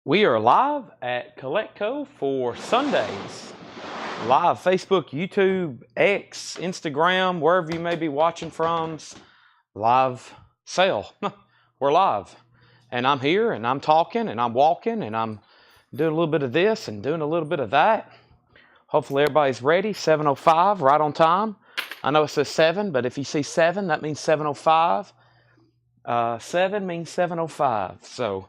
We are live at Coletco for Sundays. Live Facebook, YouTube, X, Instagram, wherever you may be watching from. Live sale. We're live. And I'm here and I'm talking and I'm walking and I'm doing a little bit of this and doing a little bit of that. Hopefully everybody's ready. 7:05, right on time. I know it says 7, but if you see 7, that means 7:05. 7 means 7:05. So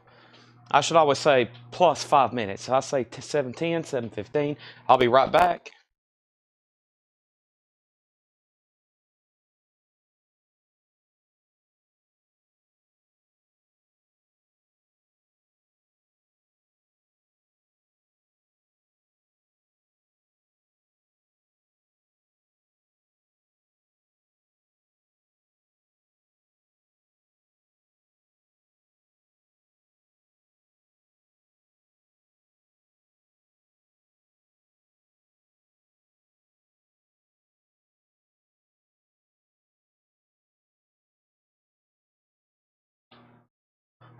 I should always say plus 5 minutes. So I say 7:10, 7:15. I'll be right back.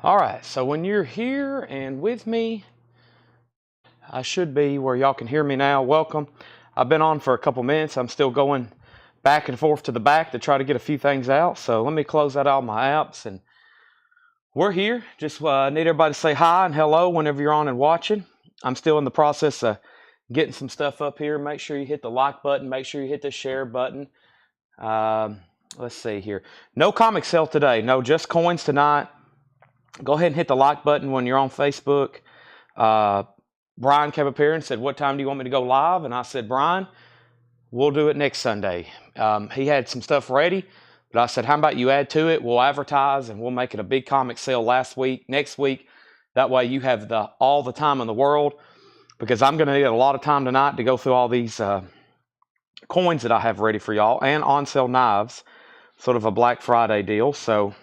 All right, so when you're here and with me, I should be where y'all can hear me now. Welcome. I've been on for a couple minutes. I'm still going back and forth to the back to try to get a few things out. So let me close out all my apps. And we're here. Just need everybody to say hi and hello whenever you're on and watching. I'm still in the process of getting some stuff up here. Make sure you hit the like button. Make sure you hit the share button. Let's see here. No comic sale today. No, just coins tonight. Go ahead and hit the like button when you're on Facebook. Brian came up here and said, "What time do you want me to go live?" And I said, "Brian, we'll do it next Sunday." He had some stuff ready, but I said, "How about you add to it? We'll advertise and we'll make it a big comic sale next week. That way you have all the time in the world, because I'm going to need a lot of time tonight to go through all these coins that I have ready for y'all and on sale knives, sort of a Black Friday deal." So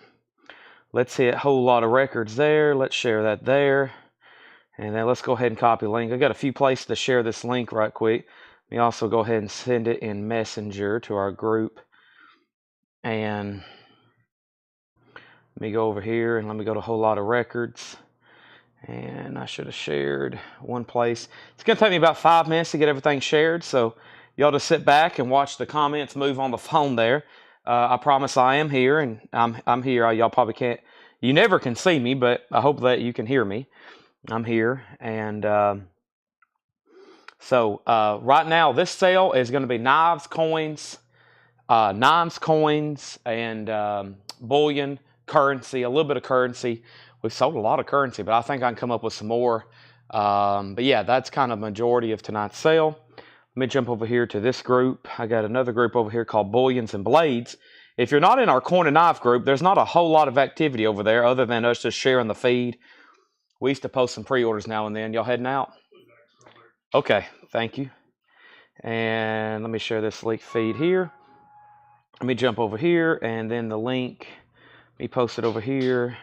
let's hit a whole lot of records there. Let's share that there. And then let's go ahead and copy the link. I got a few places to share this link right quick. Let me also go ahead and send it in Messenger to our group. And let me go over here and let me go to a whole lot of records. And I should have shared one place. It's going to take me about 5 minutes to get everything shared. So y'all just sit back and watch the comments move on the phone there. I promise I am here, and I'm here. Y'all probably can't. You never can see me, but I hope that you can hear me. I'm here, and so right now this sale is going to be knives, coins, and bullion, currency, a little bit of currency. We've sold a lot of currency, but I think I can come up with some more. But yeah, that's kind of the majority of tonight's sale. Let me jump over here to this group. I got another group over here called Bullions and Blades. If you're not in our coin and knife group, there's not a whole lot of activity over there other than us just sharing the feed. We used to post some pre-orders now and then. Y'all heading out? Okay, thank you. And let me share this link feed here. Let me jump over here, and then the link, let me post it over here.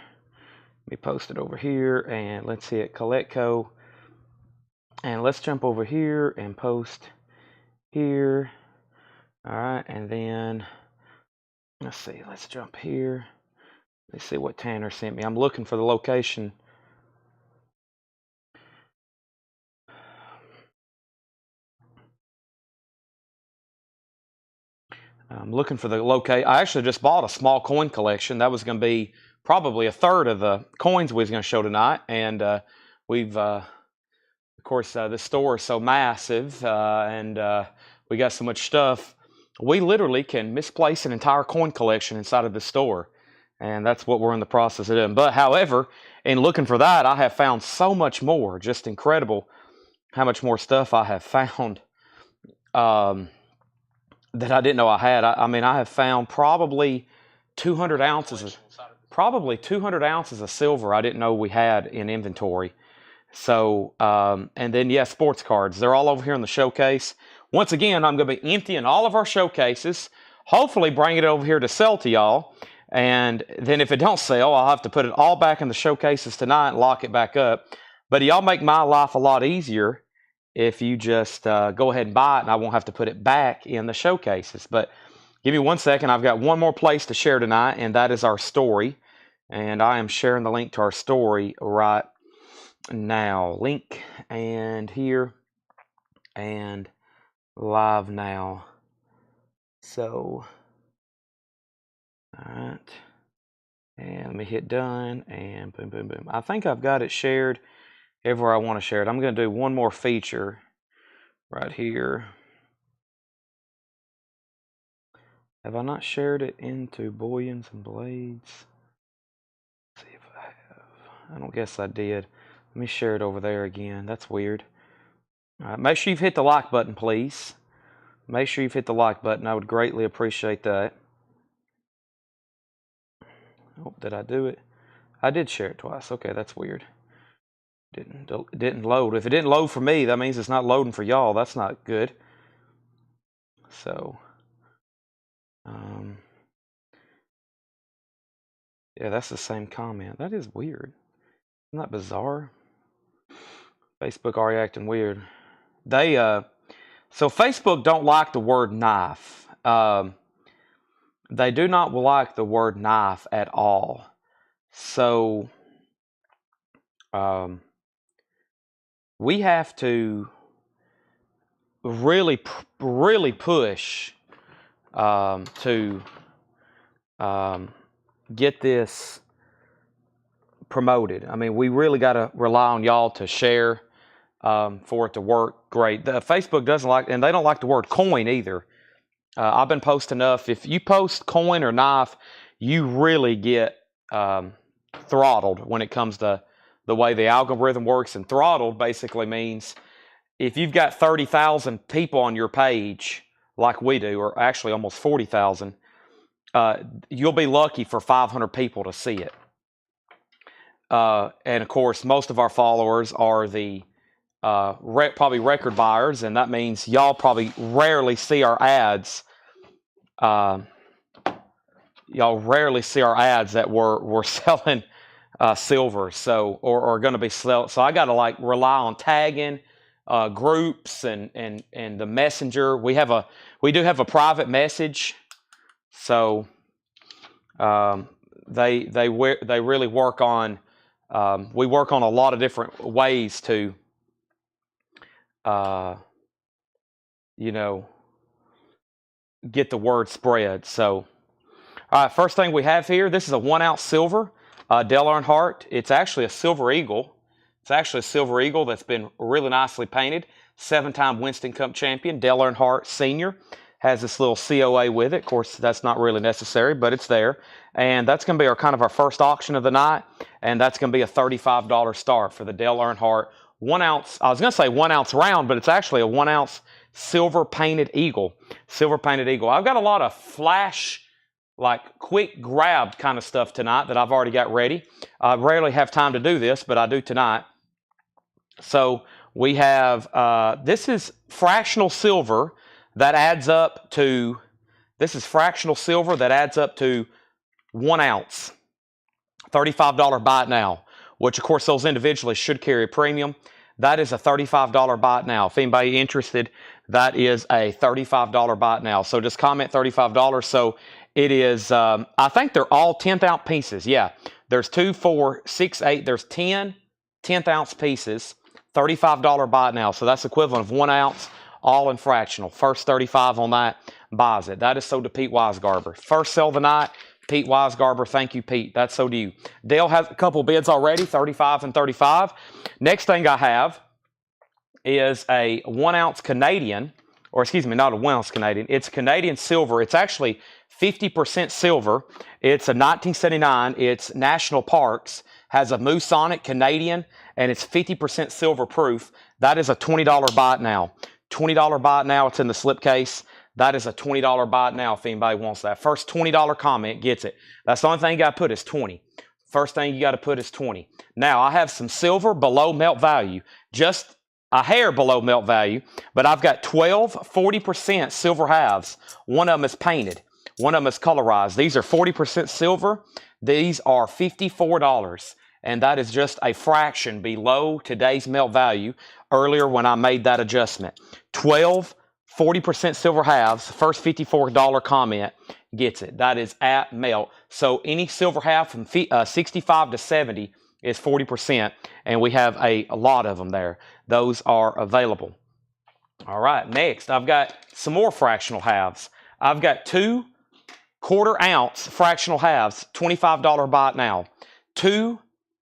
Let me post it over here, and let's hit Coletco. And let's jump over here and post here. All right, and then let's see, let's jump here. Let's see what Tanner sent me. I'm looking for the location. I'm looking for the location. I actually just bought a small coin collection. That was going to be probably a third of the coins we was going to show tonight. And we've, of course, the store is so massive, and we got so much stuff. We literally can misplace an entire coin collection inside of the store. And that's what we're in the process of doing. But however, in looking for that, I have found so much more. Just incredible how much more stuff I have found that I didn't know I had. I mean, I have found probably 200 ounces of silver I didn't know we had in inventory. So, and then, yeah, sports cards. They're all over here in the showcase. Once again, I'm going to be emptying all of our showcases, hopefully bring it over here to sell to y'all. And then if it don't sell, I'll have to put it all back in the showcases tonight and lock it back up. But y'all make my life a lot easier if you just go ahead and buy it, and I won't have to put it back in the showcases. But give me 1 second. I've got one more place to share tonight, and that is our story. And I am sharing the link to our story right now. Link and here and live now. So, all right. And let me hit done and boom, boom, boom. I think I've got it shared everywhere I want to share it. I'm going to do one more feature right here. Have I not shared it into bullions and blades? Let's see if I have. I don't guess I did. Let me share it over there again. That's weird. All right, make sure you've hit the like button, please. Make sure you've hit the like button. I would greatly appreciate that. Oh, did I do it? I did share it twice. Okay, that's weird. Didn't load. If it didn't load for me, that means it's not loading for y'all. That's not good. So, yeah, that's the same comment. That is weird. Isn't that bizarre? Facebook already acting weird. They so Facebook don't like the word knife. They do not like the word knife at all. So we have to really push to get this promoted. I mean, we really got to rely on y'all to share for it to work great. Facebook doesn't like, and they don't like the word coin either. I've been posting enough. If you post coin or knife, you really get throttled when it comes to the way the algorithm works. And throttled basically means if you've got 30,000 people on your page, like we do, or actually almost 40,000, you'll be lucky for 500 people to see it. And of course, most of our followers are the probably record buyers, and that means y'all probably rarely see our ads. Y'all rarely see our ads that we're selling silver, so or going to be sell. So I got to like rely on tagging groups and the messenger. We do have a private message, so they really work on. We work on a lot of different ways to, get the word spread. So, all right, first thing we have here, this is a 1 ounce silver, Dale Earnhardt. It's actually a silver eagle. It's actually a silver eagle that's been really nicely painted. 7-time Winston Cup champion, Dale Earnhardt Sr. has this little COA with it. Of course, that's not really necessary, but it's there. And that's going to be our first auction of the night. And that's going to be a $35 start for the Dale Earnhardt 1 ounce. I was going to say 1 ounce round, but it's actually a 1 ounce silver painted eagle. Silver painted eagle. I've got a lot of flash, like quick grab kind of stuff tonight that I've already got ready. I rarely have time to do this, but I do tonight. So we have, this is fractional silver that adds up to, fractional silver that adds up to 1 ounce. $35 buy it now, which of course those individually should carry a premium. That is a $35 buy it now. If anybody interested, that is a $35 buy it now. So just comment $35. So it is, I think they're all 10th ounce pieces. Yeah, there's 2, 4, 6, 8. There's 10 10th ounce pieces. $35 buy it now. So that's equivalent of 1 ounce, all in fractional. First 35 on that buys it. That is sold to Pete Wisegarber. First sell of the night, Pete Wisegarber. Thank you, Pete. That's sold to you. Dale has a couple bids already, 35 and 35. Next thing I have is a 1 ounce Canadian, or excuse me, not a 1 ounce Canadian. It's Canadian silver. It's actually 50% silver. It's a 1979. It's National Parks. Has a moose on it, Canadian, and it's 50% silver proof. That is a $20 buy it now. $20 buy it now. It's in the slipcase. That is a $20 buy it now if anybody wants that. First $20 comment gets it. That's the only thing you got to put is 20. First thing you got to put is 20. Now, I have some silver below melt value, just a hair below melt value, but I've got 12 40% silver halves. One of them is painted. One of them is colorized. These are 40% silver. These are $54, and that is just a fraction below today's melt value earlier when I made that adjustment. 12 40% silver halves, first $54 comment gets it. That is at melt. So any silver half from 65 to 70 is 40%, and we have a lot of them there. Those are available. All right, next I've got some more fractional halves. I've got 2 quarter-ounce fractional halves, $25 buy it now. 2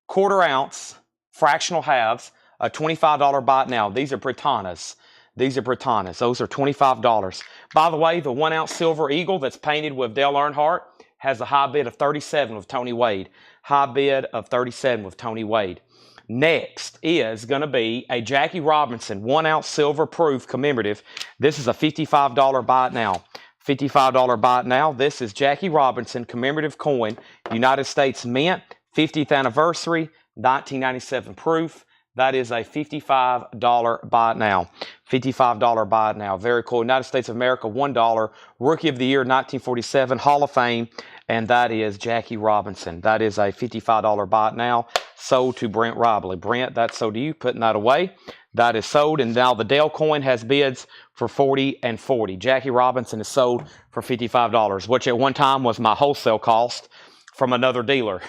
quarter-ounce fractional halves, a $25 buy it now. These are Britannias. These are Britannias. Those are $25. By the way, the 1 ounce silver eagle that's painted with Dale Earnhardt has a high bid of 37 with Tony Wade. High bid of 37 with Tony Wade. Next is going to be a Jackie Robinson 1 ounce silver proof commemorative. This is a $55 buy it now. $55 buy it now. This is Jackie Robinson commemorative coin, United States Mint, 50th anniversary, 1997 proof. That is a $55 buy it now. $55 buy it now. Very cool. United States of America, $1. Rookie of the Year, 1947, Hall of Fame. And that is Jackie Robinson. That is a $55 buy it now. Sold to Brent Robley. Brent, that's sold to you. Putting that away. That is sold. And now the Dale coin has bids for $40 and $40. Jackie Robinson is sold for $55, which at one time was my wholesale cost from another dealer.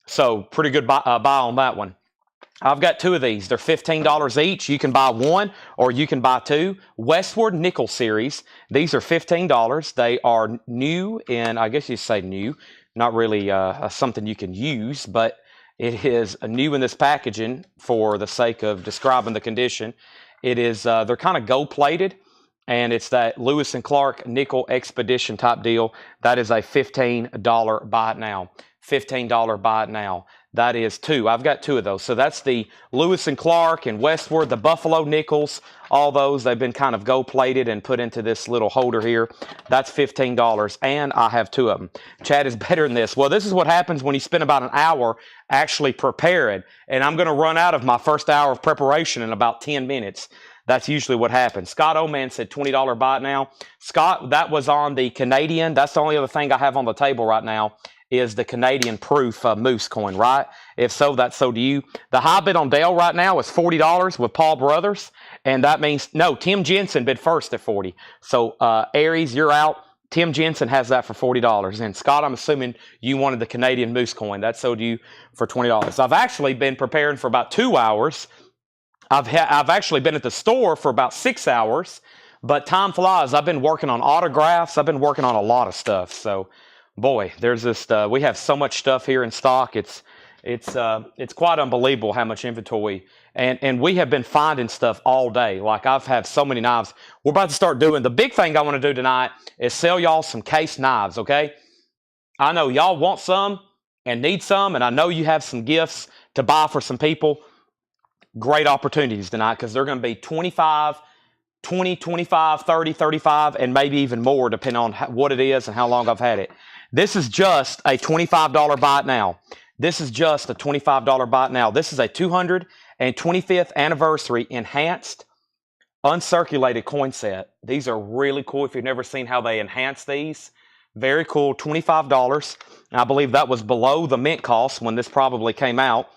So pretty good buy on that one. I've got 2 of these. They're $15 each. You can buy 1 or you can buy 2. Westward Nickel Series. These are $15. They are new, and I guess you say new. Not really something you can use, but it is new in this packaging for the sake of describing the condition. It is, they're kind of gold-plated, and it's that Lewis and Clark Nickel Expedition type deal. That is a $15 buy it now. $15 buy it now. That is 2. I've got 2 of those. So that's the Lewis and Clark and Westward, the Buffalo Nickels, all those. They've been kind of gold-plated and put into this little holder here. That's $15, and I have 2 of them. Chad is better than this. Well, this is what happens when you spend about an hour actually preparing, and I'm going to run out of my first hour of preparation in about 10 minutes. That's usually what happens. Scott Oman said $20 buy it now. Scott, that was on the Canadian. That's the only other thing I have on the table right now is the Canadian proof Moose coin, right? If so, that's so to you. The high bid on Dale right now is $40 with Paul Brothers, and that means, no, Tim Jensen bid first at $40. So, Aries, you're out. Tim Jensen has that for $40. And Scott, I'm assuming you wanted the Canadian Moose coin. That's so to you for $20. I've actually been preparing for about 2 hours. I've actually been at the store for about 6 hours, but time flies. I've been working on autographs. I've been working on a lot of stuff, so boy, there's this. We have so much stuff here in stock. It's quite unbelievable how much inventory. And we have been finding stuff all day. Like I've had so many knives. We're about to start doing. The big thing I want to do tonight is sell y'all some case knives. Okay, I know y'all want some and need some, and I know you have some gifts to buy for some people. Great opportunities tonight because they're going to be 25, 20, 25, 30, 35, and maybe even more depending on what it is and how long I've had it. This is just a $25 buy it now. This is just a $25 buy it now. This is a 225th anniversary enhanced uncirculated coin set. These are really cool. If you've never seen how they enhance these, very cool. $25. I believe that was below the mint cost when this probably came out.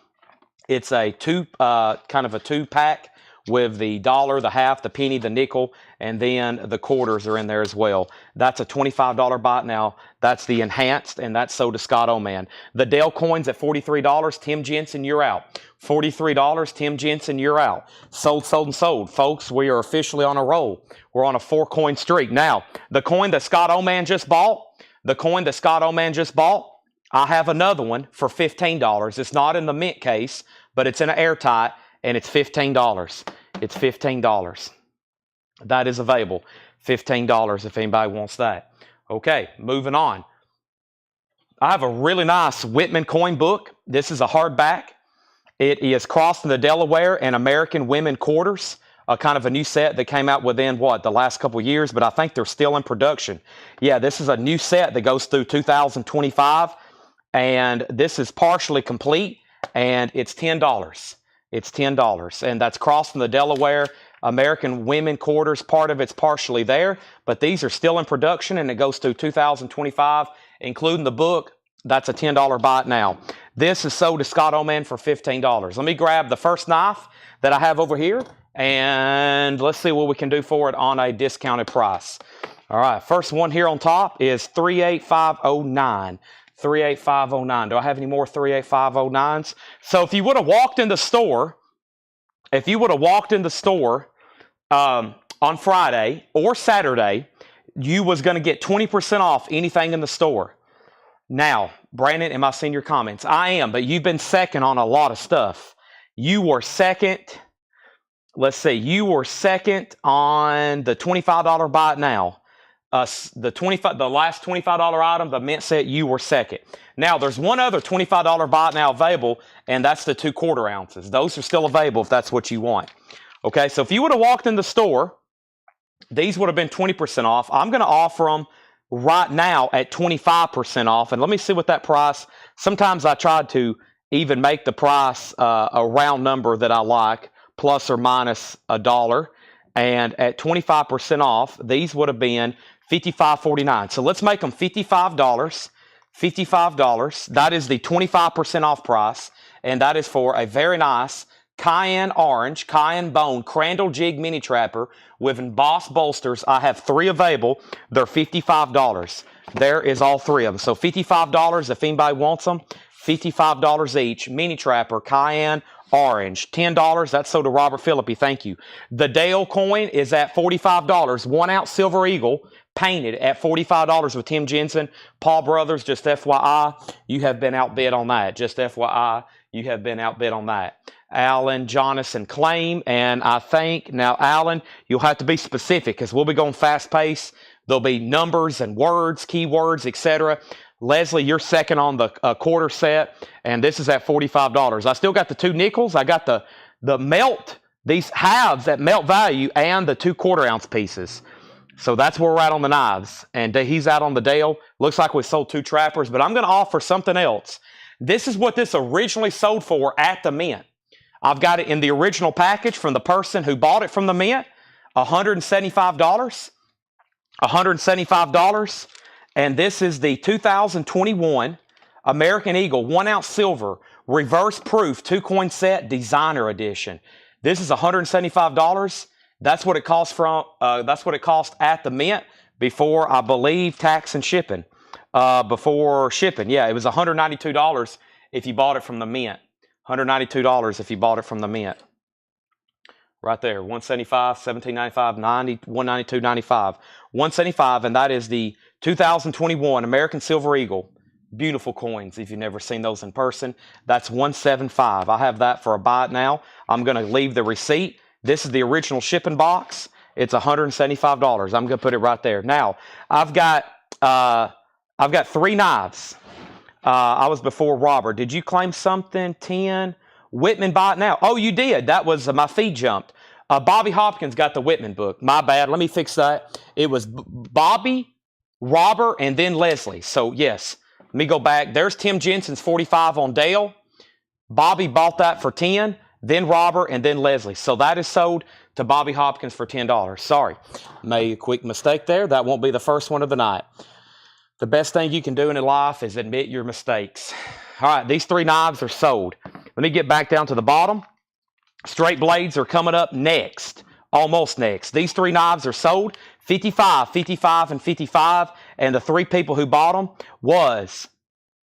It's a kind of a 2-pack with the dollar, the half, the penny, the nickel, and then the quarters are in there as well. That's a $25 buy it now. That's the enhanced, and that's sold to Scott Oman. The Dale coins at $43. Tim Jensen, you're out. $43. Tim Jensen, you're out. Sold, sold, and sold. Folks, we are officially on a roll. We're on a 4-coin streak. Now, the coin that Scott Oman just bought, I have another one for $15. It's not in the mint case, but it's in an airtight, and it's $15. It's $15. That is available. $15 if anybody wants that. Okay, moving on. I have a really nice Whitman coin book. This is a hardback. It is Crossing the Delaware and American Women Quarters, kind of a new set that came out within, the last couple of years, but I think they're still in production. Yeah, this is a new set that goes through 2025, and this is partially complete, and it's $10. It's $10, and that's Crossing the Delaware, American Women Quarters. Part of it's partially there, but these are still in production, and it goes through 2025, including the book. That's a $10 buy it now. This is sold to Scott Oman for $15. Let me grab the first knife that I have over here, and let's see what we can do for it on a discounted price. All right, first one here on top is 38509. 38509. Do I have any more 38509s? So if you would have walked in the store, on Friday or Saturday, you was going to get 20% off anything in the store. Now, Brandon, am I seeing your comments? I am, but you've been second on a lot of stuff. You were second. Let's see. You were second on the $25 buy it now. The last $25 item, the mint set, you were second. Now, there's one other $25 buy it now available, and that's the 2 1/4 ounces. Those are still available if that's what you want. Okay, so if you would have walked in the store, these would have been 20% off. I'm going to offer them right now at 25% off. And let me see what that price. Sometimes I tried to even make the price a round number that I like, plus or minus $1. And at 25% off, these would have been $55.49. So let's make them $55. $55. That is the 25% off price. And that is for a very nice Cayenne Orange, Cayenne Bone, Crandall Jig Mini Trapper with embossed bolsters. I have 3 available. They're $55. There is all 3 of them. So $55 if anybody wants them. $55 each. Mini Trapper, Cayenne Orange. $10. That's sold to Robert Philippi. Thank you. The Dale coin is at $45. 1 ounce Silver Eagle painted at $45 with Tim Jensen. Paul Brothers, just FYI, you have been outbid on that. Just FYI, you have been outbid on that. Alan Jonathan claim, and I think now, Alan, you'll have to be specific because we'll be going fast pace. There'll be numbers and words, keywords, etc. Leslie, you're second on the 1/4 set, and this is at $45. I still got the 2 nickels. I got the melt, these halves at melt value, and the 2 1/4 ounce pieces. So that's where we're at on the knives. And he's out on the Dale. Looks like we sold 2 trappers, but I'm going to offer something else. This is what this originally sold for at the mint. I've got it in the original package from the person who bought it from the mint, $175. $175. And this is the 2021 American Eagle 1 ounce silver reverse proof 2 coin set designer edition. This is $175. That's what it costs that's what it cost at the mint before, I believe, tax and shipping. Before shipping, yeah, it was $192 if you bought it from the mint. $192 if you bought it from the mint. Right there, $175, $17.95, $90, $192.95. $175, and that is the 2021 American Silver Eagle. Beautiful coins if you've never seen those in person. That's $175. I have that for a buy it now. I'm going to leave the receipt. This is the original shipping box. It's $175. I'm going to put it right there. Now, I've got 3 knives. I was before Robert. Did you claim something? 10. Whitman buy it now. Oh, you did. That was my feed jumped. Bobby Hopkins got the Whitman book. My bad. Let me fix that. It was Bobby, Robert, and then Leslie. So, yes. Let me go back. There's Tim Jensen's 45 on Dale. Bobby bought that for 10, then Robert, and then Leslie. So that is sold to Bobby Hopkins for $10. Sorry. Made a quick mistake there. That won't be the first one of the night. The best thing you can do in life is admit your mistakes. All right, these 3 knives are sold. Let me get back down to the bottom. Straight blades are coming up next. Almost next. These 3 knives are sold. 55, 55, and 55. And the 3 people who bought them was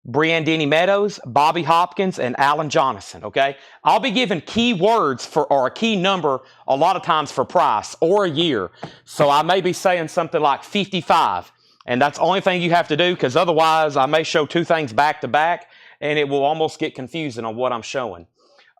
Brianne Denny Meadows, Bobby Hopkins, and Alan Jonathan, okay? I'll be giving key words or a key number a lot of times for price or a year. So I may be saying something like 55. And that's the only thing you have to do, because otherwise I may show 2 things back to back and it will almost get confusing on what I'm showing.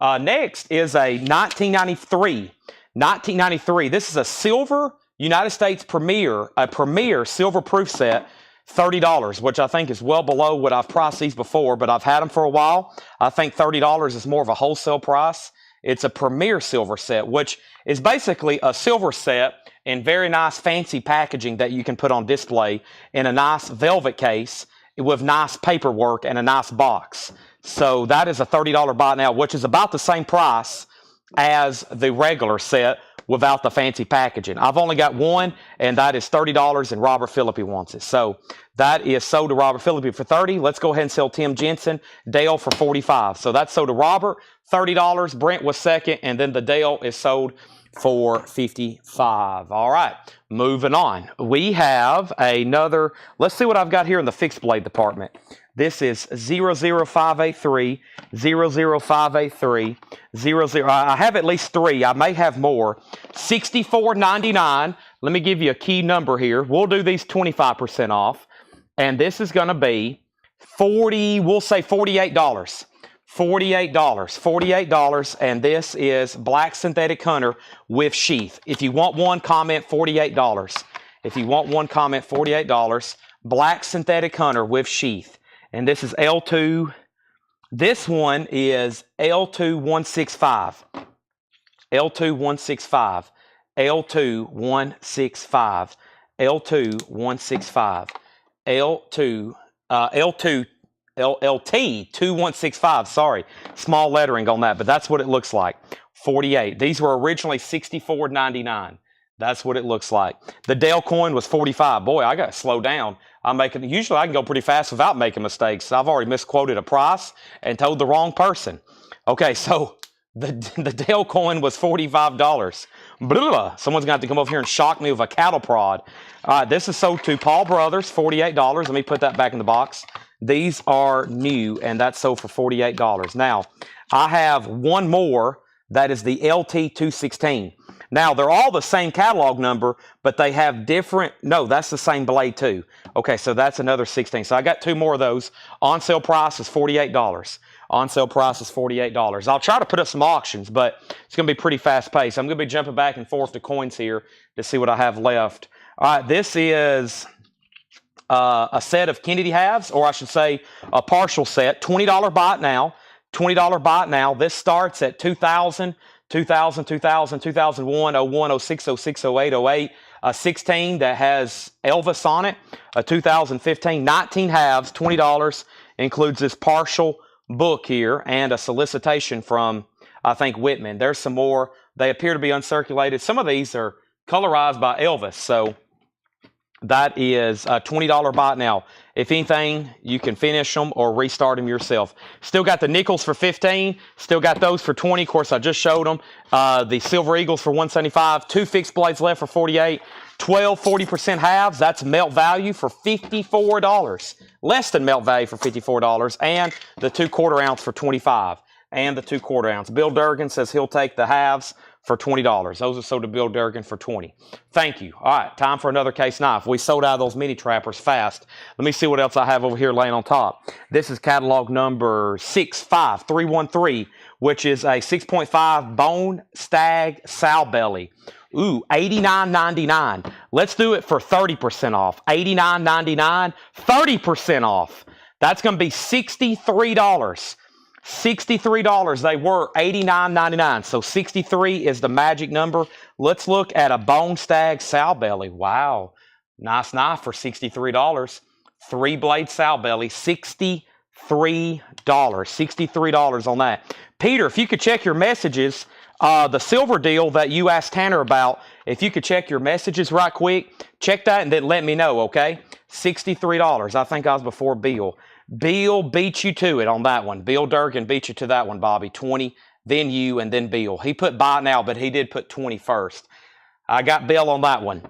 Next is a 1993. 1993. This is a silver United States Premier, a Premier silver proof set, $30, which I think is well below what I've priced these before, but I've had them for a while. I think $30 is more of a wholesale price. It's a Premier silver set, which is basically a silver set in very nice fancy packaging that you can put on display in a nice velvet case with nice paperwork and a nice box. So that is a $30 buy now, which is about the same price as the regular set without the fancy packaging. I've only got one, and that is $30, and Robert Philippi wants it. So that is sold to Robert Philippi for $30. Let's go ahead and sell Tim Jensen, Dale for $45. So that's sold to Robert, $30. Brent was second, and then the Dale is sold for $55. All right, moving on. We have another, let's see what I've got here in the fixed blade department. This is 00583, 00583, 00. I have at least 3. I may have more. $64.99. Let me give you a key number here. We'll do these 25% off. And this is going to be we'll say $48. $48, and this is black synthetic hunter with sheath. If you want one, comment $48. If you want one, comment $48. Black synthetic hunter with sheath. And this is L2. This one is L2165. L2165. L2165. L2165. LT 2165, sorry. Small lettering on that, but that's what it looks like. 48. These were originally $64.99. That's what it looks like. The Dale coin was 45. Boy, I got to slow down. Usually I can go pretty fast without making mistakes. I've already misquoted a price and told the wrong person. Okay, so the Dale coin was $45. Blah, someone's going to have to come over here and shock me with a cattle prod. All right, this is sold to Paul Brothers, $48. Let me put that back in the box. These are new, and that's sold for $48. Now, I have one more. That is the LT216. Now, they're all the same catalog number, but they have different... No, that's the same blade, too. Okay, so that's another 16. So I got 2 more of those. On sale price is $48. On sale price is $48. I'll try to put up some auctions, but it's going to be pretty fast-paced. I'm going to be jumping back and forth to coins here to see what I have left. All right, this is... a set of Kennedy halves, or I should say a partial set, $20 buy it now, $20 buy it now. This starts at 2000, 2000, 2000, 2001, 01, 06, 06, 08, 08, a 16 that has Elvis on it, a 2015, 19 halves, $20, includes this partial book here and a solicitation from, I think, Whitman. There's some more. They appear to be uncirculated. Some of these are colorized by Elvis, so that is a $20 buy now. If anything, you can finish them or restart them yourself. Still got the nickels for 15. Still got those for 20. Of course, I just showed them. The Silver Eagles for 175. 2 fixed blades left for 48. 12 40% halves. That's melt value for $54. Less than melt value for $54. And the 2 1/4 ounce for 25. And the 2 1/4 ounce. Bill Durgan says he'll take the halves for $20. Those are sold to Bill Durgan for $20. Thank you. All right, time for another case knife. We sold out of those mini trappers fast. Let me see what else I have over here laying on top. This is catalog number 65313, which is a 6.5 bone stag sow belly. Ooh, $89.99. Let's do it for 30% off. $89.99, 30% off. That's going to be $63. $63. They were $89.99. So 63 is the magic number. Let's look at a bone stag sow belly. Wow. Nice knife for $63. 3-blade sow belly, $63. $63 on that. Peter, if you could check your messages, the silver deal that you asked Tanner about, if you could check your messages right quick, check that and then let me know, okay? $63. I think I was before Bill. Bill beat you to it on that one. Bill Durgan beat you to that one, Bobby. 20, then you, and then Bill. He put buy now, but he did put 20 first. I got Bill on that one.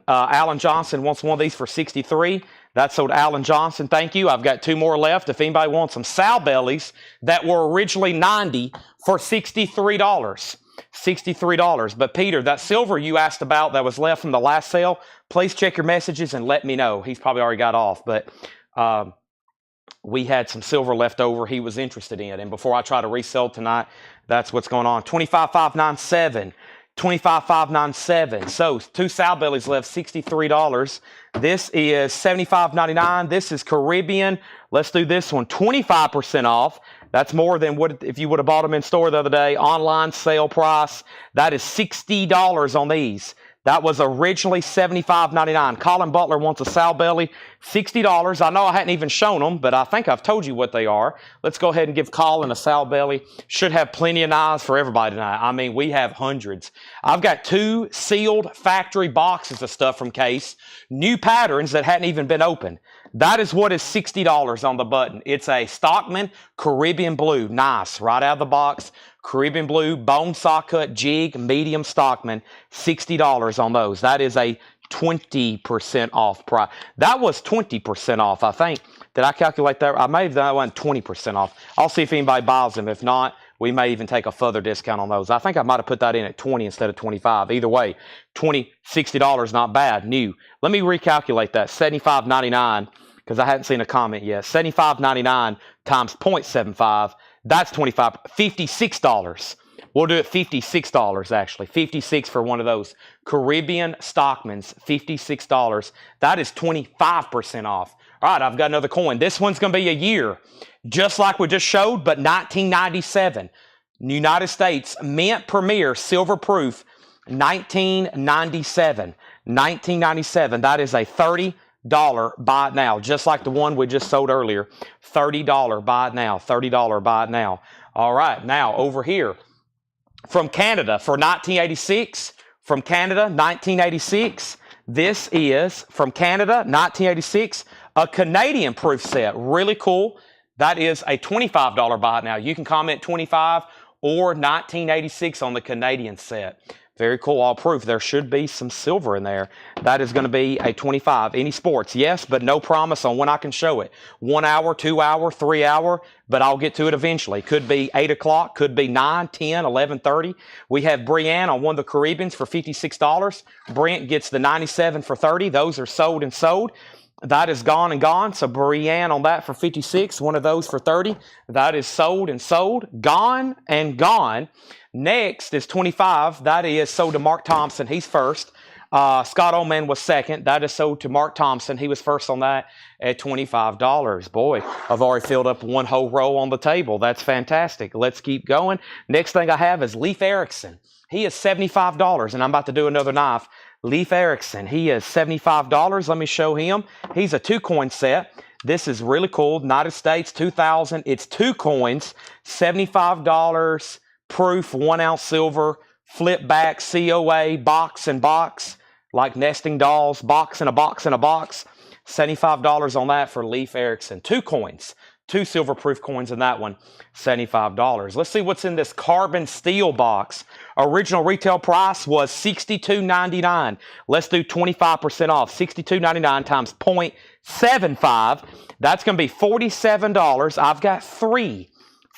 Alan Johnson wants one of these for 63. That's sold Alan Johnson. Thank you. I've got 2 more left. If anybody wants some sow bellies that were originally 90 for $63. $63. But Peter, that silver you asked about that was left from the last sale, please check your messages and let me know. He's probably already got off, but we had some silver left over he was interested in. And before I try to resell tonight, that's what's going on. 25,597. 25,597. So 2 sow bellies left, $63. This is $75.99. This is Caribbean. Let's do this one. 25% off. That's more than what if you would have bought them in store the other day. Online sale price. That is $60 on these. That was originally $75.99. Colin Butler wants a sow belly, $60. I know I hadn't even shown them, but I think I've told you what they are. Let's go ahead and give Colin a sow belly. Should have plenty of knives for everybody tonight. I mean, we have hundreds. I've got 2 sealed factory boxes of stuff from Case, new patterns that hadn't even been opened. That is what is $60 on the button. It's a Stockman Caribbean Blue. Nice, right out of the box. Caribbean Blue, bone saw cut jig, medium Stockman, $60 on those. That is a 20% off price. That was 20% off, I think. Did I calculate that? I may have done that one 20% off. I'll see if anybody buys them. If not, we may even take a further discount on those. I think I might have put that in at 20 instead of 25. Either way, $60, not bad, new. Let me recalculate that, $75.99, because I hadn't seen a comment yet. $75.99 times 0.75, that's $56. We'll do it $56 actually. 56 for one of those Caribbean Stockmans, $56. That is 25% off. All right, I've got another coin. This one's going to be a year, just like we just showed, but 1997. United States Mint Premier Silver Proof, 1997. 1997. That is a $30 buy it now, just like the one we just sold earlier. $30 buy it now. $30 buy it now. All right, now over here. From Canada for 1986. From Canada, 1986. This is from Canada, 1986. A Canadian proof set. Really cool. That is a $25 buy it now. You can comment 25 or 1986 on the Canadian set. Very cool, all proof. There should be some silver in there. That is going to be a 25. Any sports? Yes, but no promise on when I can show it. 1 hour, 2 hour, 3 hour, but I'll get to it eventually. Could be 8 o'clock, could be 9, 10, 11:30. We have Brienne on one of the Caribbeans for $56. Brent gets the 97 for $30. Those are sold and sold. That is gone and gone. So Brienne on that for $56. One of those for $30. That is sold and sold. Gone and gone. Next is $25. That is sold to Mark Thompson. He's first. Scott Oman was second. That is sold to Mark Thompson. He was first on that at $25. Boy, I've already filled up one whole row on the table. That's fantastic. Let's keep going. Next thing I have is Leif Erikson. He is $75, and I'm about to do another knife. Leif Erikson, he is $75. Let me show him. He's a 2-coin set. This is really cool. United States, 2000. It's 2 coins, $75. Proof, 1 ounce silver, flip back, COA, box and box, like nesting dolls, box and a box and a box. $75 on that for Leif Erikson. 2 coins, 2 silver proof coins in that one, $75. Let's see what's in this carbon steel box. Original retail price was $62.99. Let's do 25% off. $62.99 times 0.75. That's going to be $47. I've got 3.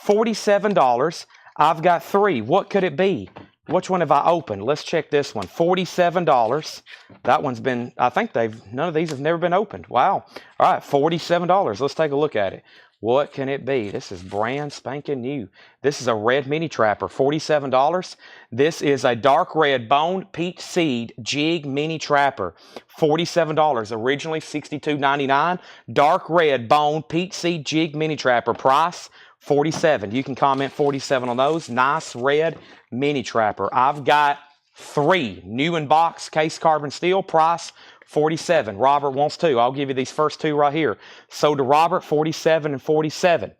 $47. I've got 3. What could it be? Which one have I opened? Let's check this one. $47. That one's been, I think none of these have never been opened. Wow. All right, $47. Let's take a look at it. What can it be? This is brand spanking new. This is a red mini trapper, $47. This is a dark red bone peach seed jig mini trapper, $47. Originally $62.99. Dark red bone peach seed jig mini trapper, price $47. You can comment 47 on those. Nice red mini trapper. I've got 3. New in box, case carbon steel, price $47. Robert wants 2. I'll give you these first 2 right here. Sold to Robert, $47 and $47.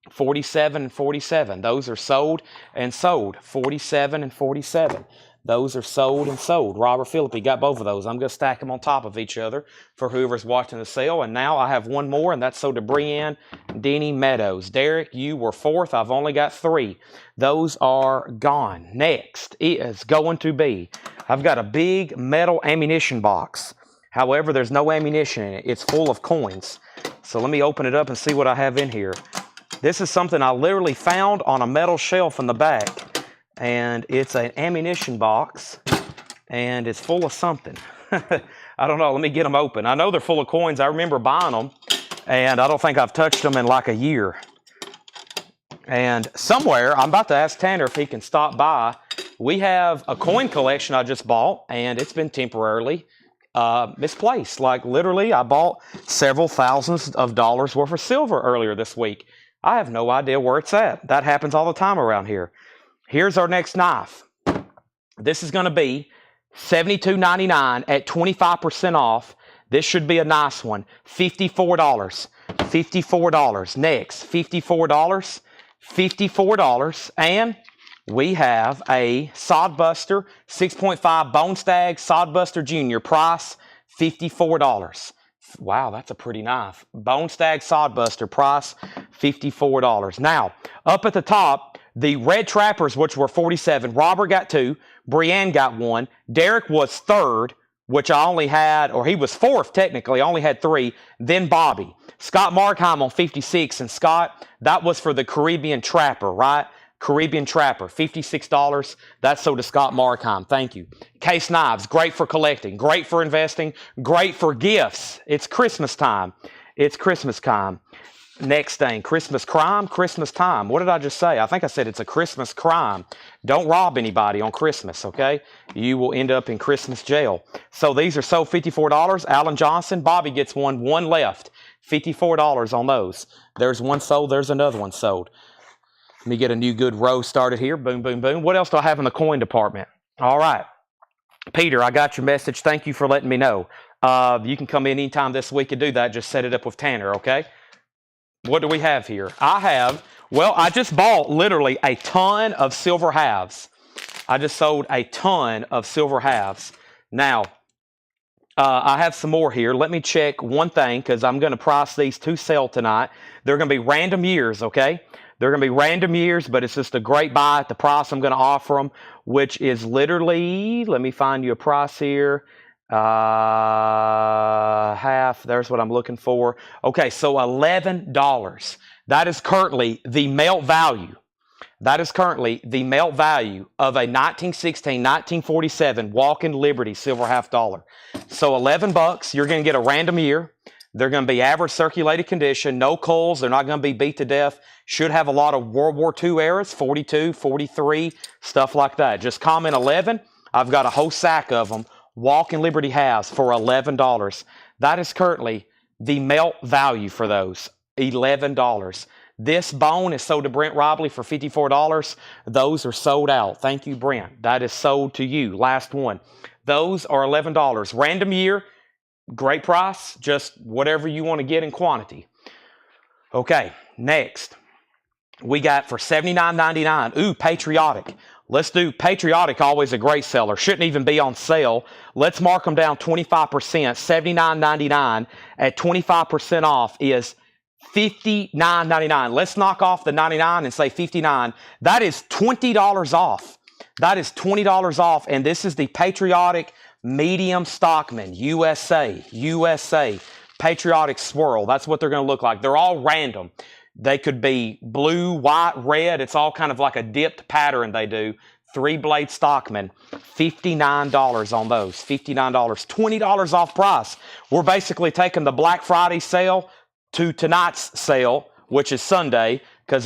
$47 and $47. Those are sold and sold. $47 and $47. Those are sold and sold. Robert Philippi got both of those. I'm going to stack them on top of each other for whoever's watching the sale. And now I have one more, and that's sold to Brienne Denny Meadows. Derek, you were 4th. I've only got 3. Those are gone. Next is going to be, I've got a big metal ammunition box. However, there's no ammunition in it. It's full of coins. So let me open it up and see what I have in here. This is something I literally found on a metal shelf in the back. And it's an ammunition box, and it's full of something. I don't know. Let me get them open. I know they're full of coins. I remember buying them, and I don't think I've touched them in like a year. And somewhere, I'm about to ask Tanner if he can stop by. We have a coin collection I just bought, and it's been temporarily misplaced. Like literally, I bought several thousands of dollars worth of silver earlier this week. I have no idea where it's at. That happens all the time around here. Here's our next knife. This is going to be $72.99 at 25% off. This should be a nice one. $54. $54. Next, $54. $54. And we have a Sodbuster 6.5 Bone Stag Sodbuster Junior. Price $54. Wow, that's a pretty knife. Bone Stag Sodbuster. Price $54. Now, up at the top, the red trappers, which were $47. Robert got 2. Brienne got 1. Derek was 3rd which I only had, or he was fourth technically, I only had 3, then Bobby. Scott Markheim on 56, and Scott, that was for the Caribbean Trapper, right? Caribbean Trapper, $56. That's sold to Scott Markheim. Thank you. Case Knives, great for collecting, great for investing, great for gifts. It's Christmas time. It's Christmas time. Next thing, Christmas crime, Christmas time. What did I just say? I think I said it's a Christmas crime. Don't rob anybody on Christmas, okay? You will end up in Christmas jail. So these are sold $54. Alan Johnson, Bobby gets one left. $54 on those. There's one sold, there's another one sold. Let me get a new good row started here. Boom, boom, boom. What else do I have in the coin department? All right. Peter, I got your message. Thank you for letting me know. You can come in anytime this week and do that. Just set it up with Tanner, okay? What do we have here? I just bought literally a ton of silver halves. I just sold a ton of silver halves. Now, I have some more here. Let me check one thing because I'm going to price these to sell tonight. They're going to be random years, okay? They're going to be random years, but it's just a great buy at the price I'm going to offer them, which is literally, let me find you a price here. Half, there's what I'm looking for. Okay, so $11. That is currently the melt value. That is currently the melt value of a 1916, 1947 Walking Liberty silver half dollar. So $11, you're going to get a random year. They're going to be average circulated condition, no culls. They're not going to be beat to death. Should have a lot of World War II eras, 42, 43, stuff like that. Just comment 11. I've got a whole sack of them. Walking Liberty halves for $11. That is currently the melt value for those, $11. This bone is sold to Brent Robley for $54. Those are sold out. Thank you, Brent. That is sold to you. Last one. Those are $11. Random year, great price, just whatever you want to get in quantity. Okay, next. We got for $79.99. Ooh, Patriotic. Let's do Patriotic, always a great seller. Shouldn't even be on sale. Let's mark them down 25%. $79.99 at 25% off is $59.99. Let's knock off the 99 and say $59. That is $20 off. That is $20 off. And this is the Patriotic Medium Stockman, USA. Patriotic Swirl. That's what they're going to look like. They're all random. They could be blue, white, red. It's all kind of like a dipped pattern they do. 3-blade Stockman, $59 on those. $59, $20 off price. We're basically taking the Black Friday sale to tonight's sale, which is Sunday, because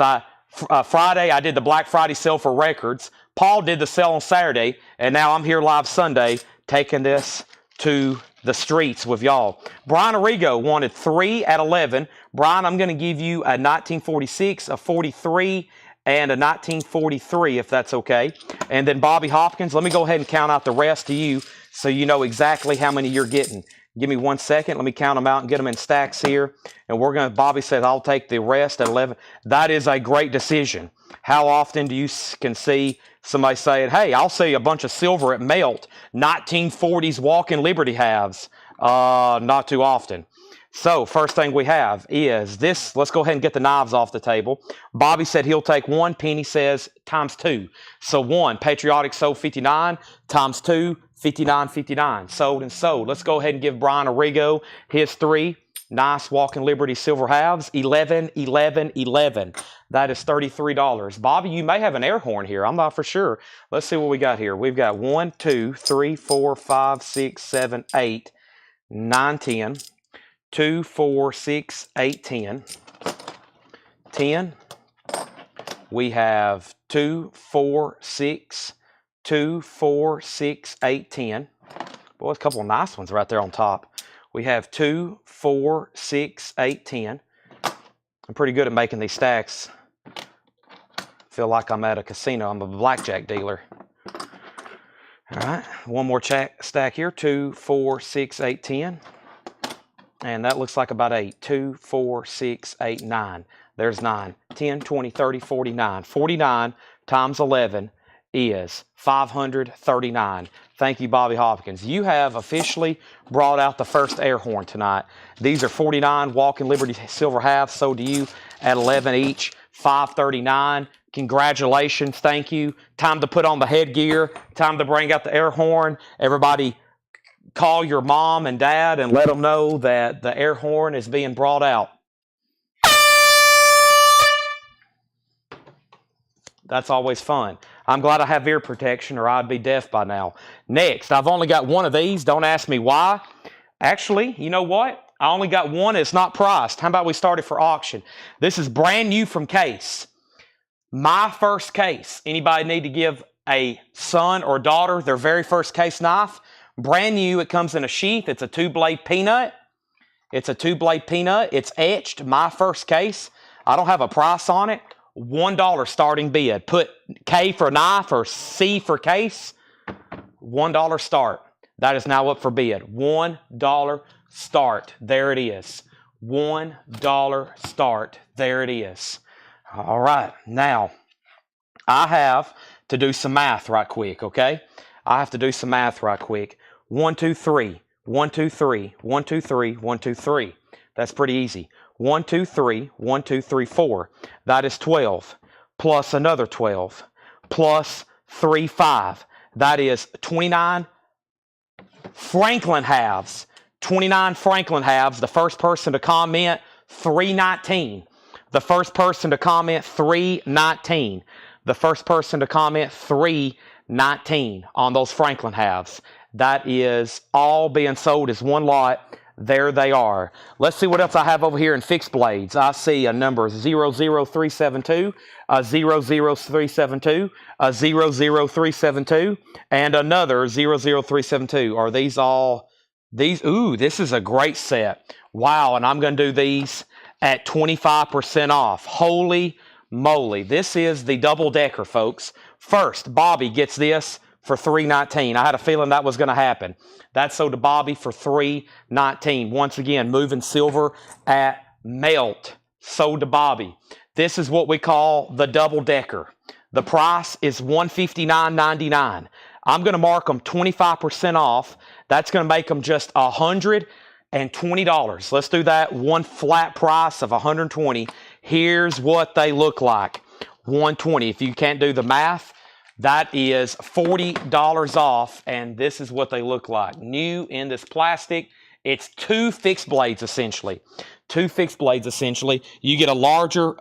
Friday I did the Black Friday sale for records. Paul did the sale on Saturday, and now I'm here live Sunday taking this to the streets with y'all. Brian Arrigo wanted 3 at 11. Brian, I'm going to give you a 1946, a 43, and a 1943, if that's okay. And then Bobby Hopkins, let me go ahead and count out the rest to you so you know exactly how many you're getting. Give me 1 second. Let me count them out and get them in stacks here. And Bobby said, I'll take the rest at 11. That is a great decision. How often do you can see somebody saying, hey, I'll see a bunch of silver at Melt, 1940s Walking Liberty halves? Not too often. So first thing we have is this. Let's go ahead and get the knives off the table. Bobby said he'll take 1. Penny says times 2. So 1, Patriotic sold 59 times 2, 59.59. Sold and sold. Let's go ahead and give Brian Arrigo his 3 nice Walking Liberty silver halves. 11, 11, 11. That is $33. Bobby, you may have an air horn here. I'm not for sure. Let's see what we got here. We've got 1, 2, 3, 4, 5, 6, 7, 8, 9, 10. 2, 4, 6, 8, 10. 10. We have 2, 4, 6, 2, 4, 6, 8, 10. Boy, there's a couple of nice ones right there on top. We have 2, 4, 6, 8, 10. I'm pretty good at making these stacks. Feel like I'm at a casino. I'm a blackjack dealer. All right, one more stack here. 2, 4, 6, 8, 10. And that looks like about 8. 2, 4, 6, 8, 9. There's 9. 10, 20, 30, 49. 49 times 11 is 539. Thank you, Bobby Hopkins. You have officially brought out the first air horn tonight. These are 49 Walking Liberty silver halves sold to you at 11 each. 539. Congratulations. Thank you. Time to put on the headgear. Time to bring out the air horn. Everybody call your mom and dad and let them know that the air horn is being brought out. That's always fun. I'm glad I have ear protection or I'd be deaf by now. Next, I've only got one of these. Don't ask me why. Actually, you know what? I only got one. It's not priced. How about we start it for auction? This is brand new from case. My first case. Anybody need to give a son or daughter their very first case knife? Brand new. It comes in a sheath. It's a 2-blade peanut. It's a 2-blade peanut. It's etched. My first case. I don't have a price on it. $1 starting bid. Put K for knife or C for case. $1 start. That is now up for bid. $1 start. There it is. $1 start. There it is. All right. Now, I have to do some math right quick, okay? I have to do some math right quick. 1, 2, 3. 1, 2, 3. 1, 2, 3. 1, 2, 3. That's pretty easy. 1, 2, 3. 1, 2, 3, 4. That is 12. Plus another 12. Plus 3, 5. That is 29 Franklin halves. 29 Franklin halves. The first person to comment, 319. The first person to comment, 319. The first person to comment, 319 on those Franklin halves. That is all being sold as one lot. There they are. Let's see what else I have over here in fixed blades. I see a number 00372, a 00372, a 00372, and another 00372. Are these all these? Ooh, this is a great set. Wow, and I'm going to do these at 25% off. Holy moly. This is the double decker, folks. First, Bobby gets this for $319. I had a feeling that was going to happen. That's sold to Bobby for $319. Once again, moving silver at melt. Sold to Bobby. This is what we call the double decker. The price is $159.99. I'm going to mark them 25% off. That's going to make them just $120. Let's do that. One flat price of $120. Here's what they look like. $120. If you can't do the math, that is $40 off, and this is what they look like. New in this plastic. It's 2 fixed blades, essentially. 2 fixed blades, essentially. You get a larger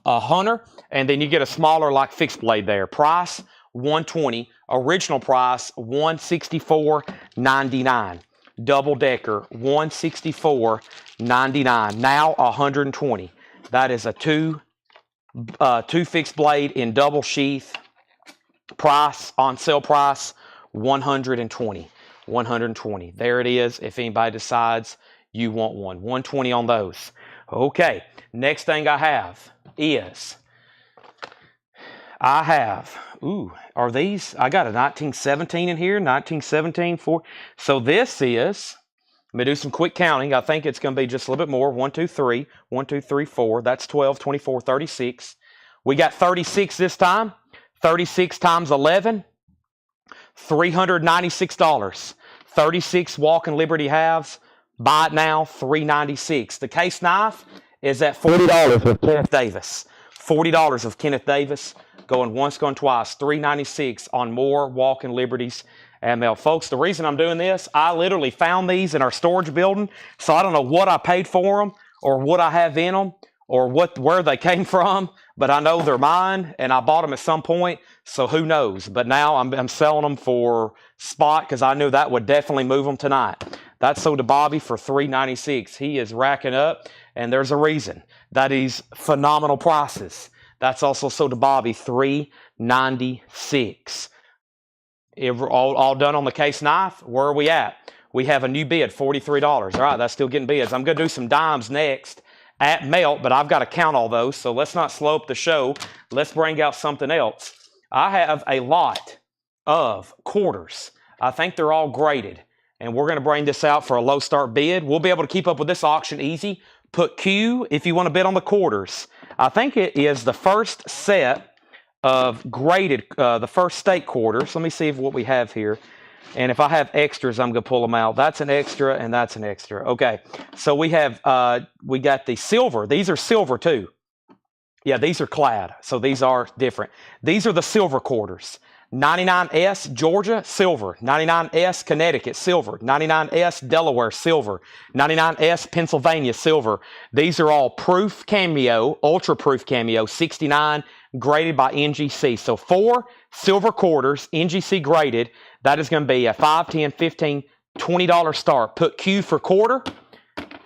hunter, and then you get a smaller, like, fixed blade there. Price, $120. Original price, $164.99. Double decker, $164.99. Now, $120. That is a 2 fixed blade in double sheath. Price, on sale price, $120. $120. There it is if anybody decides you want one. $120 on those. Okay, next thing I have is, are these, I got a 1917 in here, 1917, 4. So this is, let me do some quick counting. I think it's going to be just a little bit more. 1, 2, 3, 1, 2, 3, 4. That's 12, 24, 36. We got 36 this time. 36 times 11, $396. 36 Walking Liberty halves. Buy it now, $396. The case knife is at $40 of Kenneth Davis. $40 of Kenneth Davis. Going once, going twice. $396 on more Walking Liberties. And now, folks, the reason I'm doing this, I literally found these in our storage building, so I don't know what I paid for them or what I have in them or where they came from, but I know they're mine, and I bought them at some point, so who knows. But now I'm selling them for spot because I knew that would definitely move them tonight. That's sold to Bobby for $396. He is racking up, and there's a reason. That is phenomenal prices. That's also sold to Bobby, $396. All done on the case knife. Where are we at? We have a new bid, $43. All right, that's still getting bids. I'm going to do some dimes next at melt, but I've got to count all those, so let's not slow up the show. Let's bring out something else. I have a lot of quarters. I think they're all graded, and we're going to bring this out for a low start bid. We'll be able to keep up with this auction easy. Put Q if you want to bid on the quarters. I think it is the first set of graded, the first stake quarters. Let me see what we have here. And if I have extras, I'm going to pull them out. That's an extra, and that's an extra. Okay, so we have, we got the silver. These are silver, too. Yeah, these are clad, so these are different. These are the silver quarters. 99S Georgia, silver. 99S Connecticut, silver. 99S Delaware, silver. 99S Pennsylvania, silver. These are all proof cameo, ultra proof cameo, 69 graded by NGC. So 4 silver quarters, NGC graded. That is going to be a $5, $10, $15, $20 start. Put Q for quarter.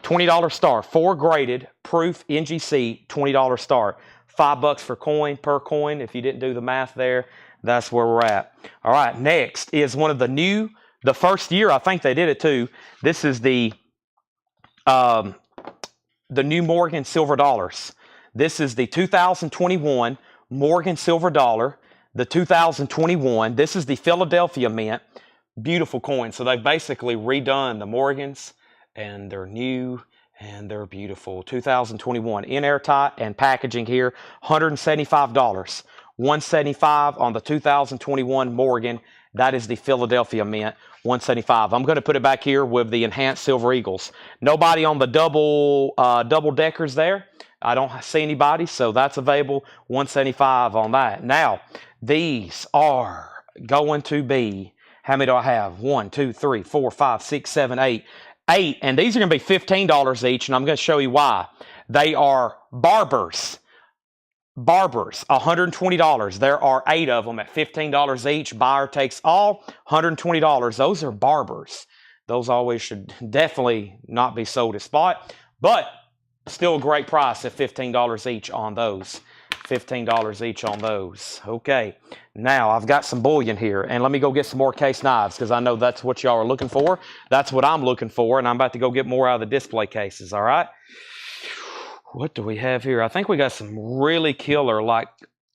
$20 star, 4 graded, proof, NGC, $20 start. $5 for coin, per coin. If you didn't do the math there, that's where we're at. All right, next is one of the first year, I think they did it too. This is the new Morgan silver dollars. This is the 2021 Morgan silver dollar, the 2021. This is the Philadelphia mint. Beautiful coin. So they've basically redone the Morgans, and they're new and they're beautiful. 2021 in airtight and packaging here. $175. $175 on the 2021 Morgan. That is the Philadelphia mint. $175. I'm going to put it back here with the enhanced silver eagles. Nobody on the double deckers there. I don't see anybody, so that's available. $175 on that. Now, these are going to be, how many do I have? 1, 2, 3, 4, 5, 6, 7, 8. 8, and these are going to be $15 each, and I'm going to show you why. They are barbers. Barbers, $120. There are 8 of them at $15 each. Buyer takes all, $120. Those are barbers. Those always should definitely not be sold at spot, but still a great price at $15 each on those. $15 each on those. Okay, now I've got some bullion here, and let me go get some more case knives because I know that's what y'all are looking for. That's what I'm looking for, and I'm about to go get more out of the display cases, all right? What do we have here? I think we got some really killer, like,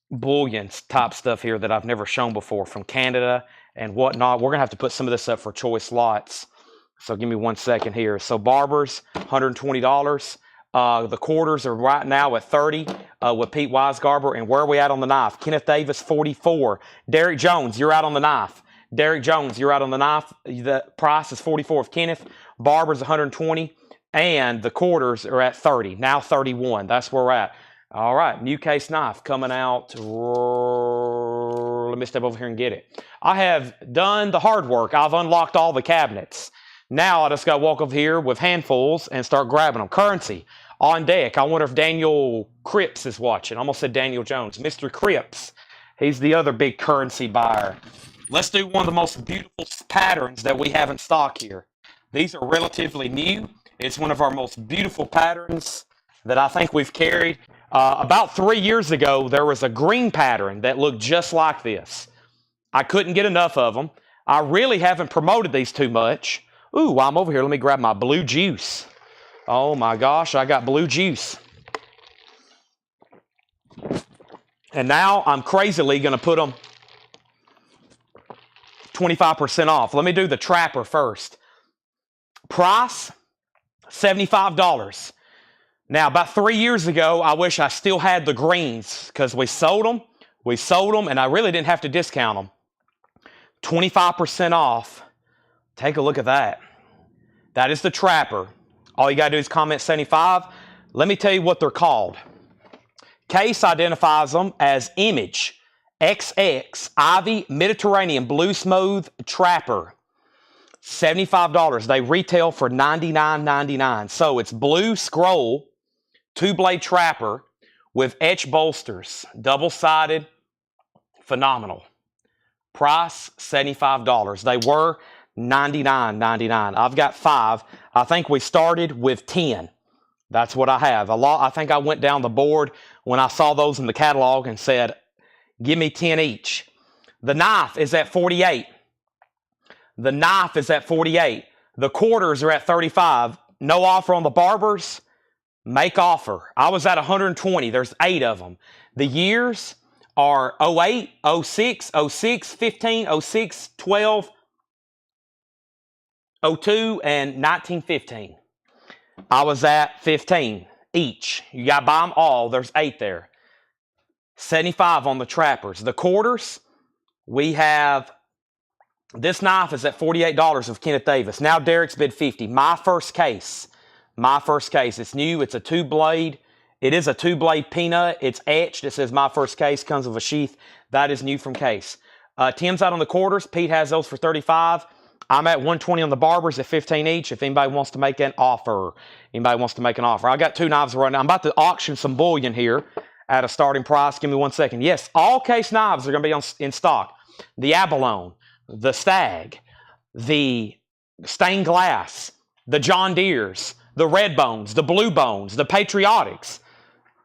bullion type stuff here that I've never shown before from Canada and whatnot. We're going to have to put some of this up for choice lots. So give me 1 second here. So barbers, $120. The quarters are right now at $30 with Pete Weisgarber. And where are we at on the knife? Kenneth Davis, $44. Derek Jones, you're out on the knife. Derek Jones, you're out on the knife. The price is $44 of Kenneth. Barber's $120. And the quarters are at $30. Now $31. That's where we're at. All right, new case knife coming out. Let me step over here and get it. I have done the hard work. I've unlocked all the cabinets. Now I just got to walk over here with handfuls and start grabbing them. Currency on deck. I wonder if Daniel Cripps is watching. I almost said Daniel Jones. Mr. Cripps. He's the other big currency buyer. Let's do one of the most beautiful patterns that we have in stock here. These are relatively new. It's one of our most beautiful patterns that I think we've carried. About 3 years ago, there was a green pattern that looked just like this. I couldn't get enough of them. I really haven't promoted these too much. Ooh, while I'm over here, let me grab my blue juice. Oh my gosh, I got blue juice. And now I'm crazily going to put them 25% off. Let me do the Trapper first. Price, $75. Now, about 3 years ago, I wish I still had the greens because we sold them, and I really didn't have to discount them. 25% off. Take a look at that. That is the Trapper. All you got to do is comment 75. Let me tell you what they're called. Case identifies them as Image XX Ivy Mediterranean Blue Smooth Trapper. $75. They retail for $99.99. So it's blue scroll, 2-blade Trapper with etch bolsters, double-sided, phenomenal. Price, $75. They were $99.99. I've got 5. I think we started with 10. That's what I have. I think I went down the board when I saw those in the catalog and said, give me 10 each. The knife is at 48. The knife is at 48. The quarters are at 35. No offer on the barbers. Make offer. I was at 120. There's 8 of them. The years are 08, 06, 06, 15, 06, 12, 02, and 1915. I was at 15 each. You got to buy them all. There's 8 there. 75 on the Trappers. The quarters, we have, this knife is at $48 of Kenneth Davis. Now Derek's bid $50. My first case. It's new. It's a 2-blade. It is a 2-blade peanut. It's etched. It says my first case, comes with a sheath. That is new from case. Tim's out on the quarters. Pete has those for 35. I'm at 120 on the barbers at 15 each. If anybody wants to make an offer. I got 2 knives running. I'm about to auction some bullion here at a starting price. Give me 1 second. Yes, all case knives are going to be in stock. The abalone, the stag, the stained glass, the John Deeres, the red bones, the blue bones, the patriotics,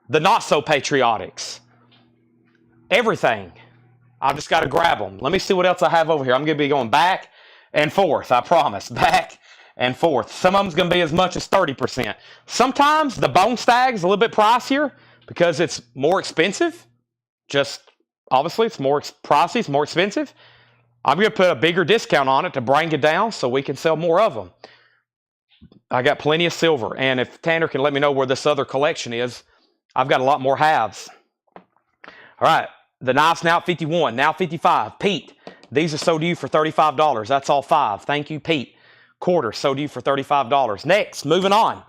the not so patriotics, everything. I've just got to grab them. Let me see what else I have over here. I'm going to be going back and forth, I promise. Back and forth. Some of them's going to be as much as 30%. Sometimes the bone stag is a little bit pricier because it's more expensive. Just obviously it's more pricey, it's more expensive. I'm going to put a bigger discount on it to bring it down so we can sell more of them. I got plenty of silver. And if Tanner can let me know where this other collection is, I've got a lot more halves. All right. The knife's now at 51, now 55. Pete, these are sold to you for $35. That's all 5. Thank you, Pete. Quarter sold to you for $35. Next, moving on.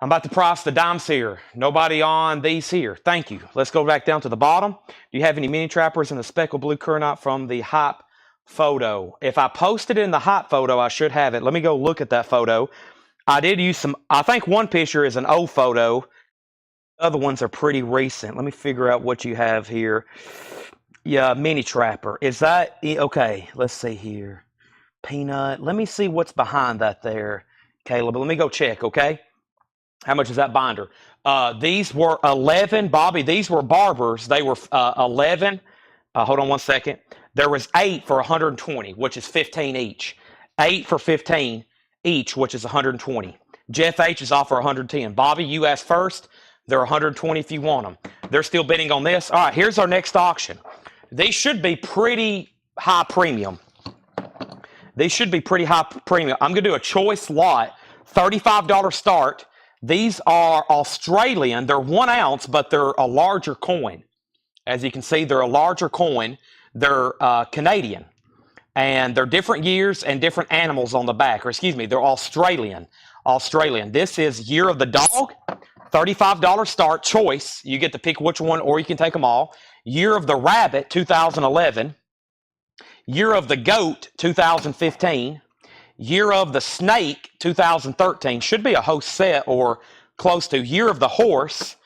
I'm about to price the dimes here. Nobody on these here. Thank you. Let's go back down to the bottom. Do you have any mini trappers in the speckled blue current from the hype photo? If I posted it in the hype photo, I should have it. Let me go look at that photo. I did use some, I think one picture is an old photo. Other ones are pretty recent. Let me figure out what you have here. Yeah, mini trapper. Is that, okay, let's see here. Peanut. Let me see what's behind that there, Caleb. Let me go check, okay? How much is that binder? These were 11, Bobby. These were barbers. They were 11. Hold on 1 second. There was 8 for 120, which is 15 each. 8 for 15 each, which is 120. Jeff H is off for 110. Bobby, you asked first. They're 120 if you want them. They're still bidding on this. All right, here's our next auction. These should be pretty high premium. These should be pretty high premium. I'm going to do a choice lot, $35 start. These are Australian. They're 1 ounce, but they're a larger coin. As you can see, they're a larger coin. They're Canadian. And they're different years and different animals on the back. Or excuse me, they're Australian. This is Year of the Dog. $35 start choice. You get to pick which one, or you can take them all. Year of the Rabbit, 2011. Year of the Goat, 2015. Year of the Snake, 2013. Should be a host set or close to. Year of the Horse.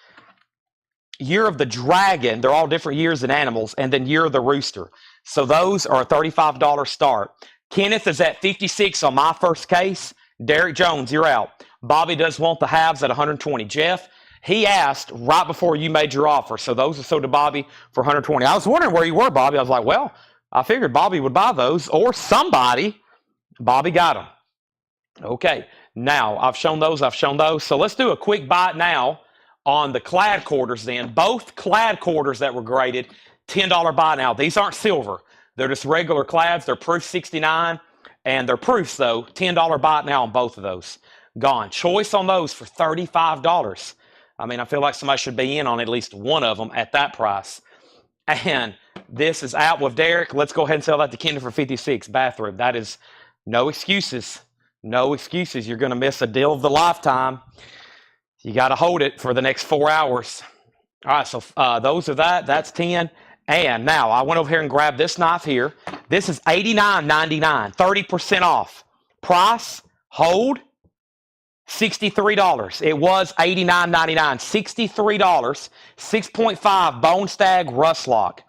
Year of the Dragon. They're all different years and animals. And then Year of the Rooster. So those are a $35 start. Kenneth is at 56 on my first case. Derek Jones, you're out. Bobby does want the halves at 120. Jeff, he asked right before you made your offer. So those are sold to Bobby for 120. I was wondering where you were, Bobby. I was like, well, I figured Bobby would buy those or somebody. Bobby got them. Okay. Now, I've shown those. So let's do a quick bite now on the clad quarters then. Both clad quarters that were graded, $10 buy now. These aren't silver. They're just regular clads. They're proof 69. And they're proofs, though. $10 buy now on both of those. Gone. Choice on those for $35. I mean, I feel like somebody should be in on at least one of them at that price. And this is out with Derek. Let's go ahead and sell that to Kendra for 56. Bathroom. That is no excuses. No excuses. You're going to miss a deal of the lifetime. You got to hold it for the next 4 hours. All right, so those are that. That's 10. And now I went over here and grabbed this knife here. This is $89.99, 30% off. Price, hold, $63. It was $89.99, $63. 6.5 Bone Stag Rust Lock.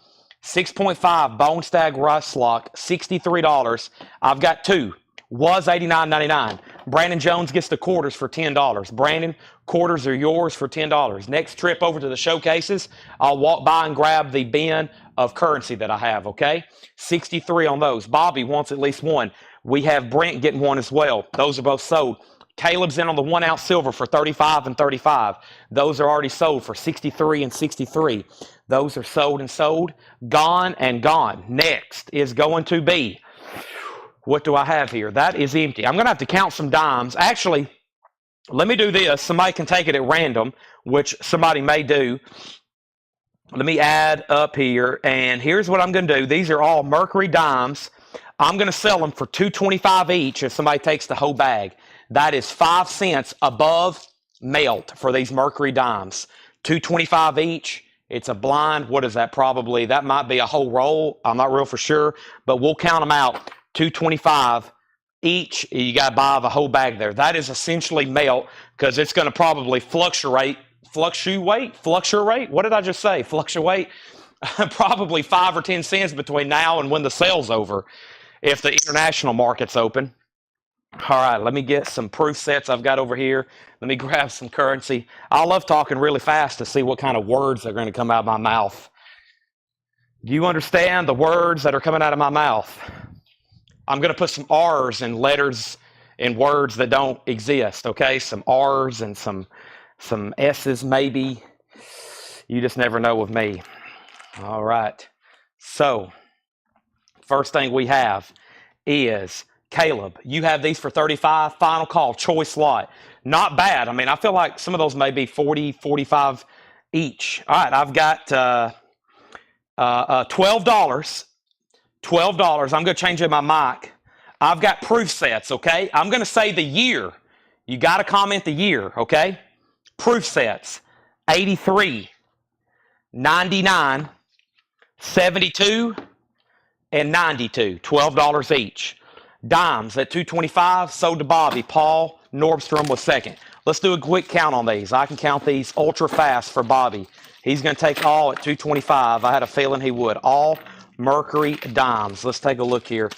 6.5 Bone Stag Rust Lock, $63. I've got 2. Was $89.99. Brandon Jones gets the quarters for $10. Brandon, quarters are yours for $10. Next trip over to the showcases, I'll walk by and grab the bin of currency that I have, okay? 63 on those. Bobby wants at least one. We have Brent getting one as well. Those are both sold. Caleb's in on the 1 ounce silver for 35 and 35. Those are already sold for 63 and 63. Those are sold and sold. Gone and gone. Next is going to be, what do I have here? That is empty. I'm going to have to count some dimes. Actually, let me do this. Somebody can take it at random, which somebody may do. Let me add up here, and here's what I'm going to do. These are all Mercury dimes. I'm going to sell them for $2.25 each if somebody takes the whole bag. That is 5 cents above melt for these Mercury dimes. $2.25 each. It's a blind. What is that? Probably that might be a whole roll. I'm not real for sure, but we'll count them out. $2.25 each. You got to buy the whole bag there. That is essentially melt because it's going to probably fluctuate. What did I just say? Fluctuate. Probably 5 or 10 cents between now and when the sale's over, if the international market's open. All right, let me get some proof sets I've got over here. Let me grab some currency. I love talking really fast to see what kind of words are going to come out of my mouth. Do you understand the words that are coming out of my mouth? I'm going to put some R's and letters in words that don't exist, okay? Some R's and some S's maybe. You just never know with me. All right. So, first thing we have is Caleb. You have these for 35. Final call, choice lot. Not bad. I mean, I feel like some of those may be 40, 45 each. All right, I've got $12. $12. I'm going to change my mic. I've got proof sets, okay? I'm going to say the year. You got to comment the year, okay? Proof sets. 83, 99, 72, and 92. $12 each. Dimes at $2.25, sold to Bobby. Paul Nordstrom was second. Let's do a quick count on these. I can count these ultra fast for Bobby. He's going to take all at $2.25. I had a feeling he would. All Mercury dimes. Let's take a look here.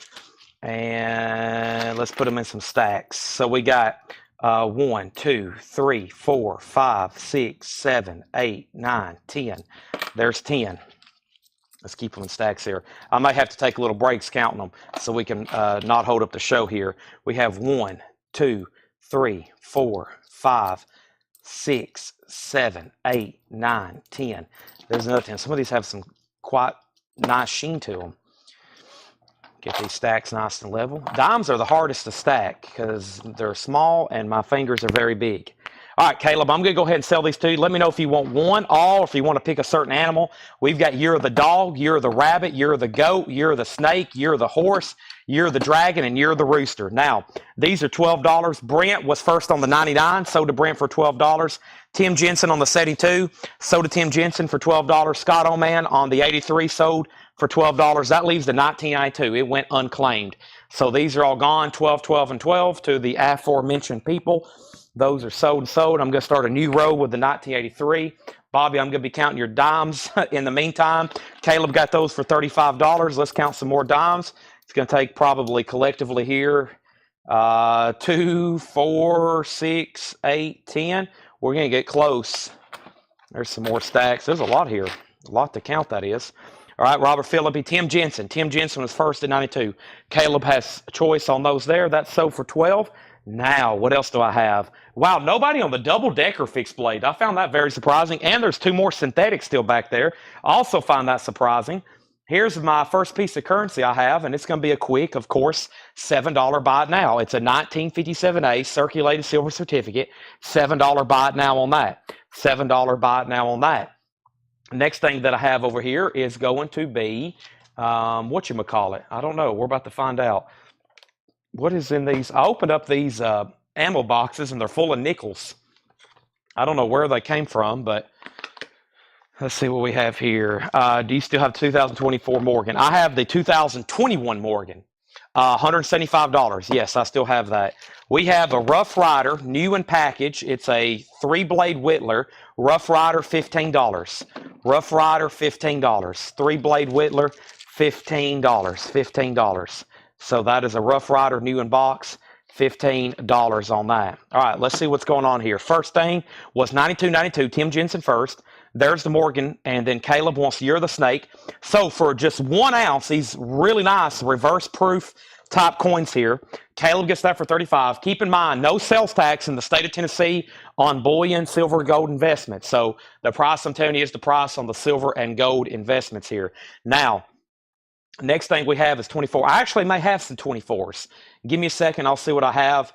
And let's put them in some stacks. So we got 1, 2, 3, 4, 5, 6, 7, 8, 9, 10. There's 10. Let's keep them in stacks here. I might have to take little breaks counting them so we can not hold up the show here. We have 1, 2, 3, 4, 5, 6, 7, 8, 9, 10. There's another 10. Some of these have some quite nice sheen to them. Get these stacks nice and level. Dimes are the hardest to stack because they're small and my fingers are very big. All right, Caleb, I'm going to go ahead and sell these to you. Let me know if you want one, all, or if you want to pick a certain animal. We've got year of the dog, year of the rabbit, year of the goat, year of the snake, year of the horse, year of the dragon, and year of the rooster. Now, these are $12. Brent was first on the 99, sold to Brent for $12. Tim Jensen on the 72, sold to Tim Jensen for $12. Scott Oman on the 83, sold for $12. That leaves the 1992. It went unclaimed. So these are all gone, 12, 12, and 12 to the aforementioned people. Those are sold and sold. I'm going to start a new row with the 1983. Bobby, I'm going to be counting your dimes in the meantime. Caleb got those for $35. Let's count some more dimes. It's going to take probably collectively here 2, 4, 6, 8, 10. We're going to get close. There's some more stacks. There's a lot here. A lot to count, that is. All right, Robert Phillippe, Tim Jensen. Tim Jensen was first at 92. Caleb has a choice on those there. That's sold for 12. Now, what else do I have? Wow, nobody on the double-decker fixed blade. I found that very surprising. And there's 2 more synthetics still back there. I also find that surprising. Here's my first piece of currency I have, and it's going to be a quick, of course, $7 buy it now. It's a 1957A circulated silver certificate. $7 buy it now on that. $7 buy it now on that. Next thing that I have over here is going to be, whatchamacallit? I don't know. We're about to find out. What is in these? I opened up these ammo boxes, and they're full of nickels. I don't know where they came from, but let's see what we have here. Do you still have 2024 Morgan? I have the 2021 Morgan. $175. Yes, I still have that. We have a Rough Rider, new in package. It's a 3-blade Whittler. Rough Rider, $15. Rough Rider, $15. 3-blade Whittler, $15. $15. So that is a Rough Rider, new in box, $15 on that. All right, let's see what's going on here. First thing was 92.92, Tim Jensen first. There's the Morgan, and then Caleb wants Year of the Snake. So for just 1 ounce, these really nice reverse proof type coins here. Caleb gets that for $35. Keep in mind, no sales tax in the state of Tennessee on bullion, silver, gold investments. So the price I'm telling you is the price on the silver and gold investments here. Now, next thing we have is 24. I actually may have some 24s. Give me a second. I'll see what I have.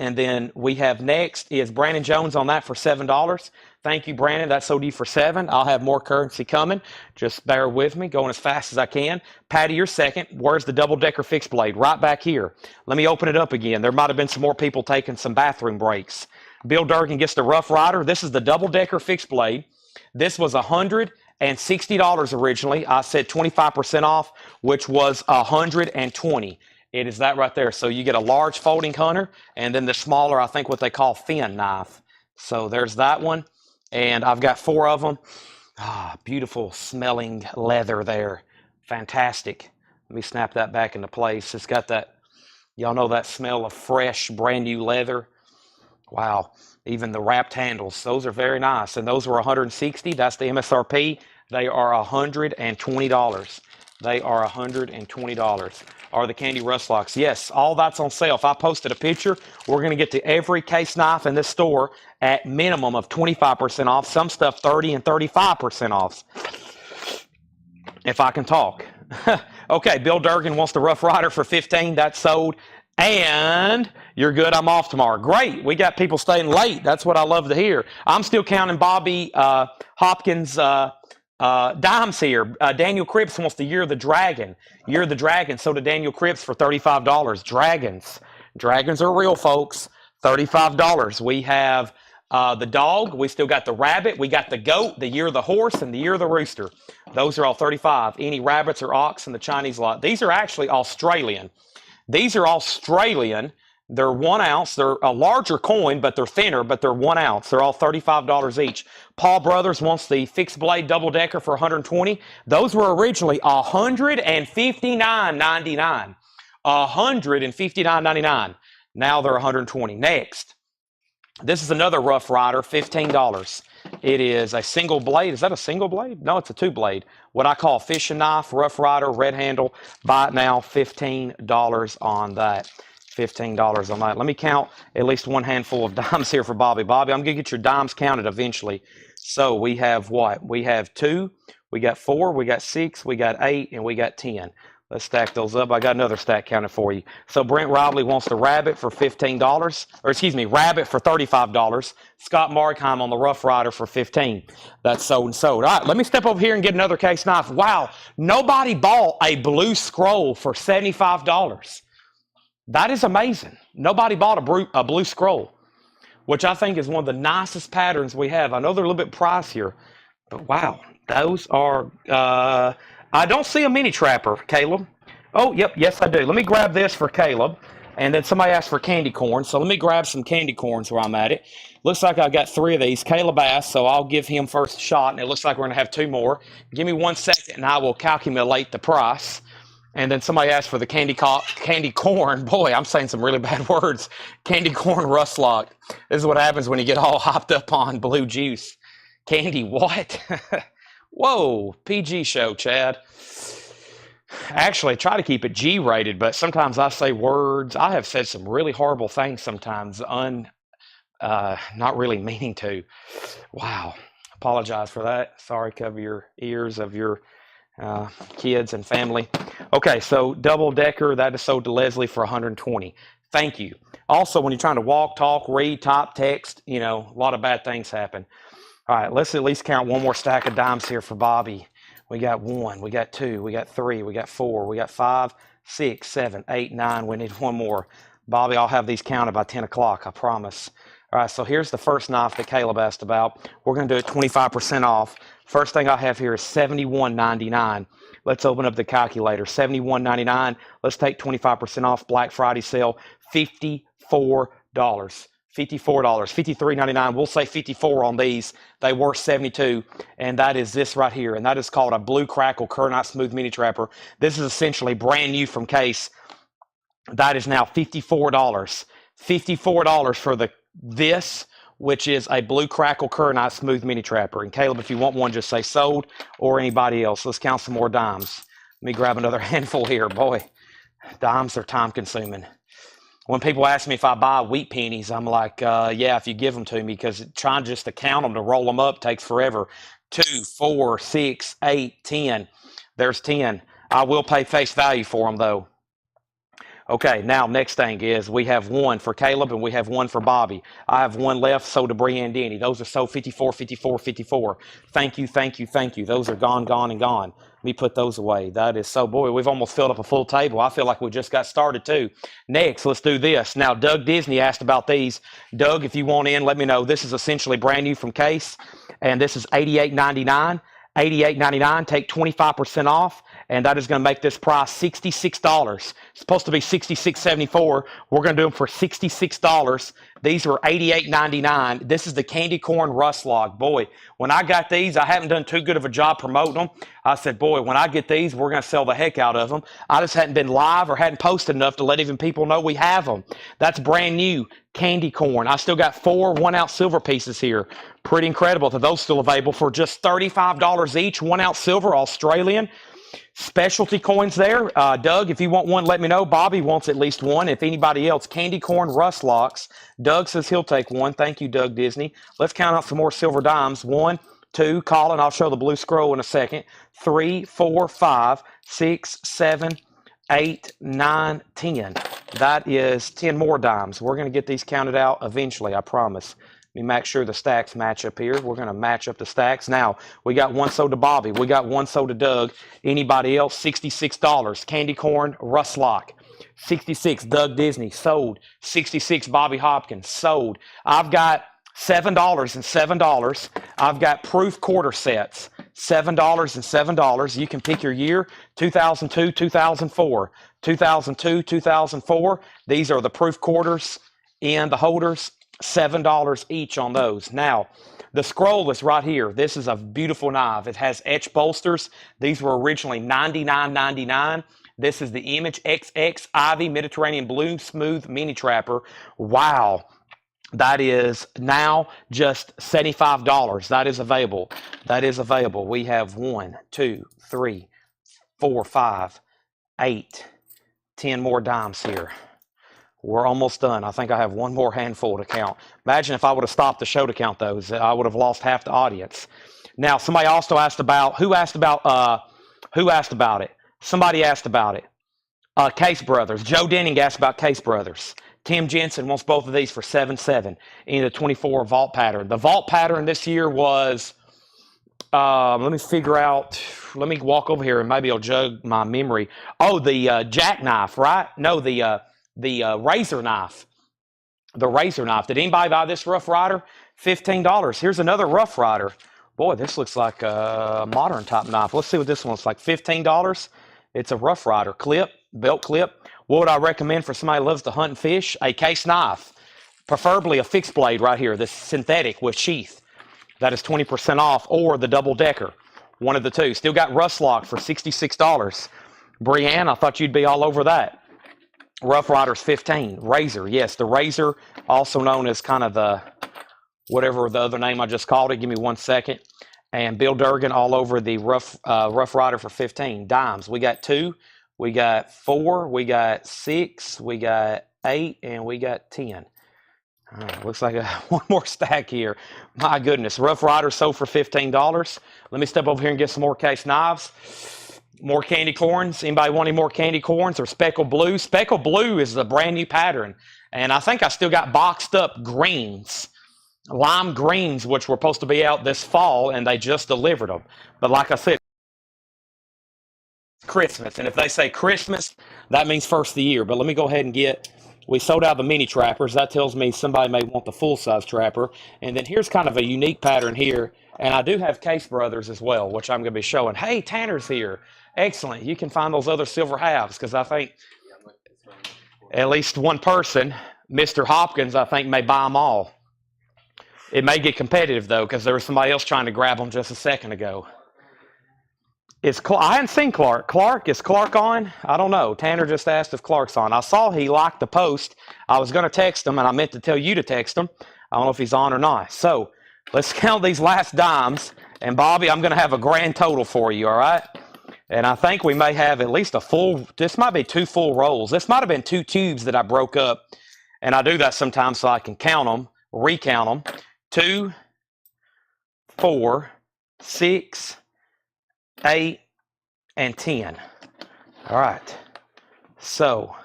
And then we have next is Brandon Jones on that for $7. Thank you, Brandon. That's OD for $7. I'll have more currency coming. Just bear with me, going as fast as I can. Patty, you're second. Where's the double-decker fixed blade? Right back here. Let me open it up again. There might have been some more people taking some bathroom breaks. Bill Durgan gets the Rough Rider. This is the double-decker fixed blade. This was $160 originally. I said 25% off, which was $120. It is that right there. So you get a large folding hunter, and then the smaller, I think what they call thin knife. So there's that one, and I've got 4 of them. Beautiful smelling leather there. Fantastic. Let me snap that back into place. It's got that, y'all know that smell of fresh, brand new leather. Wow. Even the wrapped handles, those are very nice. And those were $160. That's the MSRP. They are $120. They are $120. Are the candy rust locks? Yes, all that's on sale. If I posted a picture, we're going to get to every case knife in this store at minimum of 25% off. Some stuff 30 and 35% off. If I can talk. Okay, Bill Durgan wants the Rough Rider for $15. That's sold. And you're good. I'm off tomorrow. Great. We got people staying late. That's what I love to hear. I'm still counting Bobby Hopkins dimes here. Daniel Cripps wants the Year of the Dragon. Year of the Dragon. So did Daniel Cripps for $35. Dragons. Dragons are real, folks. $35. We have the dog. We still got the rabbit. We got the goat, the Year of the Horse, and the Year of the Rooster. Those are all $35. Any rabbits or ox in the Chinese lot. These are actually Australian. These are Australian. They're 1 ounce. They're a larger coin, but they're thinner, but they're 1 ounce. They're all $35 each. Paul Brothers wants the fixed blade double decker for $120. Those were originally $159.99. $159.99. Now they're $120. Next. This is another Rough Rider, $15. It is a single blade. Is that a single blade? No, it's a 2-blade. What I call fishing knife, Rough Rider, red handle. Buy it now, $15 on that. $15 on that. Let me count at least one handful of dimes here for Bobby. Bobby, I'm going to get your dimes counted eventually. So we have what? We have 2, we got 4, we got 6, we got 8, and we got 10. Let's stack those up. I got another stack counted for you. So Brent Robley wants the rabbit for $15, or excuse me, rabbit for $35. Scott Markheim on the Rough Rider for $15. That's sold and sold. All right, let me step over here and get another case knife. Wow, nobody bought a blue scroll for $75. That is amazing. Nobody bought a blue scroll, which I think is one of the nicest patterns we have. I know they're a little bit pricier, but wow, those are... I don't see a mini trapper, Caleb. Oh, yep, yes, I do. Let me grab this for Caleb. And then somebody asked for candy corn. So let me grab some candy corns while I'm at it. Looks like I've got 3 of these. Caleb asked, so I'll give him first shot. And it looks like we're going to have 2 more. Give me 1 second, and I will calculate the price. And then somebody asked for the candy corn. Boy, I'm saying some really bad words. Candy corn rust lock. This is what happens when you get all hopped up on blue juice. Candy what? Whoa, PG show, Chad. Actually, try to keep it G-rated, but sometimes I say words. I have said some really horrible things sometimes, not really meaning to. Wow, apologize for that. Sorry, cover your ears of your kids and family. Okay, so double decker, that is sold to Leslie for $120. Thank you. Also, when you're trying to walk, talk, read, type, text, a lot of bad things happen. All right, let's at least count one more stack of dimes here for Bobby. We got 1, we got 2, we got 3, we got 4, we got 5, 6, 7, 8, 9. We need 1 more. Bobby, I'll have these counted by 10 o'clock, I promise. All right, so here's the first knife that Caleb asked about. We're going to do it 25% off. First thing I have here is $71.99. Let's open up the calculator. $71.99. Let's take 25% off. Black Friday sale, $54. $54, $53.99. We'll say $54 on these. They were $72, and that is this right here, and that is called a Blue Crackle Kernite Smooth Mini Trapper. This is essentially brand new from case. That is now $54. $54 for this, which is a Blue Crackle Kernite Smooth Mini Trapper. And Caleb, if you want one, just say sold, or anybody else. Let's count some more dimes. Let me grab another handful here. Boy, dimes are time consuming. When people ask me if I buy wheat pennies, I'm like, yeah, if you give them to me, because trying just to count them, to roll them up takes forever. 2, 4, 6, 8, 10. There's 10. I will pay face value for them, though. Okay, now next thing is we have one for Caleb and we have one for Bobby. I have one left, sold to Brianne Denny. Those are sold 54, 54, 54. Thank you, thank you, thank you. Those are gone, gone, and gone. Let me put those away. That is so, boy, we've almost filled up a full table. I feel like we just got started too. Next, let's do this. Now, Doug Disney asked about these. Doug, if you want in, let me know. This is essentially brand new from Case, and this is $88.99. $88.99, take 25% off, and that is going to make this price $66. It's supposed to be $66.74. We're going to do them for $66. These were $88.99. This is the candy corn rust log. Boy, when I got these, I haven't done too good of a job promoting them. I said, boy, when I get these, we're going to sell the heck out of them. I just hadn't been live or hadn't posted enough to let even people know we have them. That's brand new candy corn. I still got 4 1-ounce silver pieces here. Pretty incredible that those still available for just $35 each. 1-ounce silver, Australian. Specialty coins there. Doug, if you want one, let me know. Bobby wants at least one. If anybody else, candy corn rust locks. Doug says he'll take one. Thank you, Doug Disney. Let's count out some more silver dimes. 1, 2, Colin, I'll show the blue scroll in a second. 3, 4, 5, 6, 7, 8, 9, 10. That is 10 more dimes. We're going to get these counted out eventually, I promise. Let me make sure the stacks match up here. We're going to match up the stacks. Now, we got one sold to Bobby. We got one sold to Doug. Anybody else? $66. Candy corn, rust lock. 66, Doug Disney, sold. 66, Bobby Hopkins, sold. I've got $7 and $7. I've got proof quarter sets, $7 and $7. You can pick your year, 2002, 2004. 2002, 2004. These are the proof quarters and the holders. $7 each on those. Now, the scroll is right here. This is a beautiful knife. It has etched bolsters. These were originally $99.99. This is the Image XX Ivy Mediterranean Blue Smooth Mini Trapper. Wow. That is now just $75. That is available. That is available. We have 1, 2, 3, 4, 5, 8, 10 more dimes here. We're almost done. I think I have one more handful to count. Imagine if I would have stopped the show to count those. I would have lost half the audience. Now, somebody also asked about, who asked about it? Somebody asked about it. Case Brothers. Joe Denning asked about Case Brothers. Tim Jensen wants both of these for $7.7 in the 24 vault pattern. The vault pattern this year was, let me figure out, let me walk over here and maybe I'll jug my memory. Oh, the jackknife, right? No, the razor knife. The razor knife. Did anybody buy this Rough Rider? $15. Here's another Rough Rider. Boy, this looks like a modern type knife. Let's see what this one looks like. $15. It's a Rough Rider clip, belt clip. What would I recommend for somebody who loves to hunt and fish? A case knife. Preferably a fixed blade right here. This synthetic with sheath. That is 20% off. Or the double decker. One of the two. Still got rust lock for $66. Brianne, I thought you'd be all over that. Rough Riders 15. Razor. Yes, the Razor, also known as kind of the, whatever the other name I just called it. Give me 1 second. And Bill Durgan all over the Rough Rider for 15. Dimes. We got 2. We got 4. We got 6. We got 8. And we got 10. All right, looks like one more stack here. My goodness. Rough Rider sold for $15. Let me step over here and get some more case knives. More candy corns. Anybody want any more candy corns or speckled blue? Speckled blue is a brand new pattern. And I think I still got boxed up greens, lime greens, which were supposed to be out this fall, and they just delivered them. But like I said, Christmas. And if they say Christmas, that means first of the year. But let me go ahead and we sold out the mini trappers. That tells me somebody may want the full-size trapper. And then here's kind of a unique pattern here. And I do have Case Brothers as well, which I'm going to be showing. Hey, Tanner's here. Excellent. You can find those other silver halves because I think at least one person, Mr. Hopkins, I think may buy them all. It may get competitive, though, because there was somebody else trying to grab them just a second ago. I hadn't seen Clark. Clark, is Clark on? I don't know. Tanner just asked if Clark's on. I saw he liked the post. I was going to text him, and I meant to tell you to text him. I don't know if he's on or not. So let's count these last dimes. And, Bobby, I'm going to have a grand total for you, all right? And I think we may have at least this might be 2 full rolls. This might have been 2 tubes that I broke up. And I do that sometimes so I can count them, recount them. 2, 4, 6, 8, and 10. All right. So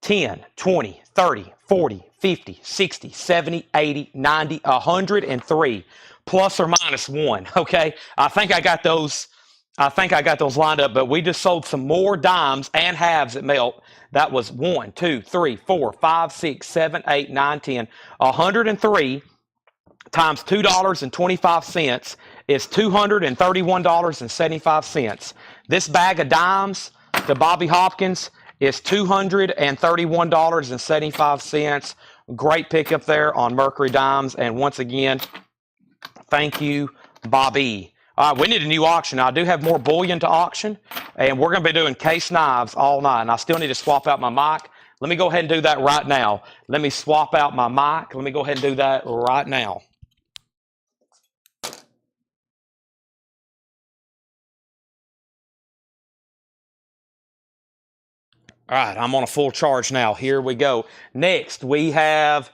10, 20, 30, 40, 50, 60, 70, 80, 90, 103, plus or minus one. Okay. I think I got those lined up, but we just sold some more dimes and halves at Melt. That was 1, 2, 3, 4, 5, 6, 7, 8, 9, 10, 103 times $2.25 is $231.75. This bag of dimes to Bobby Hopkins is $231.75. Great pickup there on Mercury Dimes. And once again, thank you, Bobby. All right, we need a new auction. Now, I do have more bullion to auction, and we're going to be doing case knives all night. And I still need to swap out my mic. Let me go ahead and do that right now. Let me swap out my mic. Let me go ahead and do that right now. All right, I'm on a full charge now. Here we go. Next, we have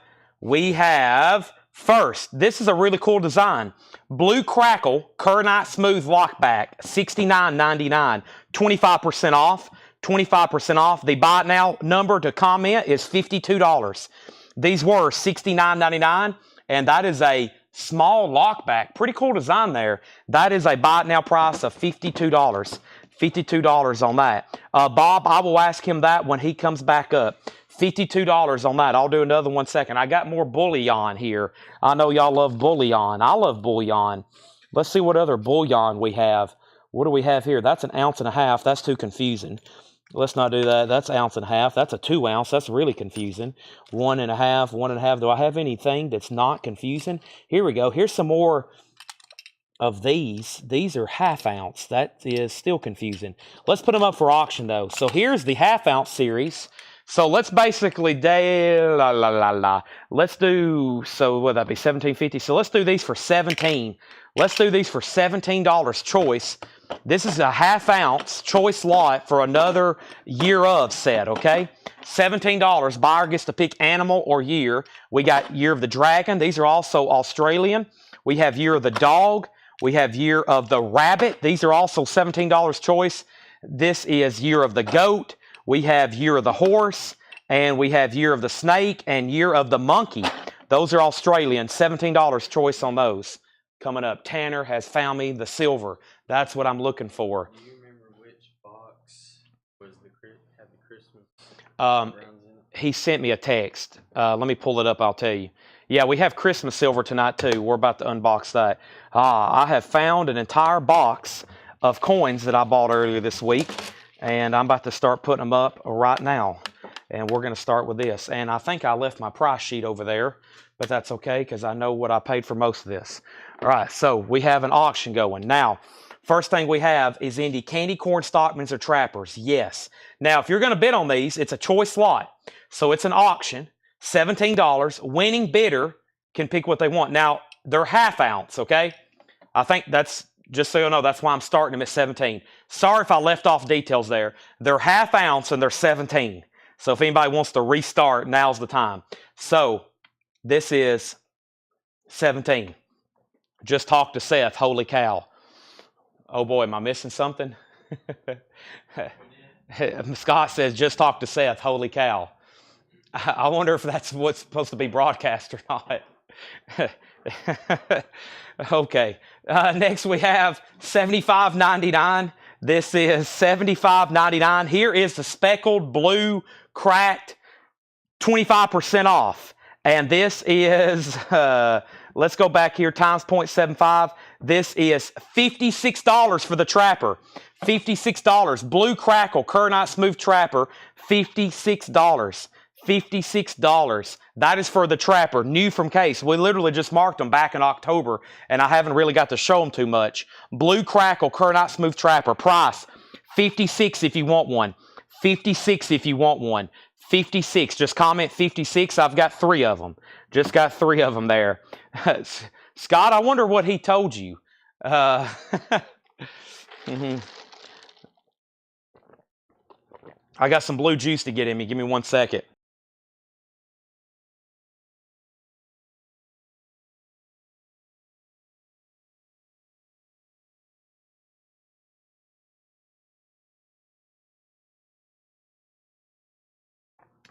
first, this is a really cool design. Blue Crackle Kernite Smooth Lockback, $69.99, 25% off. 25% off. The buy it now number to comment is $52. These were $69.99, and that is a small lockback. Pretty cool design there. That is a buy it now price of $52. $52 on that. Bob, I will ask him that when he comes back up. $52 on that. I'll do another one second. I got more bullion here. I know y'all love bullion. I love bullion. Let's see what other bullion we have. What do we have here? That's an ounce and a half. That's too confusing. Let's not do that. That's an ounce and a half. That's a 2 ounce. That's really confusing. 1.5, 1.5. Do I have anything that's not confusing? Here we go. Here's some more of these. These are half ounce. That is still confusing. Let's put them up for auction though. So here's the half ounce series. So let's basically let's do, so what would that be, $17.50? So let's do these for $17. Let's do these for $17 choice. This is a half ounce choice lot for another year of set, okay? $17. Buyer gets to pick animal or year. We got year of the dragon. These are also Australian. We have year of the dog. We have year of the rabbit. These are also $17 choice. This is year of the goat. We have year of the horse. And we have year of the snake and year of the monkey. Those are Australian. $17 choice on those. Coming up, Tanner has found me the silver. That's what I'm looking for. Do you remember which box was had the Christmas browns in it? He sent me a text. Let me pull it up. I'll tell you. Yeah, we have Christmas silver tonight too. We're about to unbox that. I have found an entire box of coins that I bought earlier this week, and I'm about to start putting them up right now. And we're going to start with this. And I think I left my price sheet over there, but that's okay because I know what I paid for most of this. All right, so we have an auction going. Now, first thing we have is Indy Candy Corn Stockmans or Trappers. Yes. Now, if you're going to bid on these, it's a choice lot. So it's an auction, $17. Winning bidder can pick what they want. Now, they're half ounce, okay? I think that's, just so you know, that's why I'm starting them at 17. Sorry if I left off details there. They're half ounce and they're 17. So if anybody wants to restart, now's the time. So this is 17. Just talk to Seth. Holy cow. Oh boy, am I missing something? Scott says, just talk to Seth. Holy cow. I wonder if that's what's supposed to be broadcast or not. Okay. Next we have $75.99. This is $75.99. Here is the speckled blue cracked 25% off. And this is, let's go back here, times 0.75. This is $56 for the Trapper. $56. Blue Crackle, Kernite Smooth Trapper, $56. $56. That is for the Trapper, new from case. We literally just marked them back in October, and I haven't really got to show them too much. Blue Crackle, Kernite Smooth Trapper, price $56 if you want one. $56 if you want one. 56. Just comment 56. I've got 3 of them. Just got 3 of them there. Scott, I wonder what he told you. Mm-hmm. I got some blue juice to get in me. Give me 1 second.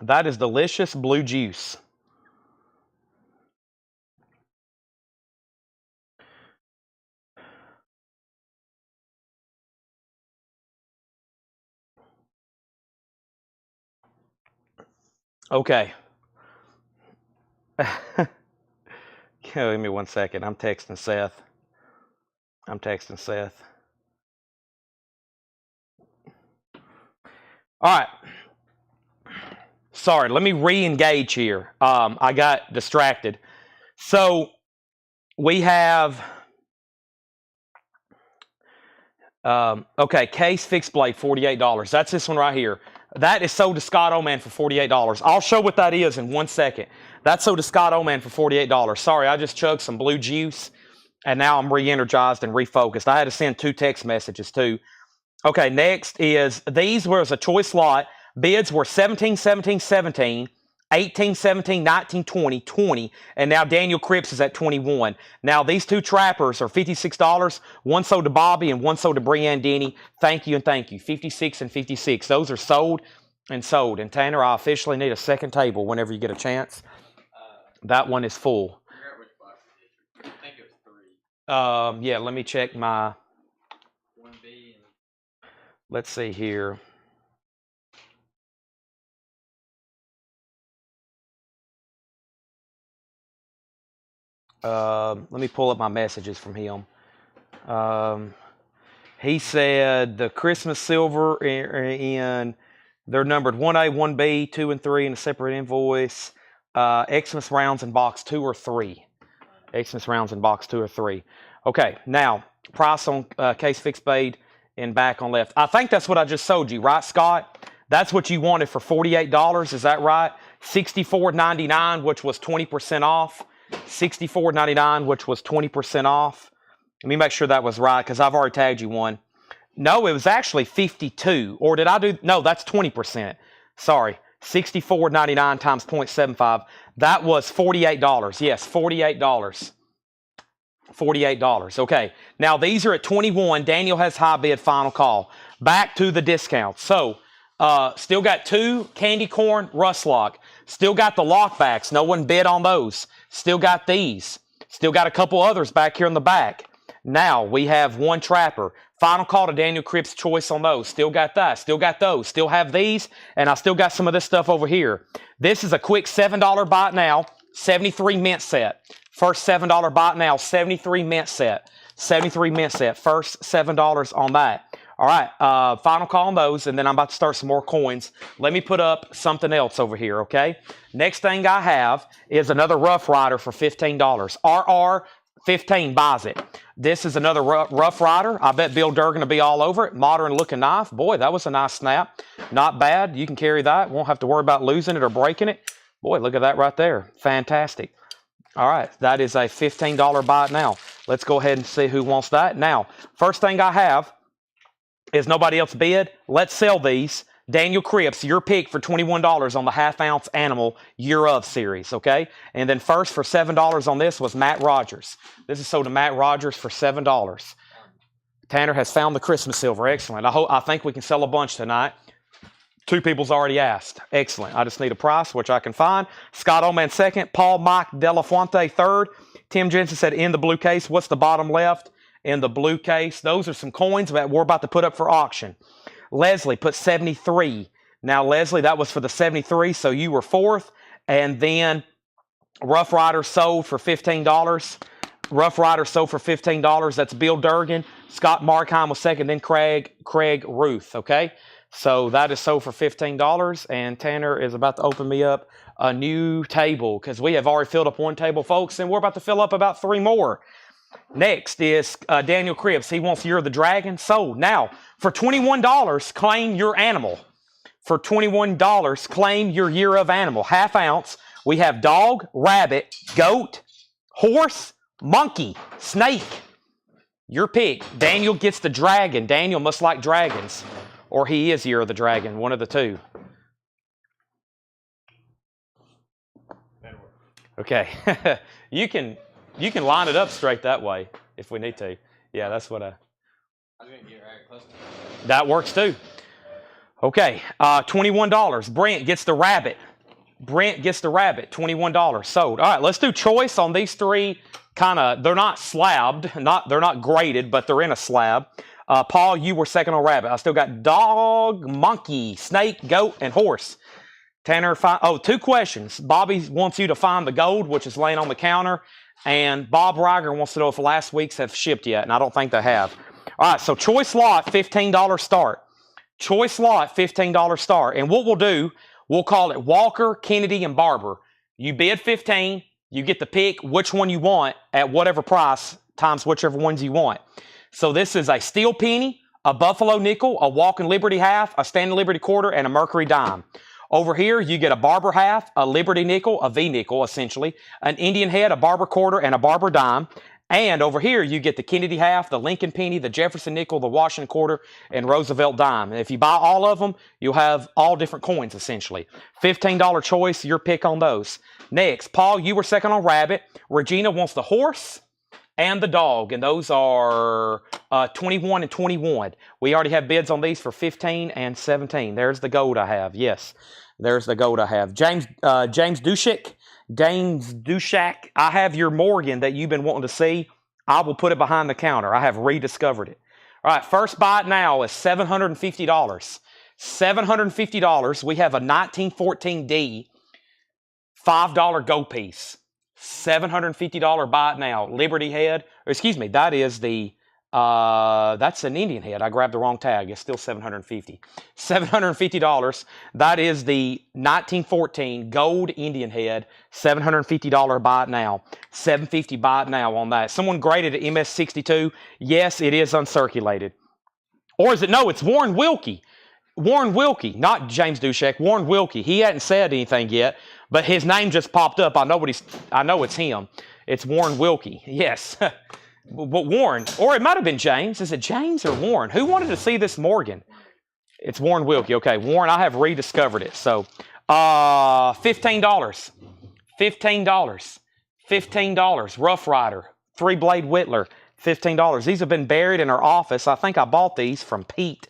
That is delicious blue juice. Okay. Give me 1 second. I'm texting Seth. All right. Sorry, let me re-engage here. I got distracted. So we have, okay, case fixed blade, $48. That's this one right here. That is sold to Scott Oman for $48. I'll show what that is in 1 second. That's sold to Scott Oman for $48. Sorry, I just chugged some blue juice, and now I'm re-energized and refocused. I had to send 2 text messages too. Okay, next is, these was a choice lot. Bids were 17, 17, 17, 18, 17, 19, 20, 20, and now Daniel Cripps is at 21. Now, these 2 trappers are $56. One sold to Bobby and one sold to Breanne Denny. Thank you and thank you. 56 and 56. Those are sold and sold. And Tanner, I officially need a second table whenever you get a chance. That one is full. I forgot which box it is. I think it was 3. Yeah, let me check my... 1B and... Let's see here. Let me pull up my messages from him. He said the Christmas silver in they're numbered 1A, 1B, 2 and 3 in a separate invoice. Xmas rounds in box 2 or 3. Xmas rounds in box 2 or 3. Okay, now price on case fixed blade in back on left. I think that's what I just sold you, right, Scott? That's what you wanted for $48. Is that right? $64.99, which was 20% off. $64.99, which was 20% off. Let me make sure that was right, because I've already tagged you one. No, it was actually 52. Or did I do? No, that's 20%. Sorry. $64.99 times 0.75. That was $48. Yes, $48. $48. Okay. Now, these are at 21. Daniel has high bid, final call. Back to the discount. So, still got 2 candy corn rust lock. Still got the lockbacks. No one bid on those. Still got these. Still got a couple others back here in the back. Now, we have 1 trapper. Final call to Daniel Cripps' choice on those. Still got that. Still got those. Still have these. And I still got some of this stuff over here. This is a quick $7 bite now. 73 mint set. First $7 bite now. 73 mint set. 73 mint set. First $7 on that. All right, final call on those, and then I'm about to start some more coins. Let me put up something else over here, okay? Next thing I have is another Rough Rider for $15. RR15 buys it. This is another Rough Rider. I bet Bill Durgan will be all over it. Modern looking knife. Boy, that was a nice snap. Not bad. You can carry that. Won't have to worry about losing it or breaking it. Boy, look at that right there. Fantastic. All right, that is a $15 buy now. Let's go ahead and see who wants that. Now, first thing I have is nobody else bid. Let's sell these. Daniel Cripps, your pick for $21 on the half-ounce Animal Year Of series, okay? And then first for $7 on this was Matt Rogers. This is sold to Matt Rogers for $7. Tanner has found the Christmas silver. Excellent. I think we can sell a bunch tonight. 2 people's already asked. Excellent. I just need a price, which I can find. Scott Oman second. Paul Mike Delafuente third. Tim Jensen said in the blue case. What's the bottom left? In the blue case. Those are some coins that we're about to put up for auction. Leslie put 73. Now, Leslie, that was for the 73, so you were 4th. And then Rough Rider sold for $15. Rough Rider sold for $15. That's Bill Durgan. Scott Markheim was 2nd, then Craig Ruth, okay? So that is sold for $15. And Tanner is about to open me up a new table because we have already filled up 1 table, folks, and we're about to fill up about 3 more. Next is Daniel Cripps. He wants Year of the Dragon. Sold. Now, for $21, claim your animal. For $21, claim your Year of Animal. Half ounce. We have dog, rabbit, goat, horse, monkey, snake. Your pick. Daniel gets the dragon. Daniel must like dragons. Or he is Year of the Dragon. One of the 2. Okay. You can line it up straight that way if we need to. Yeah, that's what I was going to get right close to that. That works too. Okay, $21. Brent gets the rabbit. Brent gets the rabbit, $21. Sold. All right, let's do choice on these three. They're not slabbed, they're not graded, but they're in a slab. Paul, you were second on rabbit. I still got dog, monkey, snake, goat, and horse. Tanner, two questions. Bobby wants you to find the gold, which is laying on the counter, and Bob Reiger wants to know if last week's have shipped yet, and I don't think they have. All right, so choice lot, $15 start. Choice lot, $15 start. And what we'll do, we'll call it Walker, Kennedy, and Barber. You bid 15, you get to pick which one you want at whatever price times whichever ones you want. So this is a steel penny, a Buffalo nickel, a Walking Liberty half, a Standing Liberty quarter, and a Mercury dime. Over here, you get a Barber half, a Liberty nickel, a V nickel, essentially, an Indian head, a Barber quarter, and a Barber dime. And over here, you get the Kennedy half, the Lincoln penny, the Jefferson nickel, the Washington quarter, and Roosevelt dime. And if you buy all of them, you'll have all different coins, essentially. $15 choice, your pick on those. Next, Paul, you were second on rabbit. Regina wants the horse and the dog, and those are 21 and 21. We already have bids on these for 15 and 17. There's the gold I have. Yes, there's the gold I have. James Dushak, I have your Morgan that you've been wanting to see. I will put it behind the counter. I have rediscovered it. All right, first buy it now is $750. $750. We have a 1914D $5 gold piece. $750 buy it now. Liberty head. That is the that's an Indian head. I grabbed the wrong tag. It's still $750. $750. That is the 1914 gold Indian head. $750 buy it now. $750 buy it now on that. Someone graded at MS62. Yes, it is uncirculated. Or is it? No, it's Warren Wilkie. Warren Wilkie, not James Dushak. Warren Wilkie. He hadn't said anything yet, but his name just popped up. I know it's him. It's Warren Wilkie. Yes. But Warren, or it might have been James. Is it James or Warren? Who wanted to see this Morgan? It's Warren Wilkie. Okay, Warren, I have rediscovered it. So, $15. $15. $15. Rough Rider. 3-blade Whittler. $15. These have been buried in our office. I think I bought these from Pete.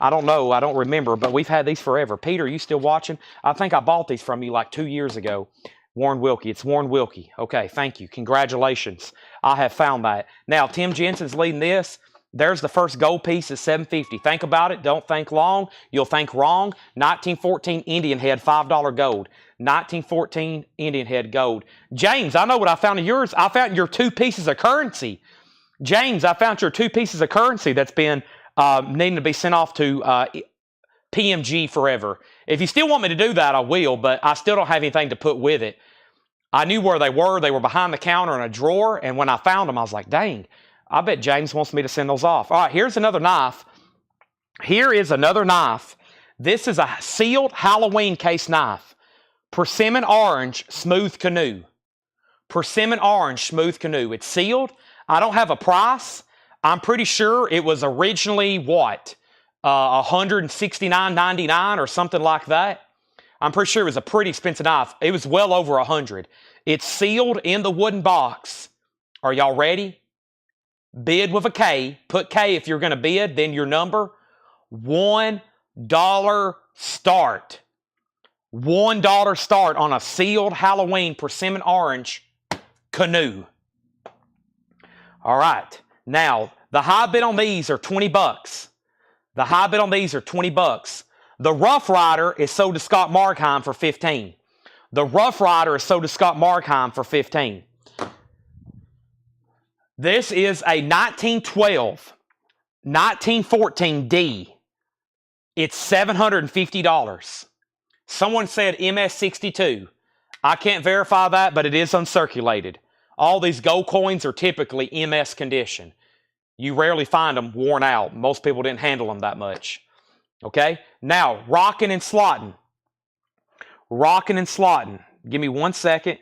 I don't know. I don't remember, but we've had these forever. Peter, you still watching? I think I bought these from you like 2 years ago. Warren Wilkie. It's Warren Wilkie. Okay, thank you. Congratulations. I have found that. Now, Tim Jensen's leading this. There's the first gold piece at $750. Think about it. Don't think long. You'll think wrong. 1914 Indian head, $5 gold. 1914 Indian head gold. James, I know what I found in yours. I found your 2 pieces of currency. James, I found your 2 pieces of currency that's been needing to be sent off to PMG forever. If you still want me to do that, I will, but I still don't have anything to put with it. I knew where they were. They were behind the counter in a drawer, and when I found them, I was like, dang, I bet James wants me to send those off. All right, here's another knife. Here is another knife. This is a sealed Halloween case knife. Persimmon orange smooth canoe. Persimmon orange smooth canoe. It's sealed. I don't have a price. I'm pretty sure it was originally what? $169.99 or something like that. I'm pretty sure it was a pretty expensive knife. It was well over $100. It's sealed in the wooden box. Are y'all ready? Bid with a K. Put K if you're going to bid, then your number. $1 start. $1 start on a sealed Halloween persimmon orange canoe. All right. Now, the high bid on these are $20. The high bid on these are $20. The Rough Rider is sold to Scott Markheim for $15. The Rough Rider is sold to Scott Markheim for $15. This is a 1912, 1914D. It's $750. Someone said MS62. I can't verify that, but it is uncirculated. All these gold coins are typically MS condition. You rarely find them worn out. Most people didn't handle them that much. Okay? Now, rocking and slotting. Rocking and slotting. Give me 1 second.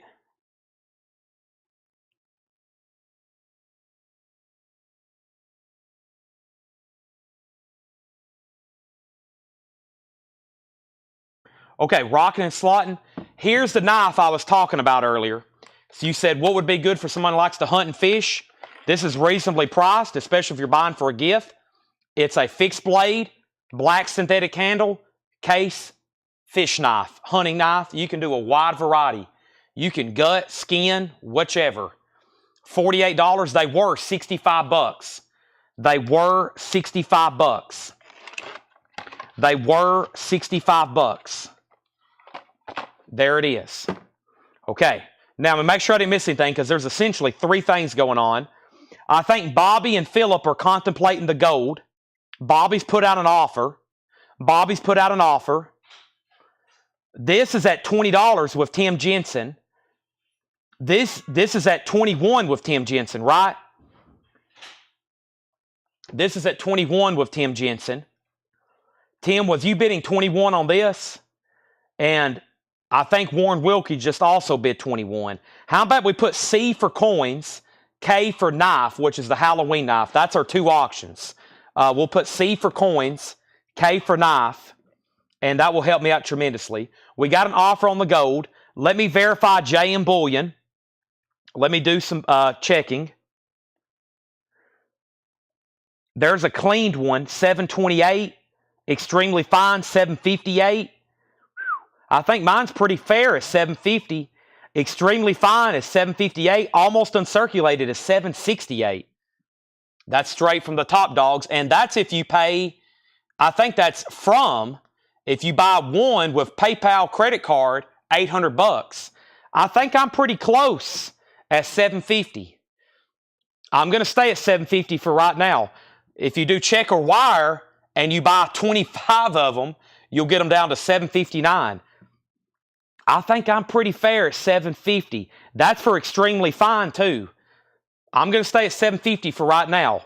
Okay, rocking and slotting. Here's the knife I was talking about earlier. So you said, what would be good for someone who likes to hunt and fish? This is reasonably priced, especially if you're buying for a gift. It's a fixed blade, black synthetic handle, case, fish knife, hunting knife. You can do a wide variety. You can gut, skin, whichever. $48. They were $65. They were $65. They were $65. There it is. Okay. Now, I'm going to make sure I didn't miss anything because there's essentially three things going on. I think Bobby and Philip are contemplating the gold. Bobby's put out an offer. Bobby's put out an offer. This is at $20 with Tim Jensen. This is at 21 with Tim Jensen, right? This is at 21 with Tim Jensen. Tim, was you bidding 21 on this? And I think Warren Wilkie just also bid 21. How about we put C for coins, K for knife, which is the Halloween knife. That's our two auctions. We'll put C for coins, K for knife, and that will help me out tremendously. We got an offer on the gold. Let me verify JM Bullion. Let me do some checking. There's a cleaned one, 728. Extremely fine, 758. I think mine's pretty fair at 750. Extremely fine is 758. Almost uncirculated is 768. That's straight from the top dogs. And that's if you pay, I think that's from, if you buy one with PayPal credit card, $800. I think I'm pretty close at 750. I'm going to stay at 750 for right now. If you do check or wire and you buy 25 of them, you'll get them down to 759. I think I'm pretty fair at 750. That's for extremely fine too. I'm going to stay at 750 for right now.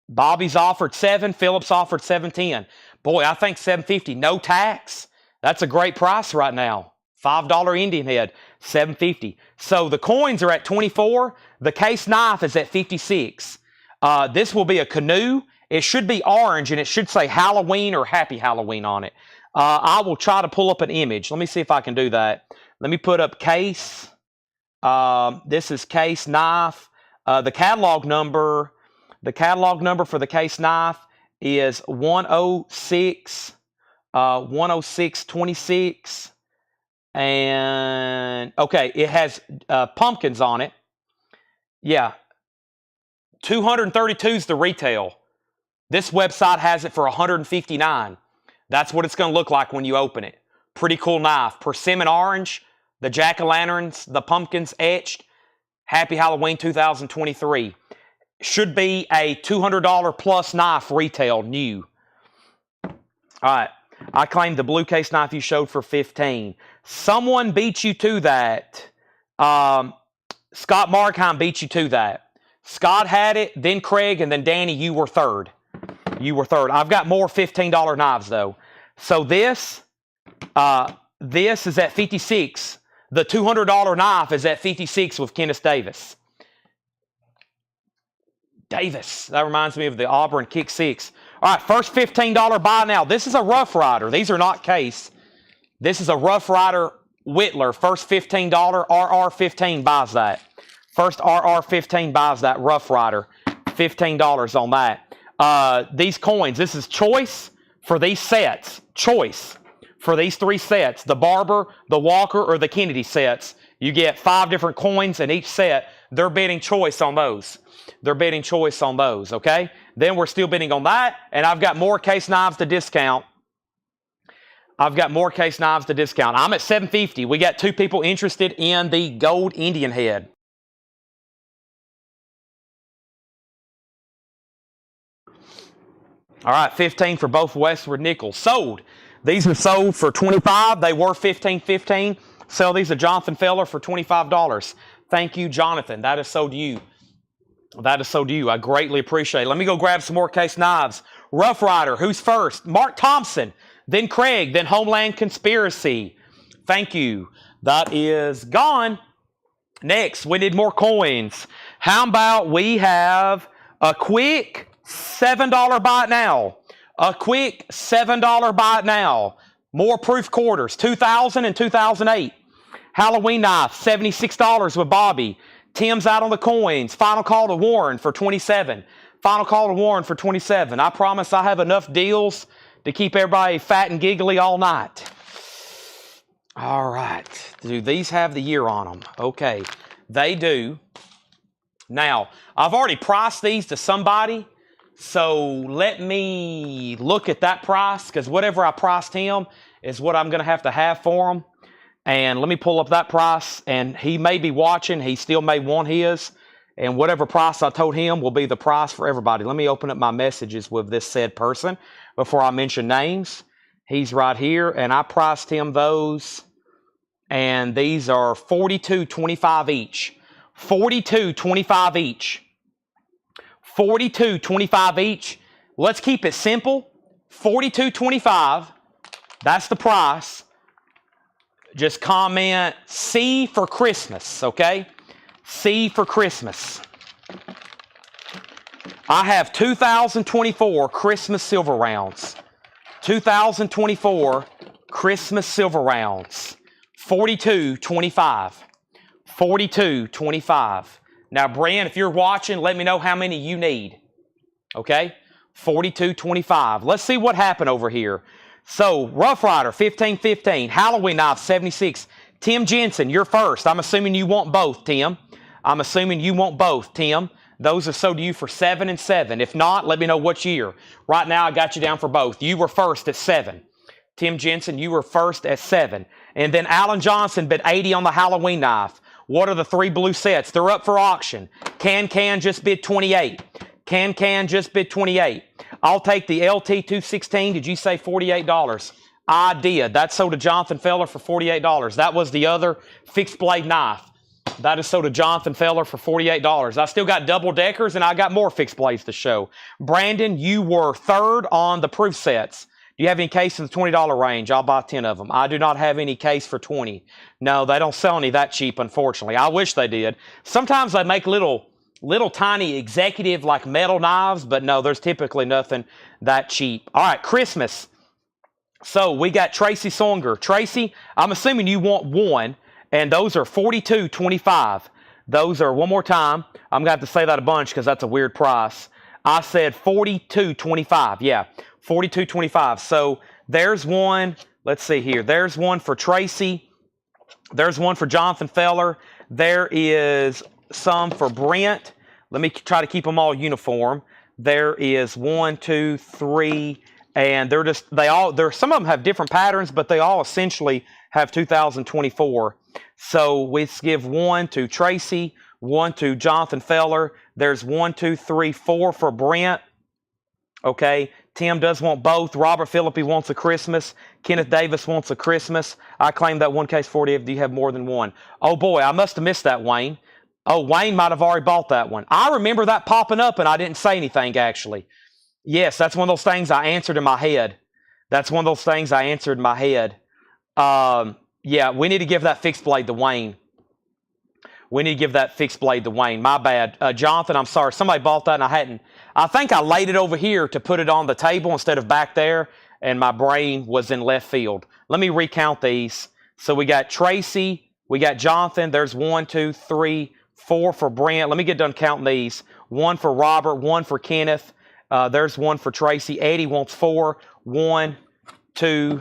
Bobby's offered 7, Phillips offered 710. Boy, I think 750, no tax. That's a great price right now. $5 Indian head, 750. So the coins are at 24. The case knife is at 56. This will be a canoe. It should be orange and it should say Halloween or Happy Halloween on it. I will try to pull up an image. Let me see if I can do that. Let me put up case. This is case knife. The catalog number for the case knife is 10626. And okay, it has pumpkins on it. Yeah. 232 is the retail. This website has it for 159. That's what it's going to look like when you open it. Pretty cool knife. Persimmon orange, the jack-o'-lanterns, the pumpkins etched. Happy Halloween 2023. Should be a $200 plus knife retail new. All right. I claimed the blue case knife you showed for 15. Someone beat you to that. Scott Markheim beat you to that. Scott had it, then Craig, and then Danny, you were third. You were third. I've got more $15 knives, though. So this is at 56. The $200 knife is at 56 with Kenneth Davis. That reminds me of the Auburn Kick 6. All right, first $15 buy now. This is a Rough Rider. These are not case. This is a Rough Rider Whittler. First $15, RR15 buys that. First RR15 buys that Rough Rider. $15 on that. These coins, this is choice for these sets. Choice for these three sets. The Barber, the Walker, or the Kennedy sets. You get 5 different coins in each set. They're bidding choice on those. They're bidding choice on those, okay? Then we're still bidding on that, and I've got more case knives to discount. I'm at $750. We got 2 people interested in the gold Indian head. All right, 15 for both Westward nickels. Sold. These are sold for 25. They were 15.15. Sell these to Jonathan Feller for $25. Thank you, Jonathan. That is sold to you. That is sold to you. I greatly appreciate it. Let me go grab some more case knives. Rough Rider, who's first? Mark Thompson, then Craig, then Homeland Conspiracy. Thank you. That is gone. Next, we need more coins. How about we have a quick $7 buy it now. A quick $7 buy it now. More proof quarters, 2000 and 2008. Halloween knife, $76 with Bobby. Tim's out on the coins. Final call to Warren for 27. Final call to Warren for 27. I promise I have enough deals to keep everybody fat and giggly all night. All right. Do these have the year on them? Okay, they do. Now, I've already priced these to somebody, so let me look at that price, because whatever I priced him is what I'm going to have for him. And let me pull up that price, and he may be watching. He still may want his, and whatever price I told him will be the price for everybody. Let me open up my messages with this said person before I mention names. He's right here, and I priced him those, and these are $42.25 each. $42.25 each. $42.25 each. Let's keep it simple. $42.25. That's the price. Just comment C for Christmas, okay? C for Christmas. I have 2024 Christmas silver rounds. 2024 Christmas silver rounds. $42.25. $42.25. Now, Brand, if you're watching, let me know how many you need. Okay? $42.25. Let's see what happened over here. So, Rough Rider, $15.15. Halloween Knife, $76. Tim Jensen, you're first. I'm assuming you want both, Tim. I'm assuming you want both, Tim. Those are sold to you for $7 and $7. If not, let me know what year. Right now, I got you down for both. You were first at $7. Tim Jensen, you were first at $7. And then Alan Johnson bid $80 on the Halloween Knife. What are the 3 blue sets? They're up for auction. Can just bid $28. Can just bid $28. I'll take the LT216. Did you say $48? I did. That sold to Jonathan Feller for $48. That was the other fixed blade knife. That is sold to Jonathan Feller for $48. I still got double deckers, and I got more fixed blades to show. Brandon, you were third on the proof sets. Do you have any case in the $20 range? I'll buy 10 of them. I do not have any case for $20. No, they don't sell any that cheap, unfortunately. I wish they did. Sometimes they make little tiny executive like metal knives, but no, there's typically nothing that cheap. All right, Christmas. So we got Tracy Songer. Tracy, I'm assuming you want one, and those are $42.25. Those are, one more time, I'm going to have to say that a bunch because that's a weird price. I said $42.25. Yeah, $42.25. So there's one. Let's see here. There's one for Tracy. There's one for Jonathan Feller. There is some for Brent. Let me try to keep them all uniform. There is 1, 2, 3, and some of them have different patterns, but they all essentially have 2024. So let's give 1 to Tracy, 1 to Jonathan Feller. There's 1, 2, 3, 4 for Brent. Okay, Tim does want both. Robert Philippi wants a Christmas. Kenneth Davis wants a Christmas. I claim that one case 40. Do you have more than one? Oh boy, I must have missed that, Wayne. Oh, Wayne might have already bought that one. I remember that popping up and I didn't say anything, actually. Yes, that's one of those things I answered in my head. That's one of those things I answered in my head. Yeah, we need to give that fixed blade to Wayne. We need to give that fixed blade to Wayne. My bad. Jonathan, I'm sorry. Somebody bought that and I hadn't. I think I laid it over here to put it on the table instead of back there, and my brain was in left field. Let me recount these. So we got Tracy. We got Jonathan. There's 1, 2, 3, 4 for Brent. Let me get done counting these. 1 for Robert. 1 for Kenneth. There's 1 for Tracy. Eddie wants 4. 1, 2,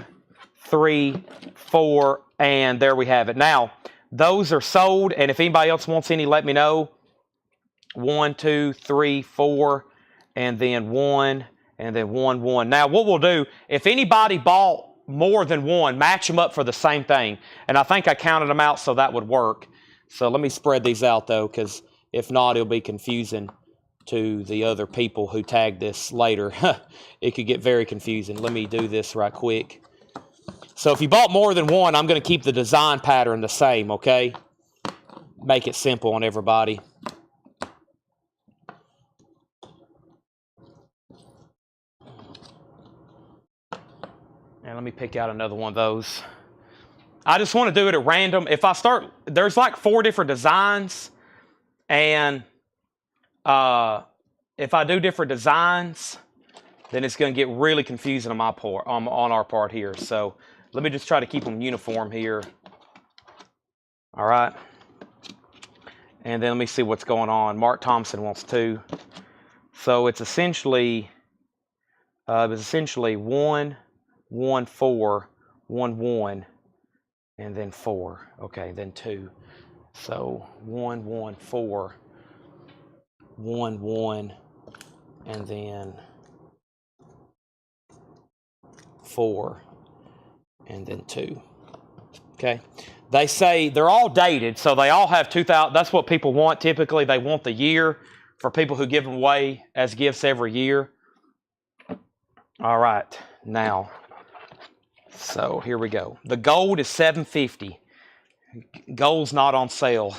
3, 4, and there we have it. Now, those are sold, and if anybody else wants any, let me know. 1, 2, 3, 4, and then 1, and then 1, 1. Now, what we'll do, if anybody bought more than one, match them up for the same thing. And I think I counted them out, so that would work. So let me spread these out, though, because if not, it'll be confusing to the other people who tag this later. It could get very confusing. Let me do this right quick. So if you bought more than one, I'm going to keep the design pattern the same, okay? Make it simple on everybody. And let me pick out another one of those. I just want to do it at random. If I start, there's like 4 different designs. And if I do different designs, then it's going to get really confusing on my part, on our part here. So let me just try to keep them uniform here. All right. And then let me see what's going on. Mark Thompson wants 2. So it's essentially 1, 1, 4, 1, 1. and then 4. Okay, then 2. So 1, 1, 4, 1, 1, and then 4, and then 2. Okay. They say they're all dated, so they all have 2000. That's what people want typically. They want the year for people who give them away as gifts every year. All right, now, so here we go. The gold is $750. Gold's not on sale.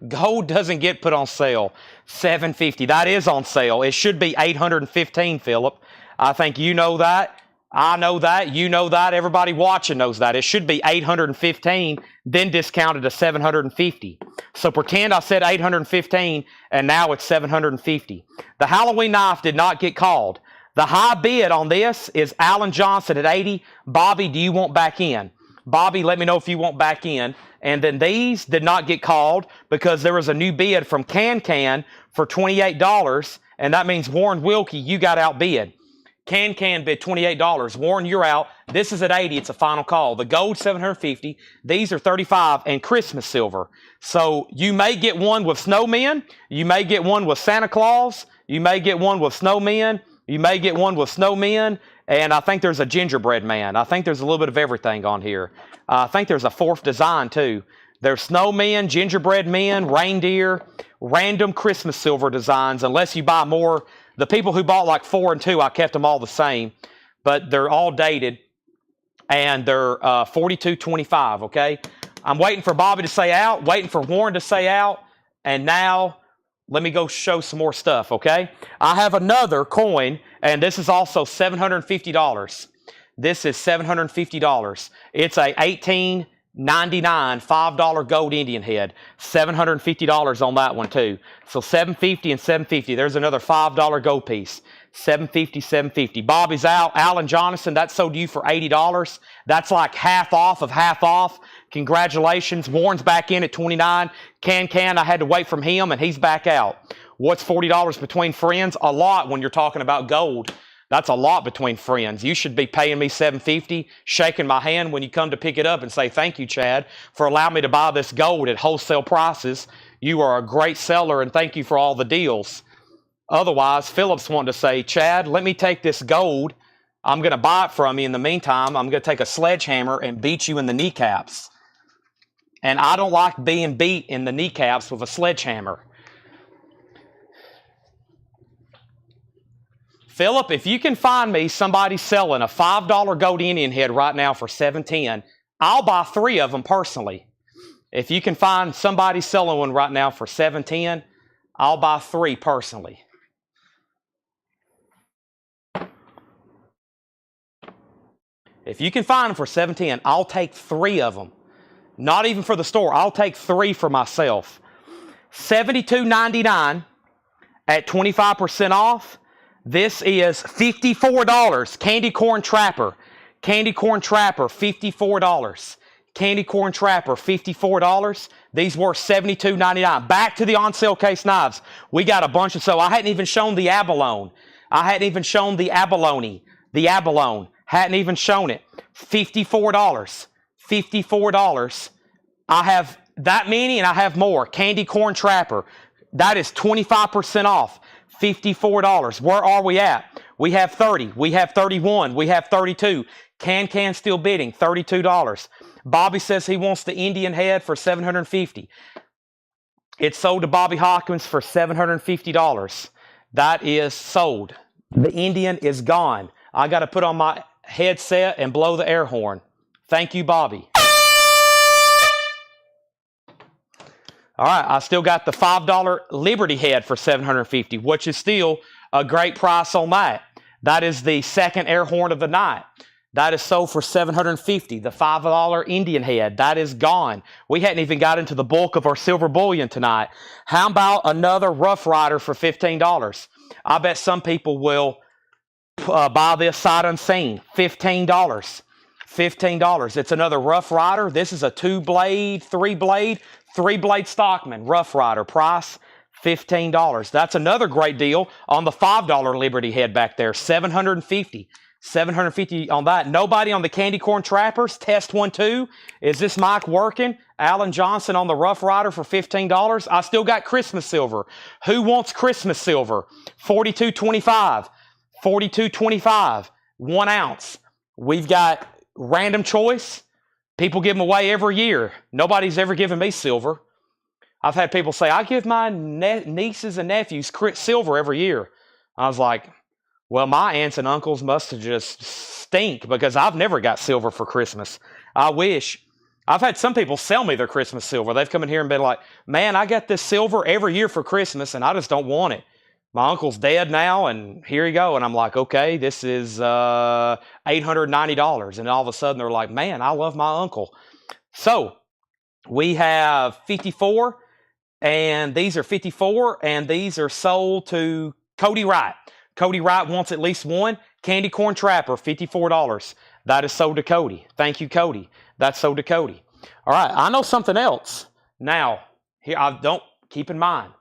Gold doesn't get put on sale. $750. That is on sale. It should be $815, Philip. I think you know that. I know that. You know that. Everybody watching knows that. It should be $815, then discounted to $750. So pretend I said $815, and now it's $750. The Halloween knife did not get called. The high bid on this is Alan Johnson at $80. Bobby, do you want back in? Bobby, let me know if you want back in. And then these did not get called because there was a new bid from Can for $28, and that means Warren Wilkie, you got outbid. Can bid $28. Warren, you're out. This is at $80. It's a final call. The gold, $750. These are $35 and Christmas silver. So you may get one with snowmen. You may get one with Santa Claus. You may get one with snowmen. You may get one with snowmen. And I think there's a gingerbread man. I think there's a little bit of everything on here. I think there's a fourth design too. There's snowmen, gingerbread men, reindeer, random Christmas silver designs, unless you buy more. The people who bought like 4 and 2, I kept them all the same, but they're all dated, and they're $42.25, okay? I'm waiting for Bobby to say out, waiting for Warren to say out, and now let me go show some more stuff, okay? I have another coin, and this is also $750. This is $750. It's a $18.99 $5 gold Indian head. $750 on that one too. So $750 and $750. There's another $5 gold piece. $750, $750. Bobby's out. Alan Johnson, that sold you for $80. That's like half off of half off. Congratulations. Warren's back in at $29. I had to wait from him, and he's back out. What's $40 between friends? A lot when you're talking about gold. That's a lot between friends. You should be paying me $750, shaking my hand when you come to pick it up and say, thank you, Chad, for allowing me to buy this gold at wholesale prices. You are a great seller, and thank you for all the deals. Otherwise, Philip's wanting to say, Chad, let me take this gold. I'm going to buy it from you. In the meantime, I'm going to take a sledgehammer and beat you in the kneecaps. And I don't like being beat in the kneecaps with a sledgehammer. Philip, if you can find me somebody selling a $5 gold Indian head right now for $710, I'll buy 3 of them personally. If you can find somebody selling one right now for $710, I'll buy 3 personally. If you can find them for $710, I'll take 3 of them. Not even for the store. I'll take 3 for myself. $72.99 at 25% off. This is $54. Candy Corn Trapper. Candy Corn Trapper, $54. Candy Corn Trapper, $54. These were $72.99. Back to the on-sale case knives. We got a bunch of, so I hadn't even shown the abalone. I hadn't even shown the abalone. The abalone. Hadn't even shown it. $54. $54. I have that many, and I have more. Candy Corn Trapper. That is 25% off. $54. Where are we at? We have 30. We have 31. We have 32. Can still bidding. $32. Bobby says he wants the Indian head for $750. It's sold to Bobby Hawkins for $750. That is sold. The Indian is gone. I got to put on my headset and blow the air horn. Thank you, Bobby. All right, I still got the $5 Liberty head for $750, which is still a great price on that. That is the second air horn of the night. That is sold for $750. The $5 Indian head, that is gone. We hadn't even got into the bulk of our silver bullion tonight. How about another Rough Rider for $15? I bet some people will buy this sight unseen. $15. $15. It's another Rough Rider. This is a 2-blade, 3-blade, 3-blade Stockman Rough Rider. Price $15. That's another great deal on the $5 Liberty head back there. $750. $750 on that. Nobody on the Candy Corn Trappers. Test 1, 2. Is this mic working? Alan Johnson on the Rough Rider for $15. I still got Christmas silver. Who wants Christmas silver? $42.25. $42.25. 1 ounce. We've got random choice. People give them away every year. Nobody's ever given me silver. I've had people say, I give my nieces and nephews silver every year. I was like, well, my aunts and uncles must have just stink because I've never got silver for Christmas. I wish. I've had some people sell me their Christmas silver. They've come in here and been like, man, I got this silver every year for Christmas and I just don't want it. My uncle's dead now and here you go. And I'm like, okay, this is $890. And all of a sudden they're like, man, I love my uncle. So we have 54 and these are 54 and these are sold to Cody Wright. Cody Wright wants at least one. Candy Corn Trapper, $54. That is sold to Cody. Thank you, Cody. That's sold to Cody. All right, I know something else. Now, here, keep in mind,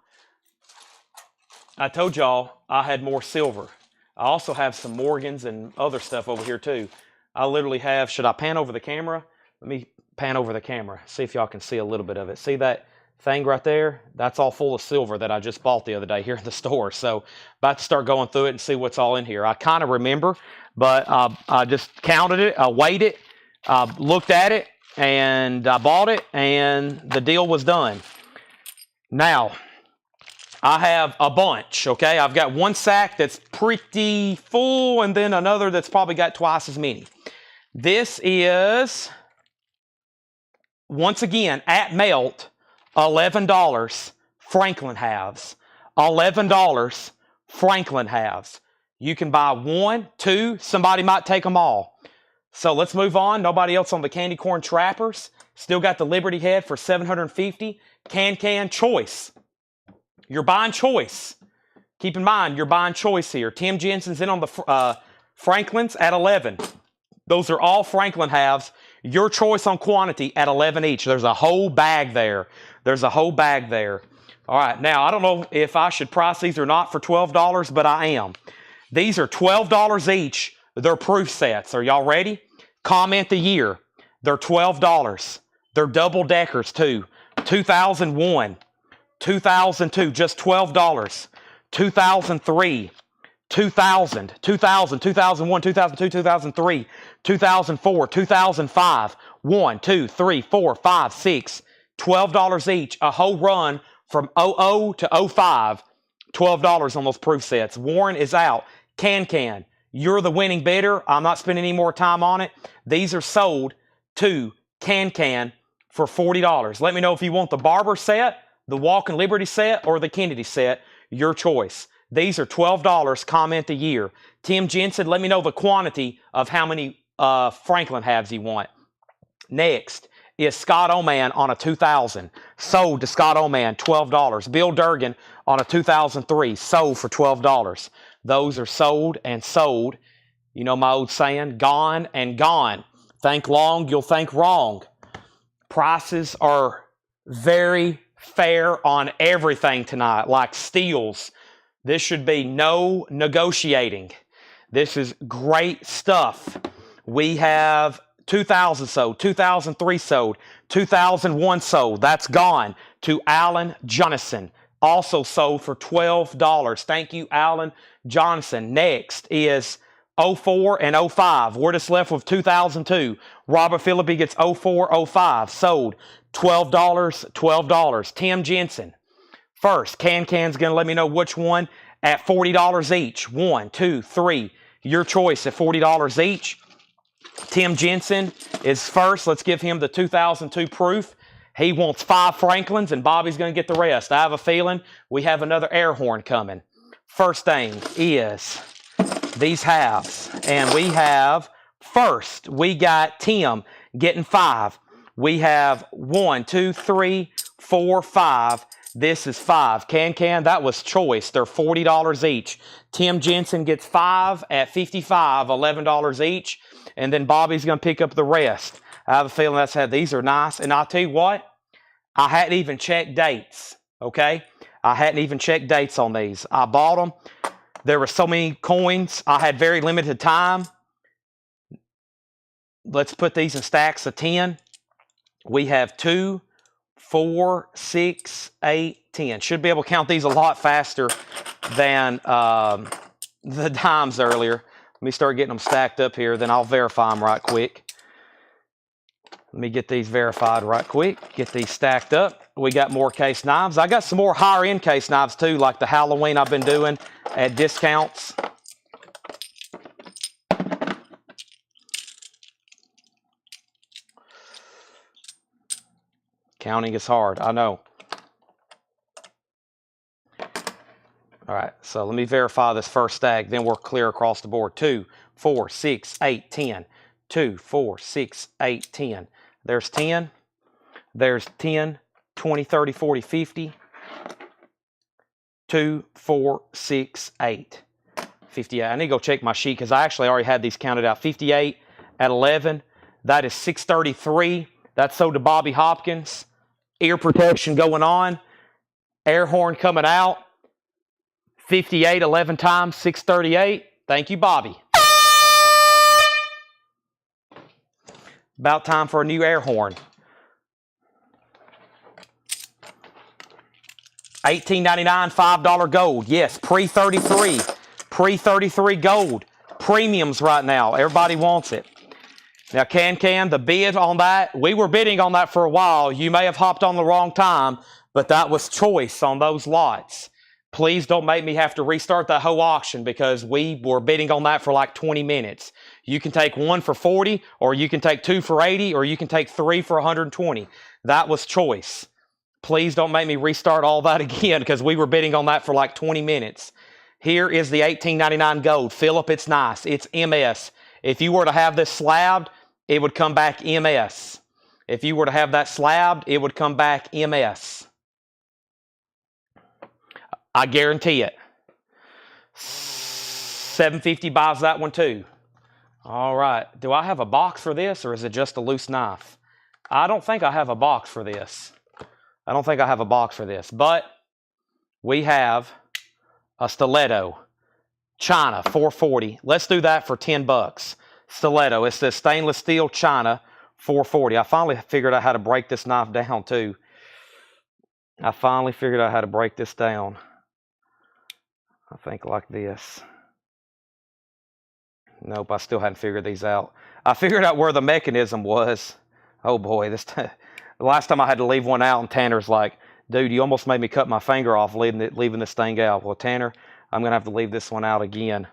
I told y'all I had more silver. I also have some Morgans and other stuff over here too. I literally have, should I pan over the camera? Let me pan over the camera, see if y'all can see a little bit of it. See that thing right there? That's all full of silver that I just bought the other day here in the store. So about to start going through it and see what's all in here. I kind of remember, but I just counted it, I weighed it, looked at it, and I bought it, and the deal was done. Now, I have a bunch, okay? I've got one sack that's pretty full, and then another that's probably got twice as many. This is, once again, at melt, $11 Franklin halves. $11 Franklin halves. You can buy 1, 2, somebody might take them all. So let's move on. Nobody else on the Candy Corn Trappers. Still got the Liberty Head for $750. Can Choice. You're buying choice. Keep in mind, you're buying choice here. Tim Jensen's in on the Franklins at 11. Those are all Franklin halves. Your choice on quantity at 11 each. There's a whole bag there. There's a whole bag there. All right, now I don't know if I should price these or not for $12, but I am. These are $12 each. They're proof sets. Are y'all ready? Comment the year. They're $12. They're double deckers too. 2001, 2002, just $12. 2003, 2000, 2000, 2001, 2002, 2003, 2004, 2005, 1, 2, 3, 4, 5, 6, $12 each. A whole run from 00 to 05, $12 on those proof sets. Warren is out. Can. You're the winning bidder. I'm not spending any more time on it. These are sold to Can for $40. Let me know if you want the Barber set, the Walking Liberty set, or the Kennedy set. Your choice. These are $12. Comment the year. Tim Jensen, let me know the quantity of how many Franklin halves you want. Next is Scott Oman on a 2000. Sold to Scott Oman, $12. Bill Durgan on a 2003. Sold for $12. Those are sold and sold. You know my old saying, gone and gone. Think long, you'll think wrong. Prices are very fair on everything tonight, like steels. This should be no negotiating. This is great stuff. We have 2000 sold, 2003 sold, 2001 sold. That's gone to Alan Johnson. Also sold for $12. Thank you, Alan Johnson. Next is 04 and 05. We're just left with 2002. Robert Phillippe gets 04, 05. Sold $12, $12. Tim Jensen. First, Can's going to let me know which one at $40 each. 1, 2, 3. Your choice at $40 each. Tim Jensen is first. Let's give him the 2002 proof. He wants 5 Franklins, and Bobby's going to get the rest. I have a feeling we have another air horn coming. First thing is these halves. And we have, first, we got Tim getting 5. We have 1, 2, 3, 4, 5. This is 5. Can, that was choice. They're $40 each. Tim Jensen gets 5 at $55, $11 each. And then Bobby's going to pick up the rest. I have a feeling that's how these are nice. And I'll tell you what, I hadn't even checked dates, okay? I hadn't even checked dates on these. I bought them. There were so many coins. I had very limited time. let's put these in stacks of 10. We have 2, 4, 6, 8, 10. Should be able to count these a lot faster than the dimes earlier. Let me start getting them stacked up here, then I'll verify them right quick. Let me get these verified right quick. Get these stacked up. We got more case knives. I got some more higher end case knives too, like the Halloween I've been doing at discounts. Counting is hard, I know. All right, so let me verify this first stack, then we're clear across the board. 2, 4, 6, 8, 10. 2, 4, 6, 8, 10. There's 10. There's 10, 20, 30, 40, 50. 2, 4, 6, 8. 58. I need to go check my sheet because I actually already had these counted out. 58 at 11. That is 633. That's sold to Bobby Hopkins. Ear protection going on. Air horn coming out. 58, 11 times, 638. Thank you, Bobby. About time for a new air horn. $18.99, $5 gold. Yes, pre-33. Pre-33 gold. Premiums right now. Everybody wants it. Now, the bid on that, we were bidding on that for a while. You may have hopped on the wrong time, but that was choice on those lots. Please don't make me have to restart that whole auction because we were bidding on that for like 20 minutes. You can take 1 for 40, or you can take 2 for 80, or you can take 3 for 120. That was choice. Please don't make me restart all that again because we were bidding on that for like 20 minutes. Here is the $18.99 gold. Philip, it's nice. It's MS. If you were to have this slabbed, it would come back MS. If you were to have that slabbed, it would come back MS. I guarantee it. $7.50 buys that one too. All right. Do I have a box for this, or is it just a loose knife? I don't think I have a box for this. But we have a stiletto. China, 440. Let's do that for 10 bucks. Stiletto. It says stainless steel China, 440. I finally figured out how to break this knife down too. I think like this. Nope, I still hadn't figured these out. I figured out where the mechanism was. Oh boy, the last time I had to leave one out, and Tanner's like, dude, you almost made me cut my finger off leaving this thing out. Well, Tanner, I'm going to have to leave this one out again.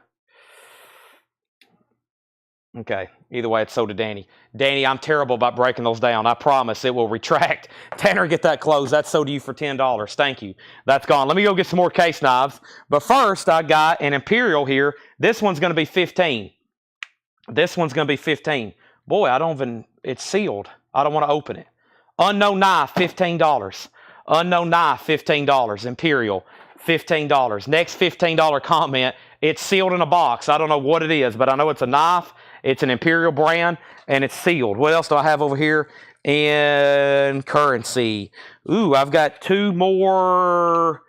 Okay, either way, it's sold to Danny. Danny, I'm terrible about breaking those down. I promise it will retract. Tanner, get that closed. That's sold to you for $10. Thank you. That's gone. Let me go get some more case knives. But first, I got an Imperial here. This one's going to be 15. Boy, it's sealed. I don't want to open it. Unknown knife, $15. Unknown knife, $15. Imperial, $15. Next $15 comment, it's sealed in a box. I don't know what it is, but I know it's a knife. It's an Imperial brand, and it's sealed. What else do I have over here in currency? Ooh, I've got 2 more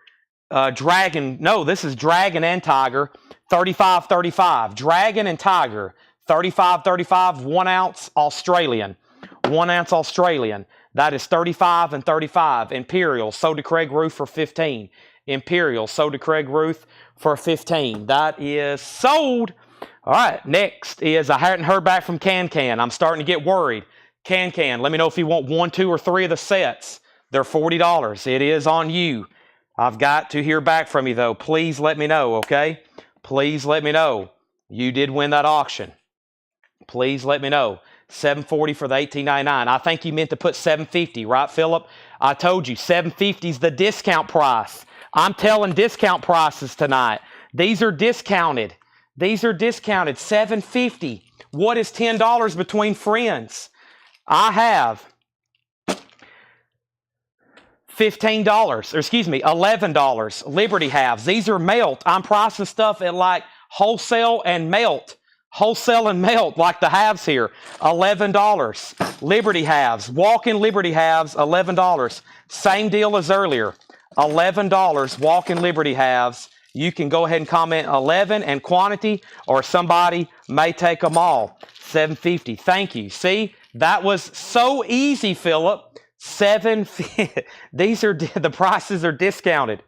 Dragon. No, this is Dragon and Tiger, 35.35. Dragon and Tiger, 35.35, 1 ounce Australian. 1 ounce Australian. That is 35 and 35. Imperial, sold to Craig Ruth for 15. Imperial, sold to Craig Ruth for 15. That is sold. All right, next is, I hadn't heard back from Can. I'm starting to get worried. Can, let me know if you want 1, 2, or 3 of the sets. They're $40. It is on you. I've got to hear back from you, though. Please let me know, okay? Please let me know. You did win that auction. Please let me know. $7.40 for the $18.99. I think you meant to put $7.50, right, Philip? I told you, $7.50 is the discount price. I'm telling discount prices tonight. These are discounted. $7.50. What is $10 between friends? I have $11. Liberty halves. These are melt. I'm pricing stuff at like wholesale and melt. Like the halves here. $11. Liberty halves. Walk-in Liberty halves, $11. Same deal as earlier. $11. Walk-in Liberty halves. You can go ahead and comment 11 and quantity, or somebody may take them all. $7.50. Thank you. See, that was so easy, Philip. $7.50. These are the prices are discounted.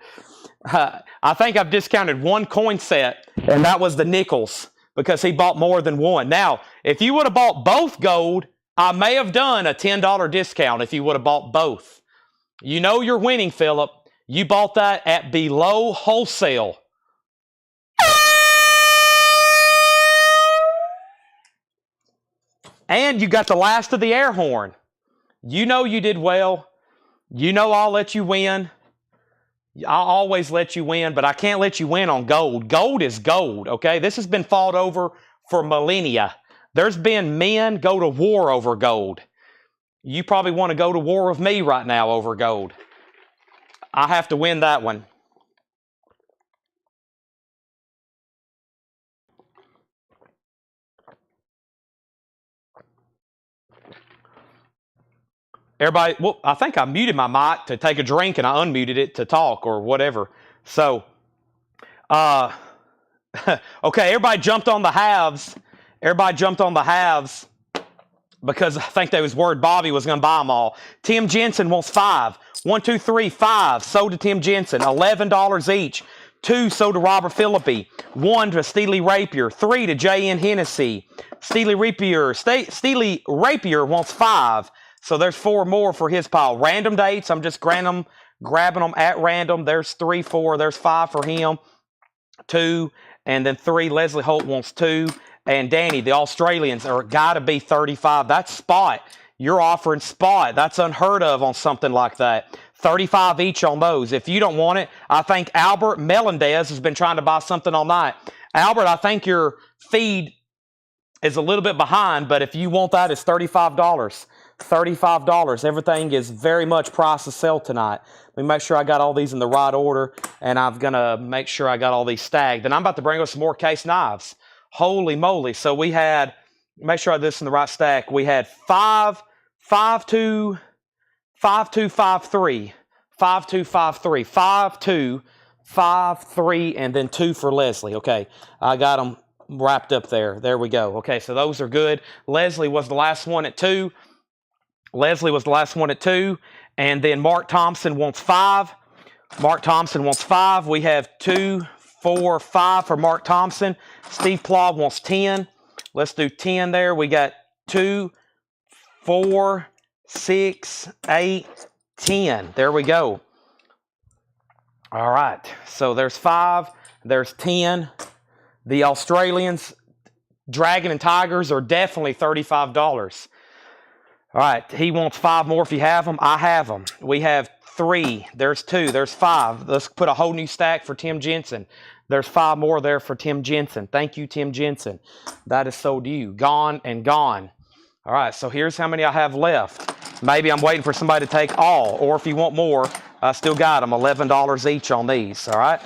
I think I've discounted one coin set, and that was the nickels because he bought more than one. Now, if you would have bought both gold, I may have done a $10 discount if you would have bought both. You know you're winning, Philip. You bought that at below wholesale. And you got the last of the air horn. You know you did well. You know I'll let you win. I'll always let you win, but I can't let you win on gold. Gold is gold, okay? This has been fought over for millennia. There's been men go to war over gold. You probably want to go to war with me right now over gold. I have to win that one. Everybody, well, I think I muted my mic to take a drink and I unmuted it to talk or whatever. So, okay, everybody jumped on the halves. Everybody jumped on the halves because I think they was worried Bobby was going to buy them all. Tim Jensen wants 5. 1, 2, 3, 5. Sold to Tim Jensen. $11 each. 2 sold to Robert Philippi. 1 to Steely Rapier. 3 to J.N. Hennessy. Steely Rapier wants 5. So there's 4 more for his pile. Random dates, I'm just grabbing them at random. There's 3, 4. There's 5 for him. 2. And then 3. Leslie Holt wants 2. And Danny, the Australians are got to be 35. That's spot. You're offering spot. That's unheard of on something like that. 35 each on those. If you don't want it, I think Albert Melendez has been trying to buy something all night. Albert, I think your feed is a little bit behind, but if you want that, it's $35. $35. Everything is very much priced to sell tonight. Let me make sure I got all these in the right order, and I'm going to make sure I got all these stacked. And I'm about to bring us some more case knives. Holy moly. So we had, make sure I did this in the right stack. We had 5, 5, 2, 5, 2, 5, 3, 5, 2, 5, 3, 5, 2, 5, 3, and then 2 for Leslie. Okay, I got them wrapped up there. There we go. Okay, so those are good. Leslie was the last one at 2. Leslie was the last one at 2. And then Mark Thompson wants 5. Mark Thompson wants 5. We have 2, 4, 5 for Mark Thompson. Steve Plaw wants 10. Let's do 10 there. We got 2, 4, 6, 8, 10. There we go. All right. So there's 5. There's 10. The Australians, Dragon and Tigers, are definitely $35. All right. He wants 5 more if you have them. I have them. We have 3. There's 2. There's 5. Let's put a whole new stack for Tim Jensen. There's 5 more there for Tim Jensen. Thank you, Tim Jensen. That is sold to you. Gone and gone. All right, so here's how many I have left. Maybe I'm waiting for somebody to take all, or if you want more, I still got them, $11 each on these, all right?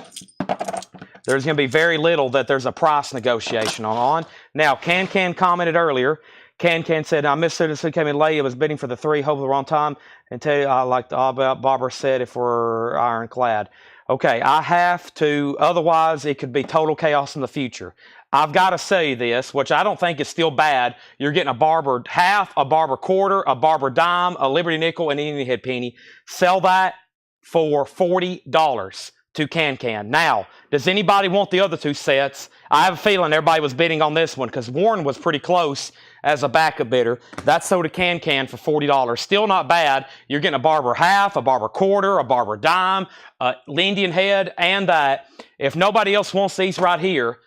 There's going to be very little that there's a price negotiation on. Now, Can commented earlier. Can said, I missed it. It came in late. I was bidding for the 3, hope the wrong time. And tell you, I like the about Barbara said if we're ironclad. Okay, I have to, otherwise it could be total chaos in the future. I've got to say this, which I don't think is still bad. You're getting a Barber half, a Barber quarter, a Barber dime, a Liberty nickel, and an Indian head penny. Sell that for $40 to Can. Now, does anybody want the other 2 sets? I have a feeling everybody was bidding on this one because Warren was pretty close as a backup bidder. That's sold to Can for $40. Still not bad. You're getting a Barber half, a Barber quarter, a Barber dime, a Indian head, and that. If nobody else wants these right here,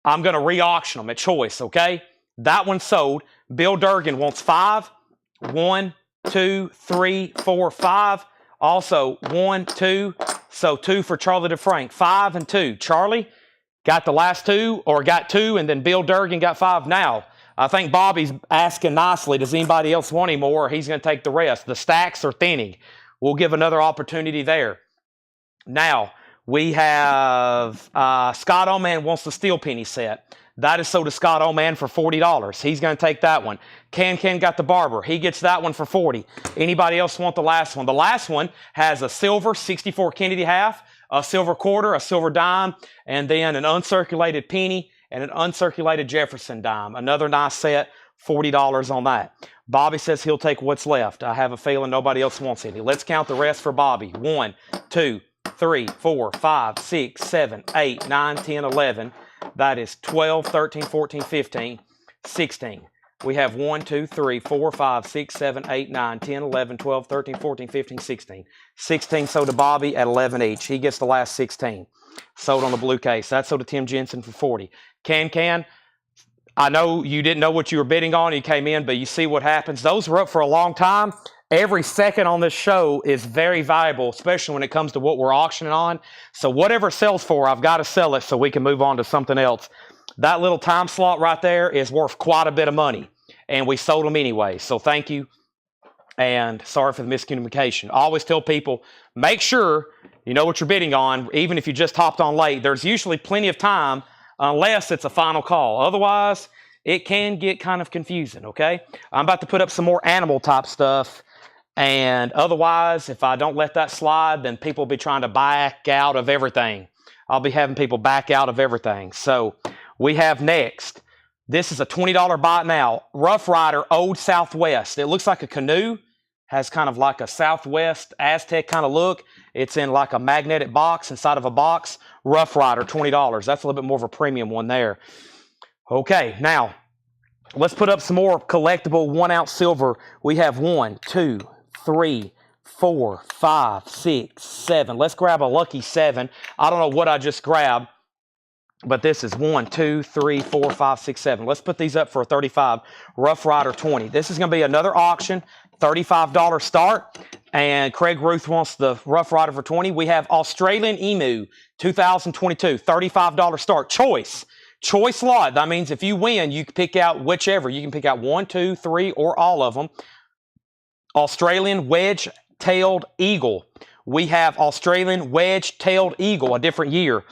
I'm going to re-auction them at choice, okay? That one's sold. Bill Durgan wants 5. 1, 2, 3, 4, 5. Also, 1, 2. So 2 for Charlie DeFrank. 5 and 2. Charlie got the last 2, or got 2, and then Bill Durgan got 5 now. I think Bobby's asking nicely, does anybody else want any more, or he's going to take the rest. The stacks are thinning. We'll give another opportunity there. Now, we have Scott Oman wants the steel penny set. That is sold to Scott Oman for $40. He's going to take that one. Can got the Barber. He gets that one for $40. Anybody else want the last one? The last one has a silver 64 Kennedy half, a silver quarter, a silver dime, and then an uncirculated penny and an uncirculated Jefferson dime. Another nice set $40 on that. Bobby says he'll take what's left. I have a feeling nobody else wants any. Let's count the rest for Bobby. 1, 2, 3, 4, 5, 6, 7, 8, 9, 10, 11. That is 12, 13, 14, 15, 16. We have 1, 2, 3, 4, 5, 6, 7, 8, 9, 10, 11, 12, 13, 14, 15, 16. 16 sold to Bobby at 11 each. He gets the last 16. Sold on the blue case. That's sold to Tim Jensen for 40. Can. I know you didn't know what you were bidding on. You came in, but you see what happens. Those were up for a long time. Every second on this show is very valuable, especially when it comes to what we're auctioning on. So whatever sells for, I've got to sell it so we can move on to something else. That little time slot right there is worth quite a bit of money, and we sold them anyway. So thank you, and sorry for the miscommunication. I always tell people, make sure you know what you're bidding on, even if you just hopped on late. There's usually plenty of time unless it's a final call. Otherwise, it can get kind of confusing, okay? I'm about to put up some more animal type stuff, and otherwise, if I don't let that slide, then people will be trying to back out of everything. I'll be having people back out of everything. So we have next, this is a $20 buy now, Rough Rider Old Southwest. It looks like a canoe, has kind of like a Southwest Aztec kind of look. It's in like a magnetic box inside of a box. Rough Rider, $20. That's a little bit more of a premium one there. Okay, now let's put up some more collectible 1 ounce silver. We have 1, 2, 3, 4, 5, 6, 7. Let's grab a lucky 7. I don't know what I just grabbed, but this is 1, 2, 3, 4, 5, 6, 7. Let's put these up for a 35. Rough Rider 20. This is going to be another auction. $35 start. And Craig Ruth wants the Rough Rider for 20. We have Australian Emu 2022. $35 start. Choice lot. That means if you win, you can pick out whichever. You can pick out 1, 2, 3, or all of them. Australian Wedge-tailed Eagle. We have Australian Wedge-tailed Eagle, a different year.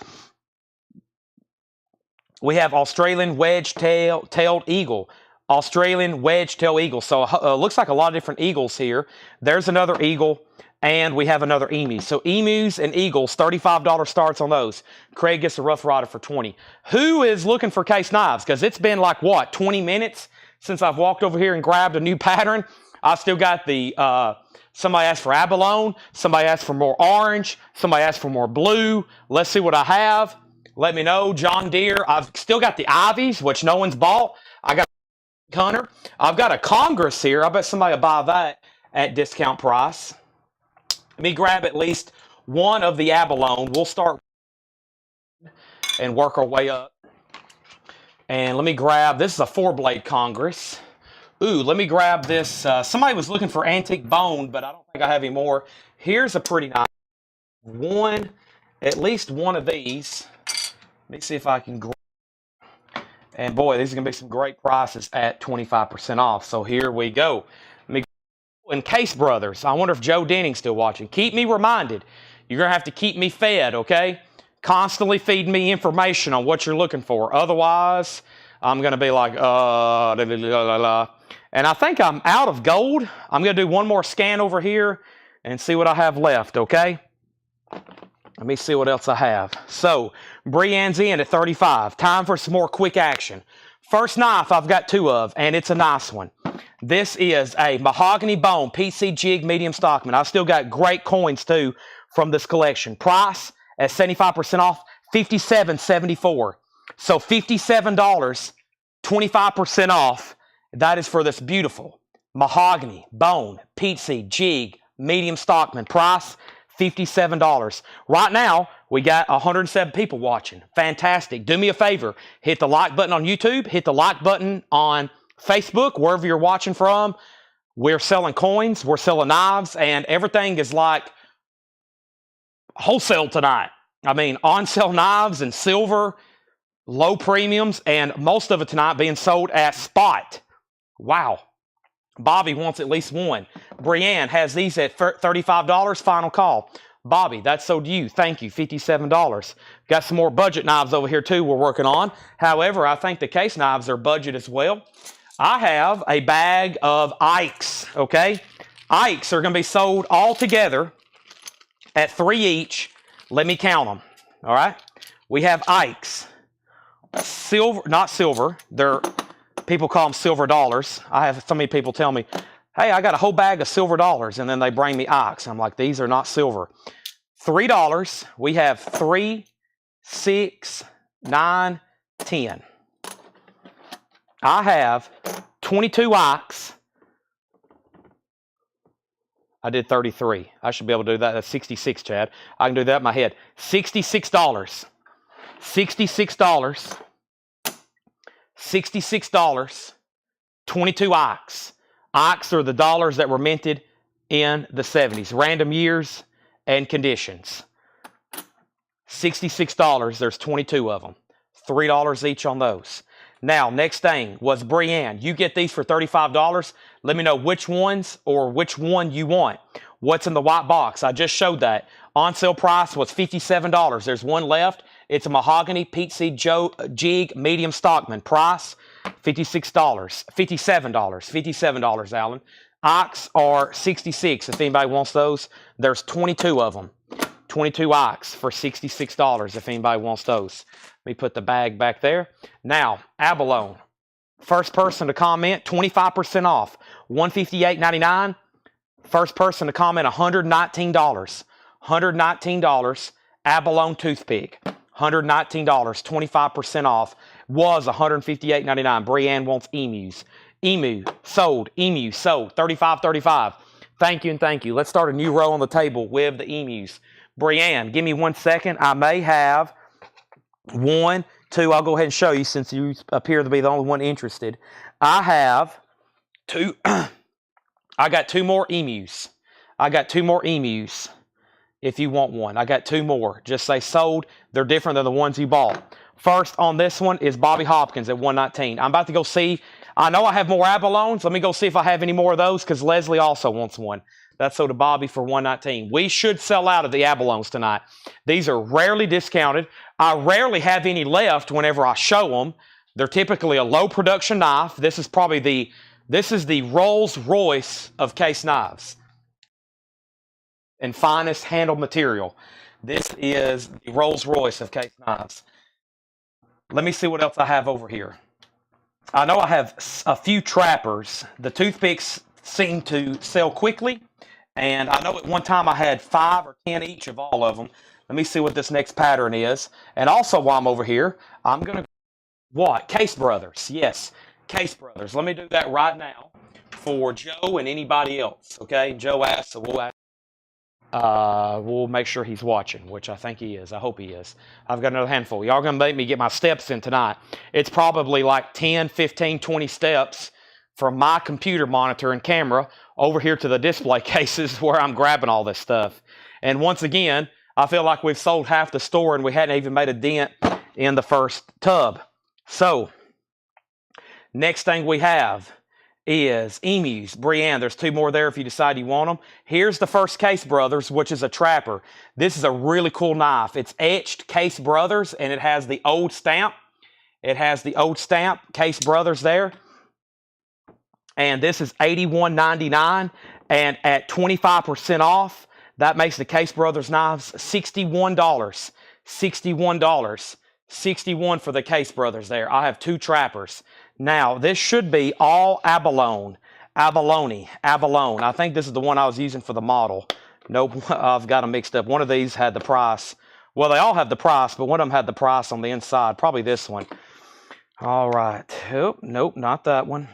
We have Australian Wedge-tailed Eagle. Australian Wedge-tailed Eagle. So looks like a lot of different eagles here. There's another eagle, and we have another emu. So emus and eagles, $35 starts on those. Craig gets a Rough Rider for 20. Who is looking for case knives? Because it's been like, what, 20 minutes since I've walked over here and grabbed a new pattern. I still got the, somebody asked for abalone. Somebody asked for more orange. Somebody asked for more blue. Let's see what I have. Let me know. John Deere. I've still got the Ivies, which no one's bought. I got Hunter. I've got a Congress here. I bet somebody will buy that at discount price. Let me grab at least one of the abalone. We'll start and work our way up. And let me grab, this is a 4-blade Congress. Ooh, let me grab this. Somebody was looking for antique bone, but I don't think I have any more. Here's a pretty nice one, at least one of these. Let me see if I can grab. And boy, these are going to be some great prices at 25% off. So here we go. Let me go. And Case Brothers, I wonder if Joe Denning's still watching. Keep me reminded. You're going to have to keep me fed, okay? Constantly feed me information on what you're looking for. Otherwise, I'm going to be like, And I think I'm out of gold. I'm going to do one more scan over here and see what I have left, okay? Let me see what else I have. So, Brienne's in at 35. Time for some more quick action. First knife I've got 2 of, and it's a nice one. This is a mahogany bone PC jig medium stockman. I still got great coins too from this collection. Price at 75% off, $57.74. So $57, 25% off. That is for this beautiful mahogany bone PC jig medium stockman. Price $57. Right now, we got 107 people watching. Fantastic. Do me a favor. Hit the like button on YouTube. Hit the like button on Facebook, wherever you're watching from. We're selling coins. We're selling knives. And everything is like wholesale tonight. I mean, on-sale knives and silver, low premiums, and most of it tonight being sold at spot. Wow. Bobby wants at least one. Brienne has these at $35. Final call. Bobby, that's sold to you. Thank you. $57. Got some more budget knives over here too we're working on. However, I think the case knives are budget as well. I have a bag of Ikes, okay? Ikes are going to be sold all together at 3 each. Let me count them, all right? We have Ikes. Silver, not silver. They're People call them silver dollars. I have so many people tell me, hey, I got a whole bag of silver dollars, and then they bring me ox. I'm like, these are not silver. $3. We have 3, 6, 9, 10. I have 22 ox. I did 33. I should be able to do that. That's 66, Chad. I can do that in my head. $66. $66. $66. 22 ox. Ox are the dollars that were minted in the 70s. Random years and conditions. $66. There's 22 of them. $3 each on those. Now, next thing was Brienne. You get these for $35. Let me know which ones or which one you want. What's in the white box? I just showed that. On sale price was $57. There's one left. It's a mahogany Pete Seed Jig medium stockman. Price $56. $57. $57, Alan. Ox are $66. If anybody wants those, there's 22 of them. 22 ox for $66 if anybody wants those. Let me put the bag back there. Now, abalone. First person to comment, 25% off. $158.99. First person to comment, $119. $119. Abalone toothpick. $119. 25% off. Was $158.99. Brienne wants emus. Emu sold. Emu sold. $35.35. Thank you and thank you. Let's start a new row on the table with the emus. Brienne, give me 1 second. I may have 1, 2. I'll go ahead and show you since you appear to be the only one interested. I have 2. I got 2 more emus. I got 2 more emus. If you want one, I got 2 more. Just say sold. They're different than the ones you bought. First on this one is Bobby Hopkins at $119. I'm about to go see. I know I have more abalones. Let me go see if I have any more of those because Leslie also wants one. That's sold to Bobby for $119. We should sell out of the abalones tonight. These are rarely discounted. I rarely have any left whenever I show them. They're typically a low production knife. This is the Rolls Royce of case knives and finest handled material. This is the Rolls Royce of case knives. Let me see what else I have over here. I know I have a few trappers. The toothpicks seem to sell quickly. And I know at one time I had 5 or 10 each of all of them. Let me see what this next pattern is. And also while I'm over here, I'm going to... What? Case Brothers. Yes, Case Brothers. Let me do that right now for Joe and anybody else. Okay? Joe asked, so we'll make sure he's watching, which I think he is. I hope he is. I've got another handful. Y'all going to make me get my steps in tonight. It's probably like 10, 15, 20 steps from my computer monitor and camera over here to the display cases where I'm grabbing all this stuff. And once again, I feel like we've sold half the store and we hadn't even made a dent in the first tub. So, next thing we have is emus. Brienne, there's 2 more there if you decide you want them. Here's the first Case Brothers, which is a trapper. This is a really cool knife. It's etched Case Brothers and it has the old stamp. It has the old stamp, Case Brothers there. And this is $81.99, and at 25% off, that makes the Case Brothers knives $61. $61. $61 for the Case Brothers there. I have 2 trappers. Now, this should be all abalone. Abalone. I think this is the one I was using for the model. Nope, I've got them mixed up. One of these had the price. Well, they all have the price, but one of them had the price on the inside. Probably this one. All right. Oh, nope, not that one.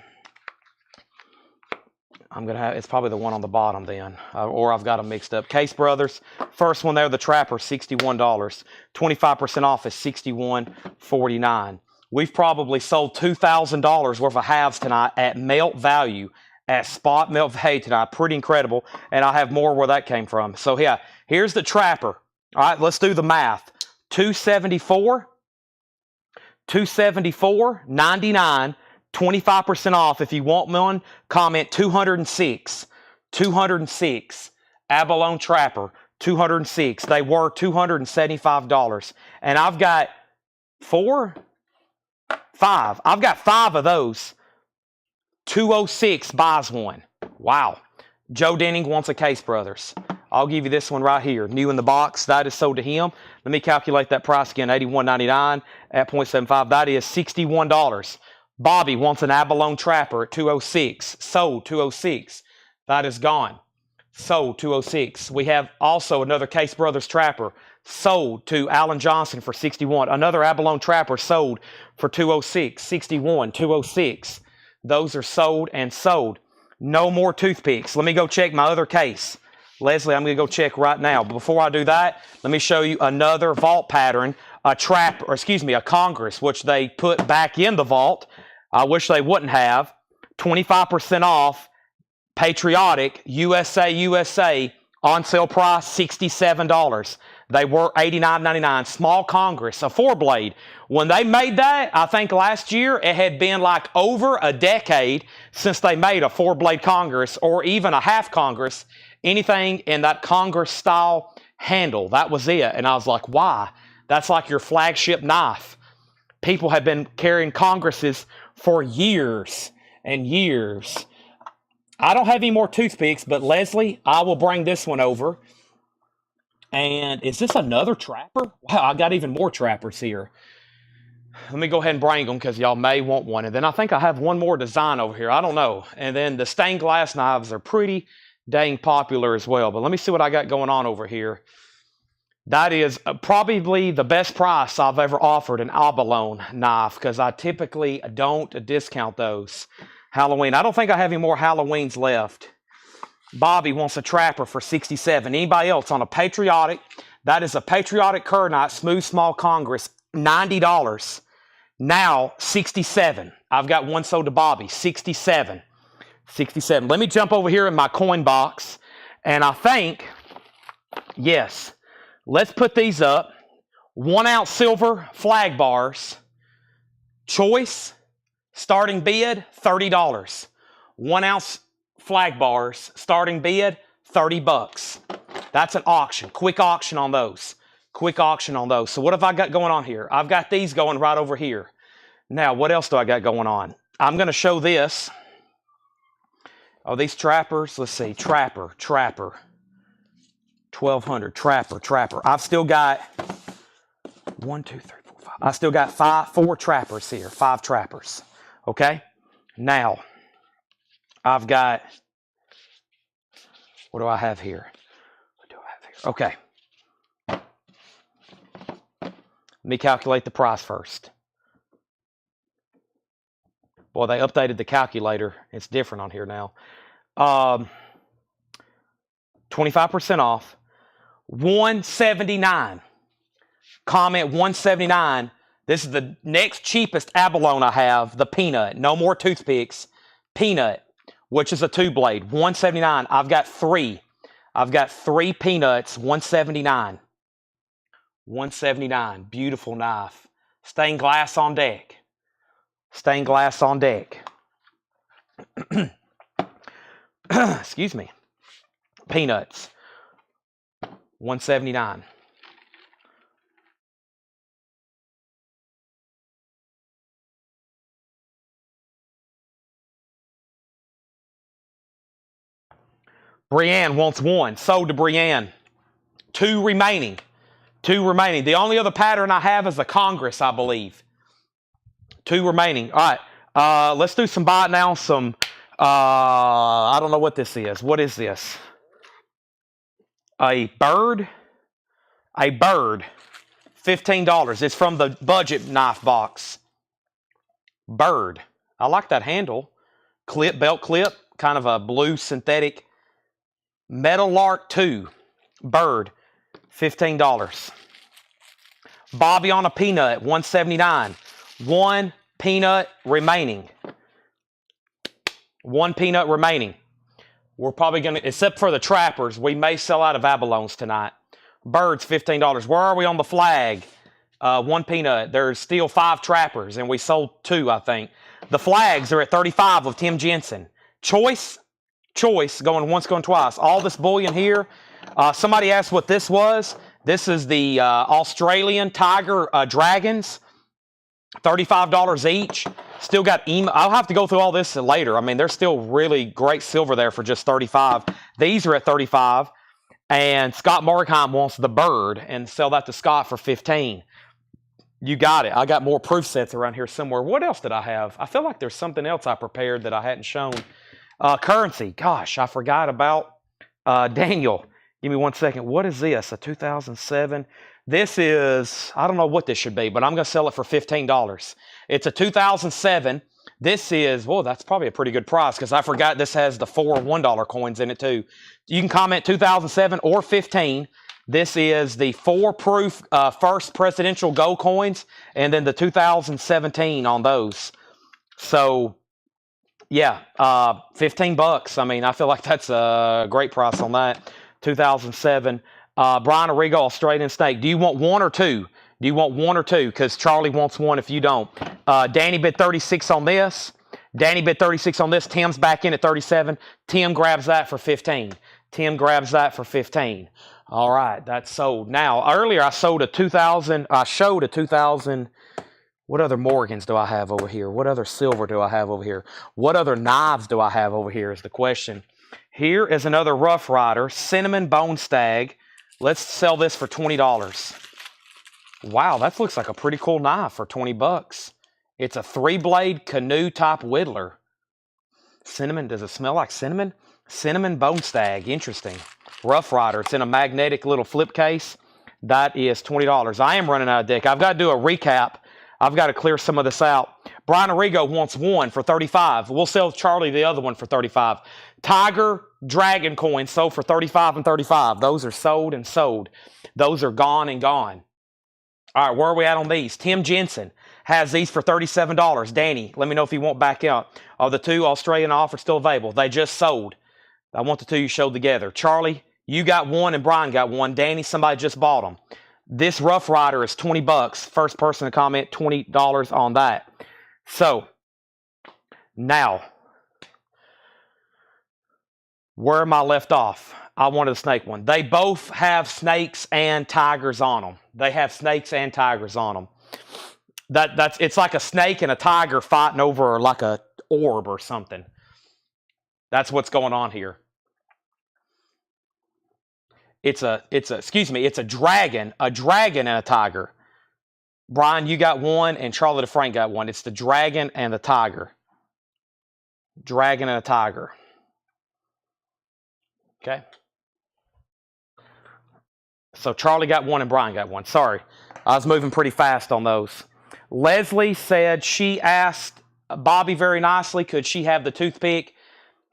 It's probably the one on the bottom then, or I've got them mixed up. Case Brothers, first one there, the Trapper, $61. 25% off is $61.49. We've probably sold $2,000 worth of halves tonight at melt value, at spot melt value tonight. Pretty incredible, and I have more where that came from. So yeah, here's the Trapper. All right, let's do the math. $274, $274.99. 25% off. If you want one, comment 206. 206. Abalone Trapper, 206. They were $275. And I've got 5. I've got 5 of those. 206 buys one. Wow. Joe Denning wants a Case Brothers. I'll give you this one right here. New in the box. That is sold to him. Let me calculate that price again. $81.99 at 0.75. That is $61. Bobby wants an abalone trapper at 206. Sold 206. That is gone. Sold 206. We have also another Case Brothers trapper sold to Alan Johnson for 61. Another abalone trapper sold for 206. 61, 206. Those are sold and sold. No more toothpicks. Let me go check my other case. Leslie, I'm going to go check right now. But before I do that, let me show you another vault pattern, a Congress, which they put back in the vault. I wish they wouldn't have. 25% off. Patriotic, USA, on sale price, $67. They were $89.99. Small Congress, a 4-blade. When they made that, I think last year, it had been like over a decade since they made a 4-blade Congress or even a half Congress, anything in that Congress-style handle. That was it. And I was like, why? That's like your flagship knife. People have been carrying Congresses for years and years. I don't have any more toothpicks, but Leslie, I will bring this one over. And is this another trapper? Wow, I got even more trappers here. Let me go ahead and bring them because y'all may want one. And then I think I have one more design over here. I don't know. And then the stained glass knives are pretty dang popular as well. But let me see what I got going on over here. That is probably the best price I've ever offered an abalone knife because I typically don't discount those. Halloween. I don't think I have any more Halloweens left. Bobby wants a trapper for 67. Anybody else on a Patriotic? That is a Patriotic Kernite Smooth Small Congress, $90. Now, 67. I've got one sold to Bobby, 67. 67. Let me jump over here in my coin box. And I think, yes, let's put these up. 1 ounce silver flag bars. Choice. Starting bid, $30. 1 ounce flag bars, starting bid, $30. That's an auction, quick auction on those. Quick auction on those. So what have I got going on here? I've got these going right over here. Now, what else do I got going on? I'm going to show this. Oh, these trappers, let's see, trapper, 1200, trapper. I've still got 1, 2, 3, 4, 5. I still got 4 trappers here, 5 trappers. Okay, now I've got, what do I have here? Okay, let me calculate the price first. Boy, they updated the calculator. It's different on here now. 25% off, $179. Comment $179. This is the next cheapest abalone I have, the peanut. No more toothpicks. Peanut, which is a 2-blade, $179. I've got 3. I've got 3 peanuts, $179. $179. Beautiful knife. Stained glass on deck. Stained glass on deck. Excuse me. Peanuts, $179. Brianne wants 1. Sold to Brianne. 2 remaining. 2 remaining. The only other pattern I have is a Congress, I believe. 2 remaining. All right. Let's do some buy now. I don't know what this is. What is this? A bird. A bird. $15. It's from the budget knife box. Bird. I like that handle. Clip, belt clip. Kind of a blue synthetic. Metal Lark 2, bird, $15. Bobby on a peanut, $179. 1 peanut remaining. 1 peanut remaining. We're probably going to, except for the trappers, we may sell out of abalones tonight. Birds, $15. Where are we on the flag? 1 peanut. There's still 5 trappers, and we sold 2, I think. The flags are at $35 of Tim Jensen. Choice, going once, going twice. All this bullion here. Somebody asked what this was. This is the Australian Tiger Dragons. $35 each. Still got I'll have to go through all this later. I mean, there's still really great silver there for just $35. These are at $35. And Scott Morgheim wants the bird and sell that to Scott for $15. You got it. I got more proof sets around here somewhere. What else did I have? I feel like there's something else I prepared that I hadn't shown. Currency. Gosh, I forgot about Daniel. Give me 1 second. What is this? A 2007? This is, I don't know what this should be, but I'm going to sell it for $15. It's a 2007. This is, well, that's probably a pretty good price because I forgot this has the 4 $1 coins in it too. You can comment 2007 or 15. This is the 4 proof first presidential gold coins and then the 2017 on those. So, yeah, $15. I mean, I feel like that's a great price on that. 2007. Brian Arrigo, Australian snake. Do you want 1 or 2? Do you want 1 or 2? Because Charlie wants 1 if you don't. Danny bid 36 on this. Danny bid 36 on this. Tim's back in at 37. Tim grabs that for 15. Tim grabs that for 15. All right, that's sold. Now, earlier I sold a 2000. I showed a 2000. What other Morgans do I have over here? What other silver do I have over here? What other knives do I have over here is the question. Here is another Rough Rider, Cinnamon Bone Stag. Let's sell this for $20. Wow, that looks like a pretty cool knife for $20. It's a 3-blade canoe type whittler. Cinnamon, does it smell like cinnamon? Cinnamon Bone Stag, interesting. Rough Rider, it's in a magnetic little flip case. That is $20. I am running out of deck. I've got to do a recap. I've got to clear some of this out. Brian Arrigo wants 1 for $35. We'll sell Charlie the other one for $35. Tiger Dragon coins sold for $35 and $35. Those are sold and sold. Those are gone and gone. All right, where are we at on these? Tim Jensen has these for $37. Danny, let me know if you want back out. Are the 2 Australian offers still available? They just sold. I want the 2 you showed together. Charlie, you got 1 and Brian got 1. Danny, somebody just bought them. This Rough Rider is $20. First person to comment, $20 on that. So, now, where am I left off? I wanted the snake one. They both have snakes and tigers on them. They have snakes and tigers on them. It's like a snake and a tiger fighting over like a orb or something. That's what's going on here. It's a dragon and a tiger. Brian, you got 1, and Charlie DeFrank got 1. It's the dragon and the tiger. Dragon and a tiger. Okay. So Charlie got 1 and Brian got 1. Sorry, I was moving pretty fast on those. Leslie said she asked Bobby very nicely, could she have the toothpick?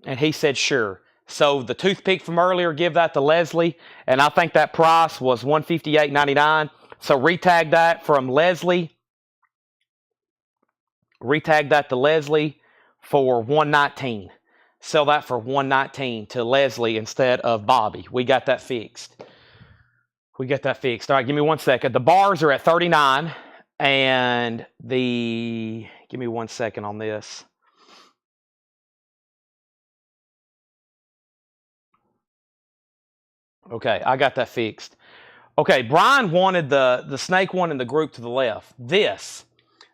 And he said sure. So the toothpick from earlier, give that to Leslie. And I think that price was $158.99. So retag that from Leslie. Retag that to Leslie for $119. Sell that for $119 to Leslie instead of Bobby. We got that fixed. We got that fixed. All right, give me 1 second. The bars are at 39. And give me 1 second on this. Okay, I got that fixed. Okay, Brian wanted the snake one in the group to the left. This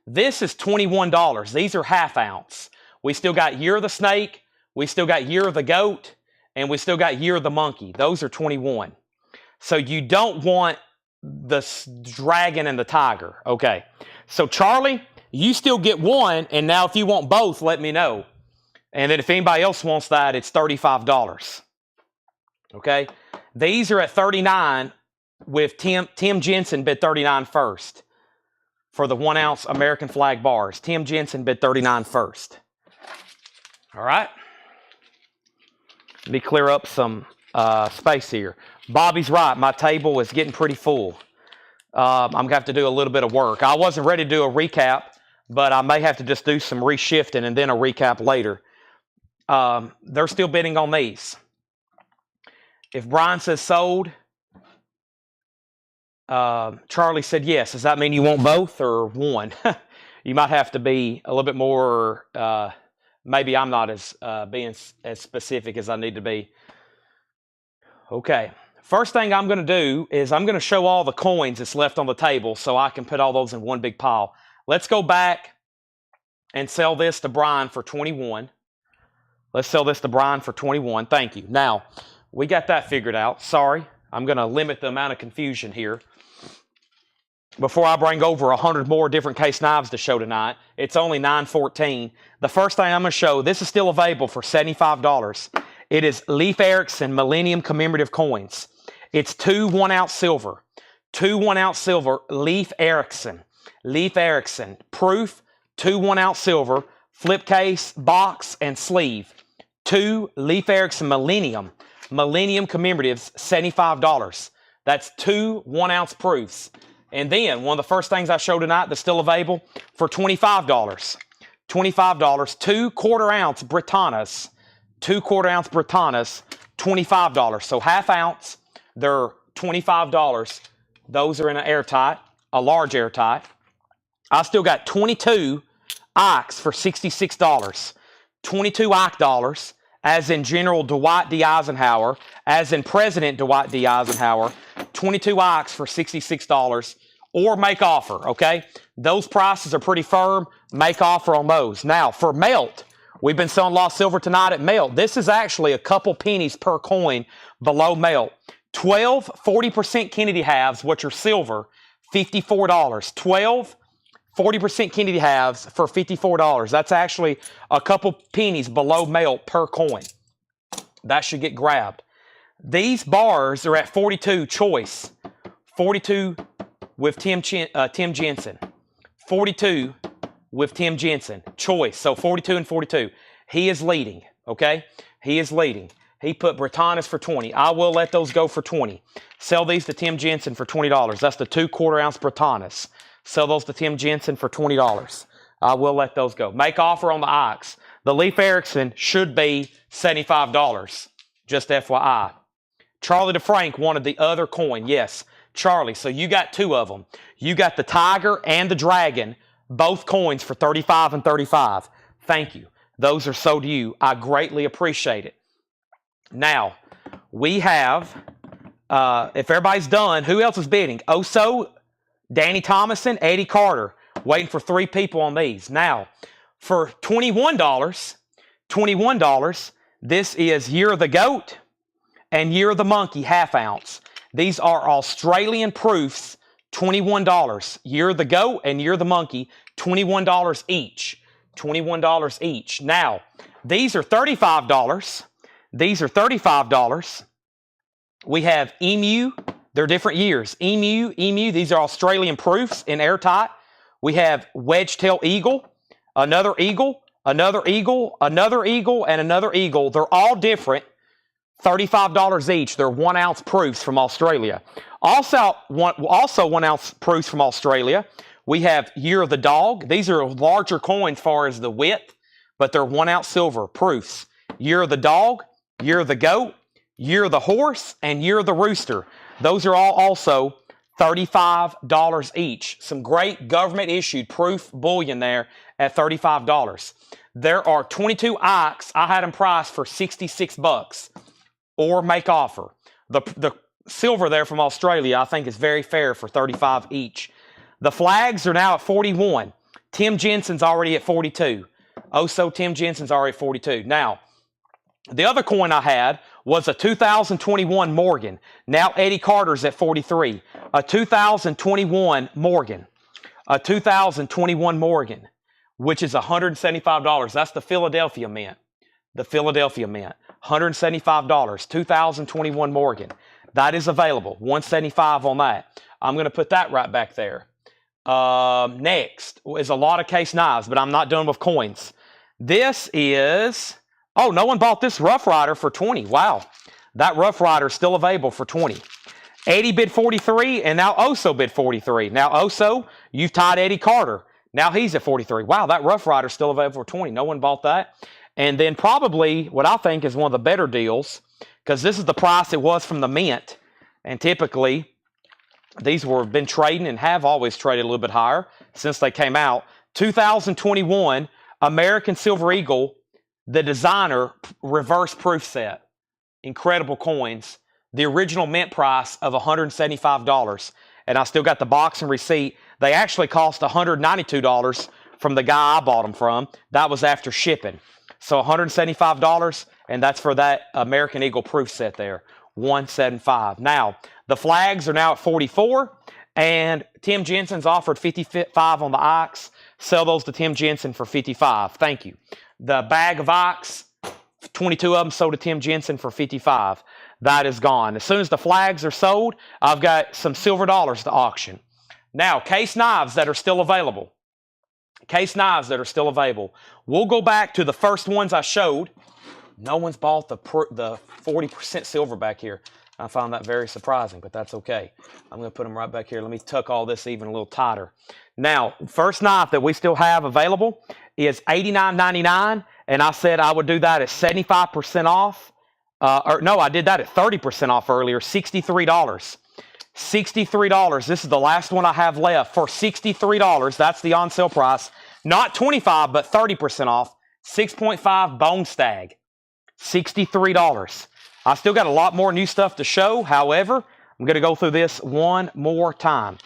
is $21. These are half ounce. We still got Year of the Snake, we still got Year of the Goat, and we still got Year of the Monkey. Those are 21. So you don't want the dragon and the tiger. Okay, so Charlie, you still get 1, and now if you want both, let me know. And then if anybody else wants that, it's $35. Okay, these are at 39 with Tim Jensen bid 39 first for the 1 ounce American flag bars. Tim Jensen bid 39 first. All right. Let me clear up some space here. Bobby's right. My table is getting pretty full. I'm going to have to do a little bit of work. I wasn't ready to do a recap, but I may have to just do some reshifting and then a recap later. They're still bidding on these. If Brian says sold, Charlie said yes. Does that mean you want both or 1? You might have to be a little bit more, maybe I'm not as being as specific as I need to be. Okay. First thing I'm going to do is I'm going to show all the coins that's left on the table so I can put all those in one big pile. Let's go back and sell this to Brian for 21. Let's sell this to Brian for 21. Thank you. Now, we got that figured out. Sorry, I'm going to limit the amount of confusion here. before I bring over 100 more different case knives to show tonight. It's only $9.14. The first thing I'm going to show, this is still available for $75. It is Leif Erikson Millennium Commemorative Coins. It's 2 1-ounce silver. 2 1-ounce silver, Leif Erikson. Leif Erikson. Proof, 2 1-ounce silver, flip case, box, and sleeve. 2 Leif Erikson Millennium Commemoratives, $75. That's 2 1-ounce proofs. And then, one of the first things I show tonight that's still available for $25. $25. 2 1/4-ounce Britannias. 2 1/4-ounce Britannias, $25. So half ounce, they're $25. Those are in an airtight, a large airtight. I still got 22 Ikes for $66. 22 Ike dollars, as in General Dwight D. Eisenhower, as in President Dwight D. Eisenhower. 22 Ikes for $66. Or make offer, okay? Those prices are pretty firm. Make offer on those. Now, for melt, we've been selling a lot of silver tonight at melt. This is actually a couple pennies per coin below melt. 12 40% Kennedy halves, which are silver, $54. 12 40% Kennedy halves for $54. That's actually a couple pennies below melt per coin. That should get grabbed. These bars are at 42 choice. 42 with Tim Jensen. 42 with Tim Jensen. Choice. So 42 and 42. He is leading, okay? He is leading. He put Britannias for 20. I will let those go for 20. Sell these to Tim Jensen for $20. That's the 2 1/4-ounce Britannias. Sell those to Tim Jensen for $20. I will let those go. Make offer on the Ikes. The Leif Erikson should be $75. Just FYI. Charlie DeFrank wanted the other coin. Yes, Charlie. So you got 2 of them. You got the Tiger and the Dragon, both coins for $35 and $35. Thank you. Those are sold to you. I greatly appreciate it. Now, we have, if everybody's done, who else is bidding? Oso, Danny Thomason, Eddie Carter. Waiting for 3 people on these. Now, for $21, this is Year of the Goat and Year of the Monkey, half ounce. These are Australian proofs, $21. Year of the Goat and Year of the Monkey, $21 each. $21 each. Now, these are $35. These are $35. We have Emu. They're different years. Emu, these are Australian proofs in airtight. We have Wedge-tail Eagle, another Eagle, another Eagle, another Eagle, and another Eagle. They're all different. $35 each. They're 1-ounce proofs from Australia. Also 1-ounce proofs from Australia. We have Year of the Dog. These are larger coins as far as the width, but they're 1-ounce silver proofs. Year of the Dog, Year of the Goat, Year of the Horse, and Year of the Rooster. Those are all also $35 each. Some great government-issued proof bullion there at $35. There are 22 Ikes. I had them priced for $66. Or make offer. The silver there from Australia, I think, is very fair for $35 each. The flags are now at 41. Tim Jensen's already at 42. Also, Tim Jensen's already at 42. Now, the other coin I had was a 2021 Morgan. Now Eddie Carter's at 43. A 2021 Morgan. A 2021 Morgan, which is $175. That's the Philadelphia Mint. The Philadelphia Mint. $175. 2021 Morgan. That is available. $175 on that. I'm going to put that right back there. Next is a lot of case knives, but I'm not done with coins. This is... Oh, no one bought this Rough Rider for 20. Wow. That Rough Rider is still available for 20. 80 bid 43, and now Oso bid 43. Now, Oso, you've tied Eddie Carter. Now he's at 43. Wow, that Rough Rider is still available for 20. No one bought that. And then probably what I think is one of the better deals, because this is the price it was from the Mint. And typically, these have been trading and have always traded a little bit higher since they came out. 2021 American Silver Eagle, the designer reverse proof set. Incredible coins. The original mint price of $175. And I still got the box and receipt. They actually cost $192 from the guy I bought them from. That was after shipping. So $175, and that's for that American Eagle proof set there. $175. Now, the flags are now at 44, And Tim Jensen's offered 55 on the Ox. Sell those to Tim Jensen for 55. Thank you. The bag of Ox, 22 of them sold to Tim Jensen for 55. That is gone. As soon as the flags are sold, I've got some silver dollars to auction. Now, case knives that are still available. Case knives that are still available. We'll go back to the first ones I showed. No one's bought the 40% silver back here. I found that very surprising, but that's okay. I'm going to put them right back here. Let me tuck all this even a little tighter. Now, first knife that we still have available is $89.99, and I said I would do that at 75% off. No, I did that at 30% off earlier, $63. $63. This is the last one I have left for $63. That's the on sale price. Not 25, but 30% off. 6.5 Bone Stag. $63. I still got a lot more new stuff to show. However, I'm going to go through this one more time.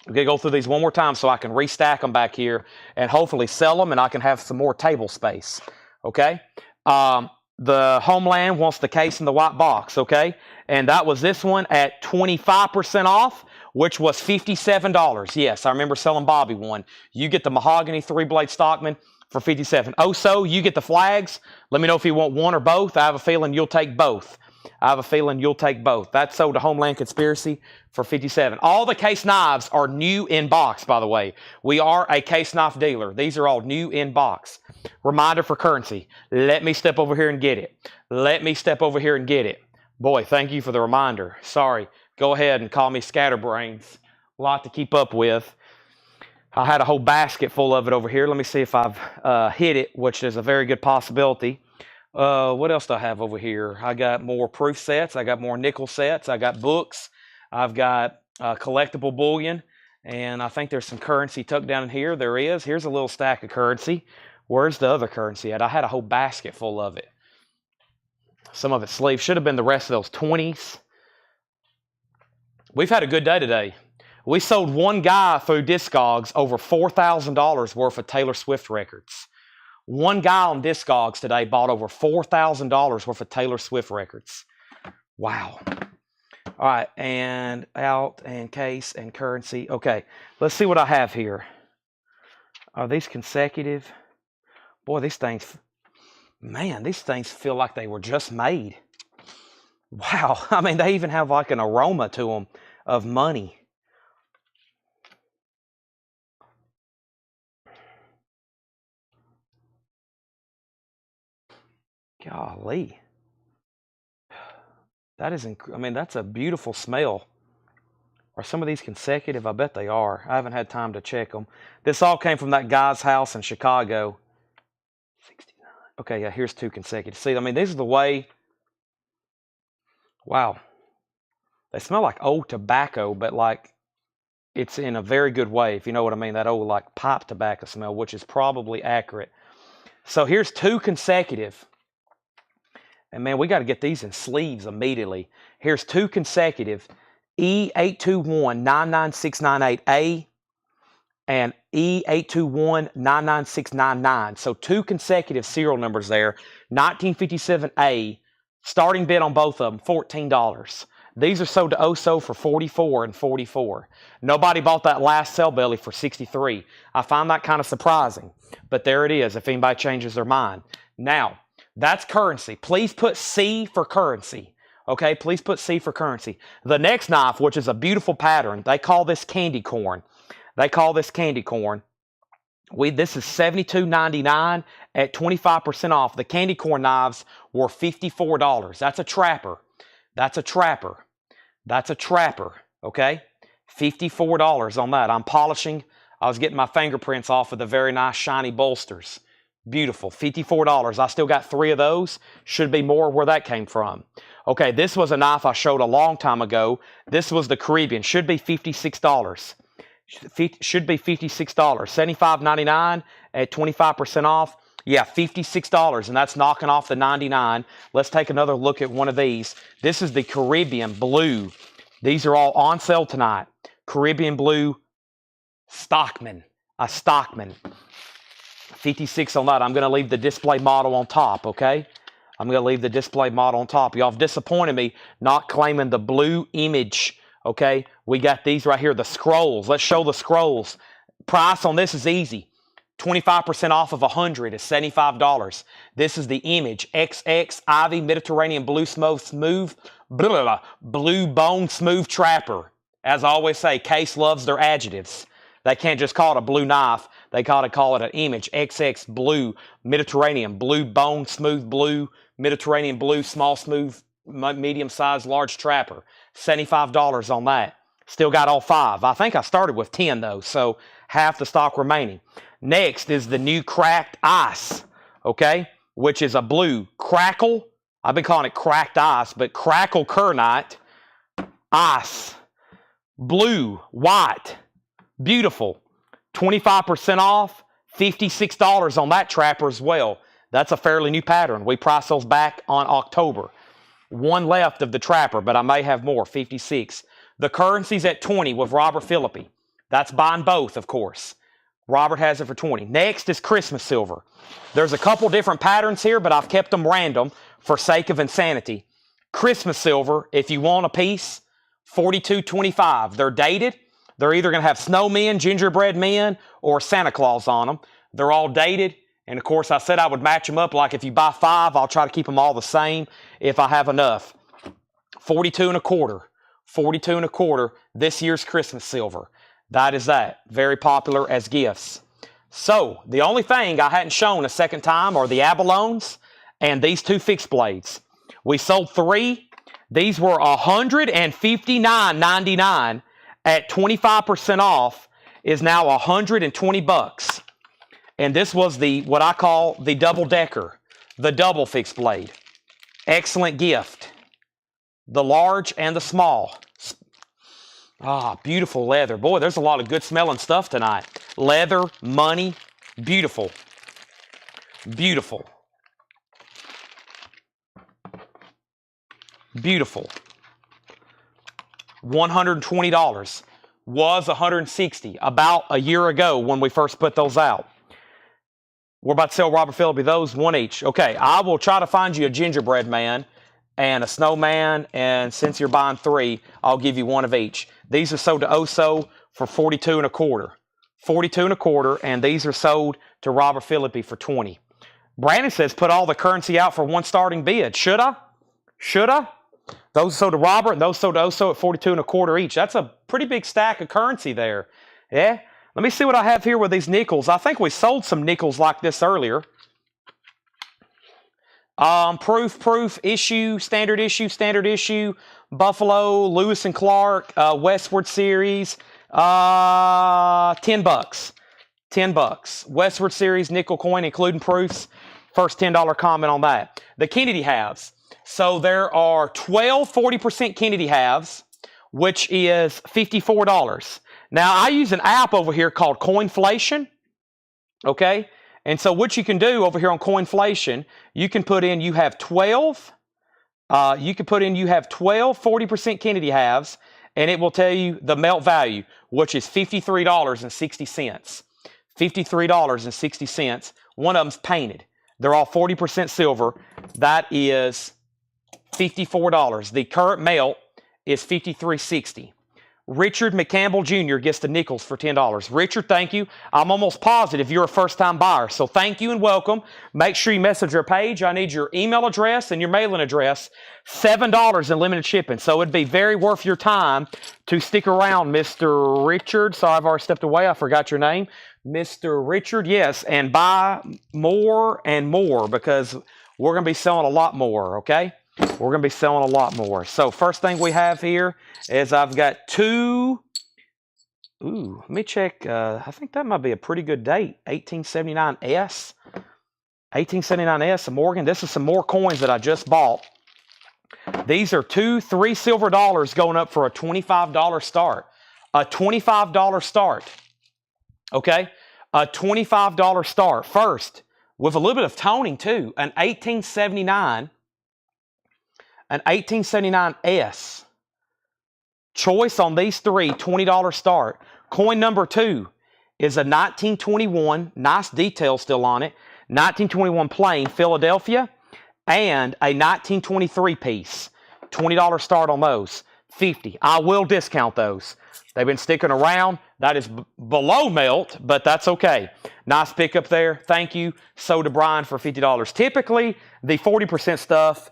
I'm going to go through these one more time so I can restack them back here and hopefully sell them and I can have some more table space. Okay? The Homeland wants the case in the white box. Okay? And that was this one at 25% off, which was $57. Yes, I remember selling Bobby one. You get the mahogany 3-blade Stockman for $57. Oh, so you get the flags. Let me know if you want one or both. I have a feeling you'll take both. That's sold to Homeland Conspiracy for $57. All the case knives are new in box, by the way. We are a case knife dealer. These are all new in box. Reminder for currency. Let me step over here and get it. Boy, thank you for the reminder. Sorry. Go ahead and call me scatterbrains. A lot to keep up with. I had a whole basket full of it over here. Let me see if I've hit it, which is a very good possibility. What else do I have over here? I got more proof sets. I got more nickel sets. I got books. I've got collectible bullion. And I think there's some currency tucked down in here. There is. Here's a little stack of currency. Where's the other currency at? I had a whole basket full of it. Some of it's sleeve. Should have been the rest of those 20s. We've had a good day today. We sold one guy through Discogs over $4,000 worth of Taylor Swift records. One guy on Discogs today bought over $4,000 worth of Taylor Swift records. Wow. All right, and out and case and currency. Okay, let's see what I have here. Are these consecutive? Boy, these things feel like they were just made. Wow, I mean, they even have like an aroma to them of money. Golly. That is, that's a beautiful smell. Are some of these consecutive? I bet they are. I haven't had time to check them. This all came from that guy's house in Chicago. 69. Okay, yeah, here's 2 consecutive. See, this is the way. Wow. They smell like old tobacco, but like it's in a very good way, if you know what I mean. That old like pipe tobacco smell, which is probably accurate. So here's 2 consecutive. And man, we got to get these in sleeves immediately. Here's 2 consecutive. E821-99698A and E821-99699. So 2 consecutive serial numbers there. 1957A. Starting bid on both of them, $14. These are sold to OSO for $44 and $44. Nobody bought that last cell belly for $63. I find that kind of surprising. But there it is if anybody changes their mind. Now, that's currency. Please put C for currency. Okay, please put C for currency. The next knife, which is a beautiful pattern, they call this candy corn. This is $72.99 at 25% off. The candy corn knives were $54. That's a trapper. Okay? $54 on that. I'm polishing. I was getting my fingerprints off of the very nice shiny bolsters. Beautiful. $54. I still got 3 of those. Should be more where that came from. Okay, this was a knife I showed a long time ago. This was the Caribbean. Should be $56. Should be $56. $75.99 at 25% off. Yeah, $56, and that's knocking off the $99. Let's take another look at one of these. This is the Caribbean Blue. These are all on sale tonight. Caribbean Blue Stockman. A Stockman. 56 on that. I'm going to leave the display model on top, okay? I'm going to leave the display model on top. Y'all have disappointed me not claiming the blue image Okay, we got these right here, the scrolls. Let's show the scrolls. Price on this is easy. 25% off of 100 is $75. This is the Image XX Ivy Mediterranean Blue Smooth Blue Bone Smooth Trapper. As I always say, Case loves their adjectives. They can't just call it a blue knife. They call it an Image XX Blue Mediterranean Blue Bone Smooth Blue Mediterranean Blue Small Smooth Medium Size Large Trapper. $75 on that. Still got all 5. I think I started with 10 though, so half the stock remaining. Next is the new Cracked Ice, okay, which is a blue crackle. I've been calling it cracked ice, but crackle kernite ice. Blue, white, beautiful. 25% off, $56 on that trapper as well. That's a fairly new pattern. We priced those back on October. One left of the trapper, but I may have more, 56. The currency's at 20 with Robert Philippi. That's buying both, of course. Robert has it for 20. Next is Christmas silver. There's a couple different patterns here, but I've kept them random for sake of insanity. Christmas silver, if you want a piece, $42.25. They're dated. They're either going to have snowmen, gingerbread men, or Santa Claus on them. They're all dated. And of course, I said I would match them up. Like if you buy 5, I'll try to keep them all the same if I have enough. 42.25. 42.25. This year's Christmas silver. That is that. Very popular as gifts. So, the only thing I hadn't shown a second time are the abalones and these 2 fixed blades. We sold 3. These were $159.99 at 25% off is now $120. And this was the what I call the double decker, the double fixed blade. Excellent gift. The large and the small. Ah, beautiful leather. Boy, there's a lot of good smelling stuff tonight. Leather, money, beautiful. Beautiful. Beautiful. $120. Was $160 about a year ago when we first put those out. We're about to sell Robert Philippi those, 1 each. Okay, I will try to find you a gingerbread man and a snowman, and since you're buying 3, I'll give you 1 of each. These are sold to Oso for $42.25. $42.25, and these are sold to Robert Philippi for $20. Brandon says put all the currency out for 1 starting bid. Should I? Should I? Those sold to Robert and those sold to Oso at $42.25 each. That's a pretty big stack of currency there. Yeah? Let me see what I have here with these nickels. I think we sold some nickels like this earlier. Proof, issue, standard issue, Buffalo, Lewis and Clark, Westward Series, $10. $10. Westward Series nickel coin, including proofs. First $10 comment on that. The Kennedy halves. So there are 12 40% Kennedy halves, which is $54. Now, I use an app over here called Coinflation, okay? And so what you can do over here on Coinflation, you can put in you have 12 40% Kennedy halves, and it will tell you the melt value, which is $53.60. $53.60. One of them's painted. They're all 40% silver. That is $54. The current melt is $53.60. Richard McCampbell Jr. gets the nickels for $10. Richard, thank you. I'm almost positive you're a first-time buyer, so thank you and welcome. Make sure you message our page. I need your email address and your mailing address. $7 in limited shipping, so it'd be very worth your time to stick around, Mr. Richard. Sorry, I've already stepped away. I forgot your name. Mr. Richard, yes, and buy more and more because we're going to be selling a lot more, okay? We're going to be selling a lot more. So first thing we have here is I've got 2. Ooh, let me check. I think that might be a pretty good date. 1879S. 1879S of Morgan. This is some more coins that I just bought. These are 3 silver dollars going up for a $25 start. A $25 start. Okay? A $25 start. First, with a little bit of toning too. An 1879S. Choice on these 3, $20 start. Coin number 2 is a 1921, nice detail still on it, 1921 plain Philadelphia, and a 1923 piece. $20 start on those. $50. I will discount those. They've been sticking around. That is below melt, but that's okay. Nice pickup there. Thank you. So to Brian for $50. Typically, the 40% stuff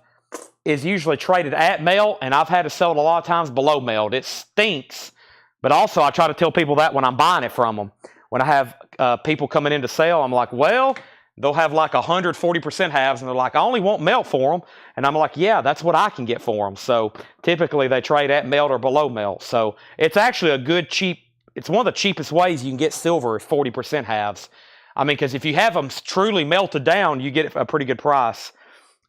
is usually traded at melt, and I've had to sell it a lot of times below melt. It stinks, but also I try to tell people that when I'm buying it from them. When I have people coming in to sell, I'm like, well, they'll have like 140% halves, and they're like, I only want melt for them. And I'm like, yeah, that's what I can get for them. So typically they trade at melt or below melt. So it's actually a good, cheap, it's one of the cheapest ways you can get silver is 40% halves. I mean, because if you have them truly melted down, you get a pretty good price.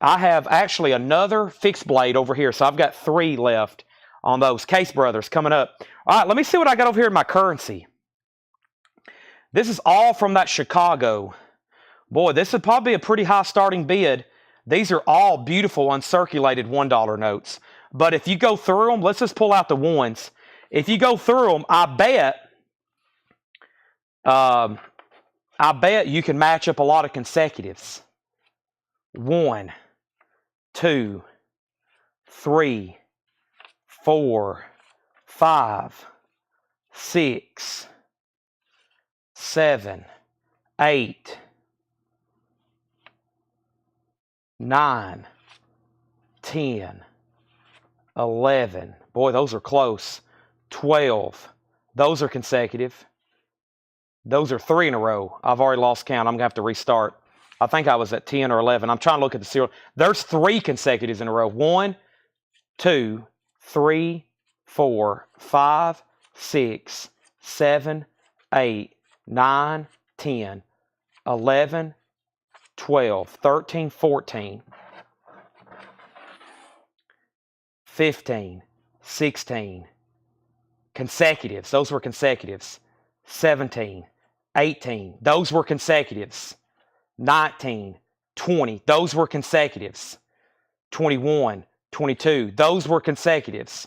I have actually another fixed blade over here. So I've got 3 left on those. Case Brothers coming up. All right, let me see what I got over here in my currency. This is all from that Chicago. Boy, this would probably be a pretty high starting bid. These are all beautiful uncirculated $1 notes. But if you go through them, let's just pull out the ones. If you go through them, I bet you can match up a lot of consecutives. 1, 2, 3, 4, 5, 6, 7, 8, 9, 10, 11. Boy, those are close. 12. Those are consecutive. Those are 3 in a row. I've already lost count. I'm going to have to restart. I think I was at 10 or 11. I'm trying to look at the serial. There's 3 consecutives in a row. 1, 2, 3, 4, 5, 6, 7, 8, 9, 10, 11, 12, 13, 14, 15, 16. Consecutives. Those were consecutives. 17, 18. Those were consecutives. 19, 20. Those were consecutives. 21, 22. Those were consecutives.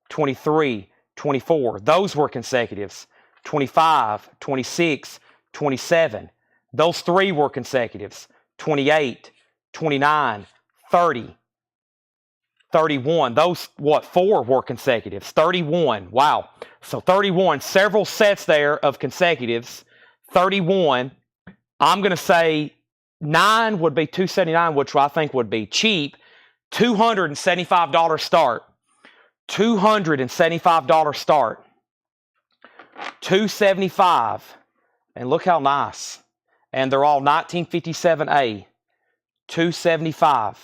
23, 24. Those were consecutives. 25, 26, 27. Those 3 were consecutives. 28, 29, 30, 31. Those, 4 were consecutives. 31. Wow. So 31. Several sets there of consecutives. 31. I'm going to say 9 would be $279, which I think would be cheap. $275 start. $275 start. $275. And look how nice. And they're all 1957A. $275.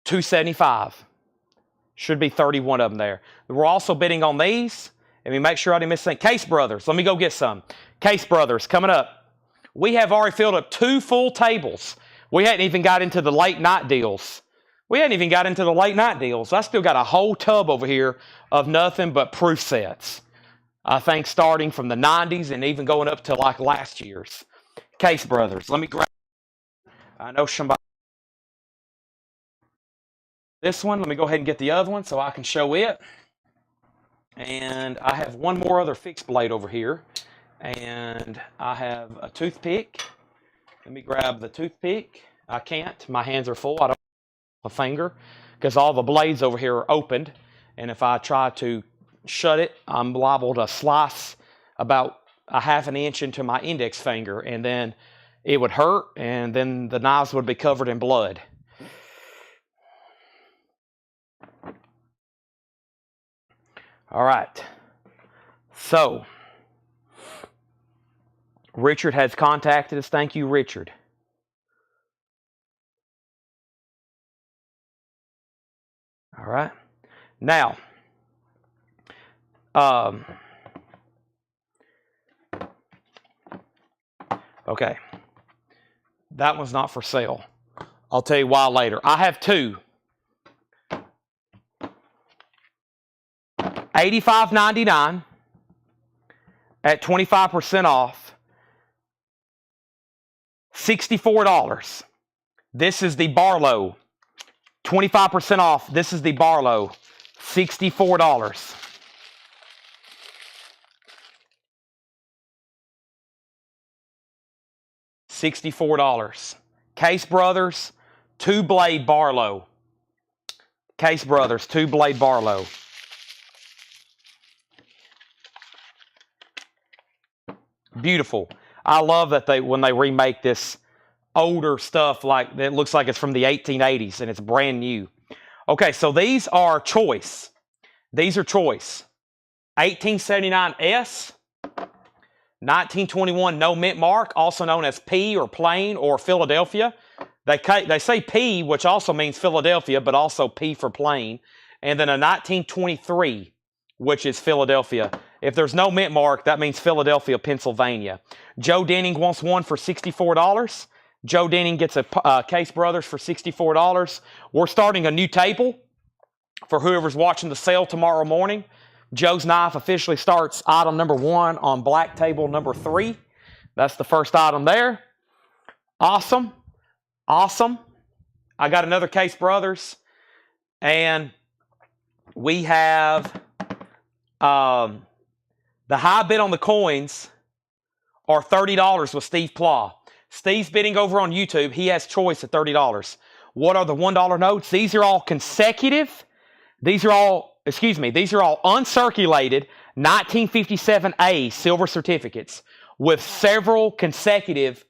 $275. Should be 31 of them there. We're also bidding on these. Let me make sure I didn't miss anything. Case Brothers. Let me go get some. Case Brothers coming up. We have already filled up 2 full tables. We hadn't even got into the late night deals. I still got a whole tub over here of nothing but proof sets. I think starting from the 90s and even going up to like last year's. Case Brothers. Let me grab. I know somebody. This one. Let me go ahead and get the other one so I can show it. And I have one more other fixed blade over here. And I have a toothpick. Let me grab the toothpick. I can't. My hands are full. I don't have a finger because all the blades over here are opened. And if I try to shut it, I'm liable to slice about a ½ an inch into my index finger. And then it would hurt. And then the knives would be covered in blood. All right. So, Richard has contacted us. Thank you, Richard. All right. Now, okay. That one's not for sale. I'll tell you why later. I have 2. $85.99 at 25% off. $64. This is the Barlow. 25% off. This is the Barlow. $64. $64. Case Brothers, 2-blade Barlow. Case Brothers 2-blade Barlow. Beautiful. I love that when they remake this older stuff, like it looks like it's from the 1880s and it's brand new. Okay, so these are choice. These are choice. 1879 S, 1921 no mint mark, also known as P or plain or Philadelphia. They say P, which also means Philadelphia, but also P for plain. And then a 1923, which is Philadelphia. If there's no mint mark, that means Philadelphia, Pennsylvania. Joe Denning wants one for $64. Joe Denning gets a Case Brothers for $64. We're starting a new table for whoever's watching the sale tomorrow morning. Joe's Knife officially starts item number 1 on black table number 3. That's the first item there. Awesome. Awesome. I got another Case Brothers. And we have the high bid on the coins are $30 with Steve Plaw. Steve's bidding over on YouTube. He has choice at $30. What are the $1 notes? These are all consecutive. These are all uncirculated 1957A silver certificates with several consecutive,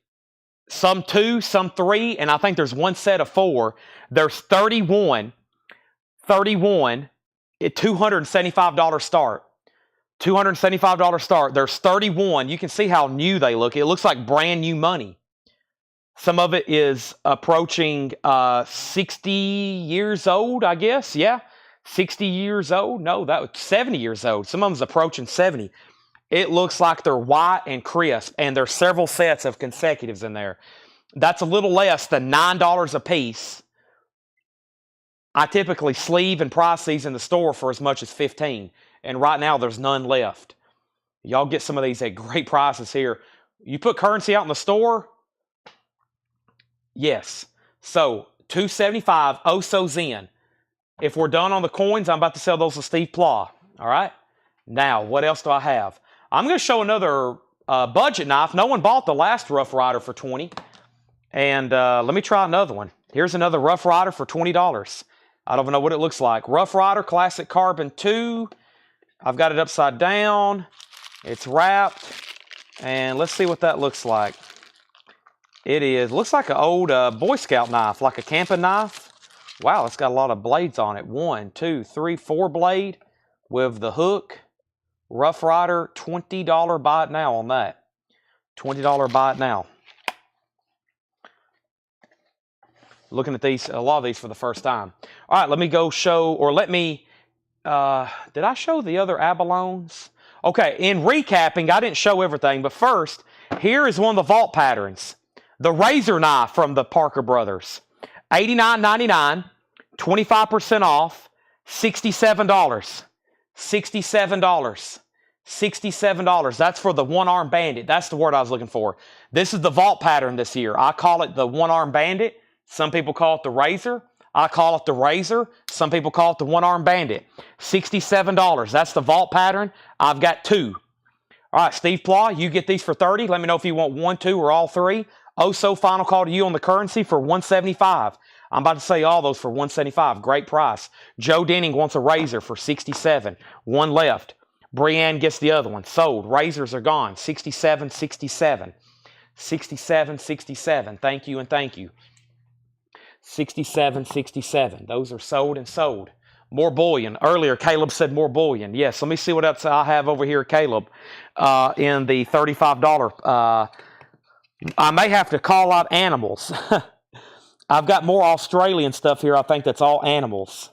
some 2, some 3, and I think there's one set of 4. There's 31 at $275 start. $275 start. There's 31. You can see how new they look. It looks like brand new money. Some of it is approaching 60 years old, I guess. Yeah. 60 years old? No, that was 70 years old. Some of them's approaching 70. It looks like they're white and crisp, and there's several sets of consecutives in there. That's a little less than $9 a piece. I typically sleeve and price these in the store for as much as $15, and right now there's none left. Y'all get some of these at great prices here. You put currency out in the store? Yes. So, $275, oh so zen. If we're done on the coins, I'm about to sell those to Steve Plaw. All right? Now, what else do I have? I'm going to show another budget knife. No one bought the last Rough Rider for $20. And let me try another one. Here's another Rough Rider for $20. I don't even know what it looks like. Rough Rider Classic Carbon 2. I've got it upside down. It's wrapped. And let's see what that looks like. Looks like an old Boy Scout knife, like a camping knife. Wow, it's got a lot of blades on it. 1, 2, 3, 4 blade with the hook. Rough Rider, $20 buy it now on that. $20 buy it now. Looking at these, a lot of these for the first time. All right, let me go show, or let me, did I show the other abalones? Okay, in recapping, I didn't show everything, but first, here is one of the vault patterns. The razor knife from the Parker Brothers. $89.99, 25% off, $67. $67. $67. That's for the one-arm bandit. That's the word I was looking for. This is the vault pattern this year. I call it the one-arm bandit. Some people call it the razor. I call it the razor. Some people call it the one-arm bandit. $67. That's the vault pattern. I've got 2. All right, Steve Plaw, you get these for $30. Let me know if you want 1, 2, or all 3. Oh, final call to you on the currency for $175. I'm about to say all those for $175. Great price. Joe Denning wants a razor for $67. One left. Brianne gets the other one. Sold. Razors are gone. $67, $67. $67, $67. Thank you and thank you. $67, $67. Those are sold and sold. More bullion. Earlier, Caleb said more bullion. Yes, let me see what else I have over here, Caleb, in the $35. I may have to call out animals. I've got more Australian stuff here. I think that's all animals.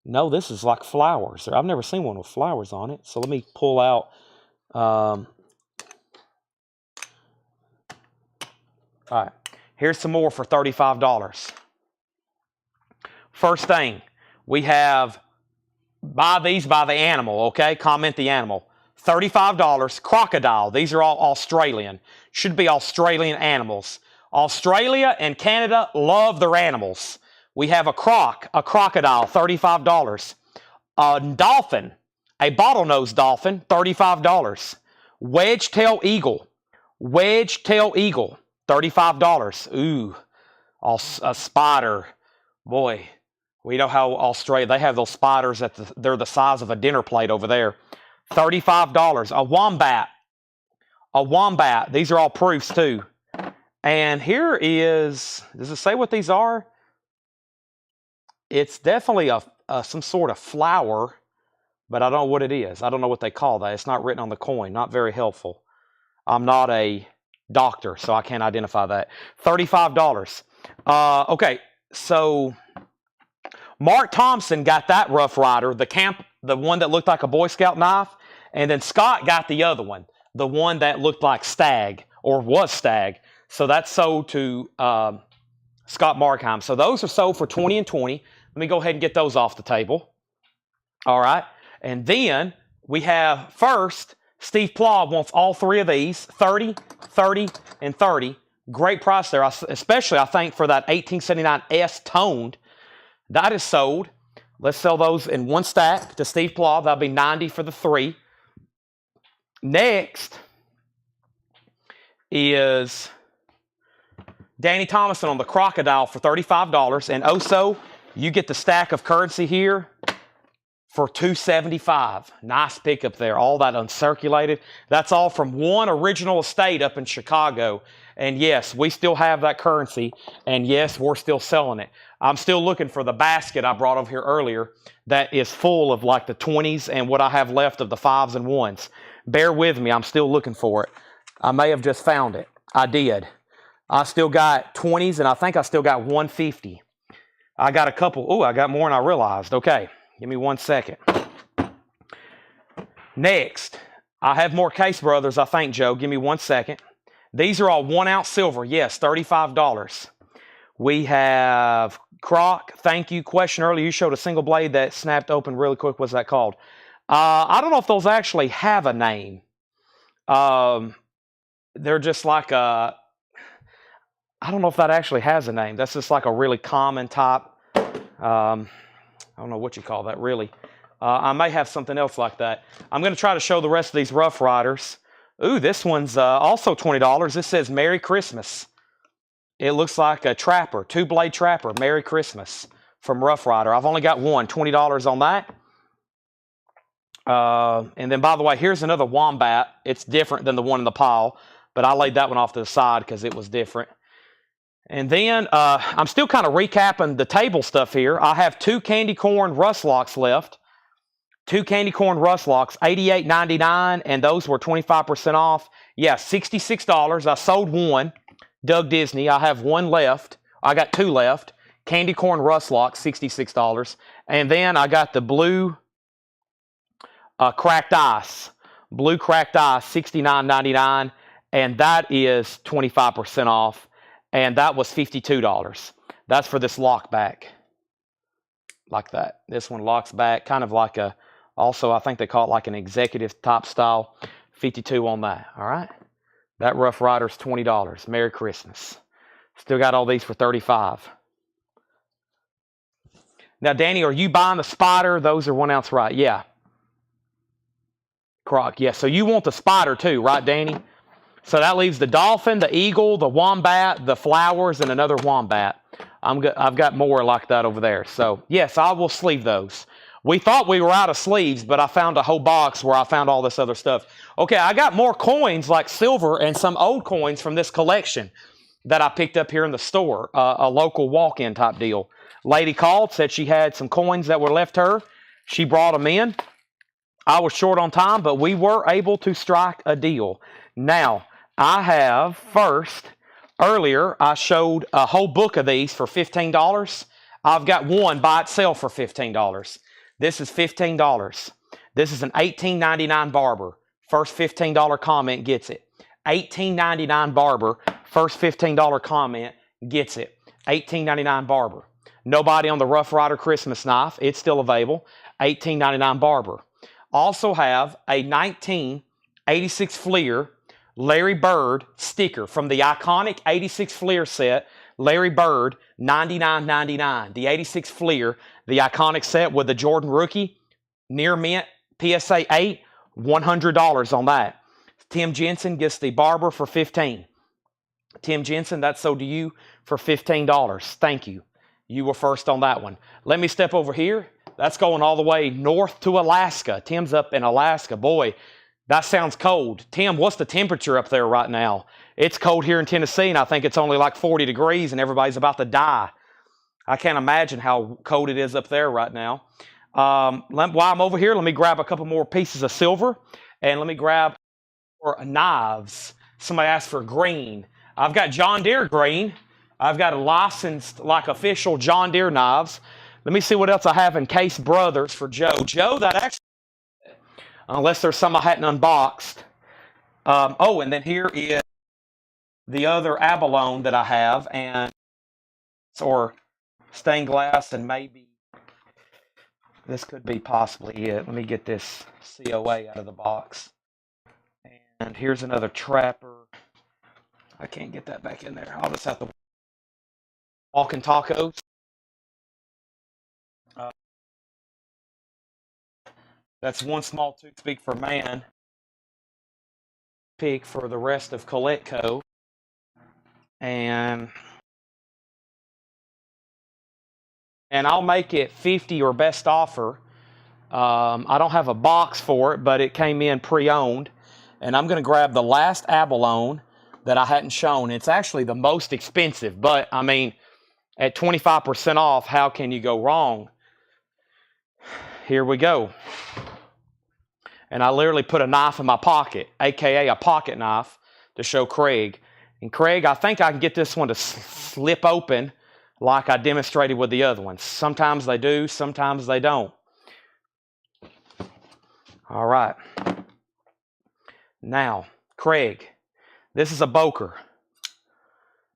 No, this is like flowers. I've never seen one with flowers on it. So let me pull out. All right. Here's some more for $35. First thing, we have buy these by the animal, okay? Comment the animal. $35, crocodile. These are all Australian. Should be Australian animals. Australia and Canada love their animals. We have a crocodile, $35. A dolphin, a bottlenose dolphin, $35. Wedge-tail eagle, $35. Ooh, a spider. Boy, We know how Australia, they have those spiders they're the size of a dinner plate over there. $35. A wombat. A wombat. These are all proofs too. And here is, does it say what these are? It's definitely some sort of flower, but I don't know what it is. I don't know what they call that. It's not written on the coin. Not very helpful. I'm not a doctor, so I can't identify that. $35. Okay, so Mark Thompson got that Rough Rider, the one that looked like a Boy Scout knife, and then Scott got the other one, the one that looked like stag, or was stag. So that's sold to Scott Markheim. So those are sold for $20 and $20. Let me go ahead and get those off the table. All right. And then we have first, Steve Plaw wants all three of these, 30, 30, and 30. Great price there, especially I think for that 1879 S toned. That is sold. Let's sell those in one stack to Steve Plaw. That'll be $90 for the three. Next is Danny Thomason on the crocodile for $35. And also, you get the stack of currency here for $275. Nice pickup there. All that uncirculated. That's all from one original estate up in Chicago. And yes, we still have that currency. And yes, we're still selling it. I'm still looking for the basket I brought over here earlier that is full of like the 20s and what I have left of the 5s and 1s. Bear with me. I'm still looking for it. I may have just found it. I did. I still got 20s, and I think I still got 150. I got a couple. Oh, I got more than I realized. Okay, give me 1 second. Next, I have more Case Brothers, I think, Joe. Give me 1 second. These are all 1 ounce silver. Yes, $35. We have Croc. Thank you. Question earlier, you showed a single blade that snapped open really quick. What's that called? I don't know if those actually have a name. They're just like a... I don't know if that actually has a name. That's just like a really common type. I don't know what you call that, really. I may have something else like that. I'm going to try to show the rest of these Rough Riders. Ooh, this one's also $20. This says Merry Christmas. It looks like a trapper, 2-blade trapper, Merry Christmas from Rough Rider. I've only got one, $20 on that. And then, by the way, here's another wombat. It's different than the one in the pile, but I laid that one off to the side because it was different. And then I'm still kind of recapping the table stuff here. I have 2 candy corn rust locks left. 2 candy corn rust locks, $88.99, and those were 25% off. Yeah, $66. I sold one. Doug Disney. I have one left. I got 2 left. Candy corn rust locks, $66. And then I got the blue cracked ice. Blue cracked ice, $69.99, and that is 25% off. And that was $52. That's for this lock back. Like that. This one locks back, kind of like a, also I think they call it like an executive top style. 52 on that. All right. That Rough Rider's $20. Merry Christmas. Still got all these for $35. Now, Danny, are you buying the Spider? Those are 1 ounce, right? Yeah. Croc, yeah. So you want the Spider too, right, Danny? So that leaves the Dolphin, the Eagle, the Wombat, the Flowers, and another Wombat. I've got more like that over there. So, yes, I will sleeve those. We thought we were out of sleeves, but I found a whole box where I found all this other stuff. Okay, I got more coins like silver and some old coins from this collection that I picked up here in the store, a local walk-in type deal. Lady called, said she had some coins that were left her. She brought them in. I was short on time, but we were able to strike a deal. Now, I have first, earlier, I showed a whole book of these for $15. I've got one by itself for $15. This is $15. This is an $18.99 Barber. First $15 comment gets it. $18.99 Barber. First $15 comment gets it. $18.99 Barber. Nobody on the Rough Rider Christmas knife. It's still available. $18.99 Barber. Also have a 1986 Fleer Larry Bird sticker from the iconic 86 Fleer set. Larry Bird, $99.99. The 86 Fleer, the iconic set with the Jordan rookie, near mint, PSA 8, $100 on that. Tim Jensen gets the Barber for $15. Tim Jensen, that's sold to you for $15. Thank you. You were first on that one. Let me step over here. That's going all the way north to Alaska. Tim's up in Alaska. Boy, that sounds cold. Tim, what's the temperature up there right now? It's cold here in Tennessee, and I think it's only like 40 degrees, and everybody's about to die. I can't imagine how cold it is up there right now. While I'm over here, let me grab a couple more pieces of silver, and let me grab more knives. Somebody asked for green. I've got John Deere green. I've got a licensed, like official John Deere knives. Let me see what else I have in Case Brothers for Joe. Joe, that actually, unless there's some I hadn't unboxed. Oh, and then here is the other abalone that I have, and or stained glass, and maybe this could be possibly it. Let me get this COA out of the box. And here's another trapper. I can't get that back in there. I'll just have to walking tacos. That's one small toothpick for man. Pick for the rest of Coletco. And I'll make it 50 or best offer. I don't have a box for it, but it came in pre-owned. And I'm going to grab the last abalone that I hadn't shown. It's actually the most expensive, but I mean, at 25% off, how can you go wrong? Here we go. And I literally put a knife in my pocket, aka a pocket knife, to show Craig. And Craig, I think I can get this one to slip open like I demonstrated with the other ones. Sometimes they do, sometimes they don't. All right. Now, Craig, this is a Boker.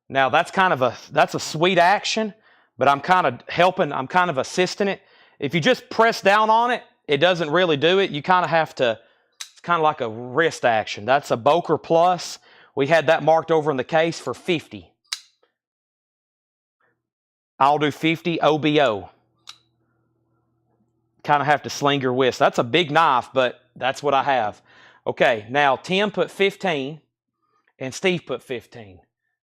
Now that's a sweet action, but I'm kind of helping, I'm kind of assisting it. If you just press down on it, it doesn't really do it. You kind of have to, it's kind of like a wrist action. That's a Boker Plus. We had that marked over in the case for 50. I'll do 50 OBO. Kind of have to sling your wrist. That's a big knife, but that's what I have. Okay, now Tim put 15 and Steve put 15.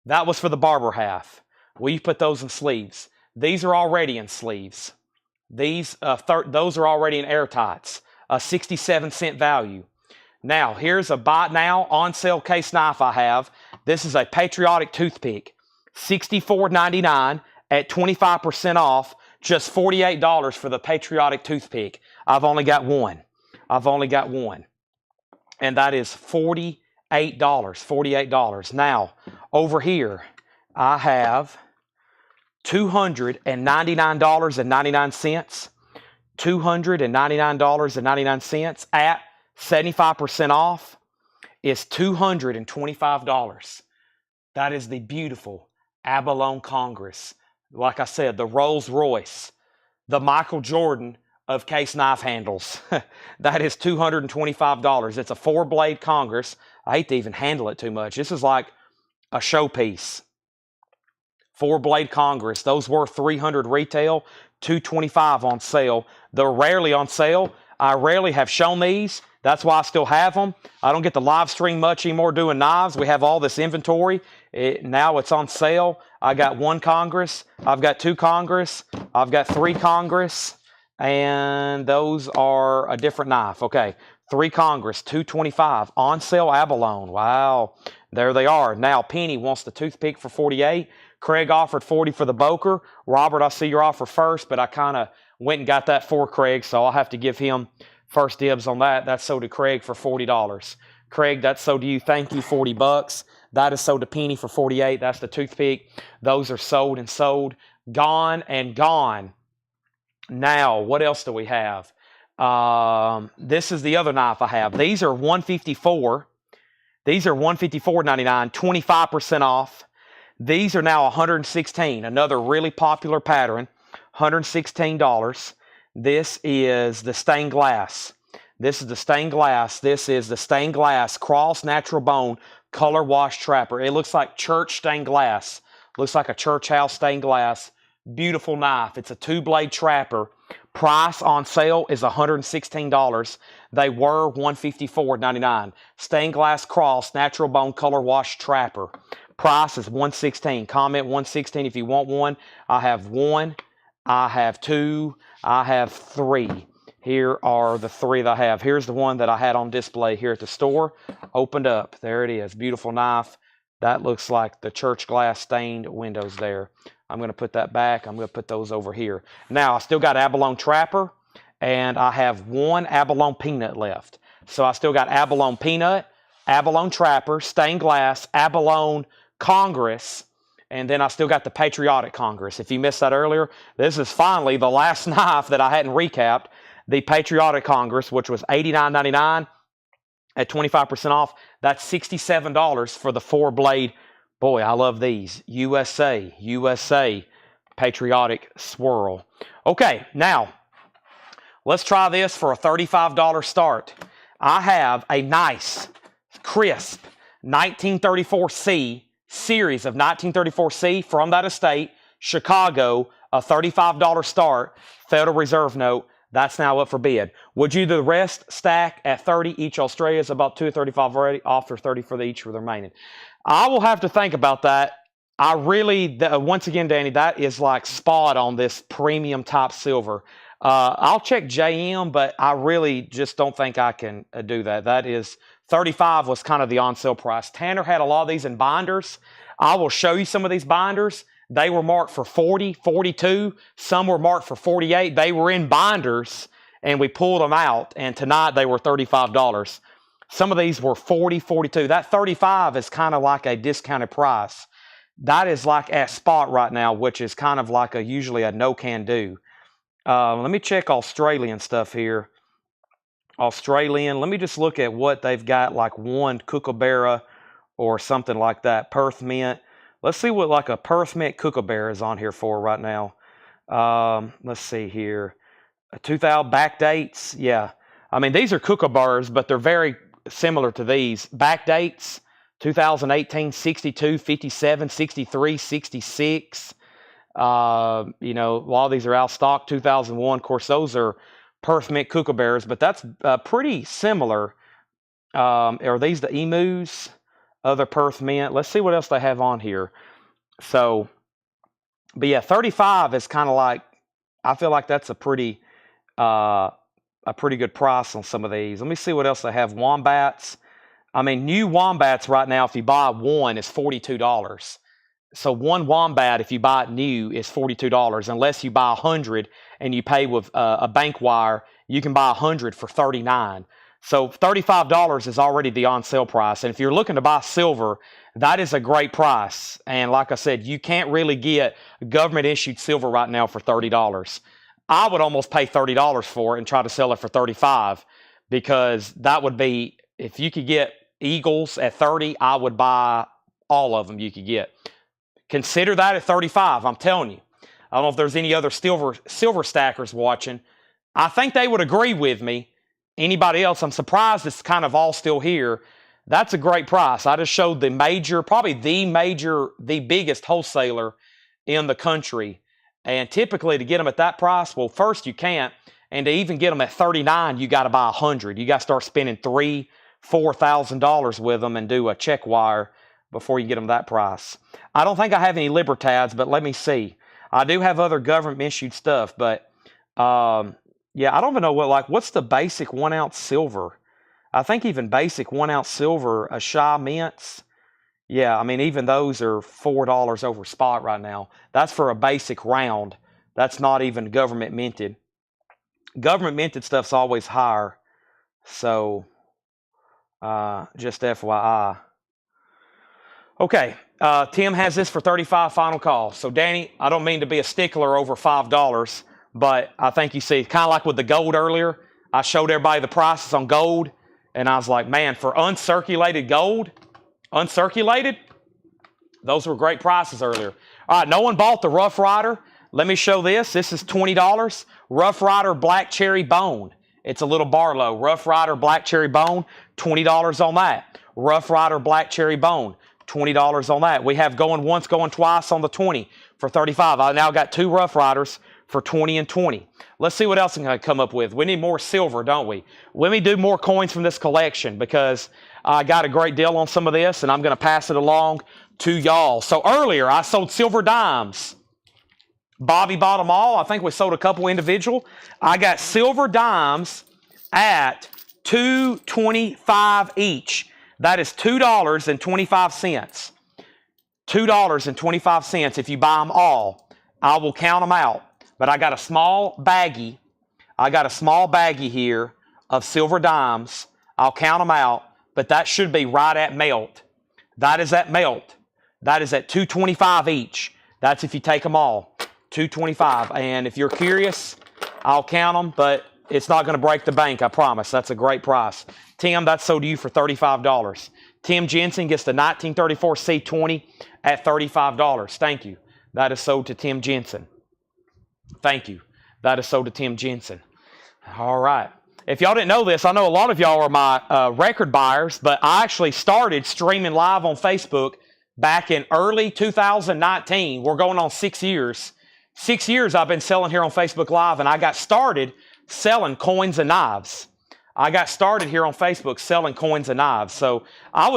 That was for the barber half. We put those in sleeves. These are already in sleeves. Those are already in airtights. A 67-cent value. Now, here's a buy now on sale case knife I have. This is a patriotic toothpick. $64.99 at 25% off. Just $48 for the patriotic toothpick. I've only got one. And that is $48. Now, over here, I have $299.99. $299.99 at 75% off is $225. That is the beautiful Abalone Congress. Like I said, the Rolls Royce, the Michael Jordan of case knife handles. That is $225. It's a 4-blade Congress. I hate to even handle it too much. This is like a showpiece. 4-blade Congress. Those were $300 retail, $225 on sale. They're rarely on sale. I rarely have shown these. That's why I still have them. I don't get to live stream much anymore doing knives. We have all this inventory. Now it's on sale. I got 1 Congress. I've got 2 Congress. I've got 3 Congress. And those are a different knife. Okay, 3 Congress, $225. On sale abalone. Wow. There they are. Now Penny wants the toothpick for $48. Craig offered $40 for the Boker. Robert, I see your offer first, but I kind of went and got that for Craig, so I'll have to give him first dibs on that. That's sold to Craig for $40. Craig, that's sold to you. Thank you, $40. That is sold to Penny for $48. That's the toothpick. Those are sold and sold. Gone and gone. Now, what else do we have? This is the other knife I have. These are $154. These are $154.99, 25% off. These are now $116. Another really popular pattern, $116. This is the stained glass. This is the stained glass. This is the stained glass cross natural bone color wash trapper. It looks like church stained glass. Looks like a church house stained glass. Beautiful knife. It's a 2-blade trapper. Price on sale is $116. They were $154.99. Stained glass cross natural bone color wash trapper. price is 116. Comment 116 if you want one. I have one, I have two, I have three. Here are the three that I have. Here's the one that I had on display here at the store. Opened up. There it is. Beautiful knife. That looks like the church glass stained windows there. I'm going to put that back. I'm going to put those over here. Now, I still got abalone trapper, and I have one abalone peanut left. So I still got abalone peanut, abalone trapper, stained glass, abalone Congress, and then I still got the patriotic Congress. If you missed that earlier, this is finally the last knife that I hadn't recapped. The patriotic Congress, which was $89.99 at 25% off. That's $67 for the 4-blade. Boy, I love these. USA patriotic swirl. Okay, now let's try this for a $35 start. I have a nice, crisp 1934C series of 1934C from that estate, Chicago, a $35 start, Federal Reserve note. That's now up for bid. Would you do the rest stack at 30 each? Australia is about 235 already, off for 30 for the each for the remaining. I will have to think about that. I really, once again, Danny, that is like spot on this premium top silver. I'll check JM, but I really just don't think I can do that. That is 35 was kind of the on sale price. Tanner had a lot of these in binders. I will show you some of these binders. They were marked for 40, 42. Some were marked for 48. They were in binders, and we pulled them out, and tonight they were $35. Some of these were 40, 42. That 35 is kind of like a discounted price. That is like at spot right now, which is kind of like usually a no can do. Let me check Australian stuff here. Australian, let me just look at what they've got, like one Kookaburra or something like that. Perth Mint. Let's see what like a Perth Mint Kookaburra is on here for right now. Let's see here. 2000 backdates. Yeah. I mean, these are Kookaburras, but they're very similar to these. Backdates, 2018, 62, 57, 63, 66. You know, a lot of these are out of stock. 2001, of course, those are Perth Mint Kookaburras, but that's pretty similar. Are these the Emus? Other Perth Mint. Let's see what else they have on here. So, but yeah, 35 is kind of like, I feel like that's a pretty good price on some of these. Let me see what else they have. Wombats. I mean, new Wombats right now, if you buy one, is $42. So one Wombat, if you buy it new, is $42. Unless you buy 100 and you pay with a bank wire, you can buy 100 for $39. So $35 is already the on sale price. And if you're looking to buy silver, that is a great price. And like I said, you can't really get government issued silver right now for $30. I would almost pay $30 for it and try to sell it for $35, because that would be, if you could get Eagles at 30, I would buy all of them you could get. Consider that at 35, I'm telling you. I don't know if there's any other silver stackers watching. I think they would agree with me. Anybody else, I'm surprised it's kind of all still here. That's a great price. I just showed the major, probably the biggest wholesaler in the country. And typically to get them at that price, well, first you can't. And to even get them at 39, you got to buy 100. You got to start spending $3,000, $4,000 with them and do a check wire before you get them that price. I don't think I have any Libertads, but let me see. I do have other government issued stuff, but yeah, I don't even know what's the basic 1 ounce silver. I think even basic 1 ounce silver, a Shy Mints. Yeah, I mean, even those are $4 over spot right now. That's for a basic round. That's not even government minted. Government minted stuff's always higher. So, just FYI. Okay, Tim has this for $35, final call. So, Danny, I don't mean to be a stickler over $5, but I think you see, kind of like with the gold earlier, I showed everybody the prices on gold, and I was like, man, for uncirculated gold, those were great prices earlier. All right, no one bought the Rough Rider. Let me show this. This is $20. Rough Rider Black Cherry Bone. It's a little Barlow. Rough Rider Black Cherry Bone, $20 on that. Rough Rider Black Cherry Bone, $20 on that. We have going once, going twice on the 20 for $35. I now got two Rough Riders for 20 and 20. Let's see what else I'm going to come up with. We need more silver, don't we? Let me do more coins from this collection, because I got a great deal on some of this, and I'm going to pass it along to y'all. So earlier, I sold silver dimes. Bobby bought them all. I think we sold a couple individual. I got silver dimes at $2.25 each. That is $2.25. $2.25 if you buy them all. I will count them out. But I got a small baggie. Here of silver dimes. I'll count them out. But that should be right at melt. That is at melt. That is at $2.25 each. That's if you take them all. $2.25. And if you're curious, I'll count them, but it's not going to break the bank, I promise. That's a great price. Tim, that's sold to you for $35. Tim Jensen gets the 1934 C20 at $35. Thank you. That is sold to Tim Jensen. Thank you. That is sold to Tim Jensen. All right. If y'all didn't know this, I know a lot of y'all are my record buyers, but I actually started streaming live on Facebook back in early 2019. We're going on 6 years. 6 years I've been selling here on Facebook Live, and I got started selling coins and knives. I got started here on Facebook selling coins and knives. So I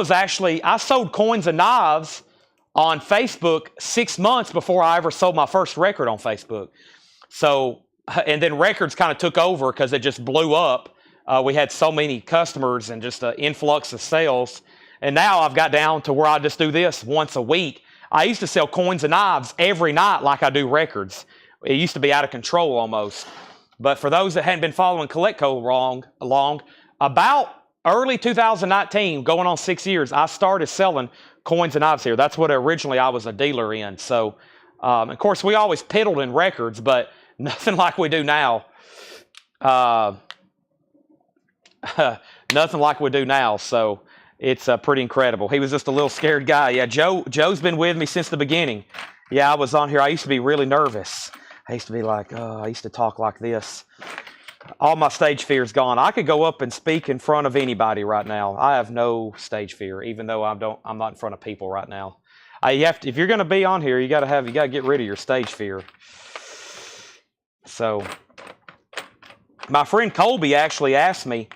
sold coins and knives on Facebook 6 months before I ever sold my first record on Facebook. So, and then records kind of took over because it just blew up. We had so many customers and just an influx of sales. And now I've got down to where I just do this once a week. I used to sell coins and knives every night like I do records. It used to be out of control almost. But for those that hadn't been following CollectCo along, about early 2019, going on 6 years, I started selling coins and knives here. That's what originally I was a dealer in. So, of course, we always piddled in records, but nothing like we do now. Nothing like we do now. So it's pretty incredible. He was just a little scared guy. Yeah, Joe's been with me since the beginning. Yeah, I was on here. I used to be really nervous. I used to be like, I used to talk like this. All my stage fear is gone. I could go up and speak in front of anybody right now. I have no stage fear, even though I'm not in front of people right now. If you're going to be on here, you got to get rid of your stage fear. So, my friend Colby actually asked me.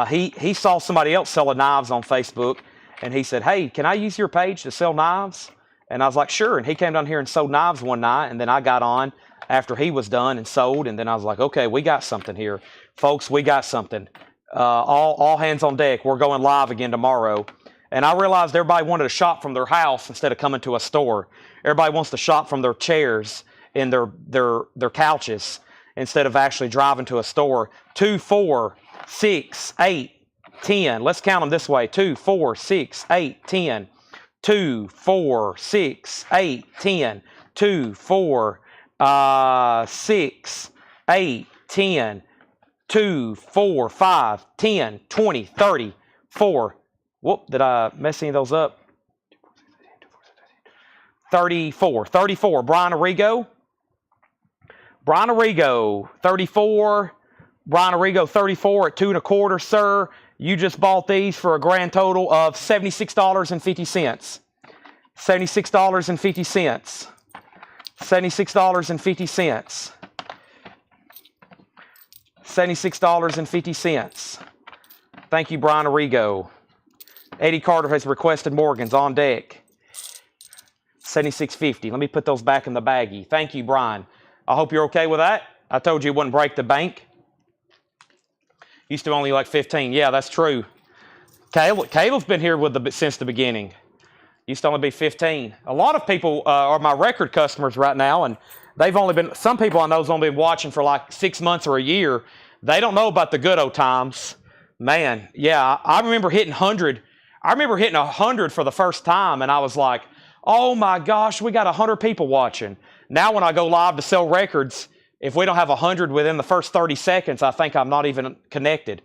He saw somebody else selling knives on Facebook, and he said, "Hey, can I use your page to sell knives?" And I was like, "Sure." And he came down here and sold knives one night, and then I got on after he was done and sold, and then I was like, "Okay, we got something here, folks. We got something. All hands on deck. We're going live again tomorrow." And I realized everybody wanted to shop from their house instead of coming to a store. Everybody wants to shop from their chairs and their couches instead of actually driving to a store. 2, 4, 6, 8, 10. Let's count them this way. 2, 4, 6, 8, 10. 2, 4, 6, 8, 10. 2, 4, 6, 8, 10. 2, 4, 5, 10, 20, 30, 4. Whoop, did I mess any of those up? 34. Brian Arrigo. 34. Brian Arrigo, 34 at 2 1/4, sir. You just bought these for a grand total of $76.50. $76.50. $76.50. $76.50. Thank you, Brian Arrigo. Eddie Carter has requested Morgan's on deck. $76.50. Let me put those back in the baggie. Thank you, Brian. I hope you're okay with that. I told you it wouldn't break the bank. Used to only like 15. Yeah, that's true. Caleb's been here since the beginning. Used to only be 15. A lot of people are my record customers right now, and some people I know have only been watching for like 6 months or a year. They don't know about the good old times. Man, yeah, I remember hitting 100. I remember hitting 100 for the first time, and I was like, oh my gosh, we got 100 people watching. Now when I go live to sell records, if we don't have 100 within the first 30 seconds, I think I'm not even connected.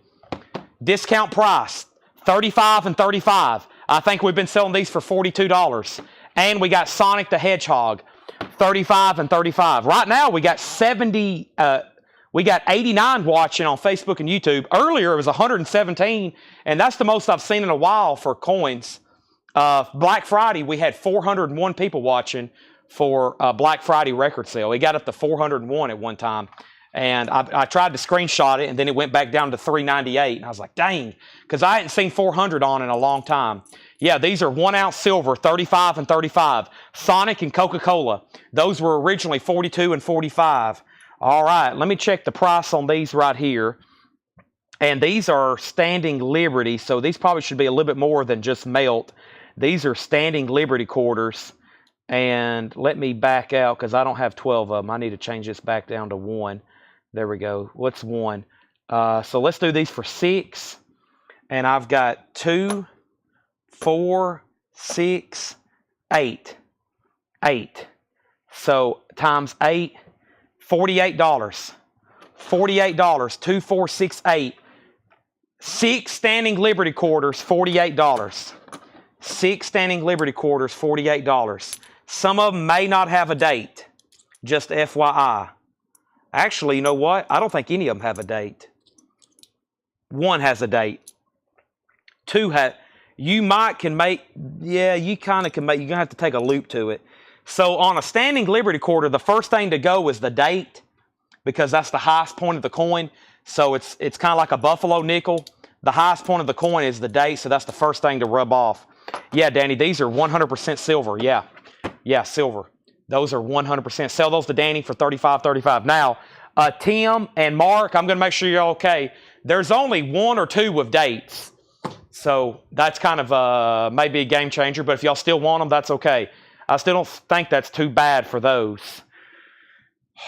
Discount price, $35 and $35. I think we've been selling these for $42. And we got Sonic the Hedgehog, $35 and $35. Right now we got 89 watching on Facebook and YouTube. Earlier it was 117, and that's the most I've seen in a while for coins. Black Friday, we had 401 people watching for Black Friday record sale. We got up to 401 at one time. And I tried to screenshot it, and then it went back down to 398. And I was like, dang, because I hadn't seen 400 on in a long time. Yeah, these are 1 ounce silver, 35 and 35. Sonic and Coca-Cola. Those were originally 42 and 45. All right, let me check the price on these right here. And these are Standing Liberty, so these probably should be a little bit more than just melt. These are Standing Liberty quarters. And let me back out because I don't have 12 of them. I need to change this back down to 1. There we go. What's 1? So let's do these for 6. And I've got 2, 4, 6, 8. 8. So times 8, $48. $48. 2, 4, 6, 8. 6 Standing Liberty quarters, $48. 6 Standing Liberty quarters, $48. Some of them may not have a date. Just FYI. Actually, you know what? I don't think any of them have a date. 1 has a date. 2 has. You might can make. Yeah, you kind of can make. You're gonna have to take a loop to it. So on a Standing Liberty quarter, the first thing to go is the date, because that's the highest point of the coin. So it's kind of like a buffalo nickel. The highest point of the coin is the date, so that's the first thing to rub off. Yeah, Danny, these are 100% silver. Yeah, silver. Those are 100%. Sell those to Danny for $35.35. Now, Tim and Mark, I'm going to make sure you're okay. There's only 1 or 2 with dates. So that's kind of maybe a game changer, but if y'all still want them, that's okay. I still don't think that's too bad for those.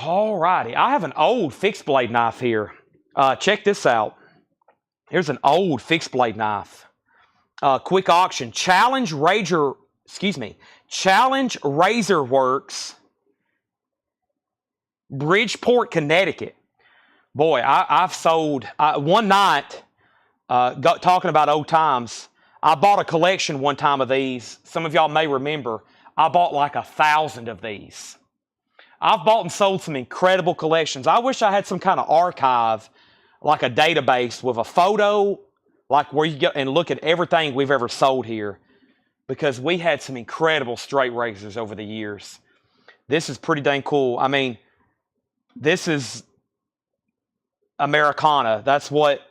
All righty. I have an old fixed blade knife here. Check this out. Here's an old fixed blade knife. Quick auction. Challenge Razor Works, Bridgeport, Connecticut. Boy, I've sold one night. Talking about old times, I bought a collection one time of these. Some of y'all may remember. I bought like 1,000 of these. I've bought and sold some incredible collections. I wish I had some kind of archive, like a database with a photo, like where you go and look at everything we've ever sold here, because we had some incredible straight razors over the years. This is pretty dang cool. I mean, this is Americana. That's what,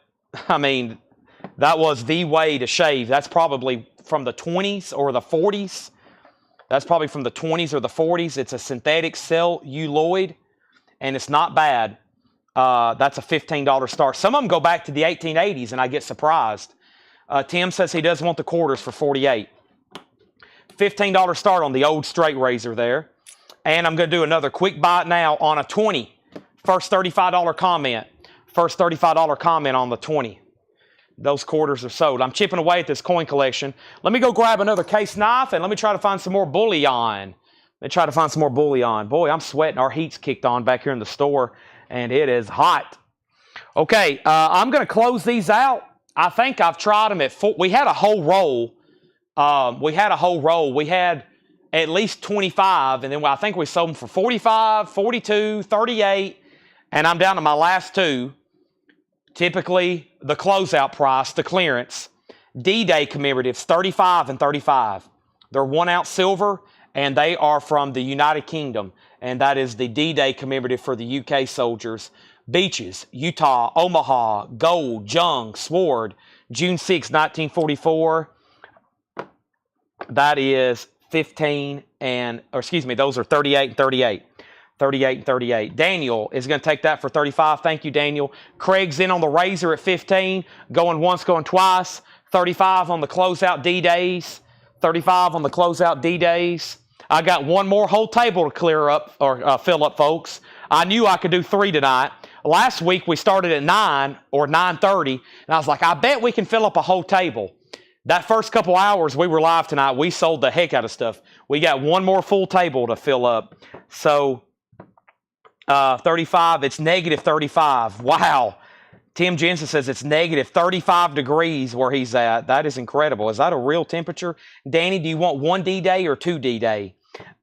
I mean, that was the way to shave. That's probably from the 20s or the 40s. That's probably from the 20s or the 40s. It's a synthetic celluloid, and it's not bad. That's a $15 start. Some of them go back to the 1880s, and I get surprised. Tim says he does want the quarters for $48. $15 start on the old straight razor there. And I'm going to do another quick bite now on a 20. First $35 comment. First $35 comment on the 20. Those quarters are sold. I'm chipping away at this coin collection. Let me go grab another case knife, and let me try to find some more bullion. Boy, I'm sweating. Our heat's kicked on back here in the store, and it is hot. Okay, I'm going to close these out. I think I've tried them at 4. We had a whole roll. We had at least 25, and then I think we sold them for 45, 42, 38, and I'm down to my last 2. Typically, the closeout price, the clearance, D-Day commemoratives, 35 and 35. They're 1 ounce silver, and they are from the United Kingdom, and that is the D-Day commemorative for the UK soldiers. Beaches, Utah, Omaha, Gold, Jung, Sword, June 6, 1944. That is 15 and, or excuse me, those are 38 and 38. 38 and 38. Daniel is going to take that for 35. Thank you, Daniel. Craig's in on the razor at 15. Going once, going twice. 35 on the closeout D-Days. 35 on the closeout D-Days. I got one more whole table to clear up or fill up, folks. I knew I could do 3 tonight. Last week we started at 9 or 9:30, and I was like, I bet we can fill up a whole table. That first couple hours we were live tonight, we sold the heck out of stuff. We got one more full table to fill up. So 35, it's negative 35. Wow. Tim Jensen says it's negative 35 degrees where he's at. That is incredible. Is that a real temperature? Danny, do you want 1 D-Day or 2 D-Day?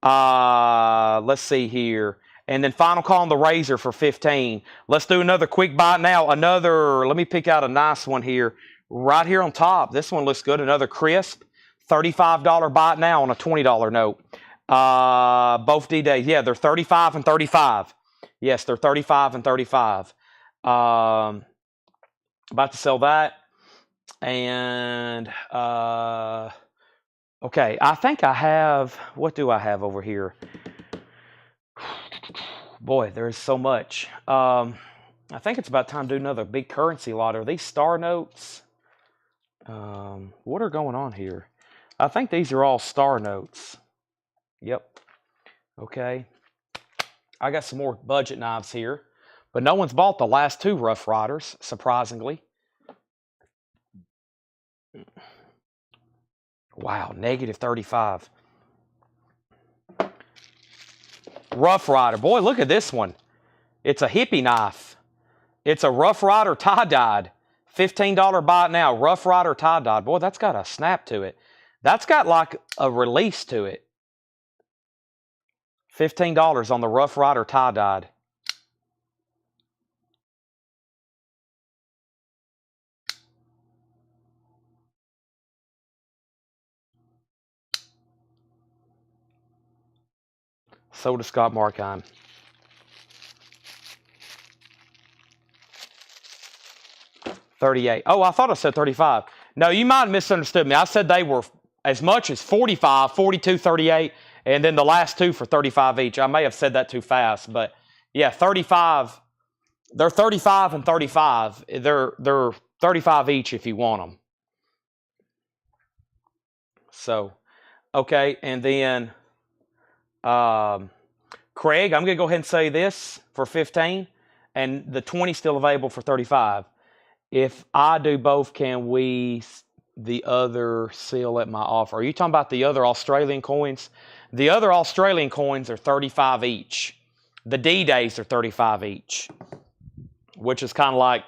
Let's see here. And then final call on the razor for 15. Let's do another quick bite now. Let me pick out a nice one here. Right here on top. This one looks good. Another crisp. $35 bite now on a $20 note. Both D-Days. Yeah, they're 35 and 35. Yes, they're 35 and 35. About to sell that. And okay, I think I have, what do I have over here? Boy, there's so much. I think it's about time to do another big currency lot. Are these star notes? What are going on here? I think these are all star notes. Yep. Okay. I got some more budget knives here, but no one's bought the last two Rough Riders, surprisingly. Wow, negative 35. Rough Rider. Boy, look at this one. It's a hippie knife. It's a Rough Rider tie-dyed. $15 buy it now. Rough Rider tie-dyed. Boy, that's got a snap to it. That's got like a release to it. $15 on the Rough Rider tie-dyed. So does Scott Markine. $38. Oh, I thought I said 35. No, you might have misunderstood me. I said they were as much as 45, 42, 38, and then the last two for 35 each. I may have said that too fast, but yeah, 35. They're 35 and 35. They're 35 each if you want them. So, okay, and then Craig, I'm going to go ahead and say this for 15, and the 20 still available for 35. If I do both, can we the other seal at my offer? Are you talking about the other Australian coins? The other Australian coins are 35 each. The D-Days are 35 each, which is kind of like,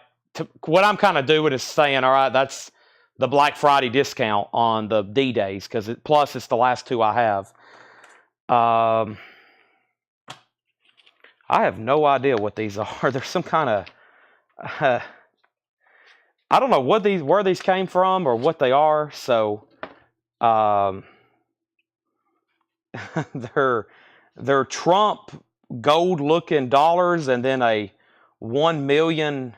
what I'm kind of doing is saying, all right, that's the Black Friday discount on the D-Days, because plus it's the last two I have. I have no idea what these are. There's some kind of... I don't know where these came from or what they are. So they're Trump gold-looking dollars, and then a 1 million.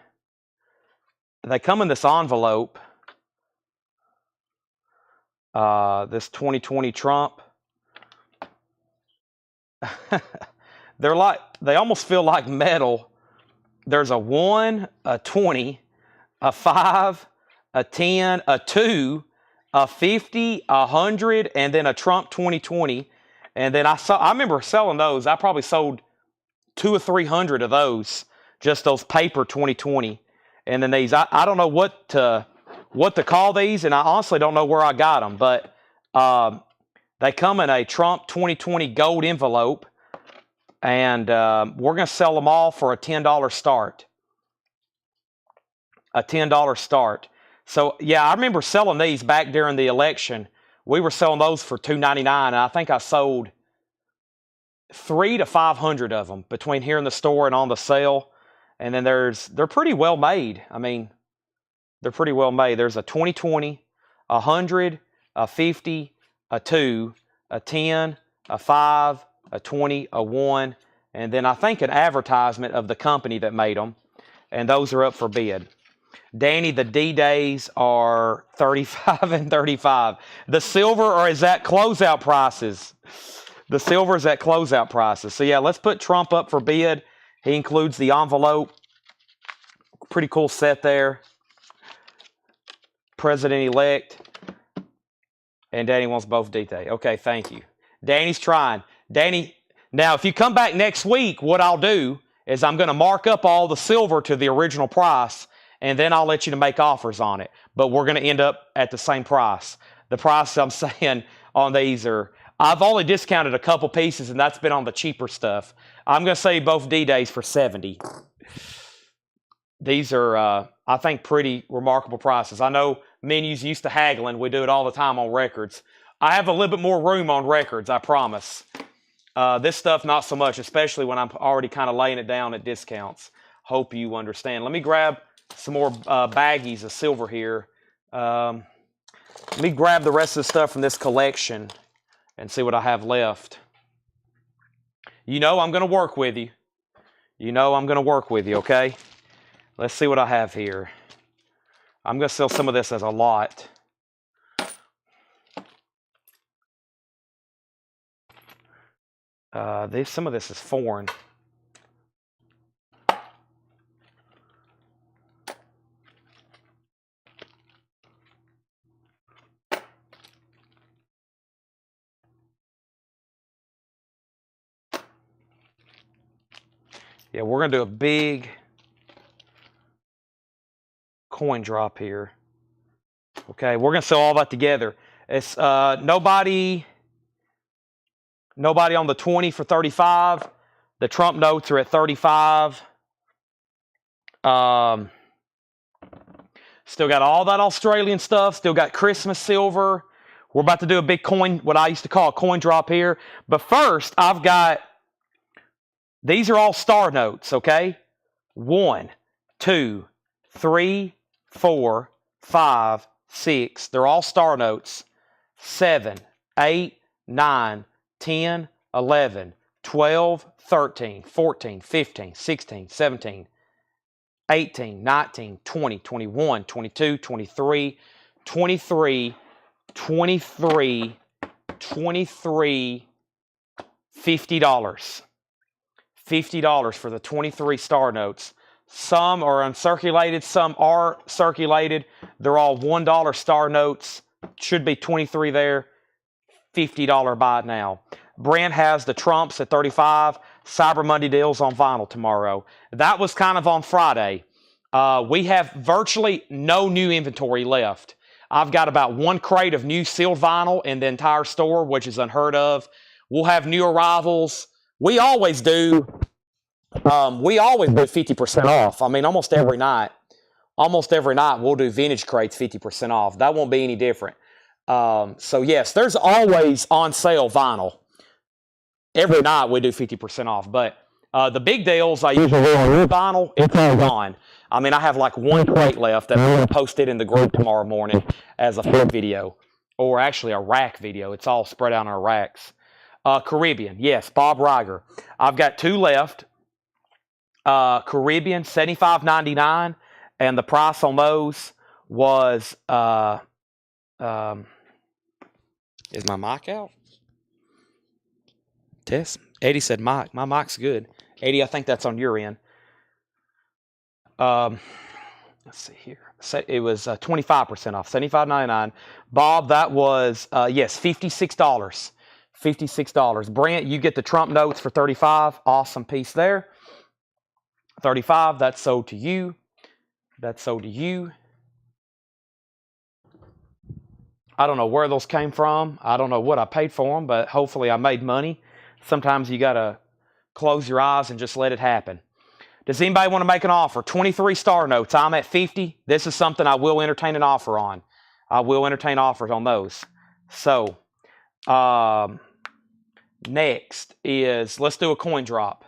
They come in this envelope. This 2020 Trump. They almost feel like metal. There's a 1, a 20. A 5, a 10, a 2, a 50, a 100, and then a Trump 2020. And then I remember selling those. I probably sold 200 or 300 of those, just those paper 2020. And then these, I don't know what to call these, and I honestly don't know where I got them, but they come in a Trump 2020 gold envelope, and we're going to sell them all for a $10 start. A $10 start. So yeah, I remember selling these back during the election. We were selling those for $2.99, and I think I sold 300 to 500 of them between here in the store and on the sale. And then they're pretty well made. I mean, they're pretty well made. There's a 2020, a 100, a 50, a 2, a 10, a 5, a 20, a 1, and then I think an advertisement of the company that made them. And those are up for bid. Danny, the D-Days are 35 and 35. The silver is at closeout prices. The silver is at closeout prices. So yeah, let's put Trump up for bid. He includes the envelope. Pretty cool set there. President-elect. And Danny wants both D-Day. Okay, thank you. Danny's trying. Danny, now if you come back next week, what I'll do is I'm going to mark up all the silver to the original price, and then I'll let you to make offers on it. But we're going to end up at the same price. The price I'm saying on these are, I've only discounted a couple pieces, and that's been on the cheaper stuff. I'm going to say both D-Days for 70. These are, I think, pretty remarkable prices. I know menus used to haggling. We do it all the time on records. I have a little bit more room on records, I promise. This stuff, not so much, especially when I'm already kind of laying it down at discounts. Hope you understand. Let me grab some more baggies of silver here. Let me grab the rest of the stuff from this collection and see what I have left. You know I'm going to work with you. You know I'm going to work with you, okay? Let's see what I have here. I'm going to sell some of this as a lot. Some of this is foreign. Yeah, we're going to do a big coin drop here. Okay, we're going to sell all that together. It's nobody on the 20 for 35. The Trump notes are at 35. Still got all that Australian stuff. Still got Christmas silver. We're about to do a big coin, what I used to call a coin drop here. But first, I've got, these are all star notes, okay? 1, 2, 3, 4, 5, 6. They're all star notes. 7, 8, 9, 10, 11, 12, 13, 14, 15, 16, 17, 18, 19, 20, 21, 22, 23, 23, 23, 23, $50. $50 for the 23 star notes. Some are uncirculated, some are circulated. They're all $1 star notes. Should be 23 there. $50 buy it now. Brent has the Trumps at 35. Cyber Monday deals on vinyl tomorrow. That was kind of on Friday. We have virtually no new inventory left. I've got about 1 crate of new sealed vinyl in the entire store, which is unheard of. We'll have new arrivals. We always do 50% off. I mean, almost every night we'll do vintage crates 50% off. That won't be any different. So yes, there's always on sale vinyl. Every night we do 50% off. But the big deals I usually do on new vinyl, it's all gone. I mean, I have like 1 crate left that I'm going to post it in the group tomorrow morning as a flip video, or actually a rack video. It's all spread out on our racks. Caribbean, yes, Bob Riger. I've got 2 left. Caribbean, $75.99, and the price on those was is my mic out? Test. Eddie said mic. My mic's good. Eddie, I think that's on your end. Let's see here. It was 25% off, $75.99. Bob, that was yes, $56. $56. Brent, you get the Trump notes for $35. Awesome piece there. $35. That's sold to you. That's sold to you. I don't know where those came from. I don't know what I paid for them, but hopefully I made money. Sometimes you got to close your eyes and just let it happen. Does anybody want to make an offer? 23 star notes. I'm at 50. This is something I will entertain an offer on. I will entertain offers on those. So, next is, let's do a coin drop.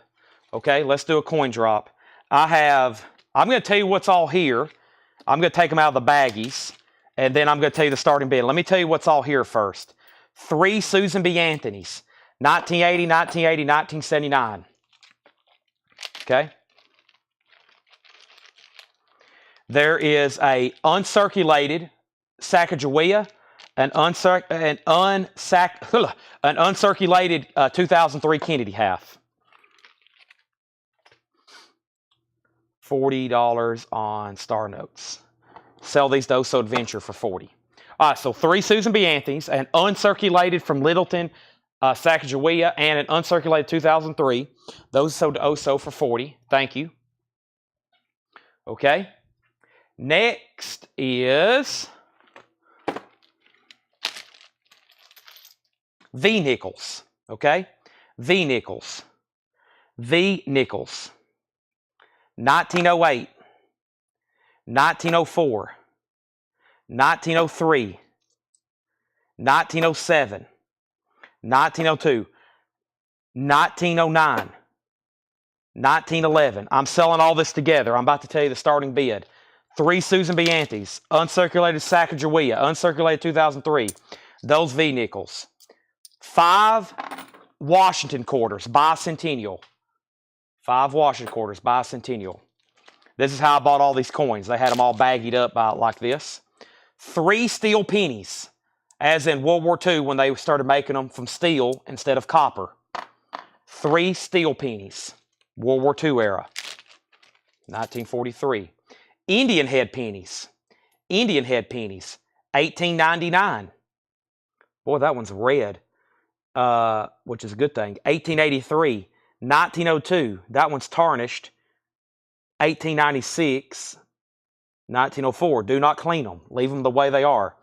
Okay, let's do a coin drop. I'm going to tell you what's all here. I'm going to take them out of the baggies, and then I'm going to tell you the starting bid. Let me tell you what's all here first. 3 Susan B. Anthony's, 1980, 1980, 1979. Okay. There is a uncirculated Sacagawea, an uncirculated 2003 Kennedy half. $40 on Star Notes. Sell these to Oso Adventure for $40. All right, so 3 Susan B. Anthony's, an uncirculated from Littleton, Sacagawea, and an uncirculated 2003. Those sold to Oso for $40. Thank you. Okay. Next is V nickels. Okay. V nickels. V nickels. 1908, 1904, 1903, 1907, 1902, 1909, 1911. I'm selling all this together. I'm about to tell you the starting bid. 3 Susan B. Anthony's, uncirculated Sacagawea, uncirculated 2003. Those V nickels. 5 Washington quarters, bicentennial. 5 Washington quarters, bicentennial. This is how I bought all these coins. They had them all baggied up like this. 3 steel pennies, as in World War II when they started making them from steel instead of copper. 3 steel pennies, World War II era, 1943. Indian head pennies, 1899. Boy, that one's red, which is a good thing. 1883, 1902, that one's tarnished. 1896, 1904. Do not clean them. Leave them the way they are.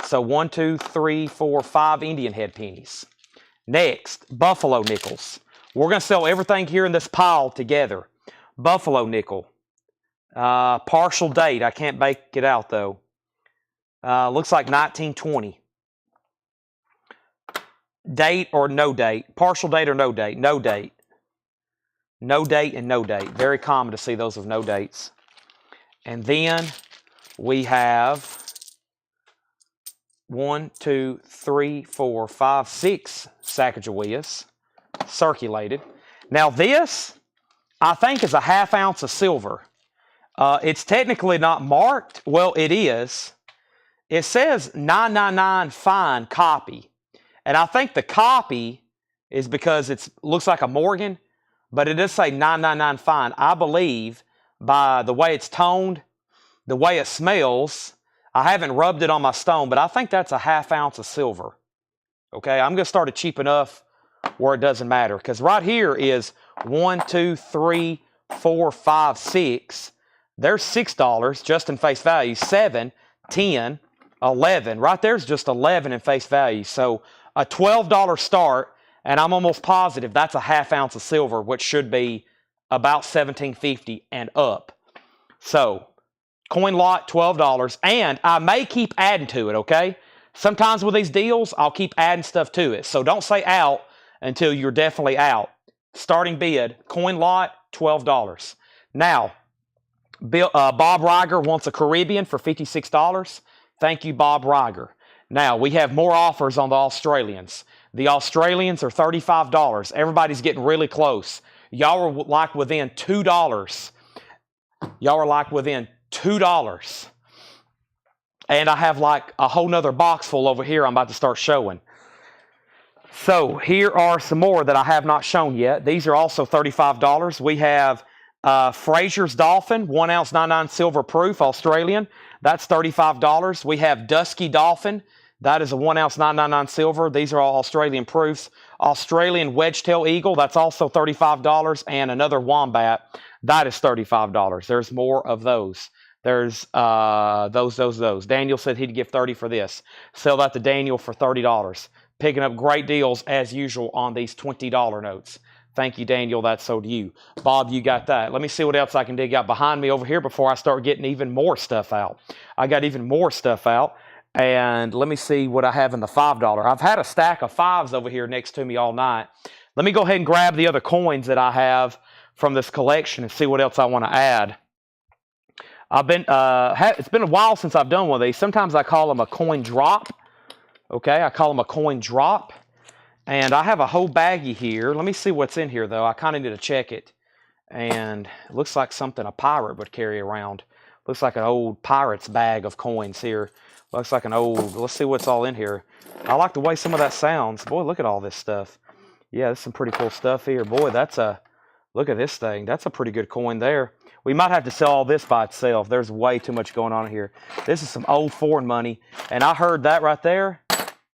So 1, 2, 3, 4, 5 Indian head pennies. Next, buffalo nickels. We're going to sell everything here in this pile together. Buffalo nickel. Partial date. I can't make it out though. Looks like 1920. Date or no date. Partial date or no date. No date. No date and no date. Very common to see those with no dates. And then we have 1, 2, 3, 4, 5, 6 Sacagaweas circulated. Now this, I think, is a ½ ounce of silver. It's technically not marked. Well, it is. It says 999 fine copy. And I think the copy is because it looks like a Morgan, but it does say 999 fine. I believe by the way it's toned, the way it smells, I haven't rubbed it on my stone, but I think that's a ½ ounce of silver. Okay, I'm going to start it cheap enough where it doesn't matter. Because right here is 1, 2, 3, 4, 5, 6. There's $6 just in face value. 7, 10, 11. Right there's just 11 in face value. So a $12 start, and I'm almost positive that's a ½ ounce of silver, which should be about $17.50 and up. So coin lot, $12, and I may keep adding to it, okay? Sometimes with these deals, I'll keep adding stuff to it. So don't say out until you're definitely out. Starting bid, coin lot, $12. Now, Bob Reiger wants a Caribbean for $56. Thank you, Bob Reiger. Now, we have more offers on the Australians. The Australians are $35. Everybody's getting really close. Y'all are like within $2. Y'all are like within $2. And I have like a whole nother box full over here I'm about to start showing. So here are some more that I have not shown yet. These are also $35. We have Fraser's Dolphin, 1 ounce 99 silver proof, Australian. That's $35. We have Dusky Dolphin. That is a 1 ounce 999 silver. These are all Australian proofs. Australian Wedgetail Eagle, that's also $35. And another Wombat, that is $35. There's more of those. There's those. Daniel said he'd give $30 for this. Sell that to Daniel for $30. Picking up great deals as usual on these $20 notes. Thank you, Daniel. That's so to you. Bob, you got that. Let me see what else I can dig out behind me over here before I start getting even more stuff out. I got even more stuff out. And let me see what I have in the $5. I've had a stack of 5s over here next to me all night. Let me go ahead and grab the other coins that I have from this collection and see what else I want to add. It's been a while since I've done one of these. Sometimes I call them a coin drop. Okay, I call them a coin drop. And I have a whole baggie here. Let me see what's in here, though. I kind of need to check it. And it looks like something a pirate would carry around. Looks like an old pirate's bag of coins here. Looks like an old... Let's see what's all in here. I like the way some of that sounds. Boy, look at all this stuff. Yeah, there's some pretty cool stuff here. Boy, that's a... Look at this thing. That's a pretty good coin there. We might have to sell all this by itself. There's way too much going on here. This is some old foreign money. And I heard that right there.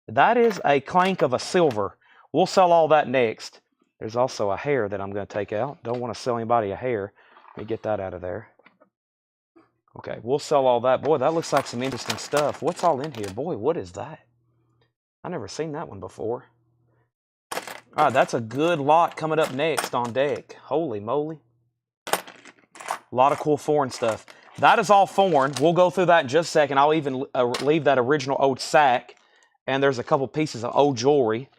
That is a clank of a silver. We'll sell all that next. There's also a hair that I'm going to take out. Don't want to sell anybody a hair. Let me get that out of there. Okay, we'll sell all that. Boy, that looks like some interesting stuff. What's all in here? Boy, what is that? I've never seen that one before. All right, that's a good lot coming up next on deck. Holy moly. A lot of cool foreign stuff. That is all foreign. We'll go through that in just a second. I'll even leave that original old sack. And there's a couple pieces of old jewelry.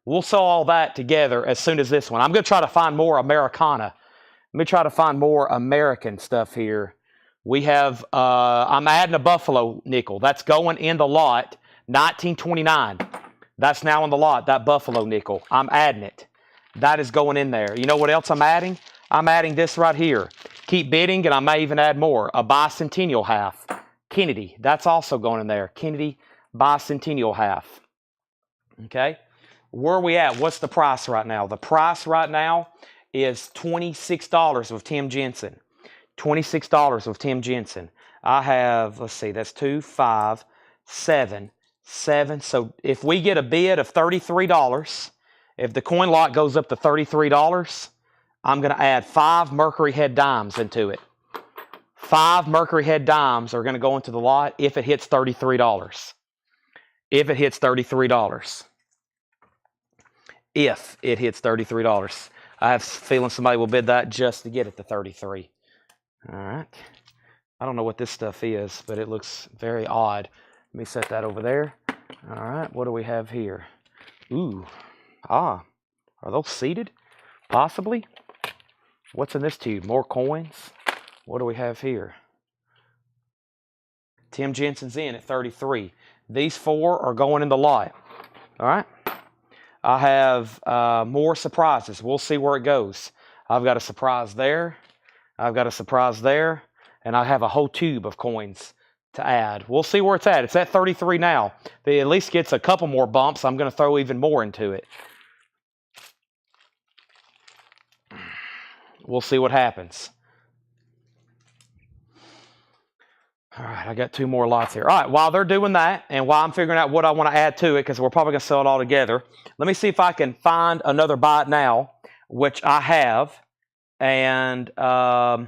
We'll sell all that together as soon as this one. I'm going to try to find more Americana. Let me try to find more American stuff here. We have, I'm adding a Buffalo nickel. That's going in the lot, 1929. That's now in the lot, that Buffalo nickel. I'm adding it. That is going in there. You know what else I'm adding? I'm adding this right here. Keep bidding, and I may even add more. A bicentennial half. Kennedy, that's also going in there. Kennedy bicentennial half. Okay, where are we at? What's the price right now? The price right now is $26 with Tim Jensen. $26 with Tim Jensen. I have, let's see, that's 2, 5, 7, 7. So if we get a bid of $33, if the coin lot goes up to $33, I'm going to add 5 Mercury head dimes into it. 5 Mercury head dimes are going to go into the lot if it hits $33. If it hits $33. If it hits $33. I have a feeling somebody will bid that just to get it to 33. All right. I don't know what this stuff is, but it looks very odd. Let me set that over there. All right. What do we have here? Ooh. Ah. Are those seated? Possibly. What's in this tube? More coins. What do we have here? Tim Jensen's in at 33. These 4 are going in the lot. All right. I have more surprises. We'll see where it goes. I've got a surprise there. I've got a surprise there. And I have a whole tube of coins to add. We'll see where it's at. It's at 33 now. If it at least gets a couple more bumps, I'm going to throw even more into it. We'll see what happens. All right, I got 2 more lots here. All right, while they're doing that, and while I'm figuring out what I want to add to it, because we're probably going to sell it all together, let me see if I can find another buy it now, which I have. And, oh,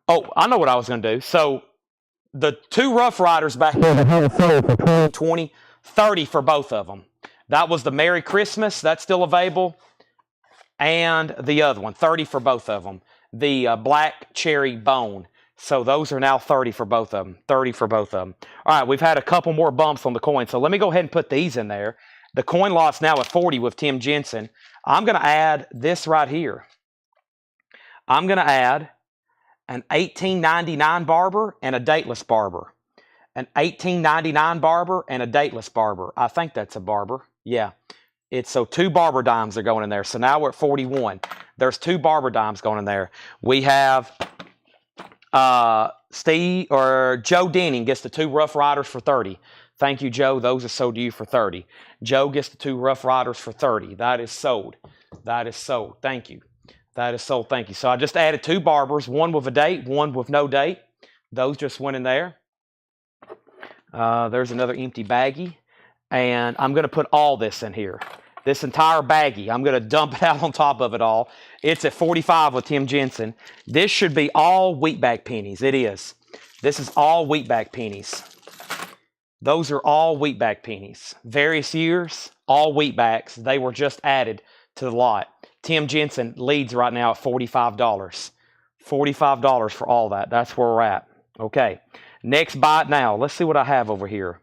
I know what I was going to do. So, the 2 Rough Riders back here that had sold for 20, 20, 30 for both of them. That was the Merry Christmas. That's still available. And the other one, 30 for both of them. The Black Cherry Bone. So those are now 30 for both of them. 30 for both of them. All right, we've had a couple more bumps on the coin. So let me go ahead and put these in there. The coin lot's now at 40 with Tim Jensen. I'm going to add this right here. I'm going to add an 1899 barber and a dateless barber. An 1899 barber and a dateless barber. I think that's a barber. Yeah. It's so 2 barber dimes are going in there. So now we're at 41. There's 2 barber dimes going in there. We have Steve or Joe Denning gets the 2 Rough Riders for 30. Thank you, Joe. Those are sold to you for 30. Joe gets the 2 Rough Riders for 30. That is sold. That is sold. Thank you. That is sold. Thank you. So I just added 2 barbers, one with a date, one with no date. Those just went in there. There's another empty baggie. And I'm going to put all this in here. This entire baggie. I'm going to dump it out on top of it all. It's at 45 with Tim Jensen. This should be all wheatback pennies. It is. This is all wheatback pennies. Those are all wheatback pennies. Various years, all wheatbacks. They were just added to the lot. Tim Jensen leads right now at $45. $45 for all that. That's where we're at. Okay. Next buy it now. Let's see what I have over here.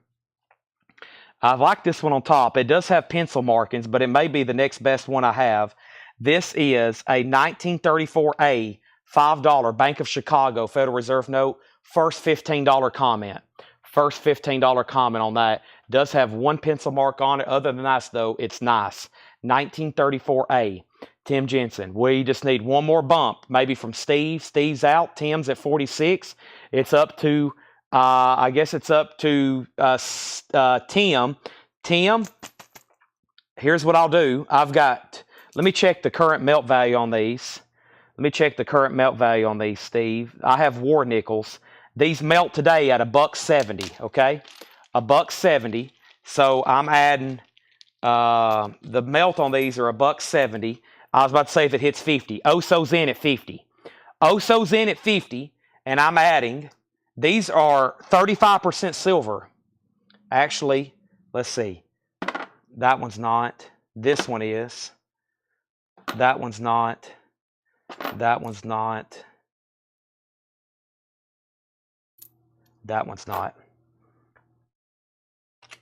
I like this one on top. It does have pencil markings, but it may be the next best one I have. This is a 1934A $5 Bank of Chicago Federal Reserve note. First $15 comment. First $15 comment on that. Does have 1 pencil mark on it. Other than that, though, it's nice. 1934A. Tim Jensen. We just need one more bump, maybe from Steve. Steve's out. Tim's at 46. It's up to... I guess it's up to Tim. Tim, here's what I'll do. Let me check the current melt value on these. Let me check the current melt value on these, Steve. I have war nickels. These melt today at $1.70, okay? $1.70. So I'm adding, the melt on these are $1.70. I was about to say if it hits 50. Oso's in at 50. Oso's in at 50, and I'm adding... These are 35% silver. Actually, let's see. That one's not. This one is. That one's not. That one's not. That one's not.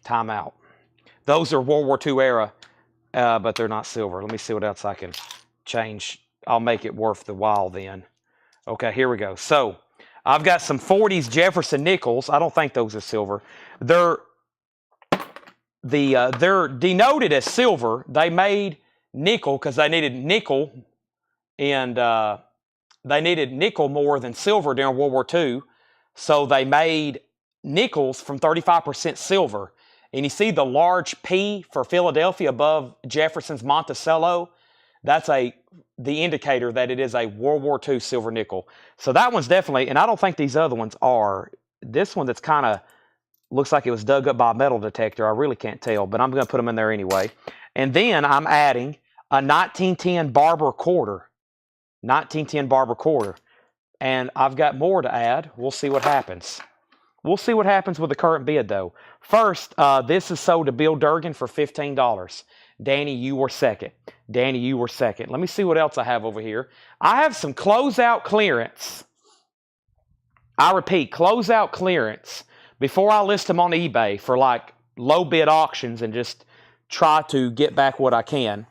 Time out. Those are World War II era, but they're not silver. Let me see what else I can change. I'll make it worth the while then. Okay, here we go. So, I've got some 40s Jefferson nickels. I don't think those are silver. They're denoted as silver. They made nickel because they needed nickel and they needed nickel more than silver during World War II, so they made nickels from 35% silver. And you see the large P for Philadelphia above Jefferson's Monticello? That's the indicator that it is a World War II silver nickel. So that one's definitely, and I don't think these other ones are. This one that's kind of looks like it was dug up by a metal detector. I really can't tell, but I'm going to put them in there anyway. And then I'm adding a 1910 Barber quarter. 1910 Barber quarter. And I've got more to add. We'll see what happens. We'll see what happens with the current bid, though. First, this is sold to Bill Durgan for $15. Danny, you were second. Danny, you were second. Let me see what else I have over here. I have some closeout clearance. I repeat, closeout clearance before I list them on eBay for like low bid auctions and just try to get back what I can.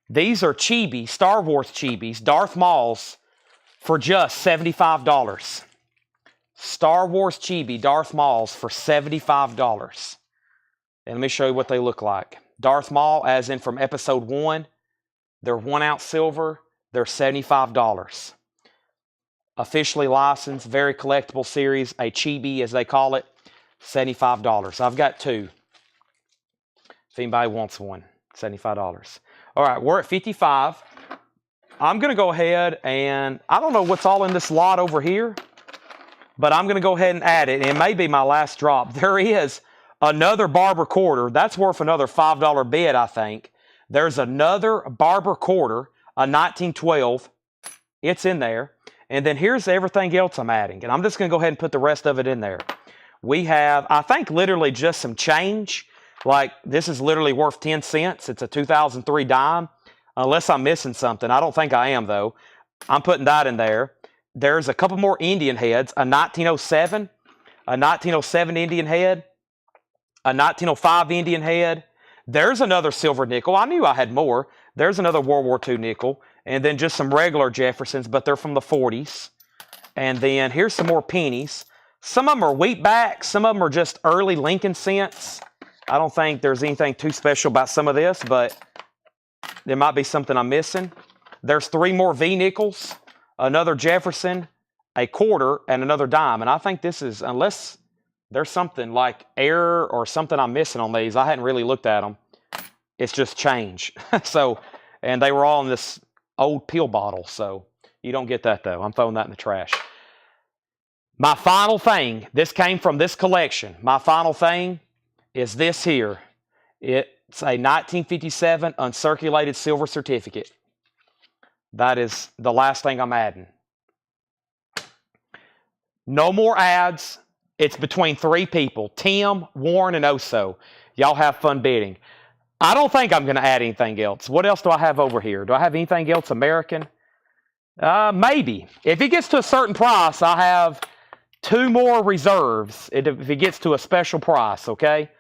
These are chibi, Star Wars chibis, Darth Mauls, for just $75. Star Wars chibi, Darth Mauls for $75. And let me show you what they look like. Darth Maul, as in from Episode 1, they're 1 ounce silver, they're $75. Officially licensed, very collectible series, a chibi as they call it, $75. I've got 2. If anybody wants one, $75. All right, we're at 55. I'm going to go ahead and, I don't know what's all in this lot over here, but I'm going to go ahead and add it. And it may be my last drop. There is another Barber quarter. That's worth another $5 bid, I think. There's another Barber quarter, a 1912. It's in there. And then here's everything else I'm adding. And I'm just going to go ahead and put the rest of it in there. We have, I think, literally just some change. Like, this is literally worth 10 cents. It's a 2003 dime. Unless I'm missing something. I don't think I am, though. I'm putting that in there. There's a couple more Indian heads. A 1907. A 1907 Indian head. A 1905 Indian head. There's another silver nickel. I knew I had more. There's another World War II nickel. And then just some regular Jeffersons, but they're from the 40s. And then here's some more pennies. Some of them are wheatbacks. Some of them are just early Lincoln cents. I don't think there's anything too special about some of this, but there might be something I'm missing. There's 3 more V nickels, another Jefferson, a quarter, and another dime. And I think this is, unless there's something like error or something I'm missing on these, I hadn't really looked at them. It's just change. So, and they were all in this old pill bottle, so you don't get that though. I'm throwing that in the trash. My final thing, this came from this collection. My final thing is this here. It's a 1957 uncirculated silver certificate. That is the last thing I'm adding. No more ads. It's between 3 people, Tim, Warren, and Oso. Y'all have fun bidding. I don't think I'm going to add anything else. What else do I have over here? Do I have anything else American? Maybe. If it gets to a certain price, I have 2 more reserves. If it gets to a special price, okay?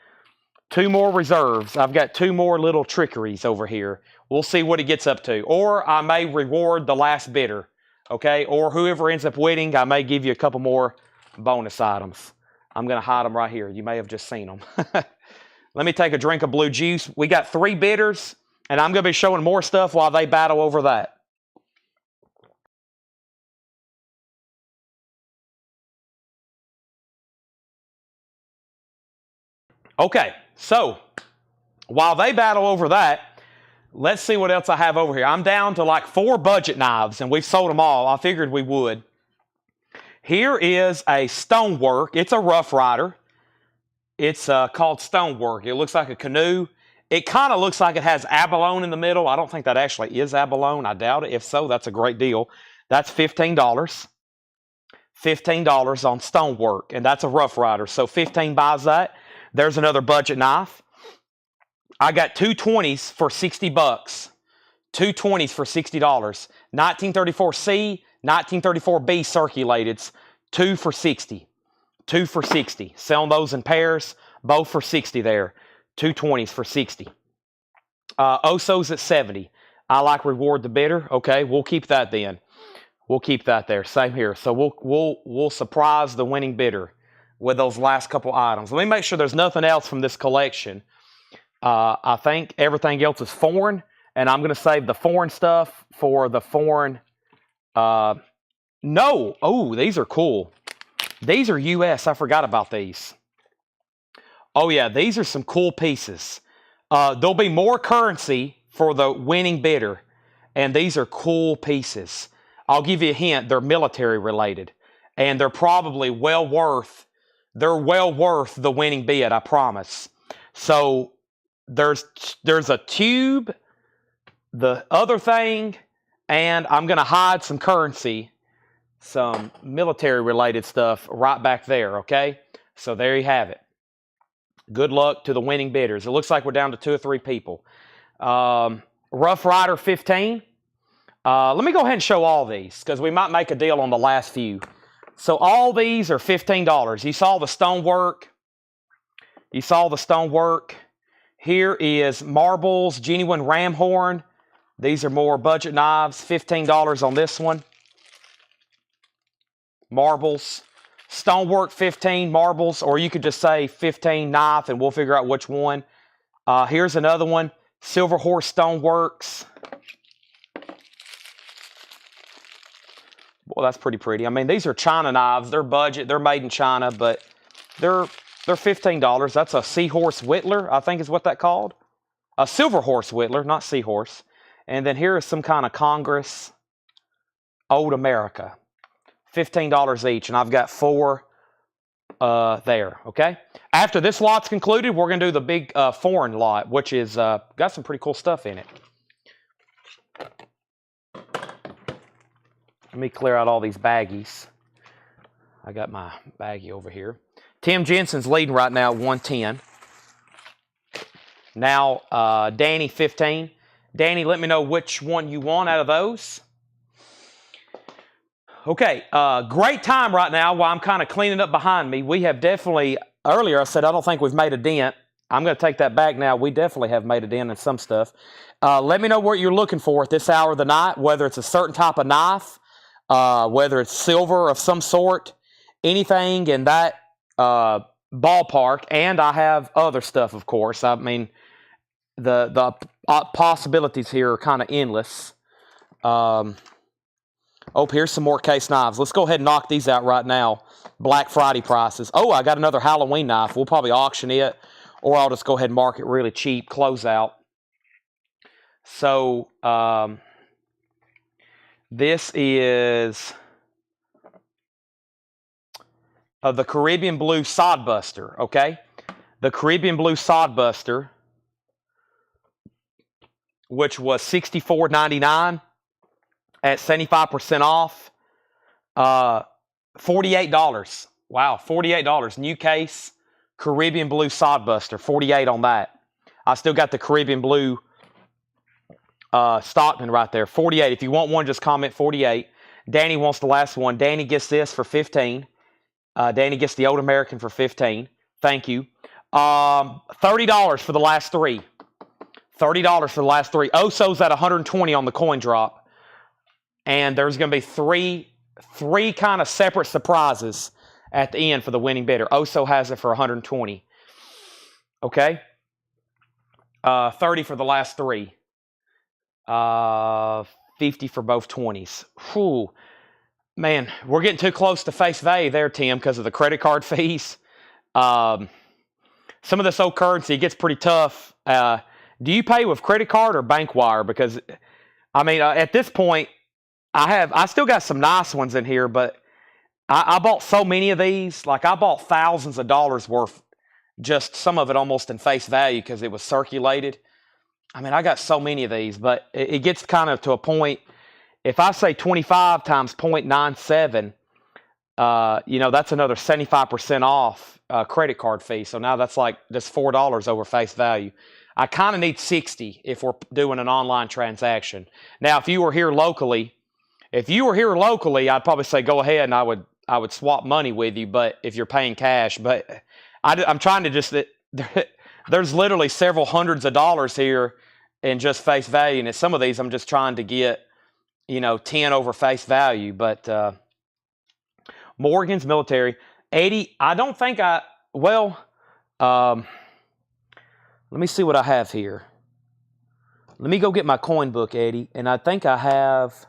2 more reserves. I've got 2 more little trickeries over here. We'll see what it gets up to. Or I may reward the last bidder, okay? Or whoever ends up winning, I may give you a couple more bonus items. I'm going to hide them right here. You may have just seen them. Let me take a drink of blue juice. We got 3 bidders, and I'm going to be showing more stuff while they battle over that. Okay, so while they battle over that, let's see what else I have over here. I'm down to like 4 budget knives, and we've sold them all. I figured we would. Here is a stonework. It's a Rough Rider. It's called stonework. It looks like a canoe. It kind of looks like it has abalone in the middle. I don't think that actually is abalone. I doubt it. If so, that's a great deal. That's $15. $15 on stonework, and that's a Rough Rider. So 15 buys that. There's another budget knife. I got 2 20s for $60. 2 20s for $60. 1934C, 1934B circulated. 2 for $60. 2 for $60. Selling those in pairs, both for $60 there. 2 20s for $60. Oso's at $70. I like reward the bidder. Okay, we'll keep that then. We'll keep that there. Same here. So we'll surprise the winning bidder with those last couple items. Let me make sure there's nothing else from this collection. I think everything else is foreign, And I'm going to save the foreign stuff for the foreign. No. Oh, these are cool. These are U.S. I forgot about these. Oh, yeah. These are some cool pieces. There'll be more currency for the winning bidder. And these are cool pieces. I'll give you a hint. They're military related. And they're probably well worth the winning bid, I promise. So there's a tube, the other thing, and I'm going to hide some currency, some military related stuff right back there, okay? So there you have it. Good luck to the winning bidders. It looks like we're down to 2 or 3 people. Rough Rider 15. Let me go ahead and show all these because we might make a deal on the last few. So all these are $15. You saw the stonework. You saw the stonework. Here is marbles, genuine ram horn. These are more budget knives. $15 on this one. Marbles. Stonework 15, marbles, or you could just say 15 knife and we'll figure out which one. Here's another one. Silver Horse Stoneworks. Well, that's pretty. I mean, these are China knives. They're budget. They're made in China, but they're $15. That's a Seahorse Whittler, I think is what that called. A Silver Horse Whittler, not Seahorse. And then here is some kind of Congress Old America. $15 each, and I've got 4 there, okay? After this lot's concluded, we're going to do the big foreign lot, which is got some pretty cool stuff in it. Let me clear out all these baggies. I got my baggie over here. Tim Jensen's leading right now at 110. Now, Danny 15. Danny, let me know which one you want out of those. Okay, great time right now while I'm kind of cleaning up behind me. We have definitely, earlier I said I don't think we've made a dent. I'm going to take that back now. We definitely have made a dent in some stuff. Let me know what you're looking for at this hour of the night, whether it's a certain type of knife, whether it's silver of some sort, anything in that ballpark. And I have other stuff, of course. I mean, the possibilities here are kind of endless. Oh, here's some more case knives. Let's go ahead and knock these out right now. Black Friday prices. Oh, I got another Halloween knife. We'll probably auction it, or I'll just go ahead and mark it really cheap, close out. So, this is the Caribbean Blue Sodbuster, okay? The Caribbean Blue Sodbuster, which was $64.99 at 75% off. $48. Wow, $48. New case, Caribbean Blue Sodbuster, $48 on that. I still got the Caribbean Blue Stockman right there, $48. If you want one, just comment $48. Danny wants the last one. Danny gets this for $15. Danny gets the Old American for $15. Thank you. $30 for the last 3. $30 for the last 3. Oso's at $120 on the coin drop. And there's going to be three kind of separate surprises at the end for the winning bidder. Oso has it for $120. Okay? 30 for the last 3. 50 for both 20s. Whew. Man, we're getting too close to face value there, Tim, because of the credit card fees. Some of this old currency gets pretty tough. Do you pay with credit card or bank wire? Because, I mean, at this point, I still got some nice ones in here, but I bought so many of these. Like, I bought thousands of dollars worth, just some of it almost in face value because it was circulated. I mean, I got so many of these, but it gets kind of to a point. If I say 25 times 0.97, that's another 75% off credit card fee. So now that's like just $4 over face value. I kind of need 60 if we're doing an online transaction. Now, if you were here locally, I'd probably say go ahead and I would swap money with you. But if you're paying cash, but I'm trying to just there's literally several hundreds of dollars here in just face value, and some of these I'm just trying to get 10 over face value. But Morgan's military 80. I don't think let me see what I have here. Let me go get my coin book, Eddie, and I think I have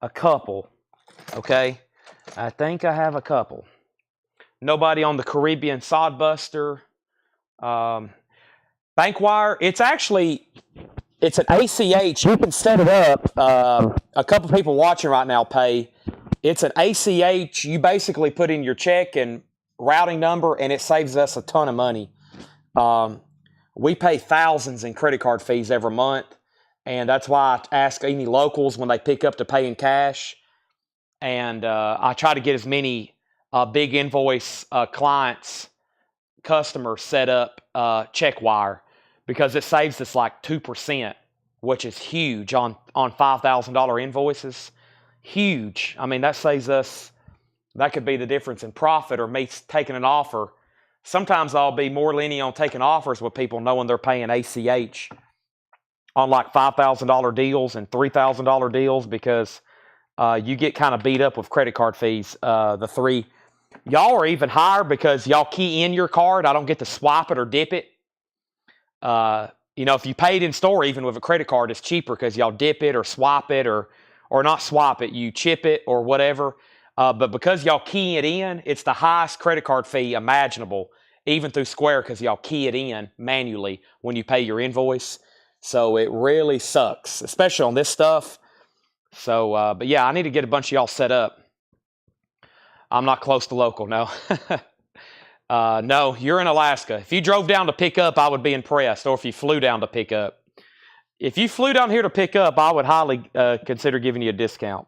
a couple, okay? I think I have a couple. Nobody on the Caribbean Sodbuster. Bankwire, it's an ACH. You can set it up. A couple people watching right now pay. It's an ACH. You basically put in your check and routing number, and it saves us a ton of money. We pay thousands in credit card fees every month, and that's why I ask any locals when they pick up to pay in cash. And I try to get as many big invoice customers set up CheckWire, because it saves us like 2%, which is huge on $5,000 invoices. Huge. I mean, that saves us, that could be the difference in profit or me taking an offer. Sometimes I'll be more lenient on taking offers with people knowing they're paying ACH on like $5,000 deals and $3,000 deals, because you get kind of beat up with credit card fees. The three, y'all are even higher because y'all key in your card. I don't get to swipe it or dip it. If you paid in store, even with a credit card, it's cheaper because y'all dip it or swipe it or not swipe it, you chip it or whatever. But because y'all key it in, it's the highest credit card fee imaginable, even through Square, because y'all key it in manually when you pay your invoice. So it really sucks, especially on this stuff. So, but yeah, I need to get a bunch of y'all set up. I'm not close to local, no. No, you're in Alaska. If you drove down to pick up, I would be impressed, or if you flew down to pick up. If you flew down here to pick up, I would highly consider giving you a discount.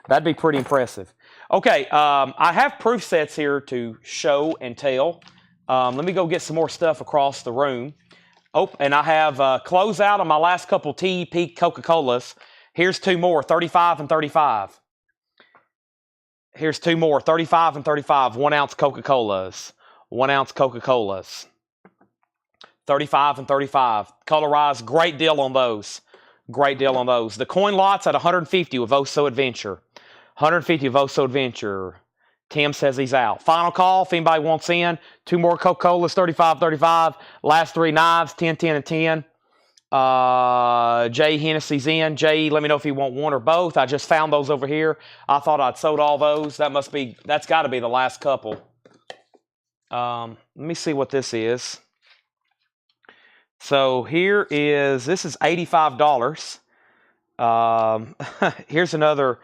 That'd be pretty impressive. Okay, I have proof sets here to show and tell. Let me go get some more stuff across the room. Oh, and I have closeout on my last couple TEP Coca-Colas. Here's two more, 35 and 35. Here's two more, 35 and 35, 1 ounce Coca-Colas. 1 ounce Coca-Colas. 35 and 35. Colorized, great deal on those. Great deal on those. The coin lots at 150 with Oso Adventure. 150 with Oso Adventure. Tim says he's out. Final call if anybody wants in. 2 more Coca-Colas, 35, 35. Last 3 knives, 10, 10, and 10. Jay Hennessy's in. Jay, let me know if you want one or both. I just found those over here. I thought I'd sold all those. That's got to be the last couple. Let me see what this is. So this is $85. Here's another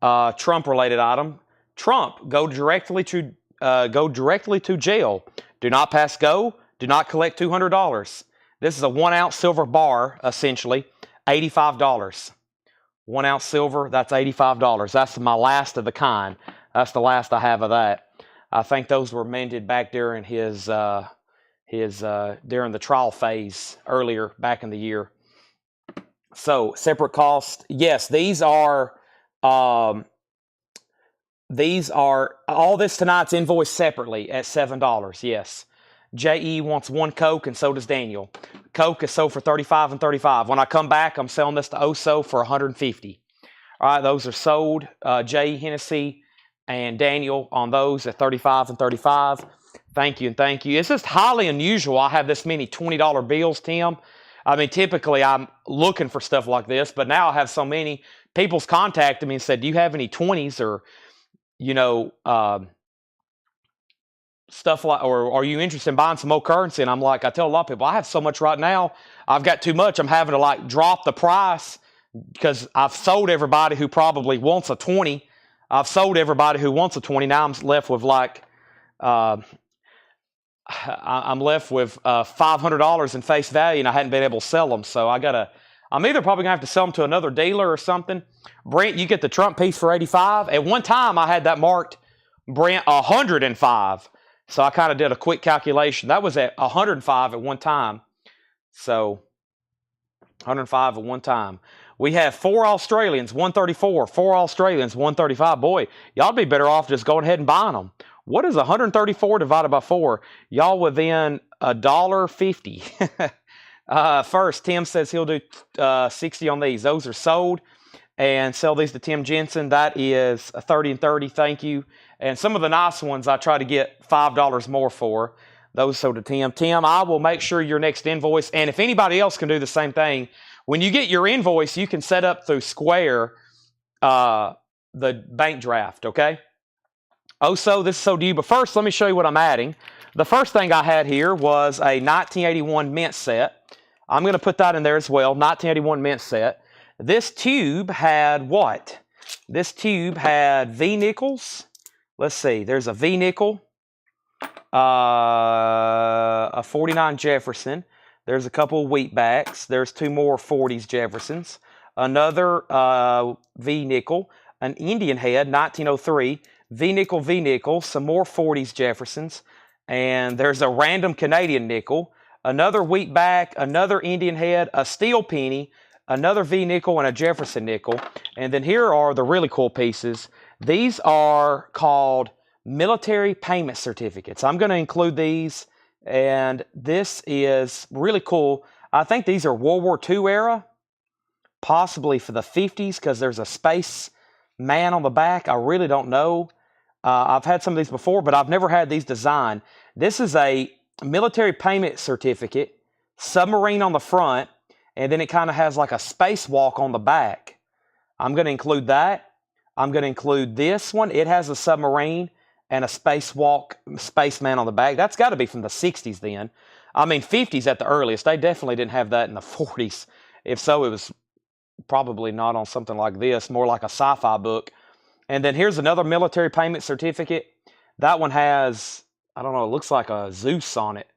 Trump-related item. Trump, go directly to jail. Do not pass go. Do not collect $200. This is a 1 ounce silver bar, essentially, $85. 1 ounce silver, that's $85. That's my last of the kind. That's the last I have of that. I think those were minted back during his during the trial phase earlier back in the year. So separate cost. Yes, these are all this tonight's invoiced separately at $7. Yes. JE wants 1 Coke, and so does Daniel. Coke is sold for 35 and 35. When I come back, I'm selling this to Oso for 150. All right, those are sold. J. Hennessy and Daniel on those at 35 and 35. Thank you and thank you. It's just highly unusual I have this many $20 bills, Tim. I mean, typically I'm looking for stuff like this, but now I have so many. People's contacted me and said, do you have any 20s or, stuff like, or are you interested in buying some more currency? And I'm like, I tell a lot of people, I have so much right now, I've got too much. I'm having to drop the price because I've sold everybody who probably wants a 20. I've sold everybody who wants a 20. Now I'm left with I'm left with $500 in face value, and I hadn't been able to sell them. So I'm either probably gonna have to sell them to another dealer or something. Brent, you get the Trump piece for 85. At one time, I had that marked, Brent, 105. So I kind of did a quick calculation. That was at 105 at one time. So 105 at one time. We have 4 Australians, 134. 4 Australians, 135. Boy, y'all be better off just going ahead and buying them. What is 134 divided by 4? Y'all within $1.50. First, Tim says he'll do 60 on these. Those are sold. And sell these to Tim Jensen. That is 30 and 30. Thank you. And some of the nice ones I try to get $5 more for. Those sold to Tim. Tim, I will make sure your next invoice, and if anybody else can do the same thing, When you get your invoice, you can set up through Square the bank draft, okay? Also, this is so due, but first let me show you what I'm adding. The first thing I had here was a 1981 mint set. I'm going to put that in there as well, 1981 mint set. This tube had what? This tube had V-nickels. Let's see, there's a V-nickel, a 49 Jefferson. There's a couple of wheatbacks. There's 2 more 40s Jeffersons. Another V-nickel, an Indian head, 1903. V-nickel, V-nickel, some more 40s Jeffersons. And there's a random Canadian nickel, another wheatback, another Indian head, a steel penny, another V-nickel, and a Jefferson nickel. And then here are the really cool pieces. These are called military payment certificates. I'm going to include these, and this is really cool. I think these are World War II era, possibly for the 50s, because there's a space man on the back. I really don't know. I've had some of these before, but I've never had these designed. This is a military payment certificate, submarine on the front, and then it kind of has like a spacewalk on the back. I'm going to include that. I'm going to include this one. It has a submarine and a spacewalk, spaceman on the back. That's got to be from the 60s then. I mean, 50s at the earliest. They definitely didn't have that in the 40s. If so, it was probably not on something like this, more like a sci-fi book. And then here's another military payment certificate. That one has, I don't know, it looks like a Zeus on it.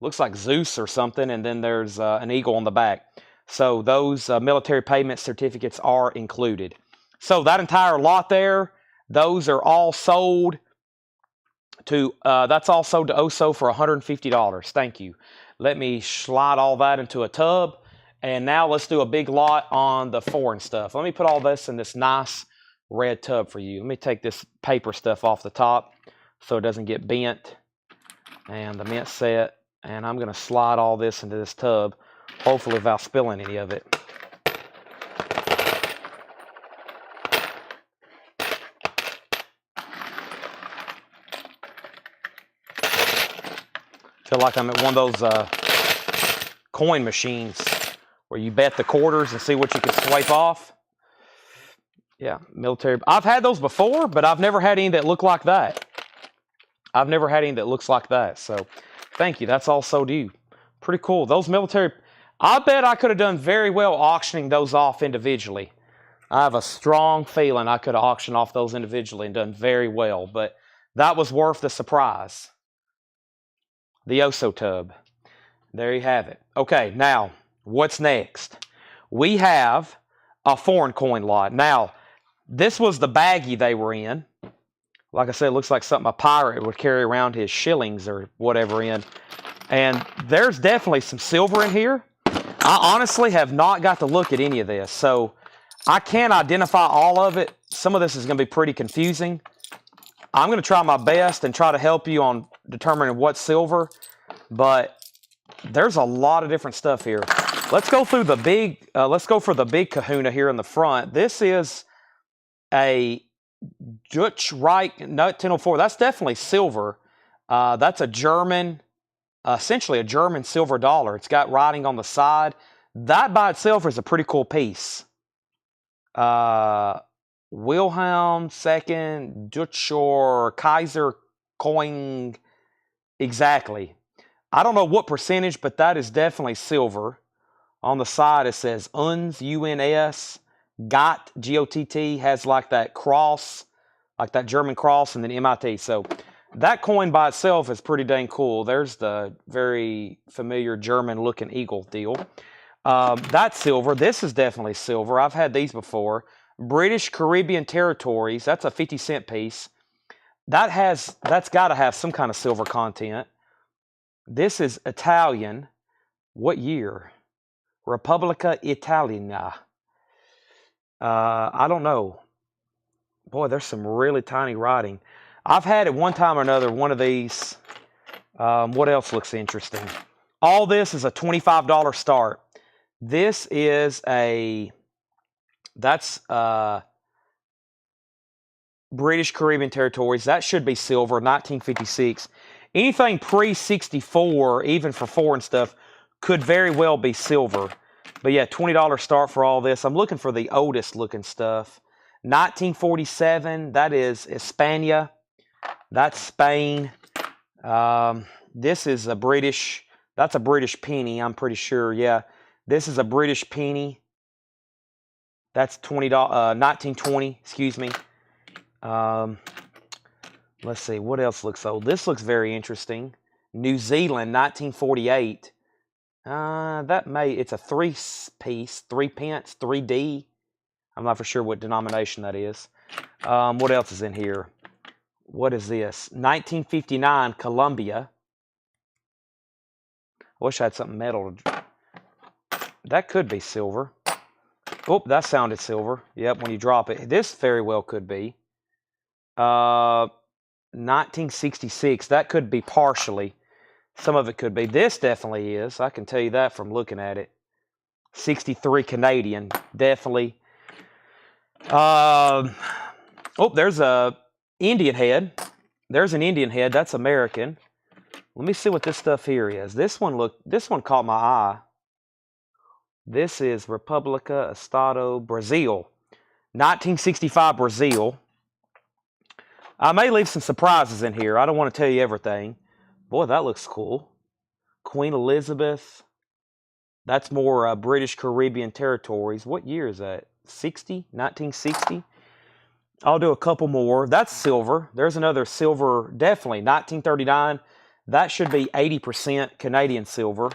Looks like Zeus or something, and then there's an eagle on the back. So those military payment certificates are included. So that entire lot there, those are all sold to, that's all sold to OSO for $150. Thank you. Let me slide all that into a tub. And now let's do a big lot on the foreign stuff. Let me put all this in this nice red tub for you. Let me take this paper stuff off the top so it doesn't get bent. And the mint set. And I'm going to slide all this into this tub, hopefully without spilling any of it. Feel like I'm at one of those coin machines where you bet the quarters and see what you can swipe off. Yeah, military. I've had those before, but I've never had any that look like that. I've never had any that looks like that. So thank you. That's all so due. Pretty cool. Those military, I bet I could have done very well auctioning those off individually. I have a strong feeling I could have auctioned off those individually and done very well, but that was worth the surprise. The Oso tub. There you have it. Okay, now, what's next? We have a foreign coin lot. Now, this was the baggie they were in. Like I said, it looks like something a pirate would carry around his shillings or whatever in. And there's definitely some silver in here. I honestly have not got to look at any of this, so I can't identify all of it. Some of this is going to be pretty confusing. I'm going to try my best and try to help you on determining what's silver, but there's a lot of different stuff here. Let's go through the big, let's go for the big kahuna here in the front. This is a Dutch Reich 1004. That's definitely silver. That's a German, essentially a German silver dollar. It's got writing on the side. That by itself is a pretty cool piece. Wilhelm II Deutscher Kaiser coin. Exactly. I don't know what percentage, but that is definitely silver. On the side it says UNS, UNS. Gott, G-O-T-T, has like that cross, like that German cross, and then MIT. So that coin by itself is pretty dang cool. There's the very familiar German-looking eagle deal. That's silver. This is definitely silver. I've had these before. British Caribbean Territories. That's a 50-cent piece. That's got to have some kind of silver content. This is Italian. What year? Repubblica Italiana. I don't know. Boy, there's some really tiny writing. I've had at one time or another one of these. What else looks interesting? All this is a $25 start. This is that's British Caribbean Territories. That should be silver, 1956. Anything pre-64, even for foreign stuff, could very well be silver. But yeah, $20 start for all this. I'm looking for the oldest looking stuff. 1947, that is Hispania. That's Spain. This is a British, that's a British penny, I'm pretty sure. Yeah, this is a British penny. That's $20, 1920, excuse me. Let's see, what else looks old? This looks very interesting. New Zealand, 1948. It's a three-piece, 3 pence, 3D. I'm not for sure what denomination that is. What else is in here? What is this? 1959, Colombia. I wish I had something metal. That could be silver. Oh, that sounded silver. Yep, when you drop it. This very well could be. 1966. That could be partially. Some of it could be. This definitely is. I can tell you that from looking at it. 63 Canadian. Definitely. Oh, there's a Indian head. There's an Indian head. That's American. Let me see what this stuff here is. This one caught my eye. This is República Estado Brazil. 1965 Brazil. I may leave some surprises in here. I don't want to tell you everything. Boy, that looks cool. Queen Elizabeth. That's more British Caribbean territories. What year is that? 60? 1960? I'll do a couple more. That's silver. There's another silver, definitely. 1939. That should be 80% Canadian silver.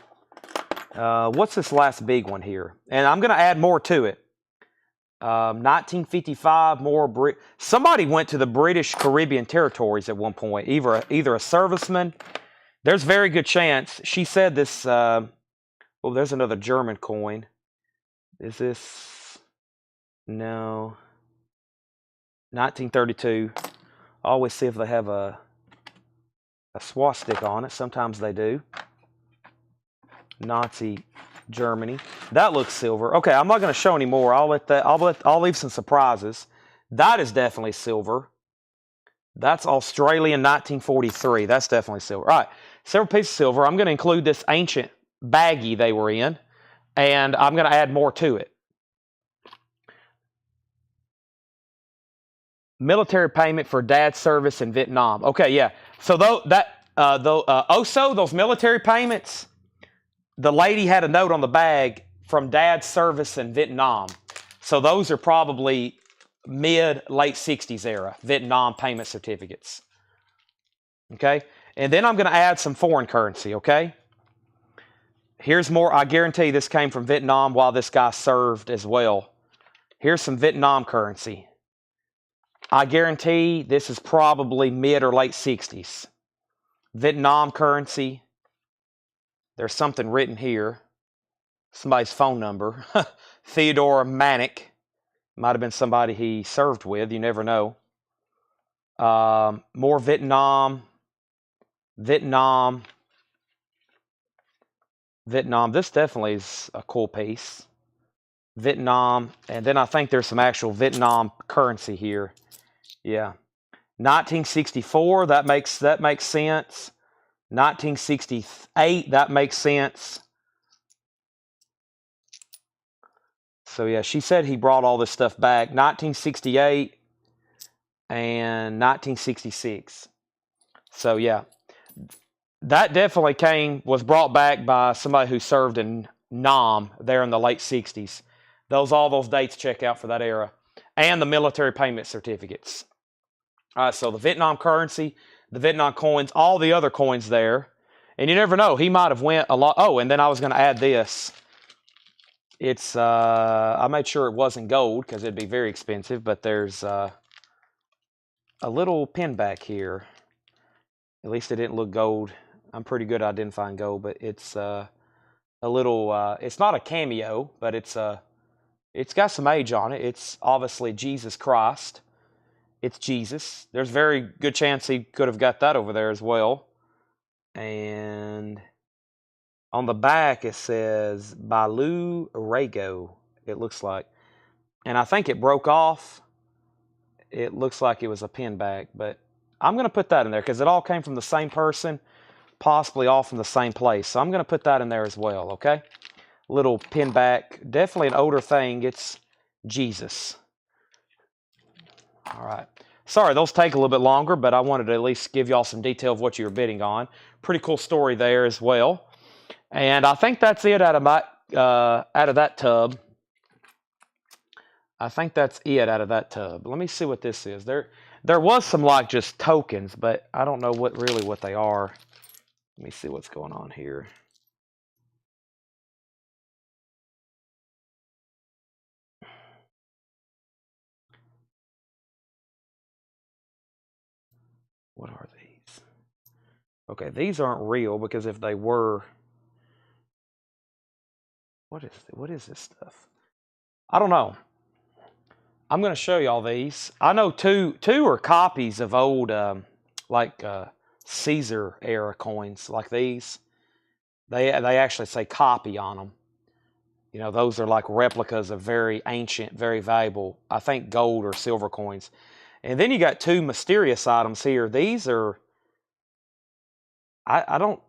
What's this last big one here? And I'm going to add more to it. 1955, more somebody went to the British Caribbean territories at one point, either a serviceman. There's very good chance. She said this, oh, there's another German coin. Is this, no, 1932. I always see if they have a swastika on it. Sometimes they do. Nazi Germany. That looks silver. Okay, I'm not going to show any more. I'll leave some surprises. That is definitely silver. That's Australian 1943. That's definitely silver. All right, several pieces of silver. I'm going to include this ancient baggie they were in, and I'm going to add more to it. Military payment for dad's service in Vietnam. Okay, yeah. So those military payments, the lady had a note on the bag from dad's service in Vietnam. So those are probably late 60s era Vietnam payment certificates. Okay? And then I'm going to add some foreign currency, okay? Here's more. I guarantee this came from Vietnam while this guy served as well. Here's some Vietnam currency. I guarantee this is probably mid or late 60s. Vietnam currency. There's something written here. Somebody's phone number. Theodore Manick. Might have been somebody he served with. You never know. More Vietnam. Vietnam. This definitely is a cool piece. Vietnam. And then I think there's some actual Vietnam currency here. Yeah. 1964. That makes sense. 1968, that makes sense. So yeah, she said he brought all this stuff back. 1968 and 1966. So yeah, that definitely was brought back by somebody who served in Nam there in the late 60s. All those dates check out for that era. And the military payment certificates. All right, so the Vietnam currency, the Vietnam coins, all the other coins there. And you never know, he might have went a lot. Oh, and then I was going to add this. It's, I made sure it wasn't gold because it'd be very expensive, but there's a little pin back here. At least it didn't look gold. I'm pretty good at identifying gold, but it's a little, it's not a cameo, but it's got some age on it. It's obviously Jesus Christ. It's Jesus. There's very good chance he could have got that over there as well. And on the back it says Balu Rego, it looks like. And I think it broke off. It looks like it was a pin back, but I'm going to put that in there because it all came from the same person, possibly all from the same place. So I'm going to put that in there as well, okay? little pin back. Definitely an older thing. It's Jesus. All right. Sorry, those take a little bit longer, but I wanted to at least give y'all some detail of what you were bidding on. Pretty cool story there as well. And I think that's it out of that tub. I think that's it out of that tub. Let me see what this is. There was some like just tokens, but I don't know what they are. Let me see what's going on here. What are these? Okay, these aren't real because if they were, what is this stuff? I don't know. I'm going to show y'all these. I know two are copies of old Caesar era coins like these. They actually say copy on them. You know, those are like replicas of very ancient, very valuable, I think gold or silver coins. And then you got two mysterious items here. These are, I don't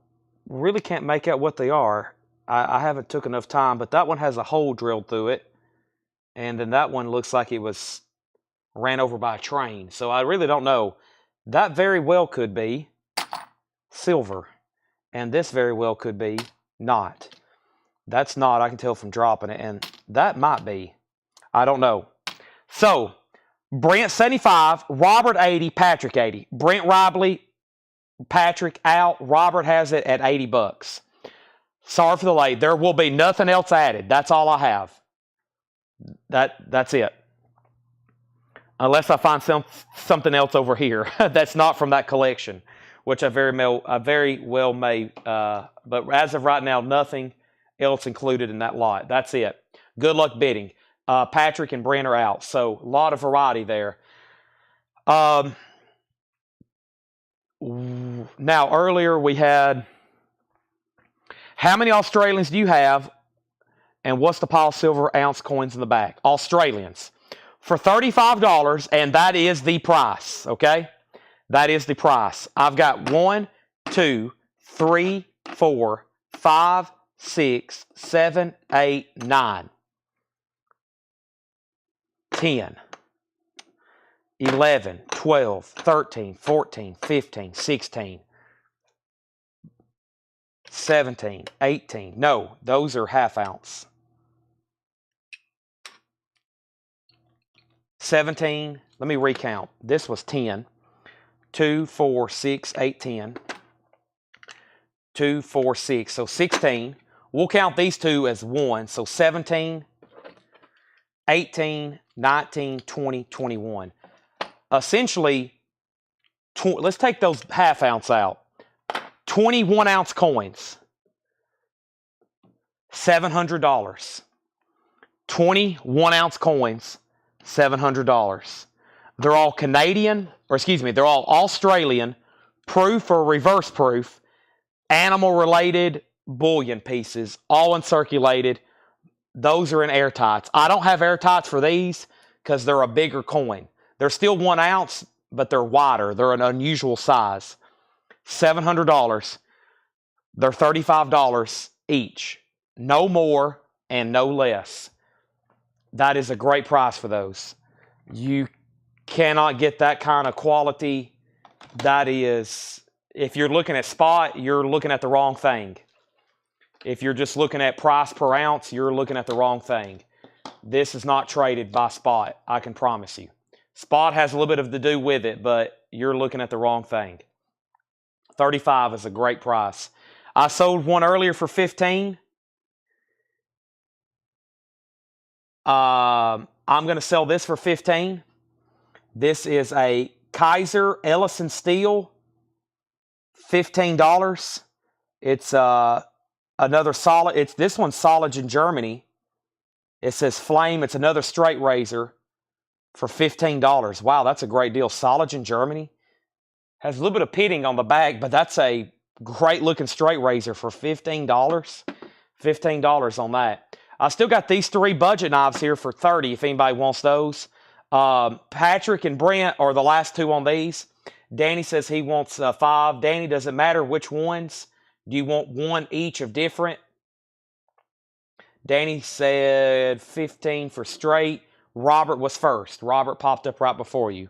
really can't make out what they are. I haven't took enough time, but that one has a hole drilled through it. And then that one looks like it was ran over by a train. So I really don't know. That very well could be silver. And this very well could be not. That's not, I can tell from dropping it. And that might be. I don't know. So, Brent 75, Robert 80, Patrick 80. Brent Ribley, Patrick out. Robert has it at $80. Sorry for the late. There will be nothing else added. That's all I have. That's it. Unless I find something else over here that's not from that collection, which I very well may. But as of right now, nothing else included in that lot. That's it. Good luck bidding. Patrick and Brent are out, so a lot of variety there. Now, earlier we had, how many Australians do you have, and what's the pile of silver ounce coins in the back? Australians. For $35, and that is the price, okay? That is the price. I've got 1, 2, 3, 4, 5, 6, 7, 8, 9, 10, 11, 12, 13, 14, 15, 16, 17, 18. No, those are half ounce. 17, let me recount. This was 10. 2, 4, 6, 8, 10. 2, 4, 6. So 16. We'll count these two as 1. So 17, 18, 19, 20, 21. Essentially, let's take those half ounce out. 21 ounce coins. $700. 21 ounce coins. $700. They're all Canadian, or excuse me, they're all Australian, proof or reverse proof, animal-related bullion pieces, all uncirculated. Those are in airtights. I don't have airtights for these because they're a bigger coin. They're still 1 ounce, but they're wider. They're an unusual size. $700. They're $35 each. No more and no less. That is a great price for those. You cannot get that kind of quality. That is, if you're looking at spot, you're looking at the wrong thing. If you're just looking at price per ounce, you're looking at the wrong thing. This is not traded by spot, I can promise you. Spot has a little bit to do with it, but you're looking at the wrong thing. 35 is a great price. I sold one earlier for 15. I'm going to sell this for 15. This is a Kaiser Ellison steel, $15. It's another solid. This one's solid in Germany. It says flame. It's another straight razor for $15. Wow, that's a great deal. Solid in Germany. Has a little bit of pitting on the back, but that's a great looking straight razor for $15. $15 on that. I still got these 3 budget knives here for $30 if anybody wants those. Patrick and Brent are the last 2 on these. Danny says he wants 5. Danny, does it matter which ones? Do you want 1 each of different? Danny said 15 for straight. Robert was first. Robert popped up right before you.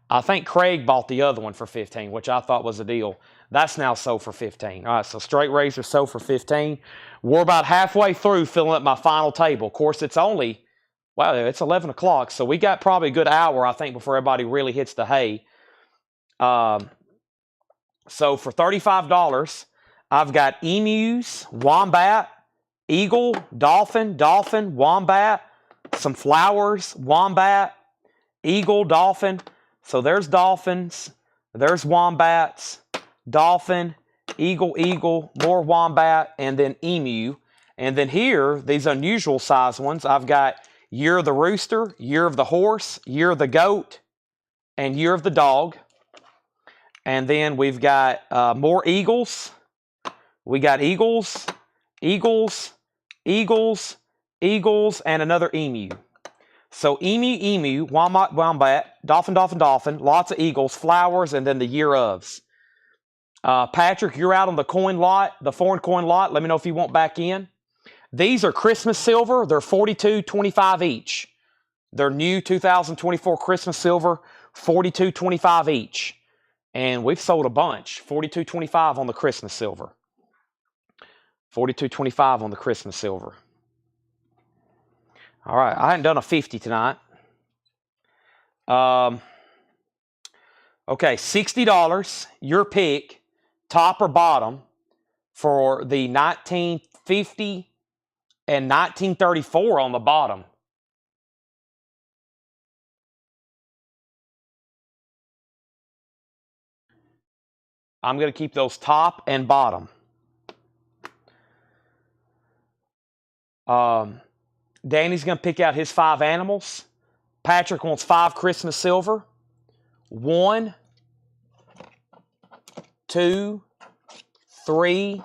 I think Craig bought the other one for 15, which I thought was a deal. That's now sold for 15. All right, so straight razor sold for 15. We're about halfway through filling up my final table. Of course, it's only, wow, it's 11 o'clock, so we got probably a good hour, I think, before everybody really hits the hay. So for $35, I've got emus, wombat, eagle, dolphin, wombat, some flowers, wombat, eagle, dolphin. So there's dolphins, there's wombats, dolphin, eagle, more wombat, and then emu. And then here, these unusual size ones, I've got year of the rooster, year of the horse, year of the goat, and year of the dog. And then we've got more eagles. We got eagles, and another emu. So emu, wombat, dolphin, lots of eagles, flowers, and then the year ofs. Patrick, you're out on the coin lot, the foreign coin lot. Let me know if you want back in. These are Christmas silver. They're $42.25 each. They're new 2024 Christmas silver, $42.25 each. And we've sold a bunch, $42.25 on the Christmas silver. $42.25 on the Christmas silver. All right, I hadn't done a 50 tonight. Okay, $60, your pick, top or bottom, for the 1950 and 1934 on the bottom. I'm going to keep those top and bottom. Danny's going to pick out his 5 animals. Patrick wants 5 Christmas silver. 1, 2, 3,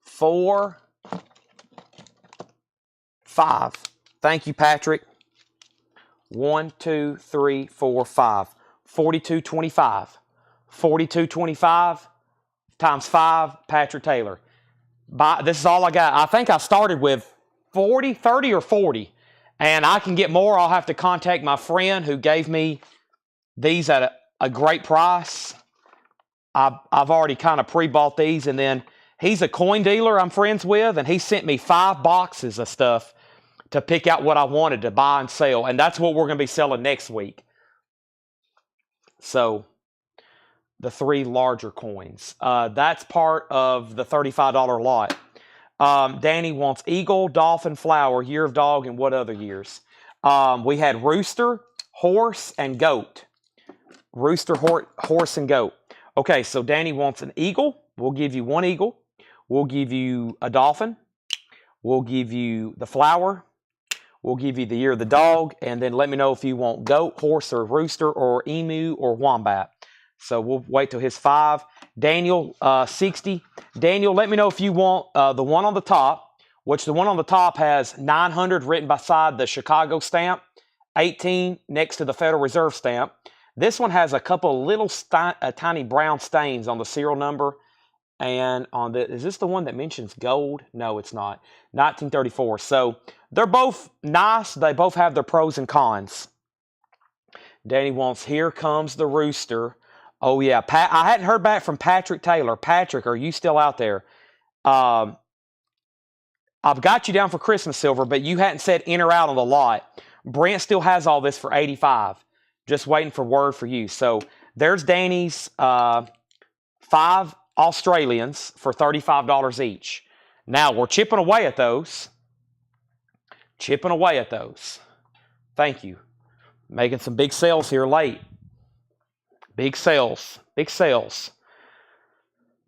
4, 5. Thank you, Patrick. 1, 2, 3, 4, 5. $42.25. $42.25 times 5, Patrick Taylor. This is all I got. I think I started with 40, 30 or 40. And I can get more. I'll have to contact my friend who gave me these at a great price. I've already kind of pre-bought these. And then he's a coin dealer I'm friends with. And he sent me 5 boxes of stuff to pick out what I wanted to buy and sell. And that's what we're going to be selling next week. So the 3 larger coins. That's part of the $35 lot. Danny wants eagle, dolphin, flower, year of dog, and what other years? We had rooster, horse, and goat. Rooster, horse, and goat. Okay, so Danny wants an eagle. We'll give you 1 eagle. We'll give you a dolphin. We'll give you the flower. We'll give you the year of the dog. And then let me know if you want goat, horse, or rooster, or emu, or wombat. So we'll wait till his 5. Daniel, 60. Daniel, let me know if you want the one on the top, which the one on the top has 900 written beside the Chicago stamp, 18 next to the Federal Reserve stamp. This one has a couple little tiny brown stains on the serial number. And on the, is this the one that mentions gold? No, it's not. 1934. So they're both nice. They both have their pros and cons. Danny wants, here comes the rooster. Oh, yeah. I hadn't heard back from Patrick Taylor. Patrick, are you still out there? I've got you down for Christmas silver, but you hadn't said in or out on the lot. Brent still has all this for 85. Just waiting for word for you. So there's Danny's 5 Australians for $35 each. Now, we're chipping away at those. Thank you. Making some big sales here late. Big sales.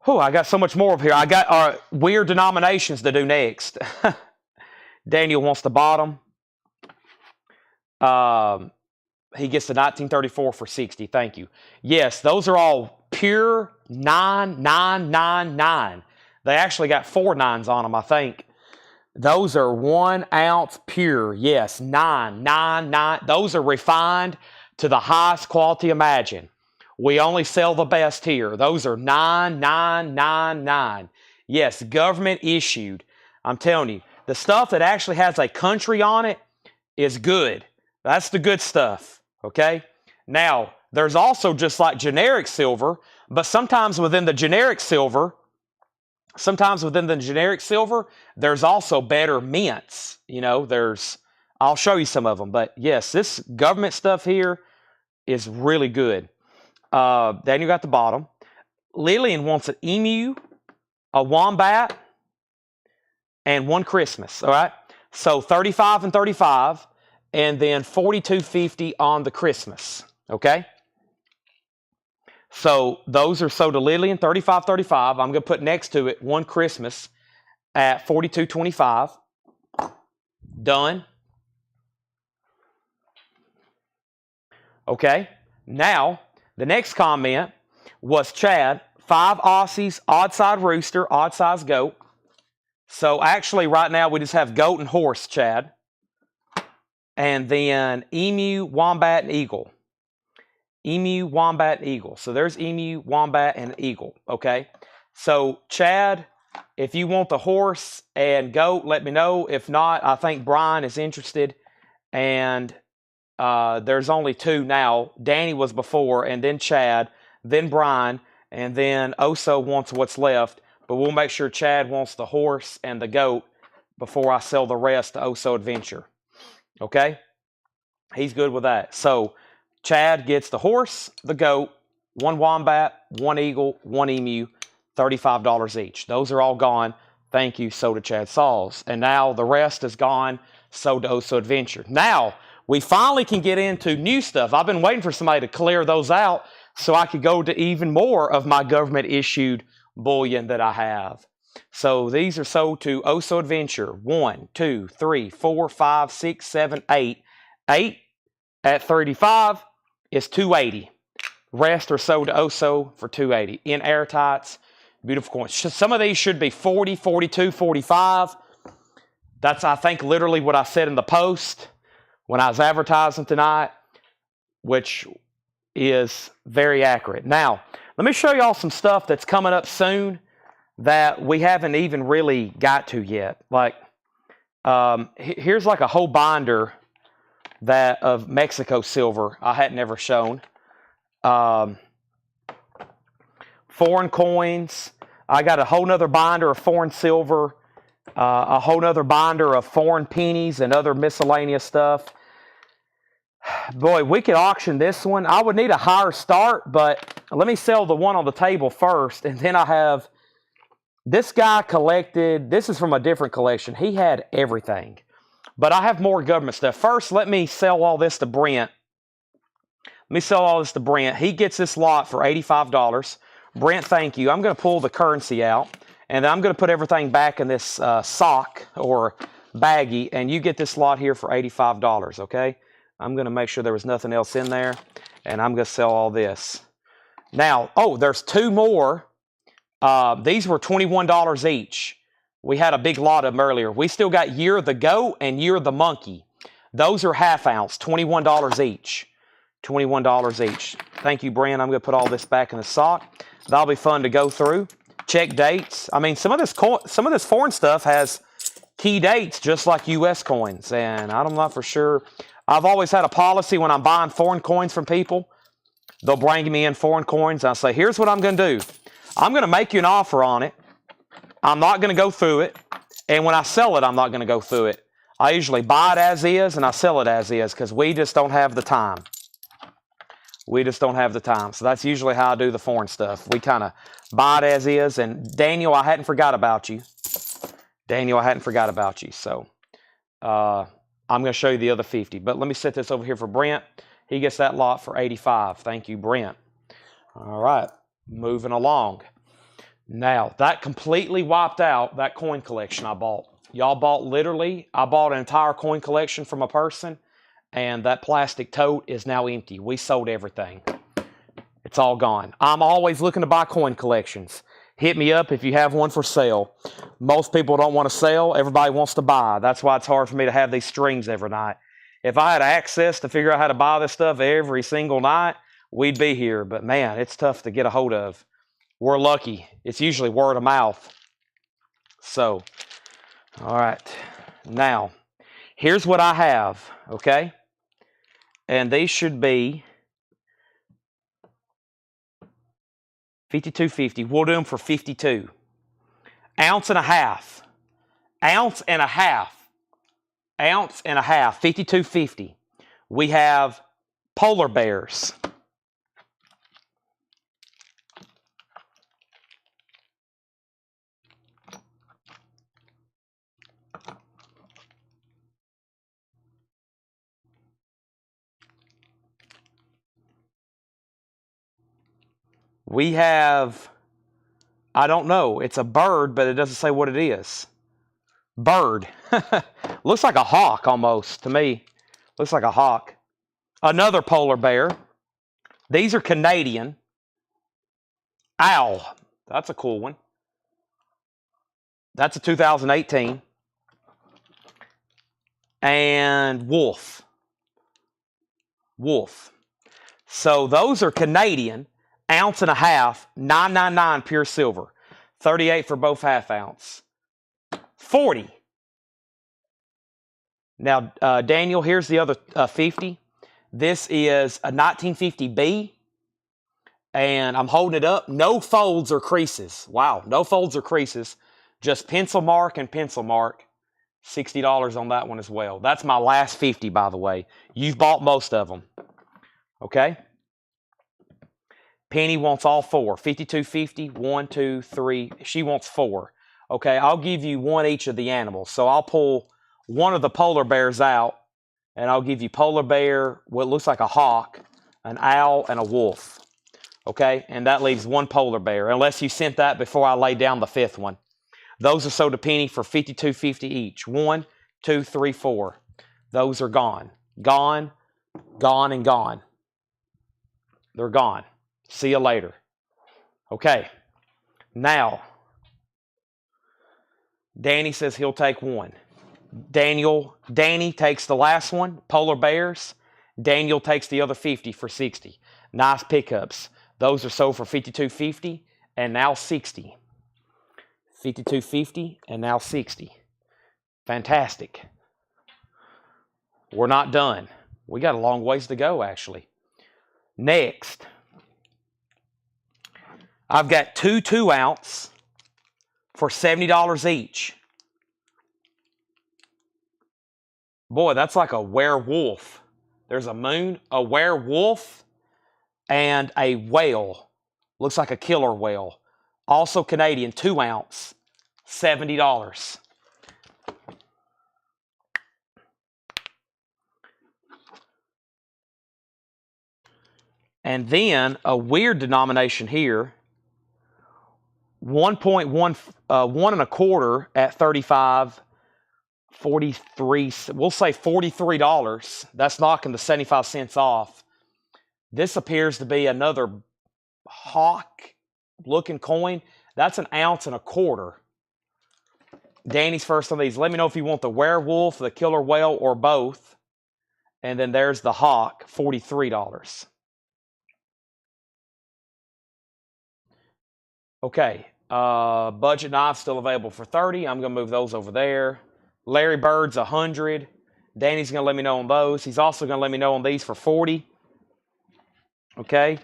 Oh, I got so much more up here. I got weird denominations to do next. Daniel wants the bottom. He gets the 1934 for 60. Thank you. Yes, those are all pure 9. They actually got 4 9s on them, I think. Those are 1 ounce pure. Yes, 9. Those are refined to the highest quality imagine. We only sell the best here. Those are 9. Yes, government issued. I'm telling you, The stuff that actually has a country on it is good. That's the good stuff, okay? Now, there's also just like generic silver, but sometimes within the generic silver, there's also better mints. You know, I'll show you some of them. But yes, this government stuff here is really good. Daniel got the bottom. Lillian wants an emu, a wombat, and one Christmas, all right? So 35 and 35, and then 42.50 on the Christmas, okay? So those are sold to Lillian, 35.35. I'm going to put next to it one Christmas at 42.25. Done. Okay. Now, the next comment was Chad, 5 Aussies, odd side rooster, odd size goat. So actually right now we just have goat and horse, Chad. And then emu, wombat, and eagle. Emu, wombat, and eagle. So there's emu, wombat, and eagle, okay? So, Chad, if you want the horse and goat, let me know. If not, I think Brian is interested. And there's only 2 now. Danny was before, and then Chad, then Brian, and then Oso wants what's left. But we'll make sure Chad wants the horse and the goat before I sell the rest to Oso Adventure. Okay? He's good with that. So, Chad gets the horse, the goat, 1 wombat, 1 eagle, 1 emu, $35 each. Those are all gone. Thank you, so to Chad Sauls. And now the rest is gone, so to Oso Adventure. Now, we finally can get into new stuff. I've been waiting for somebody to clear those out so I could go to even more of my government-issued bullion that I have. So these are sold to Oso Adventure. 1, 2, 3, 4, 5, 6, 7, 8. 8 at 35 is $280. Rest are sold to Oso for $280 in airtights. Beautiful coins. Some of these should be 40, 42, 45. That's, I think, literally what I said in the post when I was advertising tonight, which is very accurate. Now, let me show y'all some stuff that's coming up soon that we haven't even really got to yet. Like, here's like a whole binder that of Mexico silver I hadn't ever shown. Foreign coins. I got a whole nother binder of foreign silver, a whole nother binder of foreign pennies and other miscellaneous stuff. Boy, we could auction this one. I would need a higher start, but let me sell the one on the table first. And then I have, this guy collected, this is from a different collection. He had everything. But I have more government stuff. First, let me sell all this to Brent. He gets this lot for $85. Brent, thank you. I'm going to pull the currency out, and then I'm going to put everything back in this sock or baggie, and you get this lot here for $85, okay? I'm going to make sure there was nothing else in there, and I'm going to sell all this. Now, oh, there's 2 more. These were $21 each. We had a big lot of them earlier. We still got Year of the Goat and Year of the Monkey. Those are half ounce, $21 each. $21 each. Thank you, Brent. I'm going to put all this back in the sock. That'll be fun to go through. Check dates. I mean, some of this foreign stuff has key dates just like U.S. coins, and I'm not for sure. I've always had a policy when I'm buying foreign coins from people. They'll bring me in foreign coins, and I say, here's what I'm going to do. I'm going to make you an offer on it. I'm not going to go through it. And when I sell it, I'm not going to go through it. I usually buy it as is, and I sell it as is because we just don't have the time. So that's usually how I do the foreign stuff. We kind of buy it as is. And Daniel, I hadn't forgot about you. So I'm going to show you the other 50. But let me set this over here for Brent. He gets that lot for $85. Thank you, Brent. All right, moving along. Now, that completely wiped out that coin collection I bought. Y'all bought literally, I bought an entire coin collection from a person, and that plastic tote is now empty. We sold everything. It's all gone. I'm always looking to buy coin collections. Hit me up if you have one for sale. Most people don't want to sell. Everybody wants to buy. That's why it's hard for me to have these streams every night. If I had access to figure out how to buy this stuff every single night, we'd be here. But man, it's tough to get a hold of. We're lucky. It's usually word of mouth. So, all right. Now, here's what I have, okay? And these should be $52.50. We'll do them for $52. Ounce and a half. Ounce and a half. Ounce and a half. $52.50. We have polar bears. We have, I don't know, it's a bird, but it doesn't say what it is. Bird. Looks like a hawk almost to me. Looks like a hawk. Another polar bear. These are Canadian. Owl. That's a cool one. That's a 2018. And wolf. Wolf. So those are Canadian. Ounce and a half. $9.99 pure silver. $38 for both half ounce. $40. Now, Daniel, here's the other 50. This is a 1950B. And I'm holding it up. No folds or creases. Wow, no folds or creases. Just pencil mark and pencil mark. $60 on that one as well. That's my last 50, by the way. You've bought most of them. Okay? Penny wants all four. $52.50. 1, 2, 3. She wants 4. Okay, I'll give you one each of the animals. So I'll pull one of the polar bears out, and I'll give you polar bear, what looks like a hawk, an owl, and a wolf. Okay, and that leaves one polar bear, unless you sent that before I lay down the 5th one. Those are sold to Penny for $52.50 each. 1, 2, 3, 4. Those are gone. Gone, gone, and gone. They're gone. See you later. Okay, now, Danny says he'll take one. Danny takes the last one, polar bears. Daniel takes the other 50 for 60. Nice pickups. Those are sold for $52.50 and now 60. $52.50 and now 60. Fantastic. We're not done. We got a long ways to go, actually. Next, I've got 2 2-ounce for $70 each. Boy, that's like a werewolf. There's a moon, a werewolf, and a whale. Looks like a killer whale. Also Canadian, 2-ounce, $70. And then a weird denomination here, 1.1, 1 1/4 at 35, 43, we'll say $43. That's knocking the 75 cents off. This appears to be another hawk-looking coin. That's 1 1/4 ounce. Danny's first on these. Let me know if you want the werewolf, the killer whale, or both. And then there's the hawk, $43. Okay, budget knives still available for $30. I'm going to move those over there. Larry Bird's $100. Danny's going to let me know on those. He's also going to let me know on these for $40. Okay,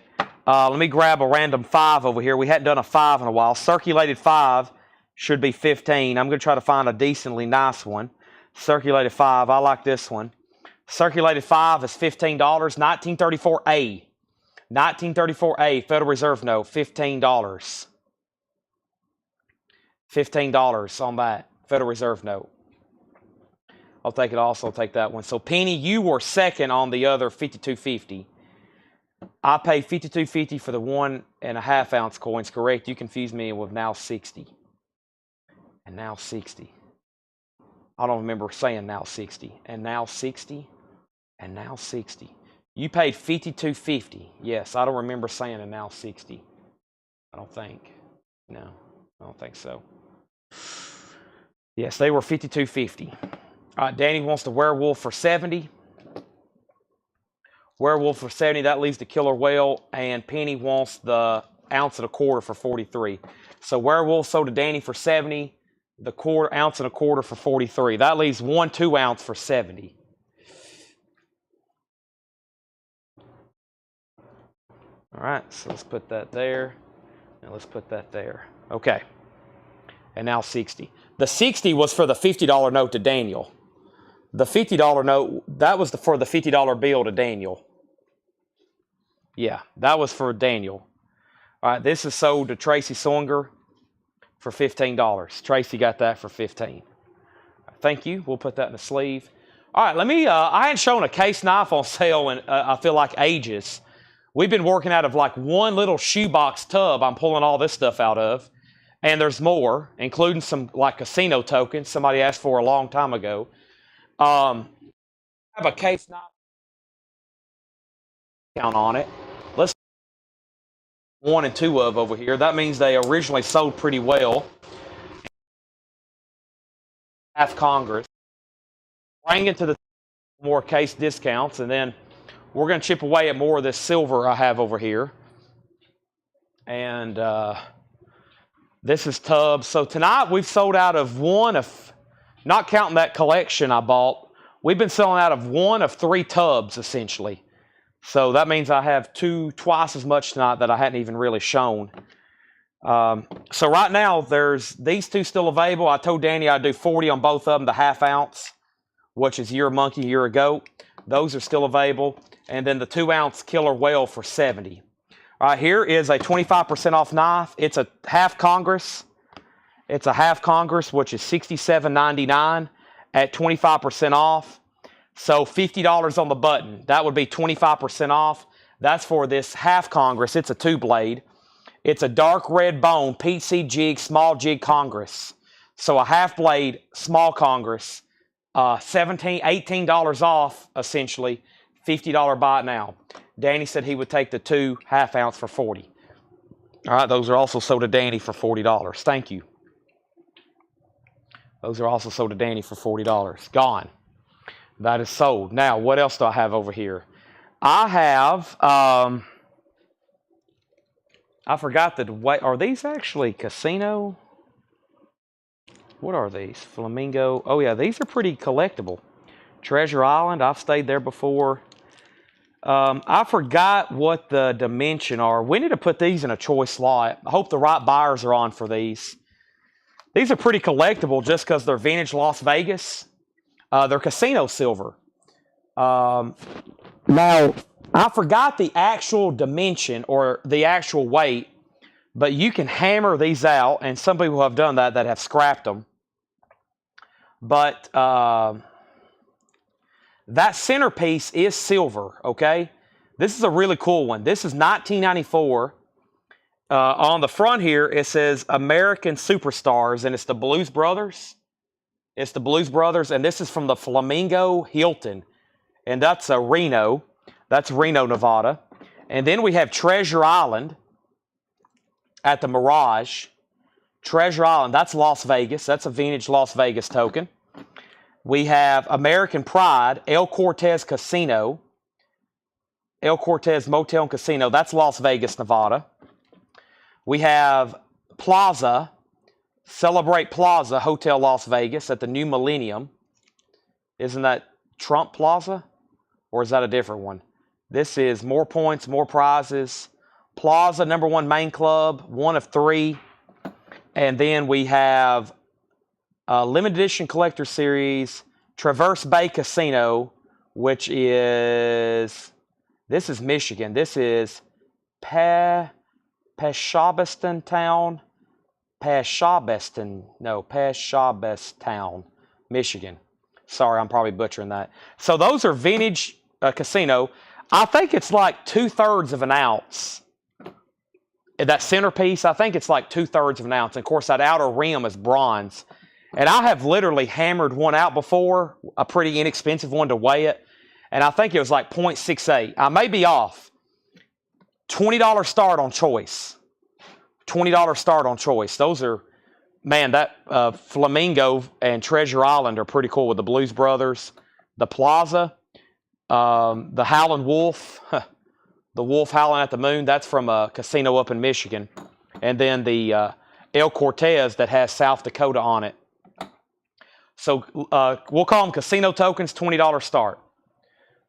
let me grab a random 5 over here. We hadn't done a 5 in a while. Circulated 5 should be $15. I'm going to try to find a decently nice one. Circulated 5, I like this one. Circulated 5 is $15. 1934A. 1934A, Federal Reserve note, $15. $15 on that Federal Reserve note. I'll take it also. I'll take that one. So, Penny, you were second on the other $52.50. I paid $52.50 for the 1 1/2 ounce coins, correct? You confused me with now 60. And now 60. I don't remember saying now 60. And now 60. And now 60. You paid $52.50. Yes, I don't remember saying and now 60. I don't think. No, I don't think so. Yes, they were $52.50. All right, Danny wants the werewolf for $70. Werewolf for $70, that leaves the killer whale, and Penny wants the 1 1/4 ounce for $43. So werewolf sold to Danny for $70, the quarter ounce and a quarter for 43. That leaves 1 2-ounce for 70. All right, so let's put that there, and let's put that there. Okay, and now 60. The 60 was for the $50 note to Daniel. The $50 note, that was for the $50 bill to Daniel. Yeah, that was for Daniel. All right, this is sold to Tracy Songer for $15. Tracy got that for $15. Thank you. We'll put that in the sleeve. All right, let me, I hadn't shown a case knife on sale in, I feel like, ages. We've been working out of like one little shoebox tub I'm pulling all this stuff out of. And there's more, including some like casino tokens somebody asked for a long time ago. I have a case knife count on it. Let's 1 and 2 of over here. That means they originally sold pretty well. Half Congress. Bring it to the more case discounts, and then we're going to chip away at more of this silver I have over here. And this is tubs. So tonight we've sold out of one of, not counting that collection I bought, we've been selling out of 1 of 3 tubs essentially. So that means I have twice as much tonight that I hadn't even really shown. So right now there's these 2 still available. I told Danny I'd do 40 on both of them, the ½ ounce, which is year monkey, year ago. Those are still available. And then the 2-ounce killer whale for 70. All right, here is a 25% off knife. It's a half Congress. It's a half Congress, which is $67.99 at 25% off. So $50 on the button. That would be 25% off. That's for this half Congress. It's a 2-blade. It's a dark red bone PC jig, small jig Congress. So a half blade, small Congress, $18 off essentially, $50 buy it now. Danny said he would take the 2 ½ ounce for 40. All right, those are also sold to Danny for $40. Thank you. Those are also sold to Danny for $40. Gone. That is sold. Now, what else do I have over here? I have, I forgot the weight. Are these actually casino? What are these? Flamingo. Oh, yeah, these are pretty collectible. Treasure Island. I've stayed there before. I forgot what the dimension are. We need to put these in a choice slot. I hope the right buyers are on for these. These are pretty collectible just because they're vintage Las Vegas. They're casino silver. Now, I forgot the actual dimension or the actual weight, but you can hammer these out, and some people have done that have scrapped them. But that centerpiece is silver, okay? This is a really cool one. This is 1994. On the front here, it says American Superstars, and it's the Blues Brothers. It's the Blues Brothers, and this is from the Flamingo Hilton. And that's Reno. That's Reno, Nevada. And then we have Treasure Island at the Mirage. Treasure Island, that's Las Vegas. That's a vintage Las Vegas token. We have American Pride, El Cortez Casino. El Cortez Motel and Casino, that's Las Vegas, Nevada. We have Plaza, Celebrate Plaza, Hotel Las Vegas at the New Millennium. Isn't that Trump Plaza? Or is that a different one? This is more points, more prizes. Plaza, #1 main club, 1 of 3. And then we have limited edition collector series, Traverse Bay Casino, which is, this is Michigan. This is Peshabeston Town, Peshabeston, Michigan. Sorry, I'm probably butchering that. So those are vintage casino. I think it's like 2/3 of an ounce. That centerpiece, I think it's like 2/3 of an ounce. And of course, that outer rim is bronze. And I have literally hammered one out before, a pretty inexpensive one to weigh it. And I think it was like 0.68. I may be off. $20 start on choice. $20 start on choice. Those are, man, that Flamingo and Treasure Island are pretty cool with the Blues Brothers. The Plaza, the Howlin' Wolf, the Wolf Howling at the Moon, that's from a casino up in Michigan. And then the El Cortez that has South Dakota on it. So we'll call them casino tokens, $20 start.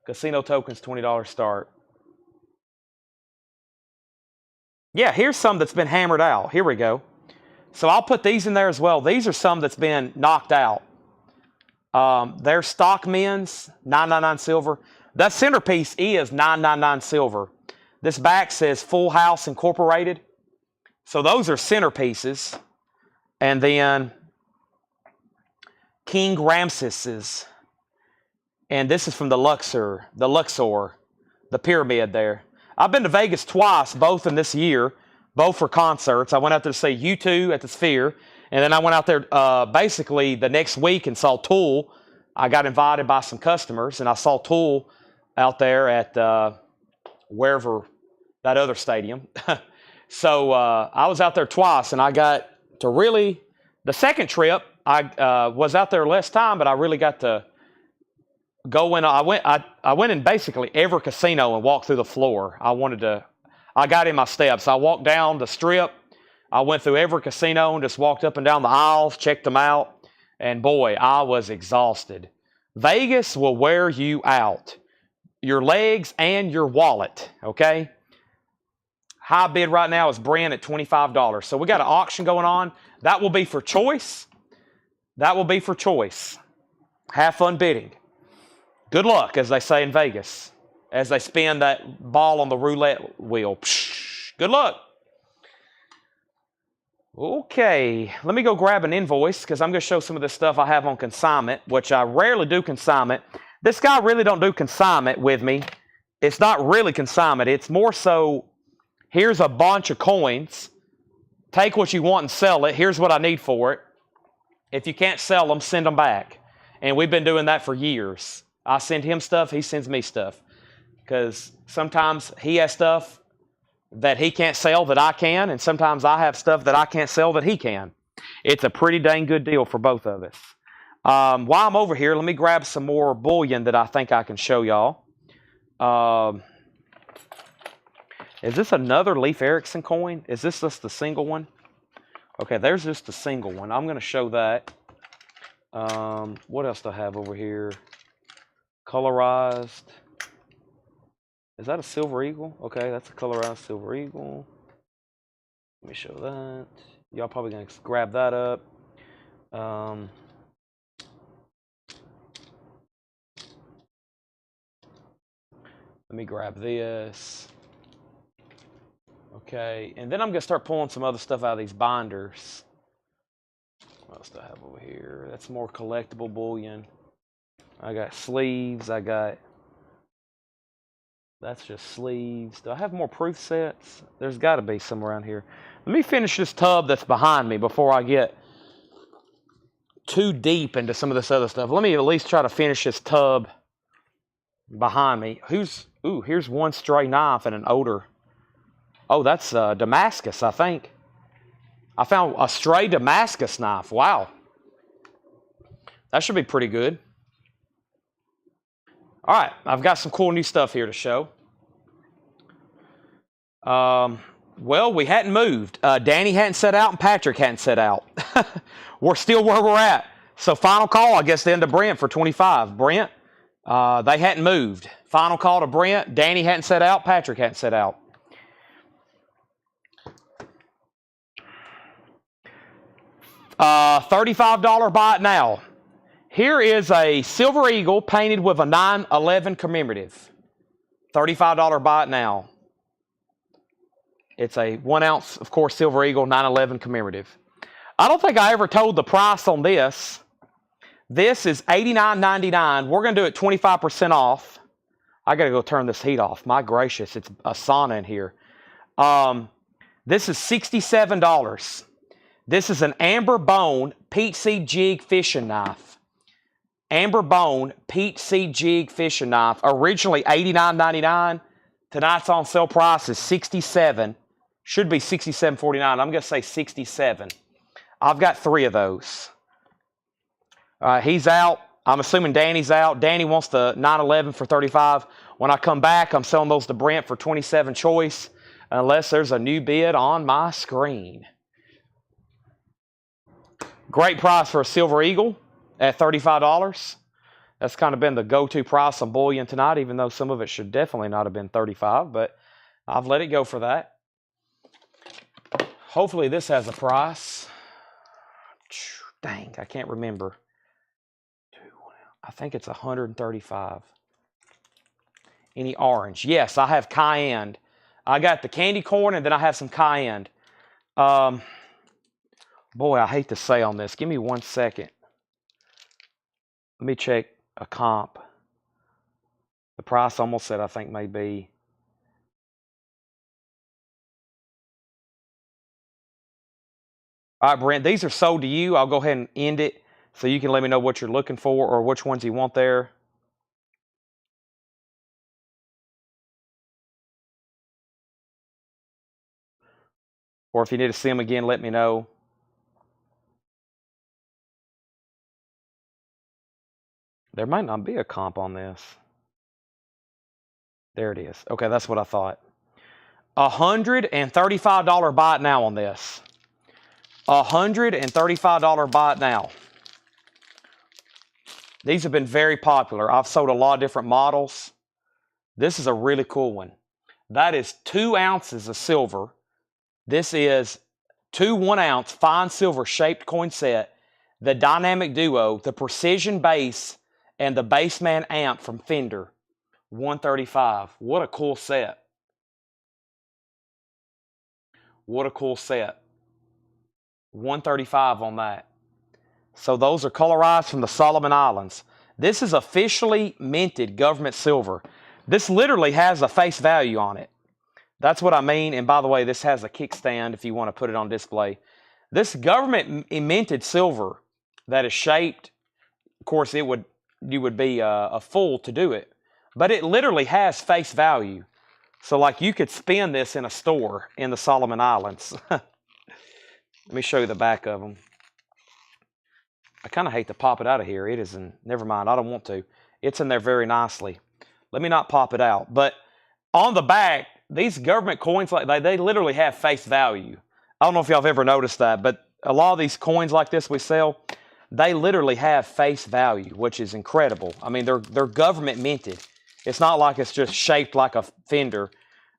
Casino tokens, $20 start. Yeah, here's some that's been hammered out. Here we go. So I'll put these in there as well. These are some that's been knocked out. They're stock men's, 999 silver. That centerpiece is 999 silver. This back says Full House Incorporated. So those are centerpieces. And then King Ramses's. And this is from the Luxor, the pyramid there. I've been to Vegas twice, both in this year, both for concerts. I went out there to see U2 at the Sphere, and then I went out there basically the next week and saw Tool. I got invited by some customers, and I saw Tool out there at wherever, that other stadium. So I was out there twice, and I got to really, the second trip, I was out there less time, but I really got to go in. I went in basically every casino and walked through the floor. I got in my steps. I walked down the strip. I went through every casino and just walked up and down the aisles, checked them out. And boy, I was exhausted. Vegas will wear you out. Your legs and your wallet, okay? High bid right now is Brent at $25. So we got an auction going on. That will be for choice. That will be for choice. Have fun bidding. Good luck, as they say in Vegas, as they spin that ball on the roulette wheel. Psh, good luck. Okay, let me go grab an invoice because I'm going to show some of this stuff I have on consignment, which I rarely do consignment. This guy really don't do consignment with me. It's not really consignment. It's more so, here's a bunch of coins. Take what you want and sell it. Here's what I need for it. If you can't sell them, send them back. And we've been doing that for years. I send him stuff, he sends me stuff. Because sometimes he has stuff that he can't sell that I can, and sometimes I have stuff that I can't sell that he can. It's a pretty dang good deal for both of us. While I'm over here, let me grab some more bullion that I think I can show y'all. Is this another Leif Erikson coin? Is this just the single one? Okay, there's just the single one. I'm going to show that. What else do I have over here? Colorized. Is that a Silver Eagle? Okay, that's a colorized Silver Eagle. Let me show that. Y'all probably going to grab that up. Let me grab this. Okay, and then I'm going to start pulling some other stuff out of these binders. What else do I have over here? That's more collectible bullion. I got sleeves. That's just sleeves. Do I have more proof sets? There's got to be some around here. Let me finish this tub that's behind me before I get too deep into some of this other stuff. Let me at least try to finish this tub behind me. Here's one stray knife and an odor. Oh, that's Damascus, I think. I found a stray Damascus knife. Wow. That should be pretty good. All right, I've got some cool new stuff here to show. Well, we hadn't moved. Danny hadn't set out and Patrick hadn't set out. We're still where we're at. So final call, I guess, then to Brent for 25. Brent, they hadn't moved. Final call to Brent. Danny hadn't set out. Patrick hadn't set out. $35 buy it now. Here is a Silver Eagle painted with a 911 commemorative. $35 buy it now. It's a 1 ounce, of course, Silver Eagle 911 commemorative. I don't think I ever told the price on this. This is $89.99. We're going to do it 25% off. I got to go turn this heat off. My gracious, it's a sauna in here. This is $67. This is an amber bone peach seed jig fishing knife. Amber bone peach seed jig fishing knife. Originally $89.99. Tonight's on sale price is $67. Should be $67.49. I'm going to say $67. I've got 3 of those. He's out. I'm assuming Danny's out. Danny wants the 911 for $35. When I come back, I'm selling those to Brent for $27 choice, unless there's a new bid on my screen. Great price for a Silver Eagle at $35. That's kind of been the go-to price on bullion tonight, even though some of it should definitely not have been 35, but I've let it go for that. Hopefully this has a price. Dang, I can't remember. I think it's 135. Any orange? Yes, I have cayenne. I got the candy corn, and then I have some cayenne. Boy, I hate to say on this. Give me 1 second. Let me check a comp. The price almost said I think may be. All right, Brent, these are sold to you. I'll go ahead and end it so you can let me know what you're looking for or which ones you want there. Or if you need to see them again, let me know. There might not be a comp on this. There it is. Okay, that's what I thought. $135 buy it now on this. $135 buy it now. These have been very popular. I've sold a lot of different models. This is a really cool one. That is 2 ounces of silver. This is 2 1-ounce fine silver shaped coin set, the Dynamic Duo, the Precision Bass, and the Bassman amp from Fender. 135. What a cool set. What a cool set. 135 on that. So those are colorized from the Solomon Islands. This is officially minted government silver. This literally has a face value on it. That's what I mean. And by the way, this has a kickstand if you want to put it on display. This government minted silver that is shaped, of course, you would be a fool to do it. But it literally has face value. So like you could spend this in a store in the Solomon Islands. Let me show you the back of them. I kind of hate to pop it out of here. It is in, never mind, I don't want to. It's in there very nicely. Let me not pop it out. But on the back, these government coins, like they literally have face value. I don't know if y'all have ever noticed that, but a lot of these coins like this we sell, they literally have face value, which is incredible. I mean, they're government minted. It's not like it's just shaped like a Fender.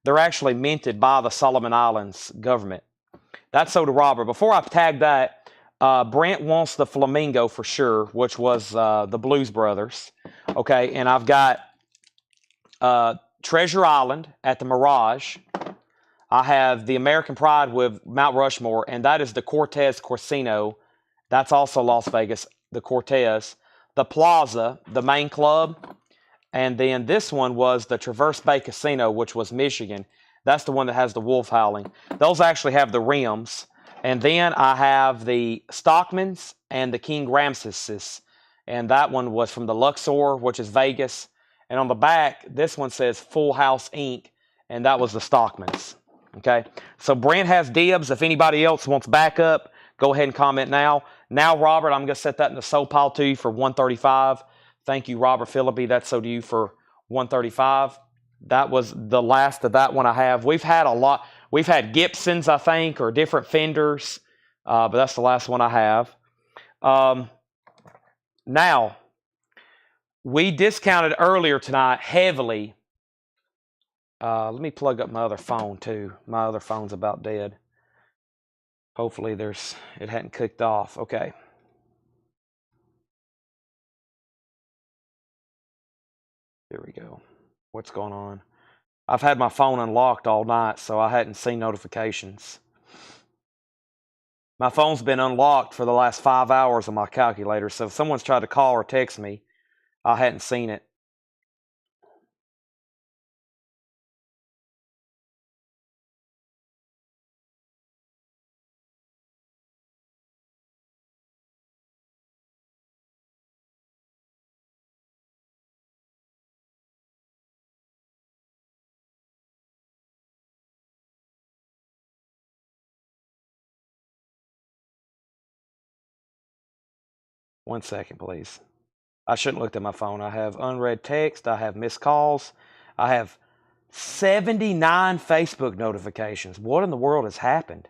They're actually minted by the Solomon Islands government. That's so to Robert. Before I tag that, Brent wants the Flamingo for sure, which was the Blues Brothers. Okay, and I've got Treasure Island at the Mirage. I have the American Pride with Mount Rushmore, and that is the Cortez Casino. That's also Las Vegas, the Cortez. The Plaza, the main club. And then this one was the Traverse Bay Casino, which was Michigan. That's the one that has the wolf howling. Those actually have the rims. And then I have the Stockmans and the King Ramses. And that one was from the Luxor, which is Vegas. And on the back, this one says Full House Inc. And that was the Stockmans. Okay. So Brent has dibs. If anybody else wants backup, go ahead and comment now. Now, Robert, I'm going to set that in the sold pile to you for 135. Thank you, Robert Philippi. That's so to you for 135. That was the last of that one I have. We've had a lot. We've had Gibsons, I think, or different Fenders, but that's the last one I have. Now, we discounted earlier tonight heavily. Let me plug up my other phone, too. My other phone's about dead. Hopefully it hadn't kicked off. Okay. Here we go. What's going on? I've had my phone unlocked all night, so I hadn't seen notifications. My phone's been unlocked for the last 5 hours on my calculator, so if someone's tried to call or text me, I hadn't seen it. One second, please. I shouldn't look at my phone. I have unread text. I have missed calls. I have 79 Facebook notifications. What in the world has happened?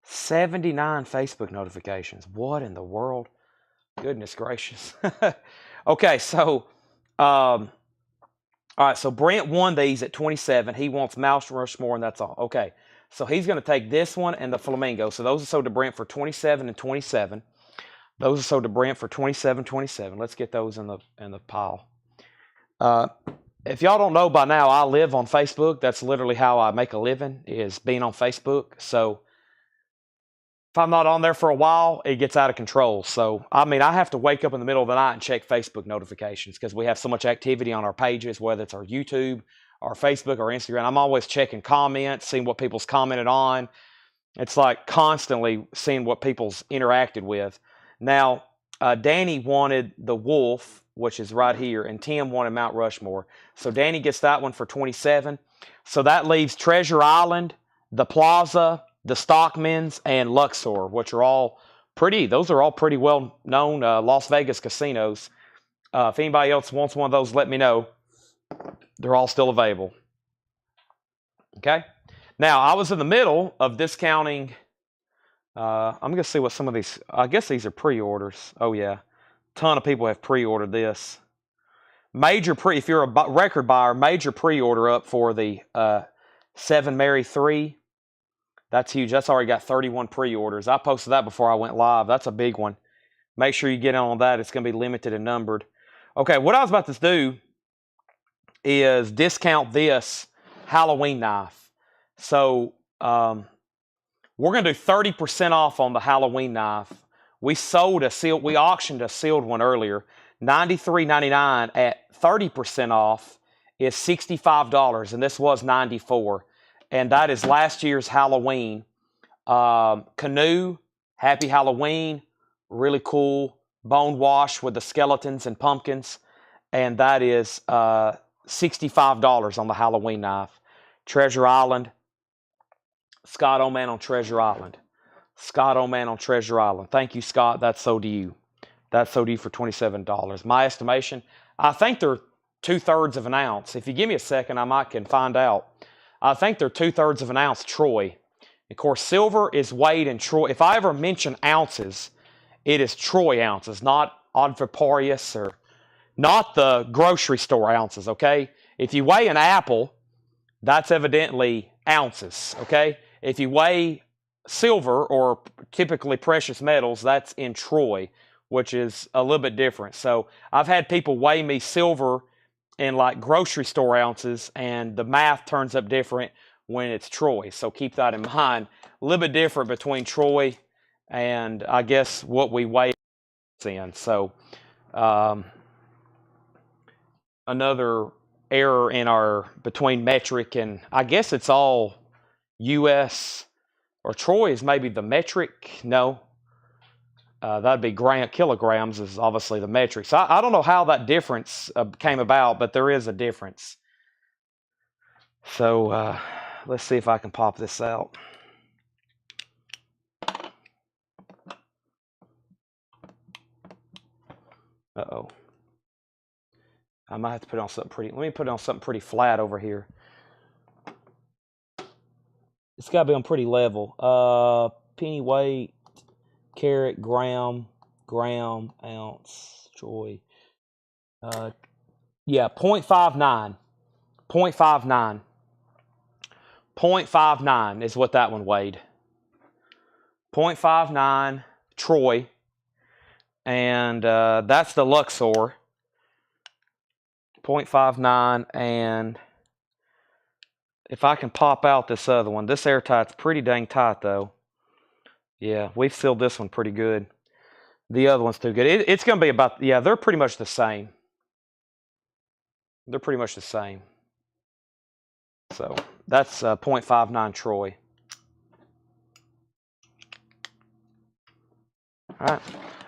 79 Facebook notifications. What in the world? Goodness gracious. Okay, so, all right, so Brent won these at 27. He wants Mount Rushmore, and that's all. Okay, so he's going to take this one and the Flamingo. So those are sold to Brent for 27 and 27. Those are sold to Brent for 27, 27. Let's get those in the pile. If y'all don't know by now, I live on Facebook. That's literally how I make a living, is being on Facebook. So if I'm not on there for a while, it gets out of control. So, I mean, I have to wake up in the middle of the night and check Facebook notifications because we have so much activity on our pages, whether it's our YouTube, our Facebook, or Instagram. I'm always checking comments, seeing what people's commented on. It's like constantly seeing what people's interacted with. Now, Danny wanted the Wolf, which is right here, and Tim wanted Mount Rushmore. So Danny gets that one for 27. So that leaves Treasure Island, the Plaza, the Stockmans, and Luxor, which are all those are all pretty well known Las Vegas casinos. If anybody else wants one of those, let me know. They're all still available. Okay. Now, I was in the middle of discounting. I'm going to see what some of these, I guess these are pre-orders. Oh, yeah. A ton of people have pre-ordered this. If you're a record buyer, major pre-order up for the 7 Mary 3. That's huge. That's already got 31 pre-orders. I posted that before I went live. That's a big one. Make sure you get on that. It's going to be limited and numbered. Okay, what I was about to do is discount this Halloween knife. So, we're going to do 30% off on the Halloween knife. We auctioned a sealed one earlier, $93.99 at 30% off is $65, and this was $94. And that is last year's Halloween. Canoe, Happy Halloween, really cool. Bone wash with the skeletons and pumpkins. And that is $65 on the Halloween knife. Treasure Island. Scott Oman on Treasure Island. Scott Oman on Treasure Island. Thank you, Scott. That's sold to you. That's sold to you for $27. My estimation, I think they're 2/3 of an ounce. If you give me a second, I might can find out. I think they're 2/3 of an ounce Troy. Of course, silver is weighed in Troy. If I ever mention ounces, it is Troy ounces, not Adviparius or not the grocery store ounces, okay? If you weigh an apple, that's evidently ounces, okay? If you weigh silver or typically precious metals, that's in Troy, which is a little bit different. So I've had people weigh me silver in like grocery store ounces, and the math turns up different when it's Troy. So keep that in mind. A little bit different between Troy and I guess what we weigh in. So another error in our between metric and I guess it's all U.S. or Troy is maybe the metric. No, that'd be kilograms is obviously the metric. So I don't know how that difference came about, but there is a difference. So let's see if I can pop this out. Uh-oh. I might have to put on something pretty. Let me put on something pretty flat over here. It's got to be on pretty level. Penny weight, carat, gram, ounce, Troy. Yeah, 0.59. 0.59. 0.59 is what that one weighed. 0.59 Troy. And that's the Luxor. 0.59, and if I can pop out this other one, this airtight's pretty dang tight though. Yeah, we've sealed this one pretty good. The other one's too good. It's going to be about, yeah, they're pretty much the same. They're pretty much the same. So that's 0.59 Troy. All right.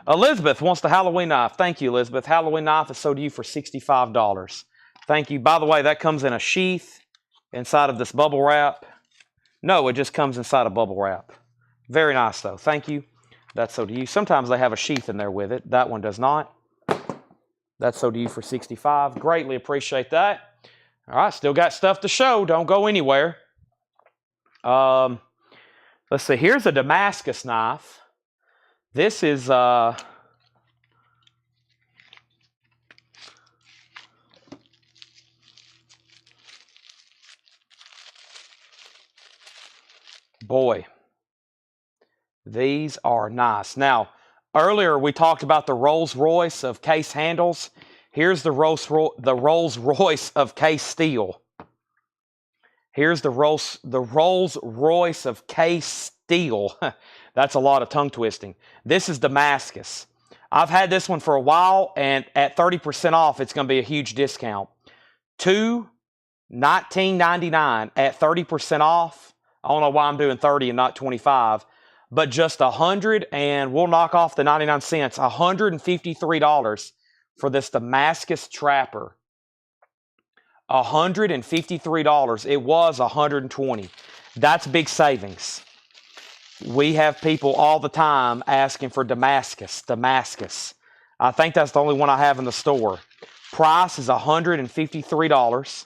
Elizabeth wants the Halloween knife. Thank you, Elizabeth. Halloween knife is sold to you for $65. Thank you. By the way, that comes in a sheath inside of this bubble wrap. No, it just comes inside a bubble wrap. Very nice, though. Thank you. That's sold to you. Sometimes they have a sheath in there with it. That one does not. That's sold to you for $65. Greatly appreciate that. All right, still got stuff to show. Don't go anywhere. Let's see. Here's a Damascus knife. This is Boy, these are nice. Now, earlier we talked about the Rolls Royce of case handles. Here's the Rolls Royce of case steel. Here's the Rolls Royce of case steel. That's a lot of tongue twisting. This is Damascus. I've had this one for a while, and at 30% off, it's going to be a huge discount. $19.99 at 30% off. I don't know why I'm doing 30 and not 25, but just $100, and we'll knock off the 99 cents. $153 for this Damascus Trapper. $153. It was $120. That's big savings. We have people all the time asking for Damascus. I think that's the only one I have in the store. Price is $153.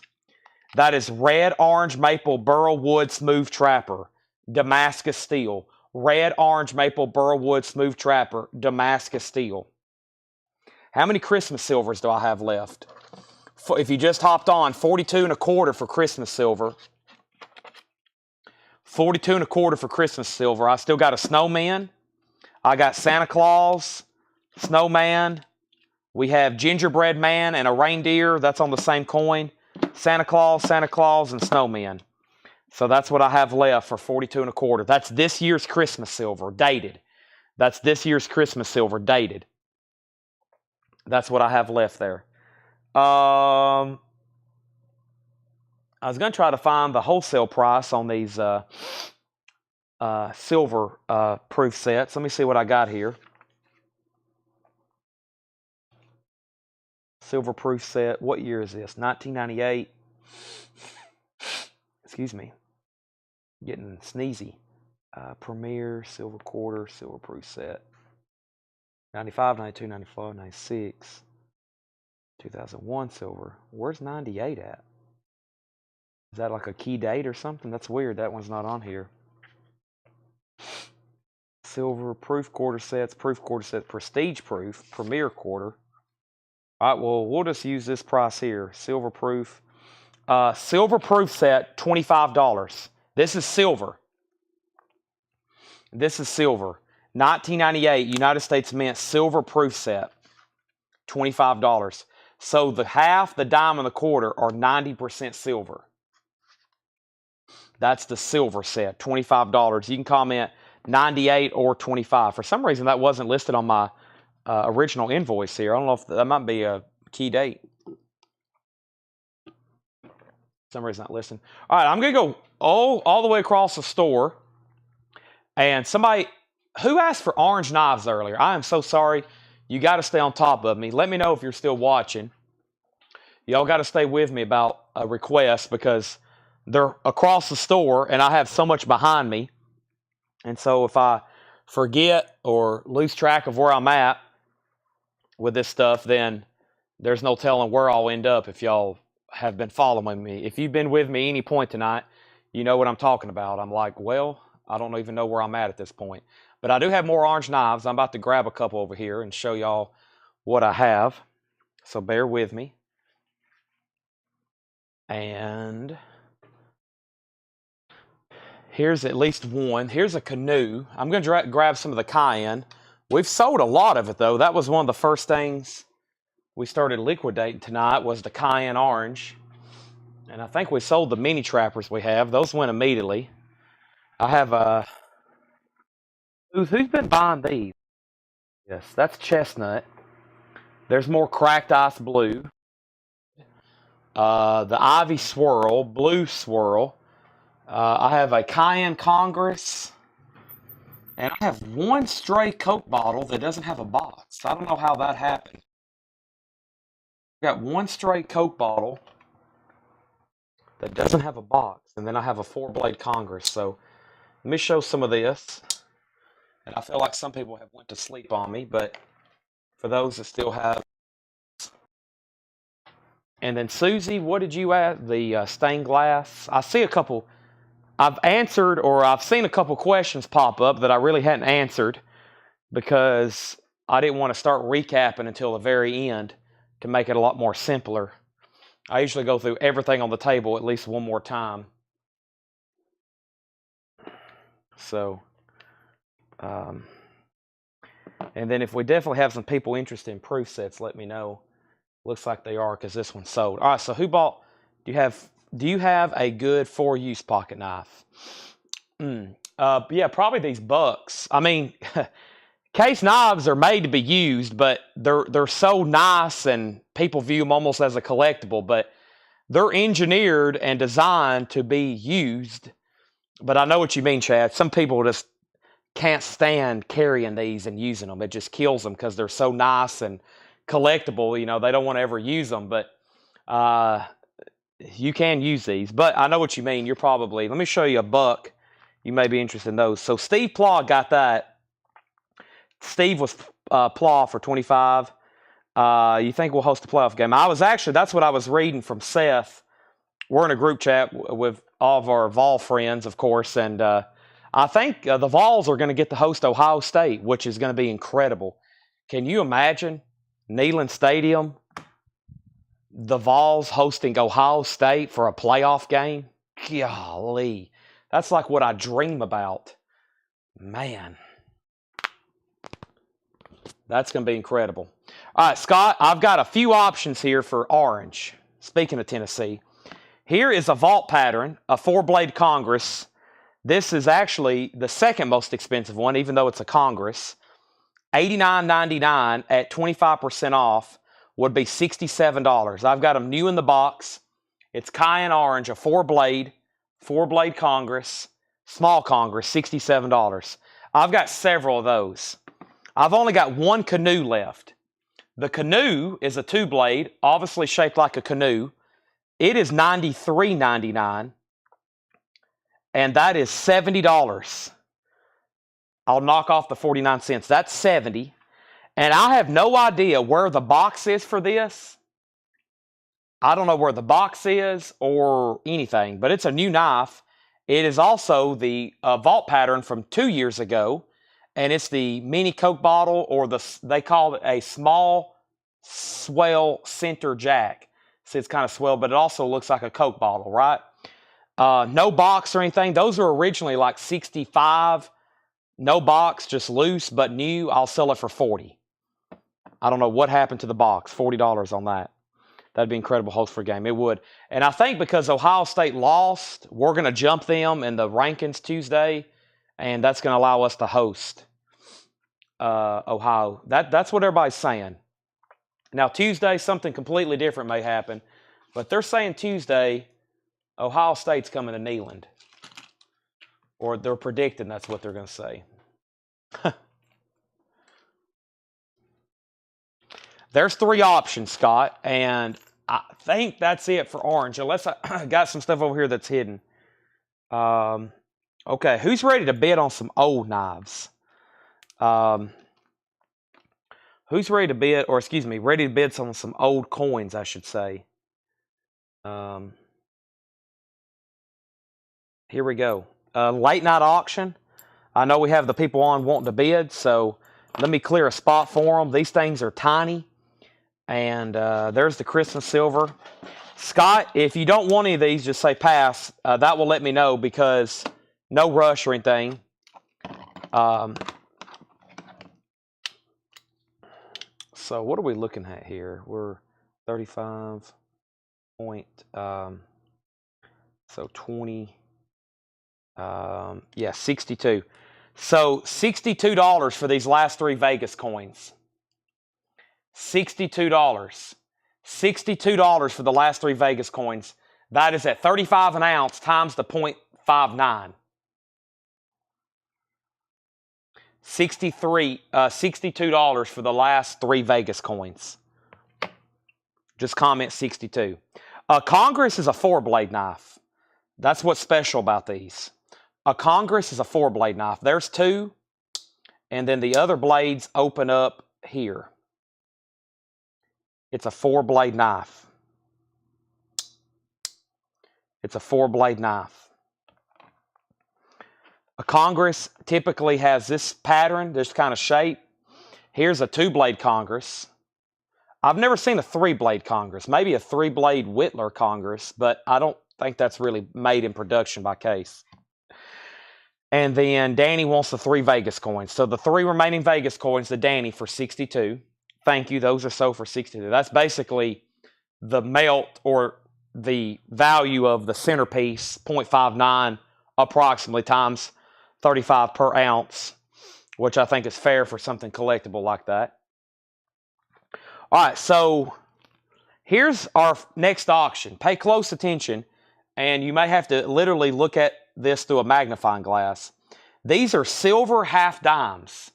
That is red, orange, maple, burl wood, smooth trapper, Damascus steel. Red, orange, maple, burl wood, smooth trapper, Damascus steel. How many Christmas silvers do I have left? If you just hopped on, 42 and a quarter for Christmas silver. 42 and a quarter for Christmas silver. I still got a snowman. I got Santa Claus, snowman. We have gingerbread man and a reindeer. That's on the same coin. Santa Claus, and snowman. So that's what I have left for 42 and a quarter. That's this year's Christmas silver, dated. That's this year's Christmas silver, dated. That's what I have left there. I was going to try to find the wholesale price on these silver proof sets. Let me see what I got here. Silver proof set. What year is this? 1998. Excuse me. Getting sneezy. Premier, silver quarter, silver proof set. 95, 92, 95, 96. 2001 silver. Where's 98 at? Is that like a key date or something? That's weird. That one's not on here. Silver proof quarter sets, prestige proof, premier quarter. All right, well, we'll just use this price here. Silver proof set, $25. This is silver. This is silver. 1998 United States Mint silver proof set, $25. So the half, the dime, and the quarter are 90% silver. That's the silver set, $25. You can comment 98 or 25. For some reason, that wasn't listed on my original invoice here. I don't know if that might be a key date. For some reason, not listed. All right, I'm going to go all the way across the store. And somebody, who asked for orange knives earlier? I am so sorry. You got to stay on top of me. Let me know if you're still watching. Y'all got to stay with me about a request because they're across the store and I have so much behind me. And so if I forget or lose track of where I'm at with this stuff, then there's no telling where I'll end up if y'all have been following me. If you've been with me any point tonight, you know what I'm talking about. I'm like, well, I don't even know where I'm at this point. But I do have more orange knives. I'm about to grab a couple over here and show y'all what I have. So bear with me. And here's at least one. Here's a canoe. I'm going to grab some of the cayenne. We've sold a lot of it, though. That was one of the first things we started liquidating tonight was the cayenne orange. And I think we sold the mini trappers we have. Those went immediately. I have who's been buying these? Yes, that's chestnut. There's more cracked ice blue. The ivy swirl, blue swirl. I have a cayenne Congress. And I have one stray Coke bottle that doesn't have a box. I don't know how that happened. I've got one stray Coke bottle that doesn't have a box. And then I have a 4-blade Congress. So let me show some of this. And I feel like some people have went to sleep on me, but for those that still have. And then Susie, what did you ask? The stained glass. I see a couple. I've answered or I've seen a couple questions pop up that I really hadn't answered because I didn't want to start recapping until the very end to make it a lot more simpler. I usually go through everything on the table at least one more time. So, and then if we definitely have some people interested in proof sets, let me know. Looks like they are because this one's sold. All right, so who bought? Do you have a good 4-use pocket knife? Yeah, probably these Bucks. I mean, case knives are made to be used, but they're so nice and people view them almost as a collectible. But they're engineered and designed to be used. But I know what you mean, Chad. Some people just can't stand carrying these and using them. It just kills them because they're so nice and collectible. You know, they don't want to ever use them. But you can use these. But I know what you mean. You're probably, let me show you a Buck. You may be interested in those. So Steve Plaw got that. Steve was Plaw for 25. You think we'll host a playoff game? That's what I was reading from Seth. We're in a group chat with all of our Vol friends, of course, and I think the Vols are going to get to host Ohio State, which is going to be incredible. Can you imagine Neyland Stadium, the Vols hosting Ohio State for a playoff game? Golly, that's like what I dream about. Man, that's going to be incredible. All right, Scott, I've got a few options here for orange. Speaking of Tennessee, here is a vault pattern, a 4-blade Congress. This is actually the second most expensive one, even though it's a Congress. $89.99 at 25% off would be $67. I've got them new in the box. It's cayenne orange, a 4-blade Congress, small Congress, $67. I've got several of those. I've only got one canoe left. The canoe is a 2-blade, obviously shaped like a canoe. It is $93.99, and that is $70. I'll knock off the 49 cents. That's $70. And I have no idea where the box is for this. I don't know where the box is or anything, but it's a new knife. It is also the vault pattern from 2 years ago, and it's the mini Coke bottle, or they call it a small swell center jack. See, it's kind of swell, but it also looks like a Coke bottle, right? No box or anything. Those are originally like $65. No box, just loose, but new. I'll sell it for $40. I don't know what happened to the box. $40 on that. That'd be incredible host for a game. It would. And I think because Ohio State lost, we're going to jump them in the rankings Tuesday, and that's going to allow us to host Ohio. That's what everybody's saying. Now, Tuesday, something completely different may happen, but they're saying Tuesday, Ohio State's coming to Neyland. Or they're predicting that's what they're going to say. There's 3 options, Scott, and I think that's it for orange, unless I got some stuff over here that's hidden. Okay, who's ready to bid on some old knives? Who's ready to bid, or excuse me, ready to bid on some old coins, I should say. Here we go. Late night auction. I know we have the people on wanting to bid, so let me clear a spot for them. These things are tiny. And there's the Christmas silver. Scott, if you don't want any of these, just say pass. That will let me know, because no rush or anything. So what are we looking at here? We're 35 point, so 20, yeah, 62. So $62 for these last 3 Vegas coins. $62. $62 for the last 3 Vegas coins. That is at 35 an ounce times the 0.59. $62 for the last 3 Vegas coins. Just comment 62. Congress is a 4-blade knife. That's what's special about these. A Congress is a 4-blade knife. There's 2, and then the other blades open up here. It's a 4-blade knife. It's a 4-blade knife. A Congress typically has this pattern, this kind of shape. Here's a 2-blade Congress. I've never seen a 3-blade Congress. Maybe a 3-blade Whittler Congress, but I don't think that's really made in production by Case. And then Danny wants the 3 Vegas coins. So the 3 remaining Vegas coins to Danny for 62. Thank you. Those are sold for 62. That's basically the melt or the value of the centerpiece, 0.59 approximately times 35 per ounce, which I think is fair for something collectible like that. All right, so here's our next auction. Pay close attention, and you may have to literally look at this through a magnifying glass. These are silver half dimes.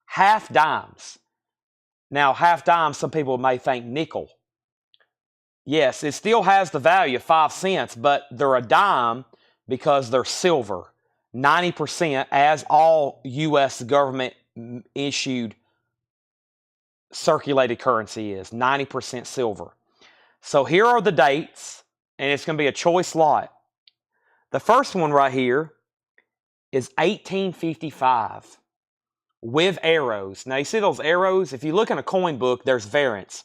Half dimes. Now, half dimes, some people may think nickel. Yes, it still has the value of 5 cents, but they're a dime because they're silver. 90%, as all U.S. government issued circulated currency is, 90% silver. So here are the dates, and it's going to be a choice lot. The first one right here is 1855 with arrows. Now, you see those arrows? If you look in a coin book, there's variants.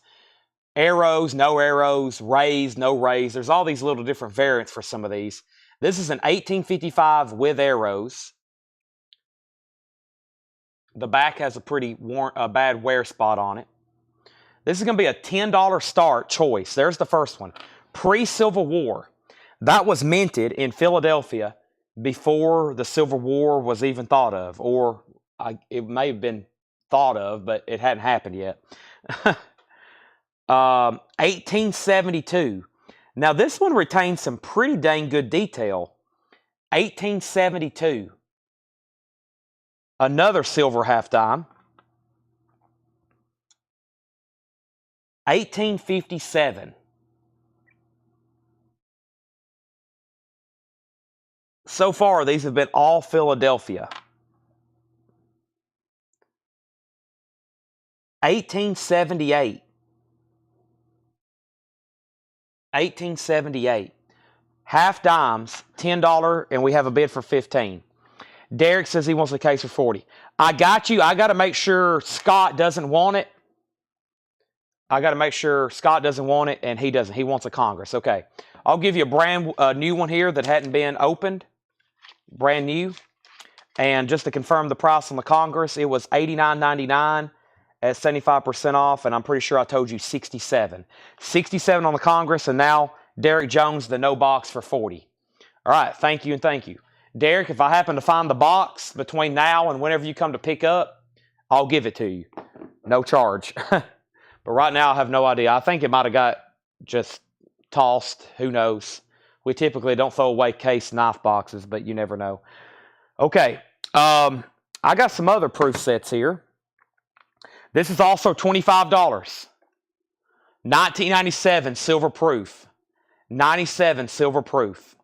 Arrows, no arrows, rays, no rays. There's all these little different variants for some of these. This is an 1855 with arrows. The back has a pretty bad wear spot on it. This is going to be a $10 start choice. There's the first one. Pre-Civil War. That was minted in Philadelphia before the Civil War was even thought of. Or it may have been thought of, but it hadn't happened yet. 1872. Now, this one retains some pretty dang good detail. 1872. Another silver half dime. 1857. So far, these have been all Philadelphia. 1878. 1878. Half dimes, $10, and we have a bid for 15. Derek says he wants a case for 40. I got you. I got to make sure Scott doesn't want it. I got to make sure Scott doesn't want it, and he doesn't. He wants a Congress. Okay. I'll give you a brand new one here that hadn't been opened. Brand new. And just to confirm the price on the Congress, it was $89.99 at 75% off, and I'm pretty sure I told you 67. 67 on the Congress, and now Derek Jones, the no box for 40. All right, thank you and thank you. Derek, if I happen to find the box between now and whenever you come to pick up, I'll give it to you. No charge. But right now, I have no idea. I think it might have got just tossed. Who knows? We typically don't throw away case knife boxes, but you never know. Okay, I got some other proof sets here. This is also $25. 1997 silver proof. 97 silver proof.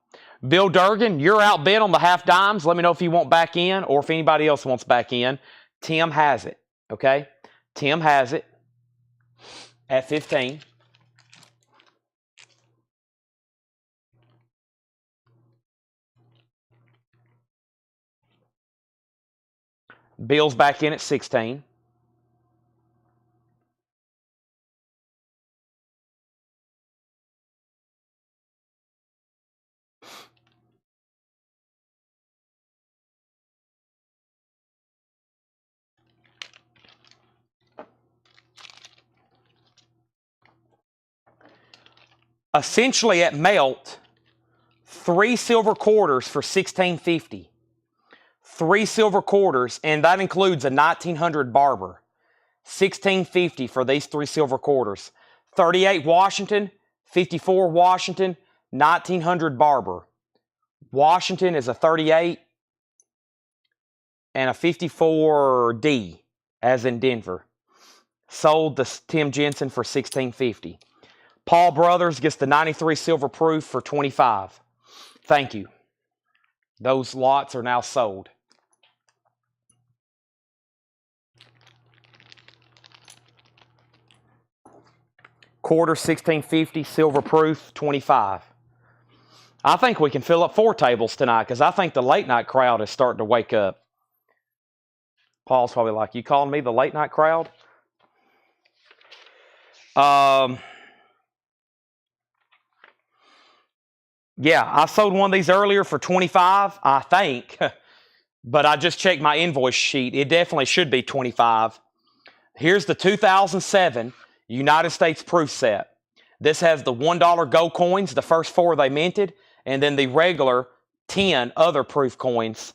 Bill Durgan, you're outbid on the half dimes. Let me know if you want back in or if anybody else wants back in. Tim has it, okay? Tim has it at 15. Bill's back in at 16. Essentially at melt, 3 silver quarters for $16.50. 3 silver quarters, and that includes a 1900 Barber. $16.50 for these 3 silver quarters. 38 Washington, 54 Washington, 1900 Barber. Washington is a 38 and a 54D, as in Denver. Sold to Tim Jensen for $16.50. Paul Brothers gets the 93 silver proof for $25. Thank you. Those lots are now sold. Quarter $16.50, silver proof $25. I think we can fill up 4 tables tonight because I think the late night crowd is starting to wake up. Paul's probably like, you calling me the late night crowd? Yeah, I sold one of these earlier for $25, I think. but I just checked my invoice sheet. It definitely should be 25. Here's the 2007 United States proof set. This has the $1 gold coins, the first 4 they minted, and then the regular 10 other proof coins.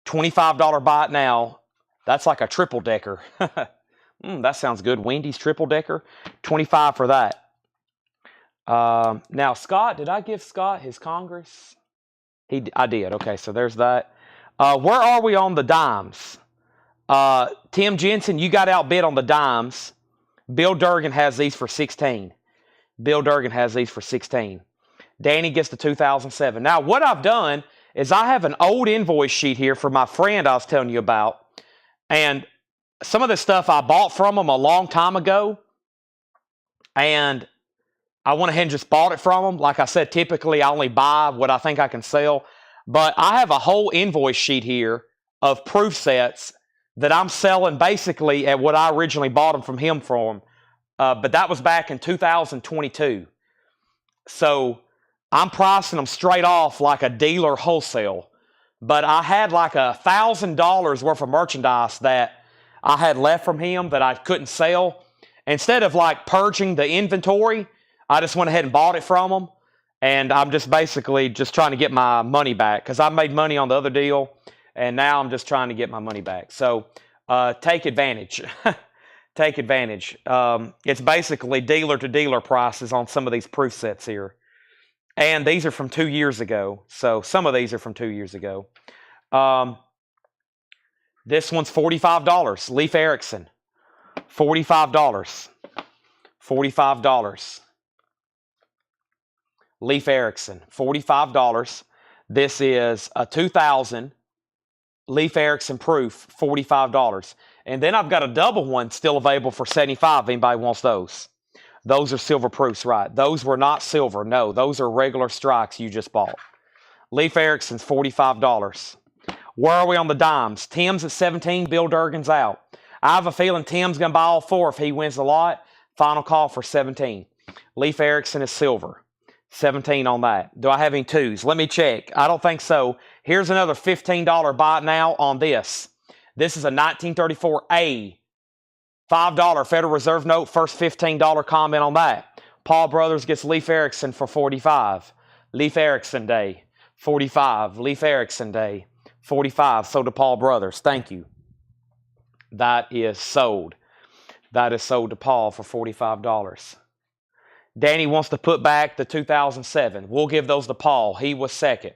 $25 buy it now. That's like a triple decker. That sounds good. Wendy's triple decker. 25 for that. Now, Scott, did I give Scott his Congress? I did. Okay, so there's that. Where are we on the dimes? Tim Jensen, you got outbid on the dimes. Bill Durgan has these for 16. Bill Durgan has these for 16. Danny gets the 2007. Now, what I've done is I have an old invoice sheet here for my friend I was telling you about. And some of this stuff I bought from him a long time ago. And I went ahead and just bought it from them. Like I said, typically I only buy what I think I can sell. But I have a whole invoice sheet here of proof sets that I'm selling basically at what I originally bought them from him from. But that was back in 2022. So I'm pricing them straight off like a dealer wholesale. But I had like $1,000 worth of merchandise that I had left from him that I couldn't sell. Instead of like purging the inventory, I just went ahead and bought it from them. And I'm just basically just trying to get my money back because I made money on the other deal. And now I'm just trying to get my money back. So take advantage. Take advantage. It's basically dealer-to-dealer prices on some of these proof sets here. And these are from 2 years ago. So some of these are from 2 years ago. This one's $45. Leif Erikson. $45. $45. Leif Erikson. $45. This is a 2000 Leif Erikson proof. $45. And then I've got a double one still available for $75 if anybody wants those. Those are silver proofs, right? Those were not silver. No, those are regular strikes you just bought. Leif Erikson's $45. Where are we on the dimes? Tim's at 17. Bill Durgan's out. I have a feeling Tim's going to buy all 4 if he wins a lot. Final call for 17. Leif Erikson is silver. 17 on that. Do I have any 2s? Let me check. I don't think so. Here's another $15 buy it now on this. This is a 1934A. $5 Federal Reserve note. First $15 comment on that. Paul Brothers gets Leif Erikson for 45. Leif Erikson Day. 45. Leif Erikson Day. 45. Sold to Paul Brothers. Thank you. That is sold. That is sold to Paul for $45. Danny wants to put back the 2007. We'll give those to Paul. He was second.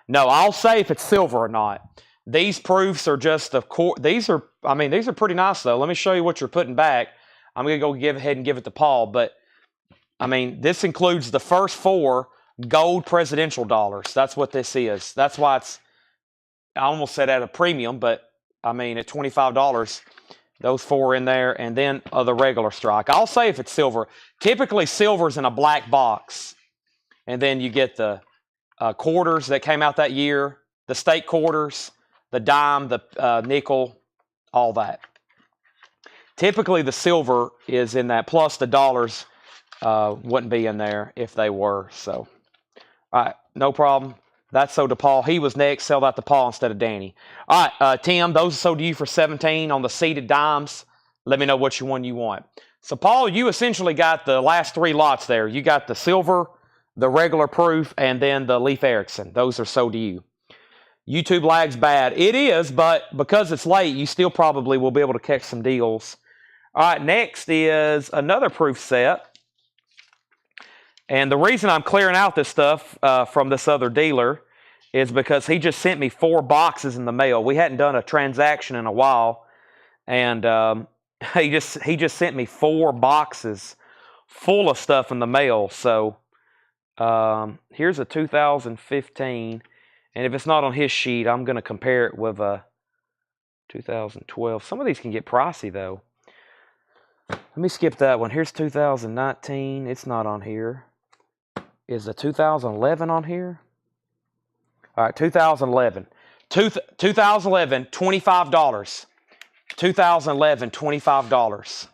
No, I'll say if it's silver or not. These proofs are just of course. These are pretty nice though. Let me show you what you're putting back. I'm going to go ahead and give it to Paul. But I mean, this includes the first 4 gold presidential dollars. That's what this is. That's why it's, I almost said at a premium, but I mean at $25, those 4 in there, and then the regular strike. I'll say if it's silver. Typically silver's in a black box. And then you get the quarters that came out that year, the state quarters, the dime, the nickel, all that. Typically the silver is in that, plus the dollars wouldn't be in there if they were. So, all right, no problem. That's sold to Paul. He was next. Sell that to Paul instead of Danny. All right, Tim, those are sold to you for 17 on the seeded dimes. Let me know which one you want. So, Paul, you essentially got the last 3 lots there. You got the silver, the regular proof, and then the Leif Erikson. Those are sold to you. YouTube lag's bad. It is, but because it's late, you still probably will be able to catch some deals. All right, next is another proof set. And the reason I'm clearing out this stuff from this other dealer is because he just sent me 4 boxes in the mail. We hadn't done a transaction in a while. And he just sent me 4 boxes full of stuff in the mail. So here's a 2015. And if it's not on his sheet, I'm going to compare it with a 2012. Some of these can get pricey, though. Let me skip that one. Here's 2019. It's not on here. Is the 2011 on here? All right, 2011. 2011, $25. 2011, $25.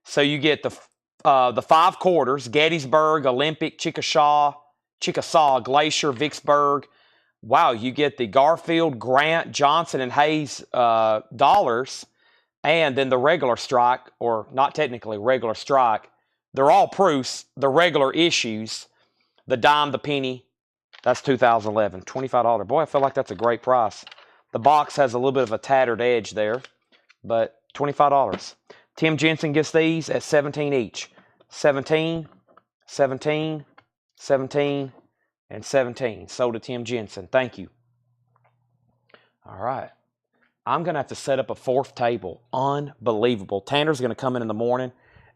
So you get the 5 quarters: Gettysburg, Olympic, Chickasaw, Glacier, Vicksburg, Wow, you get the Garfield, Grant, Johnson, and Hayes dollars, and then the regular strike, or not technically regular strike. They're all proofs, the regular issues, the dime, the penny. That's 2011, $25. Boy, I feel like that's a great price. The box has a little bit of a tattered edge there, but $25. Tim Jensen gets these at 17 each. 17, 17, 17, and 17. Sold to Tim Jensen. Thank you. All right. I'm going to have to set up a fourth table. Unbelievable. Tanner's going to come in the morning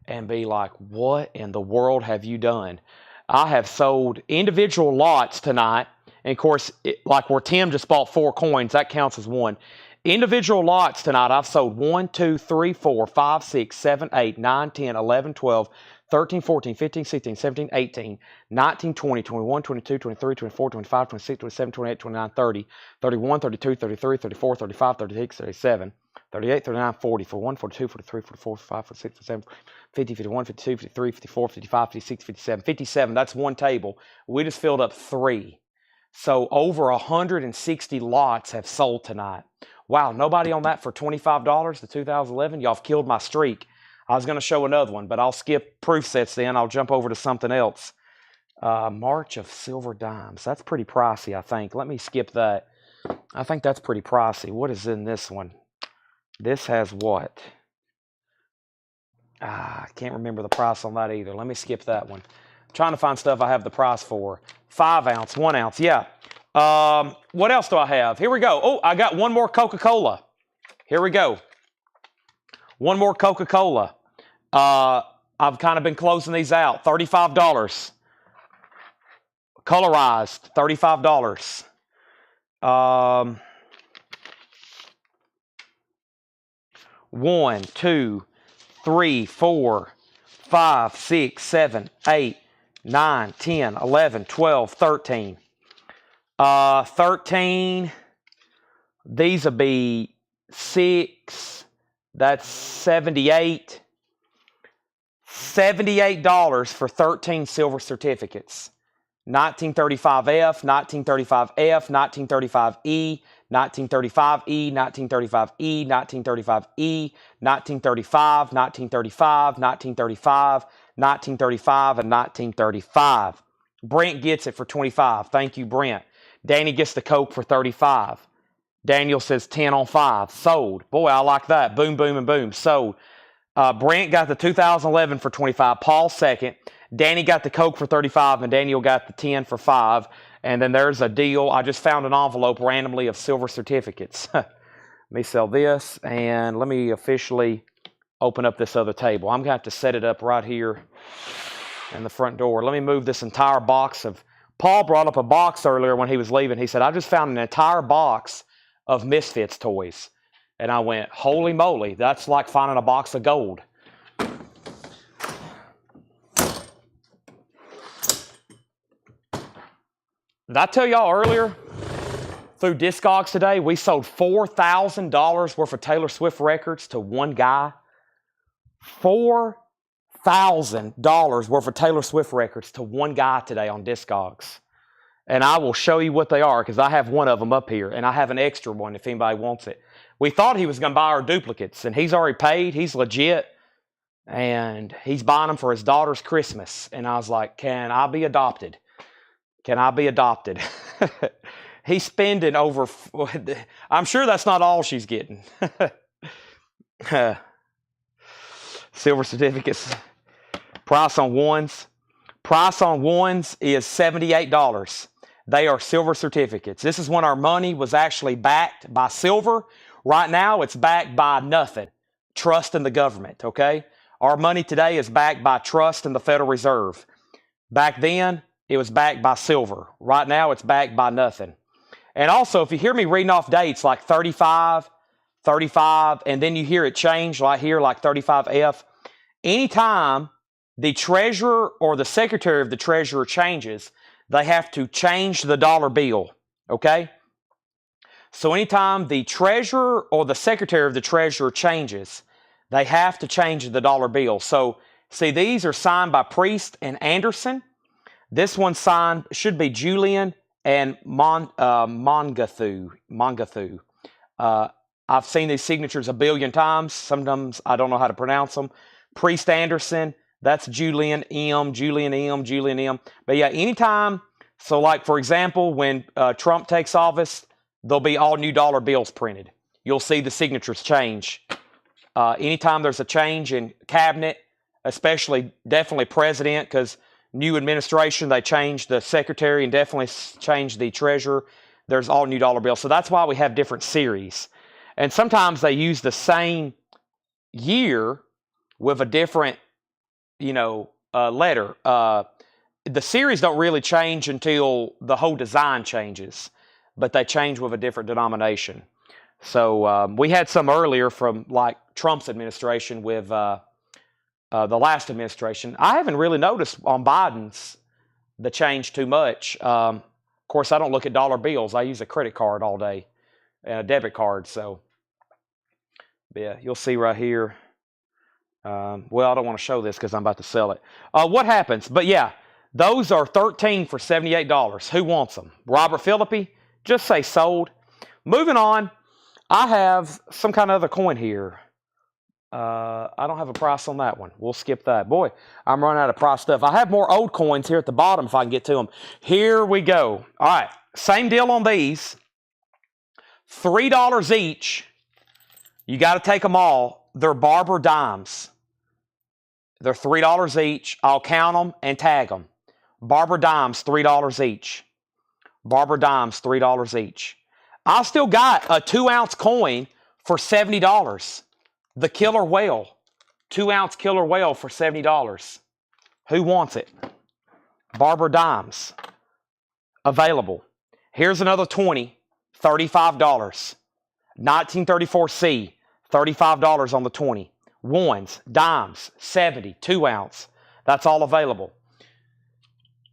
and be like, what in the world have you done? I have sold individual lots tonight. And, of course, like where Tim just bought 4 coins, that counts as one. Individual lots tonight, I've sold 1, 2, 3, 4, 5, 6, 7, 8, 9, 10, 11, 12, 13, 14, 15, 16, 17, 18, 19, 20, 21, 22, 23, 24, 25, 26, 27, 28, 29, 30, 31, 32, 33, 34, 35, 36, 37, 38, 39, 40, 41, 42, 43, 44, 45, 46, 47, 50, 51, 52, 53, 54, 55, 56, 57, 57. That's one table. We just filled up 3. So over 160 lots have sold tonight. Wow, nobody on that for $25, the 2011? Y'all have killed my streak. I was going to show another one, but I'll skip proof sets then. I'll jump over to something else. March of Silver Dimes. That's pretty pricey, I think. Let me skip that. I think that's pretty pricey. What is in this one? This has what? I can't remember the price on that either. Let me skip that one. I'm trying to find stuff I have the price for. 5 ounce, 1 ounce. Yeah. What else do I have? Here we go. Oh, I got one more Coca-Cola. Here we go. One more Coca-Cola. I've kind of been closing these out. $35. Colorized, $35. 1, 2, 3, 4, 5, 6, 7, 8, 9, 10, 11, 12, 13. 13, these will be 6, that's 78. $78 for 13 silver certificates. 1935F, 1935F, 1935E, 1935E, 1935E, 1935E, 1935, 1935, 1935, 1935, and 1935. Brent gets it for 25. Thank you, Brent. Danny gets the Coke for 35. Daniel says 10 on 5. Sold. Boy, I like that. Boom, boom, and boom. Sold. Brent got the 2011 for 25. Paul second. Danny got the Coke for 35, and Daniel got the 10 for 5. And then there's a deal. I just found an envelope randomly of silver certificates. Let me sell this, and let me officially open up this other table. I'm going to have to set it up right here in the front door. Let me move this entire box of... Paul brought up a box earlier when he was leaving. He said, I just found an entire box of Misfits toys. And I went, holy moly, that's like finding a box of gold. Did I tell y'all earlier, through Discogs today, we sold $4,000 worth of Taylor Swift records to one guy? $4,000 worth of Taylor Swift records to one guy today on Discogs. And I will show you what they are, because I have one of them up here, and I have an extra one if anybody wants it. We thought he was going to buy our duplicates, and he's already paid. He's legit, and he's buying them for his daughter's Christmas. And I was like, can I be adopted? Can I be adopted? He's spending over... I'm sure that's not all she's getting. Silver certificates. Price on ones. Price on ones is $78. They are silver certificates. This is when our money was actually backed by silver. Right now, it's backed by nothing. Trust in the government, okay? Our money today is backed by trust in the Federal Reserve. Back then, it was backed by silver. Right now, it's backed by nothing. And also, if you hear me reading off dates like 35, 35, and then you hear it change right here like 35F, anytime the treasurer or the secretary of the treasurer changes, they have to change the dollar bill, okay? So anytime the treasurer or the secretary of the treasurer changes, they have to change the dollar bill. So, see, these are signed by Priest and Anderson. This one signed should be Julian and Mongathu. I've seen these signatures a billion times. Sometimes I don't know how to pronounce them. Priest Anderson, that's Julian M. But yeah, anytime. So like, for example, when Trump takes office, there'll be all new dollar bills printed. You'll see the signatures change. Anytime there's a change in cabinet, especially definitely president, because new administration, they changed the secretary and definitely changed the treasurer. There's all new dollar bills. So that's why we have different series. And sometimes they use the same year with a different, letter. The series don't really change until the whole design changes, but they change with a different denomination. So we had some earlier from like Trump's administration with the last administration. I haven't really noticed on Biden's the change too much. Of course, I don't look at dollar bills. I use a credit card all day and a debit card. So yeah, you'll see right here. Well, I don't want to show this because I'm about to sell it. What happens? But yeah, those are 13 for $78. Who wants them? Robert Philippi? Just say sold. Moving on, I have some kind of other coin here. I don't have a price on that one. We'll skip that. Boy, I'm running out of price stuff. I have more old coins here at the bottom if I can get to them. Here we go. All right, same deal on these. $3 each. You got to take them all. They're Barber dimes. They're $3 each. I'll count them and tag them. Barber dimes, $3 each. Barber dimes, $3 each. I still got a 2-ounce coin for $70. The killer whale. 2-ounce killer whale for $70. Who wants it? Barber dimes. Available. Here's another 20. $35. 1934C. $35 on the 20. Ones, dimes, 70, 2-ounce. That's all available.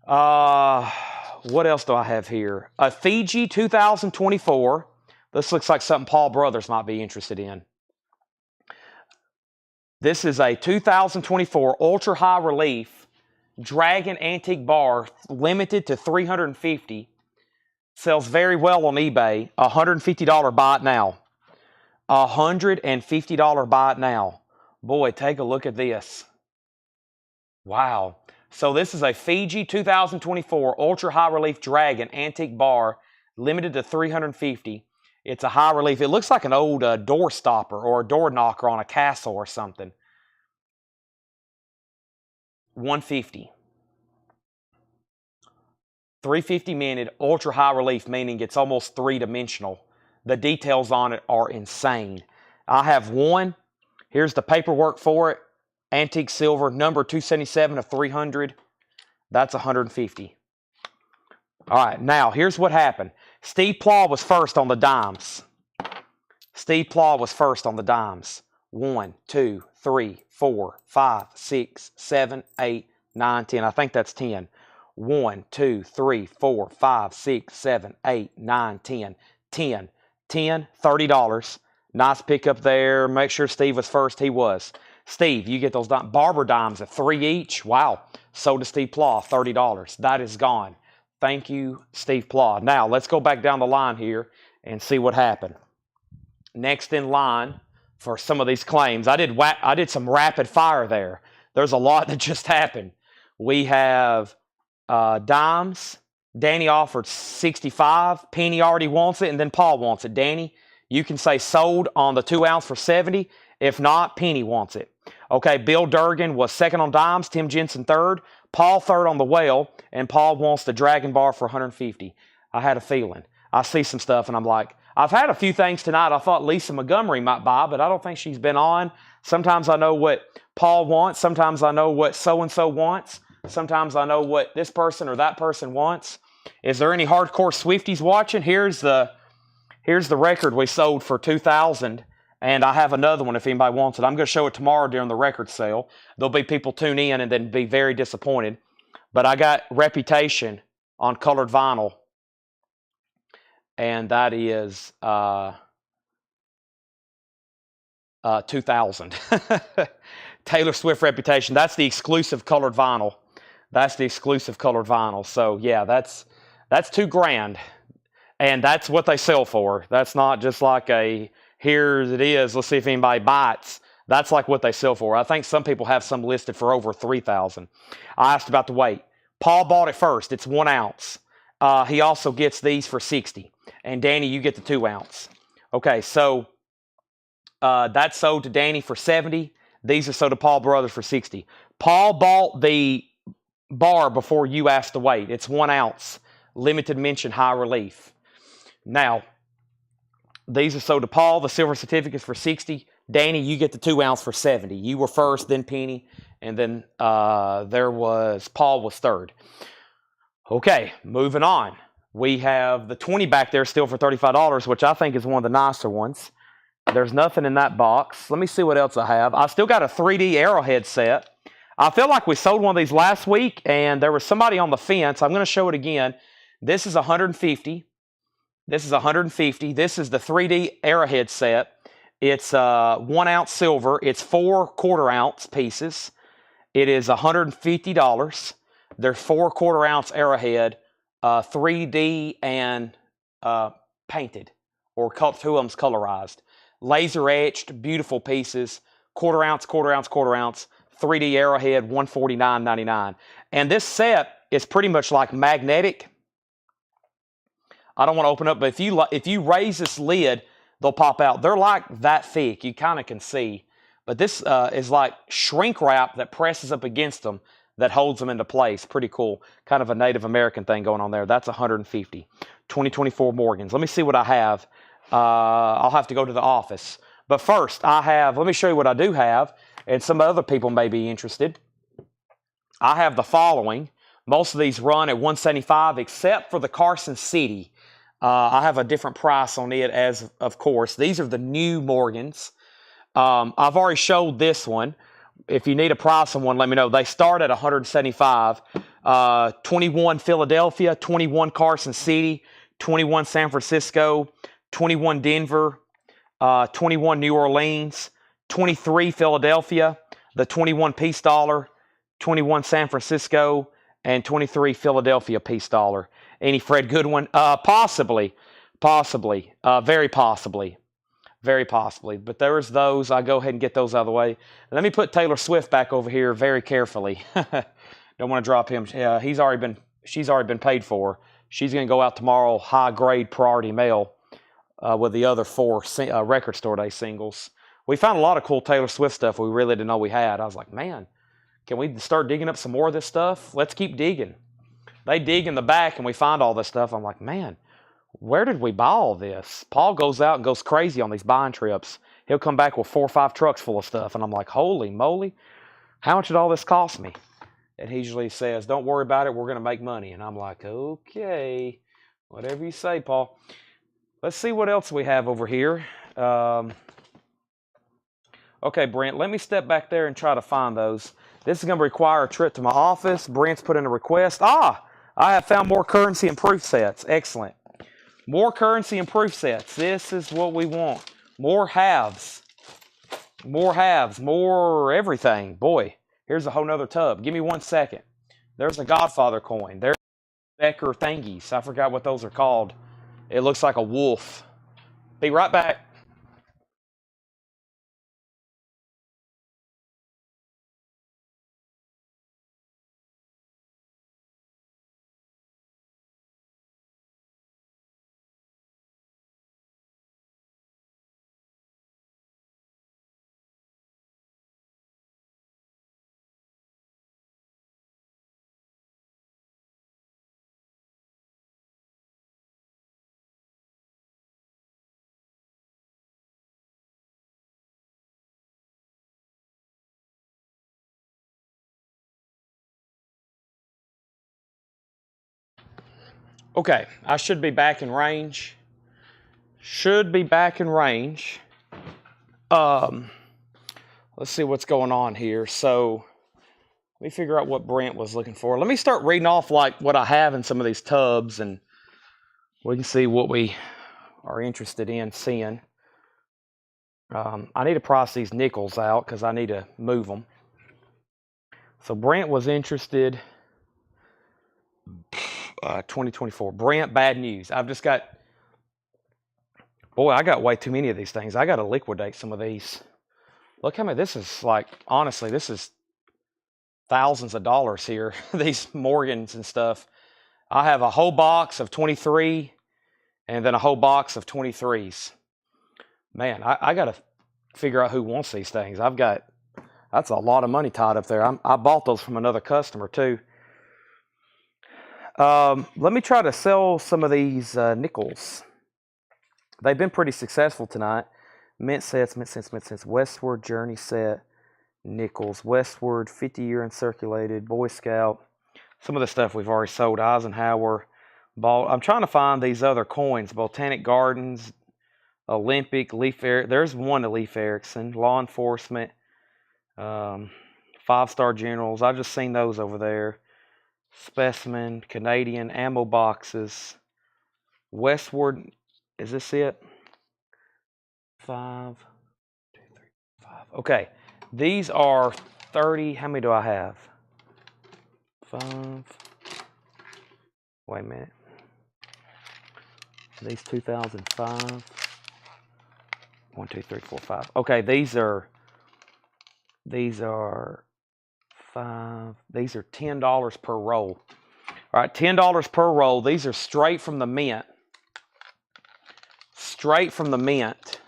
What else do I have here? A Fiji 2024. This looks like something Paul Brothers might be interested in. This is a 2024 ultra high relief Dragon antique bar, limited to 350. Sells very well on eBay. $150 buy it now. $150 buy it now. Boy, take a look at this. Wow. So this is a Fiji 2024 ultra high relief Dragon antique bar, limited to 350. It's a high relief. It looks like an old door stopper or a door knocker on a castle or something. $150. 350 minted, ultra high relief, meaning it's almost three-dimensional. The details on it are insane. I have one. Here's the paperwork for it. Antique silver, number 277 of 300. That's $150. All right, now here's what happened. Steve Plaw was first on the dimes. Steve Plaw was first on the dimes. 1, 2, 3, 4, 5, 6, 7, 8, 9, 10. I think that's 10. 1, 2, 3, 4, 5, 6, 7, 8, 9, 10. 10. 10, $30. Nice pickup there. Make sure Steve was first. He was. Steve, you get those Barber dimes at 3 each. Wow. So does Steve Plaw, $30. That is gone. Thank you, Steve Plaw. Now, let's go back down the line here and see what happened. Next in line for some of these claims. I did some rapid fire there. There's a lot that just happened. We have dimes. Danny offered 65. Penny already wants it, and then Paul wants it. Danny, you can say sold on the 2-ounce for 70. If not, Penny wants it. Okay, Bill Durgan was second on dimes. Tim Jensen third. Paul third on the whale, and Paul wants the Dragon bar for 150. I had a feeling. I see some stuff, and I'm like, I've had a few things tonight I thought Lisa Montgomery might buy, but I don't think she's been on. Sometimes I know what Paul wants. Sometimes I know what so-and-so wants. Sometimes I know what this person or that person wants. Is there any hardcore Swifties watching? Here's the record we sold for $2,000, and I have another one if anybody wants it. I'm going to show it tomorrow during the record sale. There'll be people tune in and then be very disappointed. But I got Reputation on colored vinyl, and that is $2,000. Taylor Swift Reputation. That's the exclusive colored vinyl. That's the exclusive colored vinyl. So yeah, that's That's $2,000. And that's what they sell for. That's not just like a, here it is, let's see if anybody bites. That's like what they sell for. I think some people have some listed for over $3,000. I asked about the weight. Paul bought it first. It's 1 ounce. He also gets these for $60. And Danny, you get the 2 ounce. Okay, so that's sold to Danny for $70. These are sold to Paul Brothers for $60. Paul bought the bar before you asked the weight. It's 1 ounce, limited mention, high relief. Now, these are sold to Paul. The silver certificates for $60. Danny, you get the 2 ounce for $70. You were first, then Penny, and then Paul was third. Okay, moving on. We have the 20 back there still for $35, which I think is one of the nicer ones. There's nothing in that box. Let me see what else I have. I still got a 3D arrowhead set. I feel like we sold one of these last week, and there was somebody on the fence. I'm going to show it again. This is $150. This is $150. This is the 3D arrowhead set. It's 1 ounce silver. It's 4 1/4 ounce pieces. It is $150. They're 4 1/4 ounce arrowhead, 3D and painted, or 2 of them's colorized. Laser etched, beautiful pieces. 1/4 ounce, 1/4 ounce, 1/4 ounce. 3D arrowhead, $149.99. And this set is pretty much like magnetic. I don't want to open up, but if you raise this lid, they'll pop out. They're like that thick. You kind of can see. But this is like shrink wrap that presses up against them that holds them into place. Pretty cool. Kind of a Native American thing going on there. That's $150. 2024 Morgans. Let me see what I have. I'll have to go to the office. But first, let me show you what I do have, and some other people may be interested. I have the following. Most of these run at $175, except for the Carson City. I have a different price on it, as of course. These are the new Morgans. I've already showed this one. If you need a price on one, let me know. They start at $175. 21 Philadelphia, 21 Carson City, 21 San Francisco, 21 Denver, 21 New Orleans, 23 Philadelphia, the 21 Peace Dollar, 21 San Francisco, and 23 Philadelphia Peace Dollar. Any Fred Goodwin? Possibly. Very possibly. Very possibly. But there's those. I'll go ahead and get those out of the way. Let me put Taylor Swift back over here very carefully. Don't want to drop him. She's already been paid for. She's going to go out tomorrow, high-grade priority mail, with the other 4 Record Store Day singles. We found a lot of cool Taylor Swift stuff we really didn't know we had. I was like, man, can we start digging up some more of this stuff? Let's keep digging. They dig in the back and we find all this stuff. I'm like, man, where did we buy all this? Paul goes out and goes crazy on these buying trips. He'll come back with 4 or 5 trucks full of stuff. And I'm like, holy moly, how much did all this cost me? And he usually says, don't worry about it. We're going to make money. And I'm like, okay, whatever you say, Paul. Let's see what else we have over here. Okay, Brent, let me step back there and try to find those. This is going to require a trip to my office. Brent's put in a request. I have found more currency and proof sets. Excellent. More currency and proof sets. This is what we want. More halves. More halves. More everything. Boy, here's a whole nother tub. Give me 1 second. There's a Godfather coin. There's Becker thingies. I forgot what those are called. It looks like a wolf. Be right back. Okay, I should be back in range. Let's see what's going on here. So let me figure out what Brent was looking for. Let me start reading off like what I have in some of these tubs, and we can see what we are interested in seeing. I need to price these nickels out because I need to move them. So Brent was interested. 2024. Brent, bad news. I've just got, boy, I got way too many of these things. I got to liquidate some of these. Look how many, this is like, honestly, this is thousands of dollars here. These Morgans and stuff. I have a whole box of 23 and then a whole box of 23s. Man, I got to figure out who wants these things. That's a lot of money tied up there. I bought those from another customer too. Let me try to sell some of these nickels. They've been pretty successful tonight. Mint sets, Westward Journey set, nickels, Westward, 50-year uncirculated, Boy Scout. Some of the stuff we've already sold. Eisenhower. I'm trying to find these other coins. Botanic Gardens, Olympic, Leif Erickson. There's one of Leif Erickson. Law Enforcement, 5-star Generals. I've just seen those over there. Specimen, Canadian, ammo boxes. Westward, is this it? 5, 2, 3, 5. Okay, these are 30. How many do I have? 5. Wait a minute. These 2005. 1, 2, 3, 4, 5. Okay, these are 5. These are $10 per roll. All right, $10 per roll. These are straight from the mint. Straight from the mint.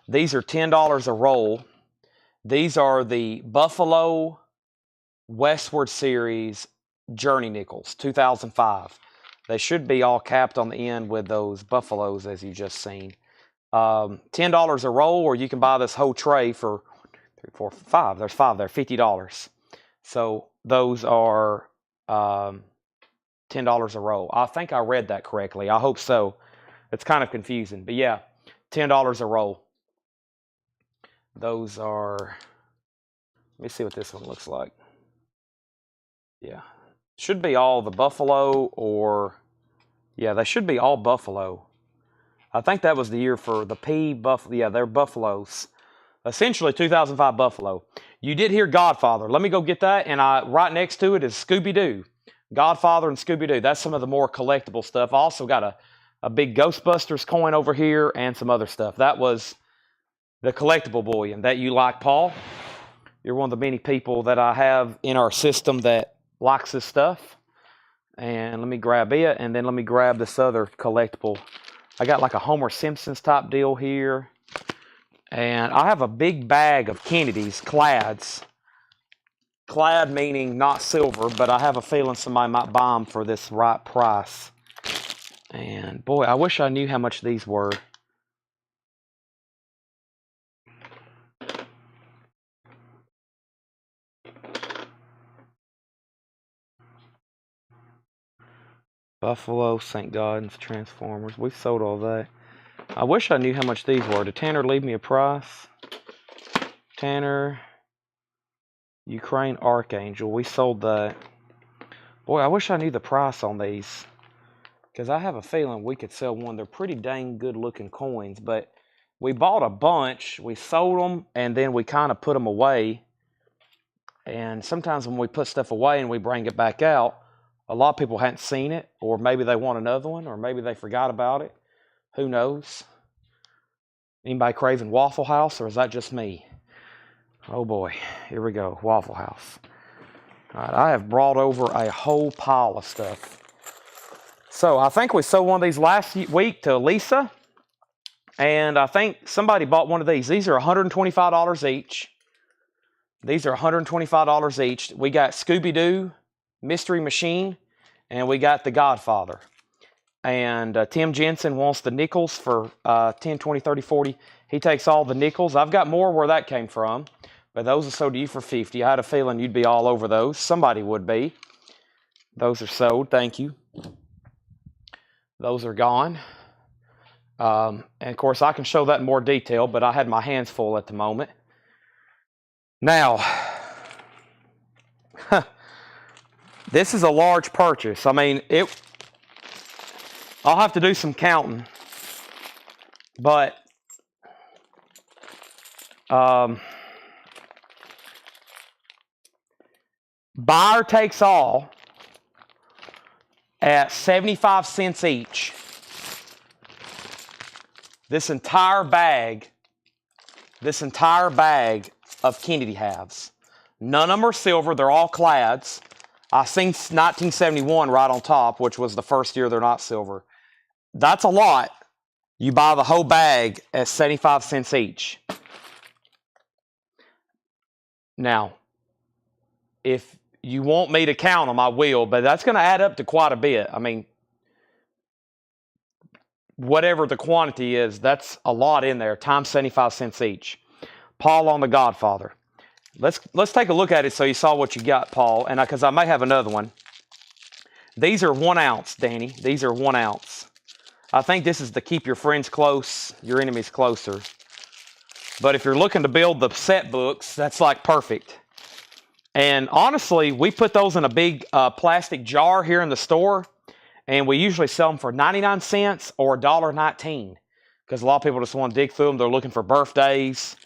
These are $10 a roll. These are the Buffalo Westward Series Journey Nickels, 2005. They should be all capped on the end with those Buffaloes as you just seen. $10 a roll, or you can buy this whole tray for 3, 4, 5. There's 5 there, $50. So those are $10 a roll. I think I read that correctly. I hope so. It's kind of confusing, but yeah, $10 a roll. Those are, let me see what this one looks like. Yeah, should be all the Buffalo, or yeah, they should be all Buffalo. I think that was the year for the P Buffalo. Yeah, they're Buffaloes. Essentially 2005 Buffalo. You did hear Godfather. Let me go get that, and right next to it is Scooby-Doo. Godfather and Scooby-Doo. That's some of the more collectible stuff. I also got a big Ghostbusters coin over here and some other stuff. That was the collectible bullion that you like, Paul. You're one of the many people that I have in our system that likes this stuff. And let me grab it, and then let me grab this other collectible. I got like a Homer Simpson's type deal here. And I have a big bag of Kennedy's Clads. Clad meaning not silver, but I have a feeling somebody might buy them for this right price. And boy, I wish I knew how much these were. Buffalo, St. Gaudens, Transformers. We've sold all that. I wish I knew how much these were. Did Tanner leave me a price? Tanner, Ukraine Archangel. We sold that. Boy, I wish I knew the price on these, because I have a feeling we could sell one. They're pretty dang good looking coins, but we bought a bunch, we sold them, and then we kind of put them away. And sometimes when we put stuff away and we bring it back out, a lot of people hadn't seen it, or maybe they want another one, or maybe they forgot about it. Who knows? Anybody craving Waffle House, or is that just me? Oh boy, here we go, Waffle House. All right, I have brought over a whole pile of stuff. So I think we sold one of these last week to Lisa, and I think somebody bought one of these. These are $125 each. These are $125 each. We got Scooby-Doo, Mystery Machine, and we got The Godfather. And Tim Jensen wants the nickels for 10, 20, 30, 40. He takes all the nickels. I've got more where that came from, but those are sold to you for 50. I had a feeling you'd be all over those. Somebody would be. Those are sold. Thank you. Those are gone. And of course, I can show that in more detail, but I had my hands full at the moment. Now, this is a large purchase. I mean, I'll have to do some counting, but buyer takes all at 75 cents each. This entire bag of Kennedy halves. None of them are silver. They're all clads. I seen 1971 right on top, which was the first year they're not silver. That's a lot. You buy the whole bag at 75 cents each. Now, if you want me to count them, I will, but that's going to add up to quite a bit. I mean, whatever the quantity is, that's a lot in there, times 75 cents each. Paul on the Godfather. Let's take a look at it so you saw what you got, Paul, and because I may have another one. These are 1 ounce, Danny. These are 1 ounce. I think this is to keep your friends close, your enemies closer. But if you're looking to build the set books, that's like perfect. And honestly, we put those in a big plastic jar here in the store, and we usually sell them for 99 cents or $1.19 because a lot of people just want to dig through them. They're looking for birthdays.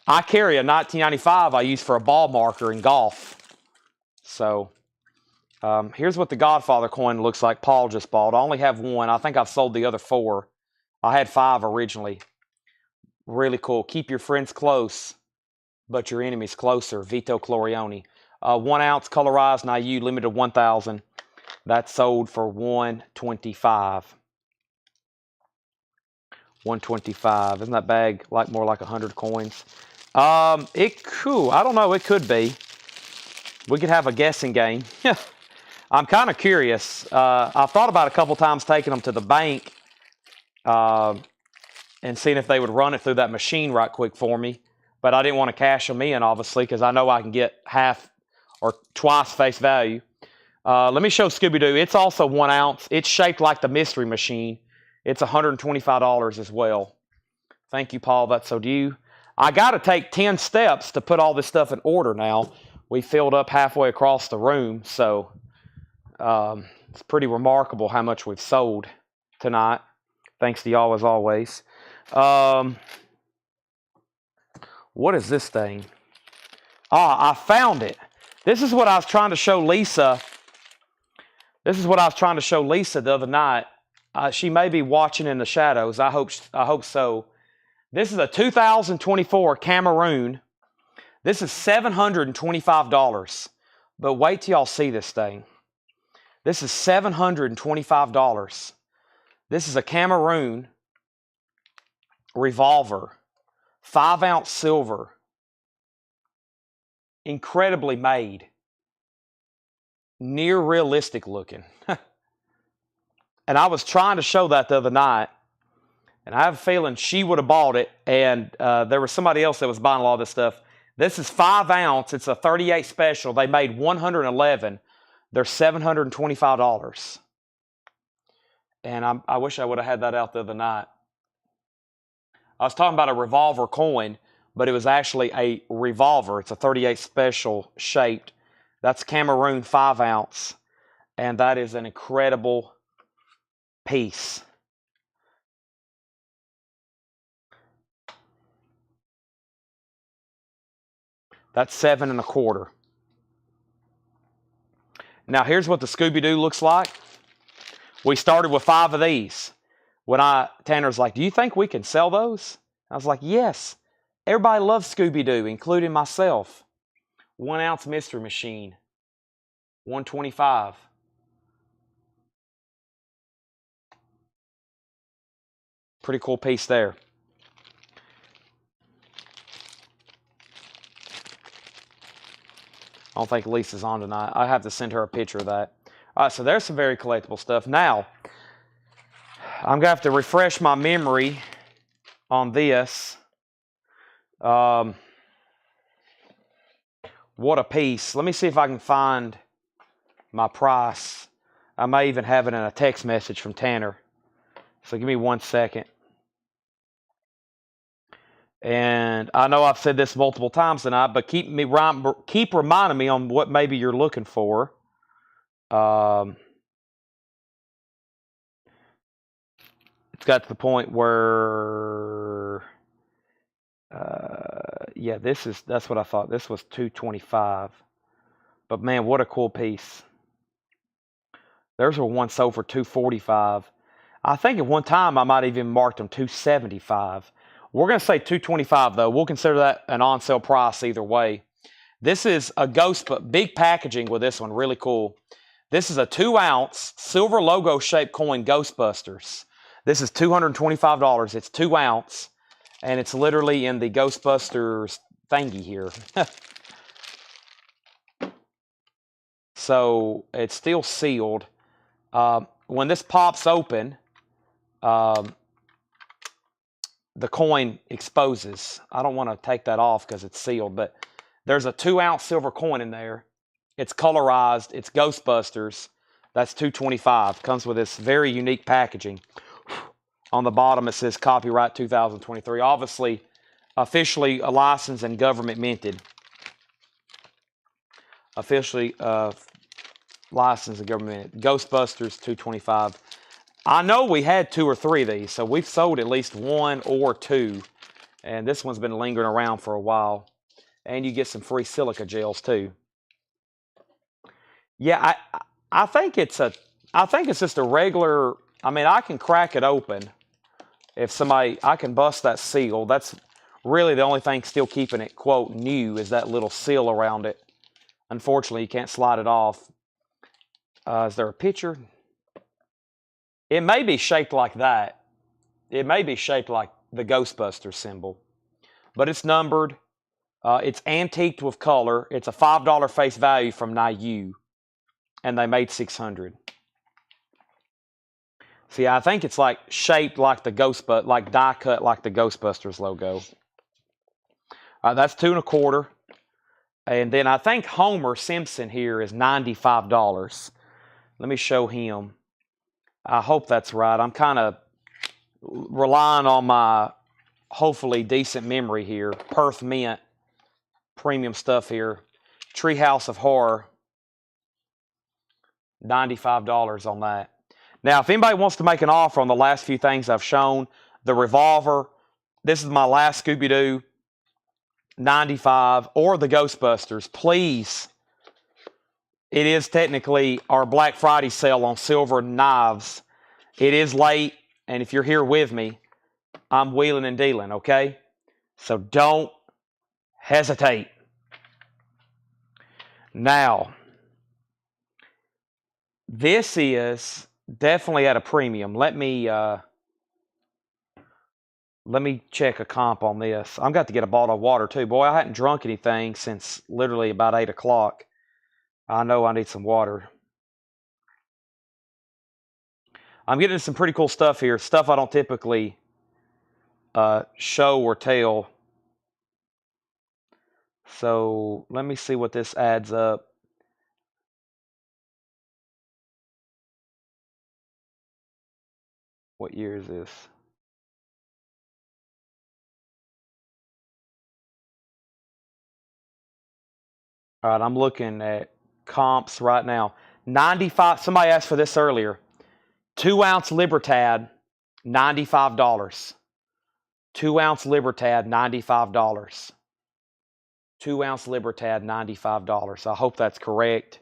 I carry a 1995 I use for a ball marker in golf. So here's what the Godfather coin looks like Paul just bought. I only have one. I think I've sold the other 4. I had 5 originally. Really cool. Keep your friends close, but your enemies closer. Vito Clorioni. 1 ounce colorized NIU, limited 1,000. That's sold for $125. $125. Isn't that bag like more like 100 coins? It could. I don't know. It could be. We could have a guessing game. I'm kind of curious. I've thought about a couple times taking them to the bank and seeing if they would run it through that machine right quick for me. But I didn't want to cash them in, obviously, because I know I can get half or twice face value. Let me show Scooby-Doo. It's also 1 ounce. It's shaped like the Mystery Machine. It's $125 as well. Thank you, Paul. That's so due. I got to take 10 steps to put all this stuff in order now. We filled up halfway across the room, so it's pretty remarkable how much we've sold tonight. Thanks to y'all as always. What is this thing? I found it. This is what I was trying to show Lisa. This is what I was trying to show Lisa the other night. She may be watching in the shadows. I hope so. This is a 2024 Cameroon. This is $725. But wait till y'all see this thing. This is $725. This is a Cameroon revolver. 5 ounce silver. Incredibly made. Near realistic looking. And I was trying to show that the other night. And I have a feeling she would have bought it. And there was somebody else that was buying a lot of this stuff. This is 5 ounce. It's a 38 special. They made 111. They're $725. And I wish I would have had that out the other night. I was talking about a revolver coin, but it was actually a revolver. It's a 38 special shaped. That's Cameroon 5 ounce. And that is an incredible piece. That's 7 1/4. Now here's what the Scooby-Doo looks like. We started with 5 of these. Tanner's like, do you think we can sell those? I was like, yes. Everybody loves Scooby-Doo, including myself. 1 ounce Mystery Machine. $125. Pretty cool piece there. I don't think Lisa's on tonight. I have to send her a picture of that. All right, so there's some very collectible stuff. Now, I'm going to have to refresh my memory on this. What a piece. Let me see if I can find my price. I may even have it in a text message from Tanner. So give me 1 second. And I know I've said this multiple times tonight, but keep reminding me on what maybe you're looking for. It's got to the point where, yeah, that's what I thought. This was $225. But man, what a cool piece. There's where one sold for $245. I think at one time I might even marked them $275. We're going to say $225 though. We'll consider that an on-sale price either way. This is a ghost, but big packaging with this one, really cool. This is a 2-ounce silver logo shaped coin, Ghostbusters. This is $225. It's 2 ounce, and it's literally in the Ghostbusters thingy here. So it's still sealed. When this pops open, the coin exposes. I don't want to take that off because it's sealed, but there's a 2-ounce silver coin in there. It's colorized. It's Ghostbusters. That's $225. Comes with this very unique packaging. On the bottom, it says copyright 2023. Obviously, officially licensed and government minted. Officially licensed and government minted. Ghostbusters $225. I know we had 2 or 3 of these, so we've sold at least 1 or 2. And this one's been lingering around for a while. And you get some free silica gels too. Yeah, I think it's just a regular. I mean, I can crack it open. If somebody, I can bust that seal. That's really the only thing still keeping it, quote, new is that little seal around it. Unfortunately, you can't slide it off. Is there a picture? It may be shaped like that. It may be shaped like the Ghostbusters symbol. But it's numbered. It's antiqued with color. It's a $5 face value from Niu. And they made 600. See, I think it's like shaped like the Ghostbusters, like die cut like the Ghostbusters logo. That's $2.25. And then I think Homer Simpson here is $95. Let me show him. I hope that's right. I'm kind of relying on my hopefully decent memory here. Perth Mint, premium stuff here. Treehouse of Horror, $95 on that. Now, if anybody wants to make an offer on the last few things I've shown, the revolver, this is my last Scooby-Doo, $95, or the Ghostbusters, please. It is technically our Black Friday sale on silver knives. It is late, and if you're here with me, I'm wheeling and dealing, okay? So don't hesitate. Now, this is definitely at a premium. Let me check a comp on this. I've got to get a bottle of water too. Boy, I hadn't drunk anything since literally about 8 o'clock. I know I need some water. I'm getting some pretty cool stuff here. Stuff I don't typically show or tell. So let me see what this adds up. What year is this? All right, I'm looking at comps right now. 95. Somebody asked for this earlier. 2-ounce Libertad, $95. 2-ounce Libertad, $95. 2-ounce Libertad, $95. I hope that's correct.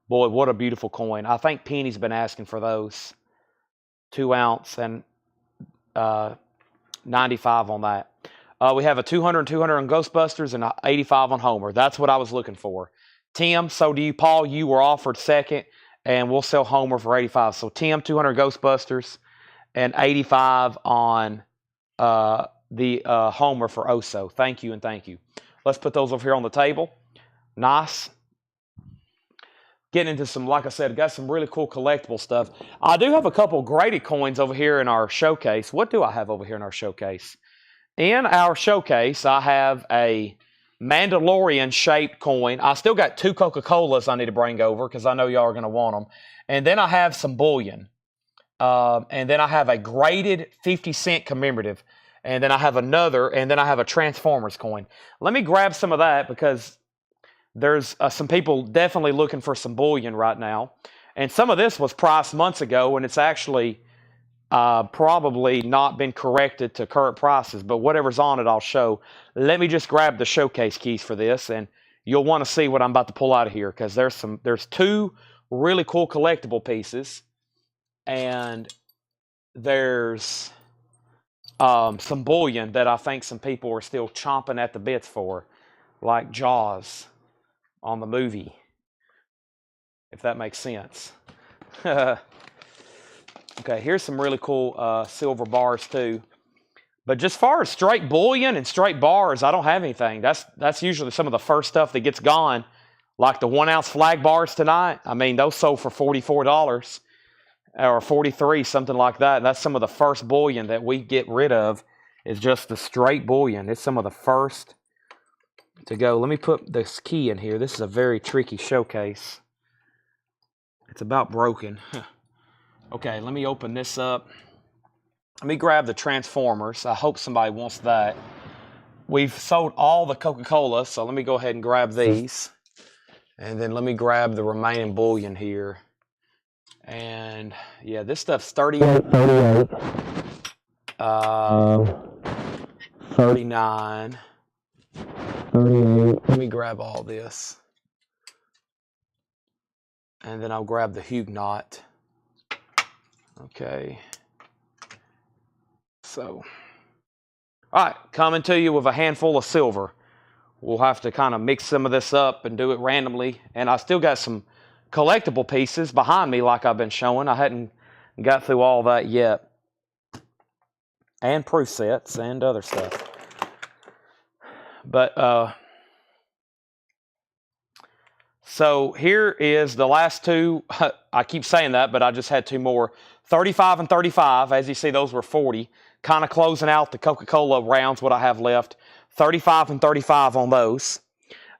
Boy, what a beautiful coin. I think Penny's been asking for those. 2-ounce and 95 on that. We have a 200 and 200 on Ghostbusters and 85 on Homer. That's what I was looking for. Tim, so do you, Paul? You were offered second, and we'll sell Homer for 85. So Tim, 200 Ghostbusters and 85 on the Homer for Oso. Thank you and thank you. Let's put those over here on the table. Nice. Getting into some, like I said, got some really cool collectible stuff. I do have a couple graded coins over here in our showcase. What do I have over here in our showcase? In our showcase, I have a Mandalorian-shaped coin. I still got 2 Coca-Colas I need to bring over because I know y'all are going to want them. And then I have some bullion. And then I have a graded 50-cent commemorative. And then I have another, and then I have a Transformers coin. Let me grab some of that because there's some people definitely looking for some bullion right now. And some of this was priced months ago, and it's actually probably not been corrected to current prices, but whatever's on it, I'll show. Let me just grab the showcase keys for this, and you'll want to see what I'm about to pull out of here because there's 2 really cool collectible pieces. And there's some bullion that I think some people are still chomping at the bits for, like Jaws on the movie, if that makes sense. Okay, here's some really cool silver bars too. But just far as straight bullion and straight bars, I don't have anything. That's usually some of the first stuff that gets gone, like the 1 ounce flag bars tonight. I mean, those sold for $44 or 43, something like that. And that's some of the first bullion that we get rid of, is just the straight bullion. It's some of the first to go. Let me put this key in here. This is a very tricky showcase. It's about broken. Okay, let me open this up. Let me grab the Transformers. I hope somebody wants that. We've sold all the Coca-Cola, so let me go ahead and grab these. And then let me grab the remaining bullion here. And yeah, this stuff's 38, 39, 38. Let me grab all this. And then I'll grab the Huguenot. Okay. So, all right, coming to you with a handful of silver. We'll have to kind of mix some of this up and do it randomly. And I still got some collectible pieces behind me like I've been showing. I hadn't got through all that yet. And proof sets and other stuff. But, so here is the last two. I keep saying that, but I just had two more. 35 and 35. As you see, those were 40. Kind of closing out the Coca-Cola rounds, what I have left. 35 and 35 on those.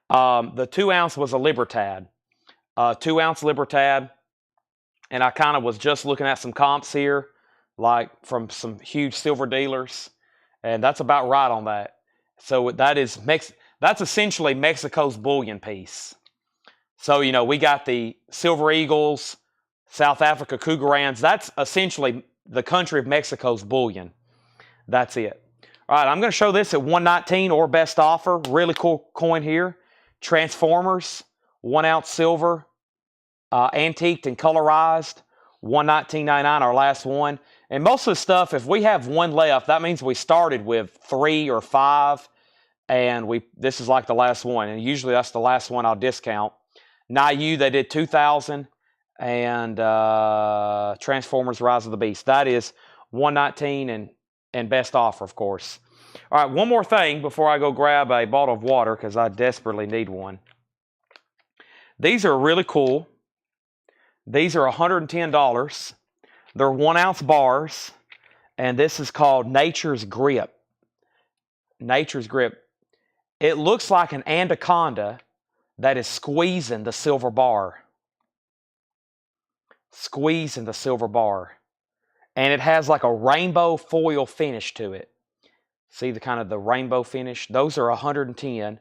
The 2 ounce was a Libertad. 2 ounce Libertad. And I kind of was just looking at some comps here, like from some huge silver dealers. And that's about right on that. So that's essentially Mexico's bullion piece. So, you know, we got the Silver Eagles, South Africa Cougarans. That's essentially the country of Mexico's bullion. That's it. All right, I'm going to show this at $119 or best offer. Really cool coin here. Transformers, 1 ounce silver, antiqued and colorized, $119.99, our last one. And most of the stuff, if we have one left, that means we started with 3 or 5, and this is like the last one. And usually that's the last one I'll discount. Nayu, they did 2,000, and Transformers Rise of the Beast. That is $119 and best offer, of course. All right, one more thing before I go grab a bottle of water, because I desperately need one. These are really cool. These are $110. They're 1 ounce bars, and this is called Nature's Grip. Nature's Grip. It looks like an anaconda that is squeezing the silver bar. Squeezing the silver bar. And it has like a rainbow foil finish to it. See the kind of the rainbow finish? Those are 110.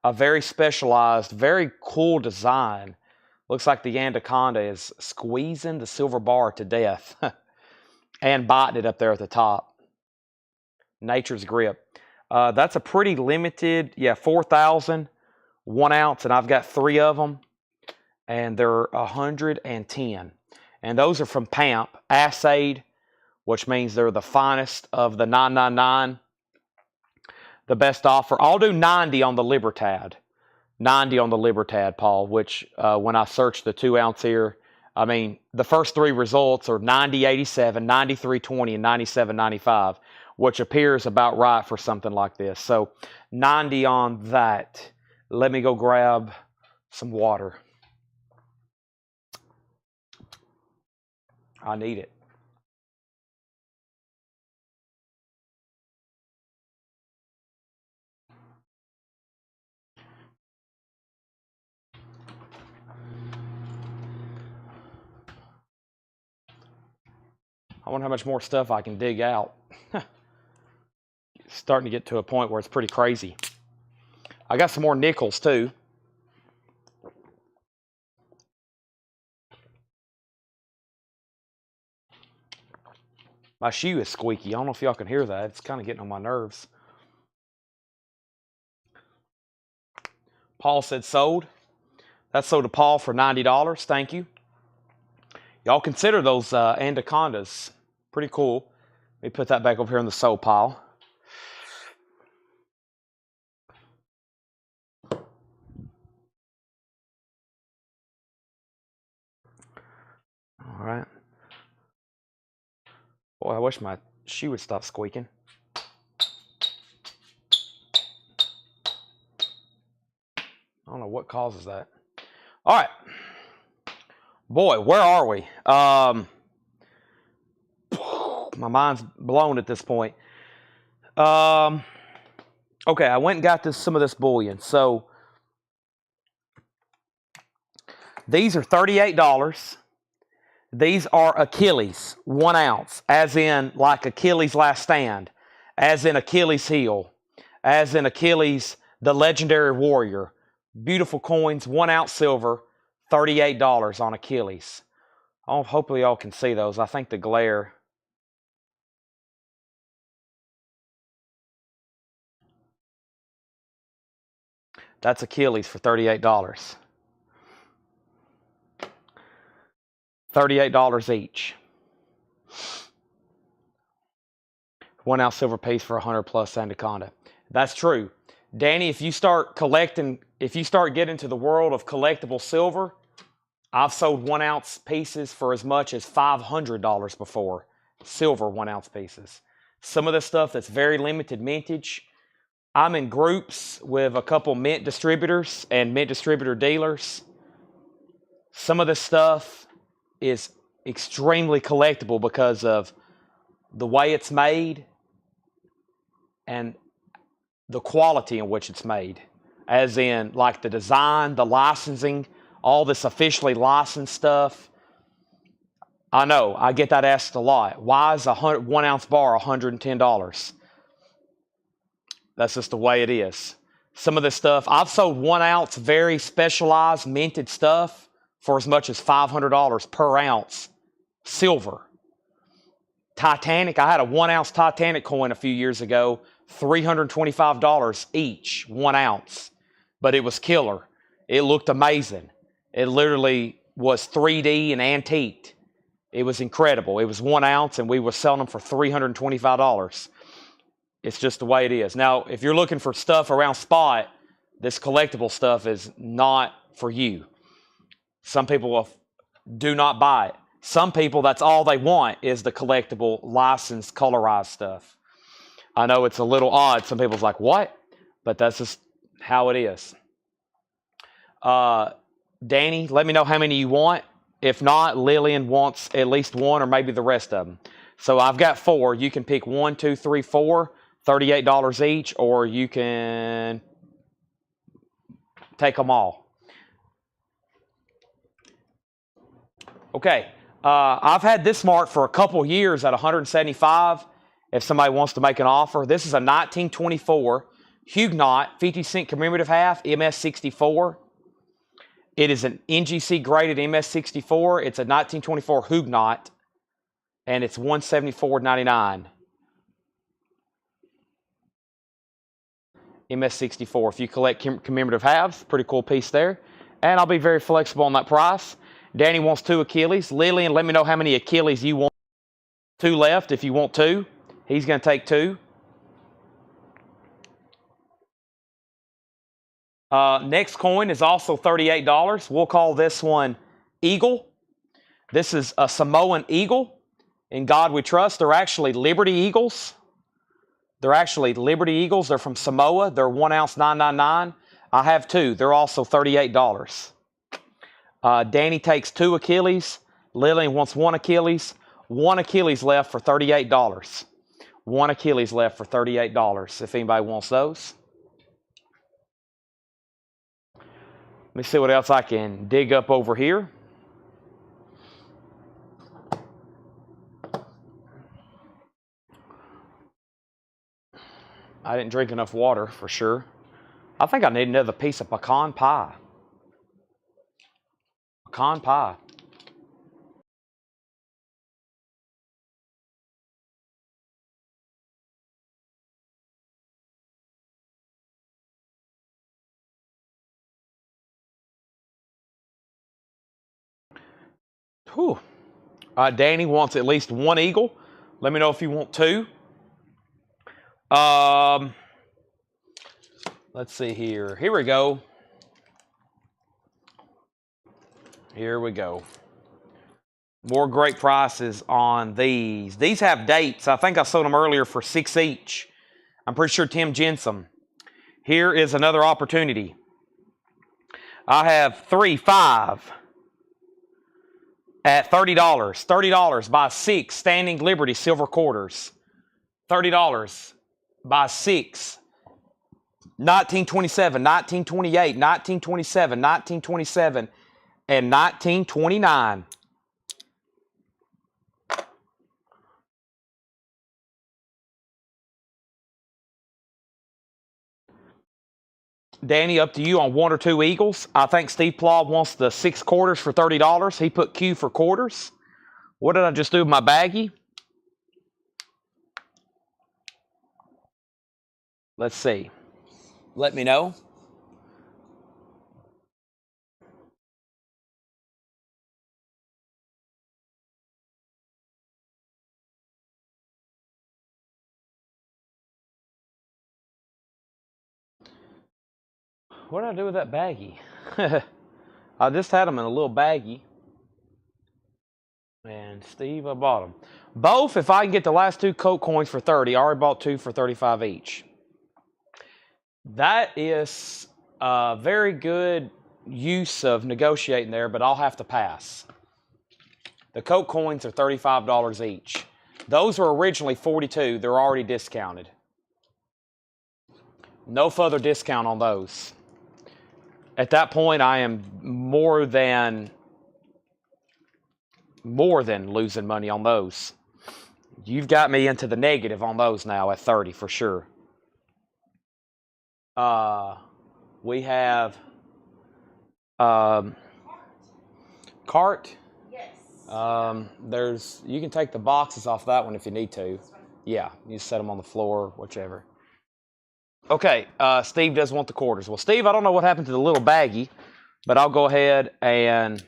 A very specialized, very cool design. Looks like the anaconda is squeezing the silver bar to death. And biting it up there at the top. Nature's Grip. That's a pretty limited, 4,000. 1 ounce, and I've got 3 of them, and they're 110. And those are from PAMP, assayed, which means they're the finest of the 999. The best offer. I'll do 90 on the Libertad. 90 on the Libertad, Paul, which when I search the 2 ounce here, I mean, the first 3 results are 90.87, 93.20, and 97.95, which appears about right for something like this. So 90 on that. Let me go grab some water. I need it. I wonder how much more stuff I can dig out. It's starting to get to a point where it's pretty crazy. I got some more nickels too. My shoe is squeaky. I don't know if y'all can hear that. It's kind of getting on my nerves. Paul said sold. That's sold to Paul for $90. Thank you. Y'all consider those anacondas. Pretty cool. Let me put that back over here in the soul pile. All right. Boy, I wish my shoe would stop squeaking. I don't know what causes that. All right. Boy, where are we? My mind's blown at this point. Okay, I went and got some of this bullion. So these are $38. These are Achilles, 1 ounce, as in like Achilles' last stand, as in Achilles' heel, as in Achilles, the legendary warrior. Beautiful coins, 1 ounce silver, $38 on Achilles. Oh, hopefully y'all can see those. I think the glare. That's Achilles for $38. $38 each. 1 ounce silver piece for 100 plus anaconda. That's true. Danny, if you start getting into the world of collectible silver, I've sold 1 ounce pieces for as much as $500 before. Silver 1 ounce pieces. Some of the stuff that's very limited mintage, I'm in groups with a couple mint distributors and mint distributor dealers. Some of this stuff is extremely collectible because of the way it's made and the quality in which it's made, as in like the design, the licensing, all this officially licensed stuff. I know, I get that asked a lot. Why is a 1 ounce bar $110? That's just the way it is. Some of this stuff, I've sold 1 ounce very specialized minted stuff for as much as $500 per ounce. Silver. Titanic, I had a 1 ounce Titanic coin a few years ago, $325 each, 1 ounce. But it was killer. It looked amazing. It literally was 3D and antiqued. It was incredible. It was 1 ounce and we were selling them for $325. It's just the way it is. Now, if you're looking for stuff around spot, this collectible stuff is not for you. Some people do not buy it. Some people, that's all they want is the collectible, licensed, colorized stuff. I know it's a little odd. Some people's like, what? But that's just how it is. Danny, let me know how many you want. If not, Lillian wants at least one or maybe the rest of them. So I've got 4. You can pick 1, 2, 3, 4, $38 each, or you can take them all. Okay. I've had this mark for a couple years at $175 if somebody wants to make an offer. This is a 1924 Huguenot 50-cent commemorative half, MS64. It is an NGC graded MS64. It's a 1924 Huguenot, and it's $174.99. MS64. If you collect commemorative halves, pretty cool piece there. And I'll be very flexible on that price. Danny wants 2 Achilles. Lillian, let me know how many Achilles you want. 2 left if you want 2. He's going to take 2. Next coin is also $38. We'll call this one Eagle. This is a Samoan eagle. In God we trust. They're actually Liberty Eagles. They're from Samoa. They're 1 ounce $9.99. I have 2. They're also $38. Danny takes 2 Achilles. Lillian wants 1 Achilles. 1 Achilles left for $38. 1 Achilles left for $38 if anybody wants those. Let me see what else I can dig up over here. I didn't drink enough water for sure. I think I need another piece of pecan pie. Pecan pie. Whew. Danny wants at least one eagle. Let me know if you want two. Let's see here. Here we go. Here we go. More great prices on these. These have dates. I think I sold them earlier for $6 each. I'm pretty sure Tim Jensen. Here is another opportunity. I have 5 at $30. $30 buy 6 Standing Liberty silver quarters. $30 buy 6. 1927, 1928, 1927, 1927, and 1929. Danny, up to you on 1 or 2 eagles. I think Steve Plaw wants the 6 quarters for $30. He put Q for quarters. What did I just do with my baggie? Let's see. Let me know. What did I do with that baggie? I just had them in a little baggie. And Steve, I bought them. Both, if I can get the last 2 Coke coins for 30, I already bought 2 for 35 each. That is a very good use of negotiating there, but I'll have to pass. The Coke coins are $35 each. Those were originally $42. They're already discounted. No further discount on those. At that point, I am more than losing money on those. You've got me into the negative on those now at 30 for sure. We have cart. Yes. You can take the boxes off that one if you need to. Yeah, you set them on the floor, whichever. Okay, Steve does want the quarters. Well, Steve, I don't know what happened to the little baggie, but I'll go ahead and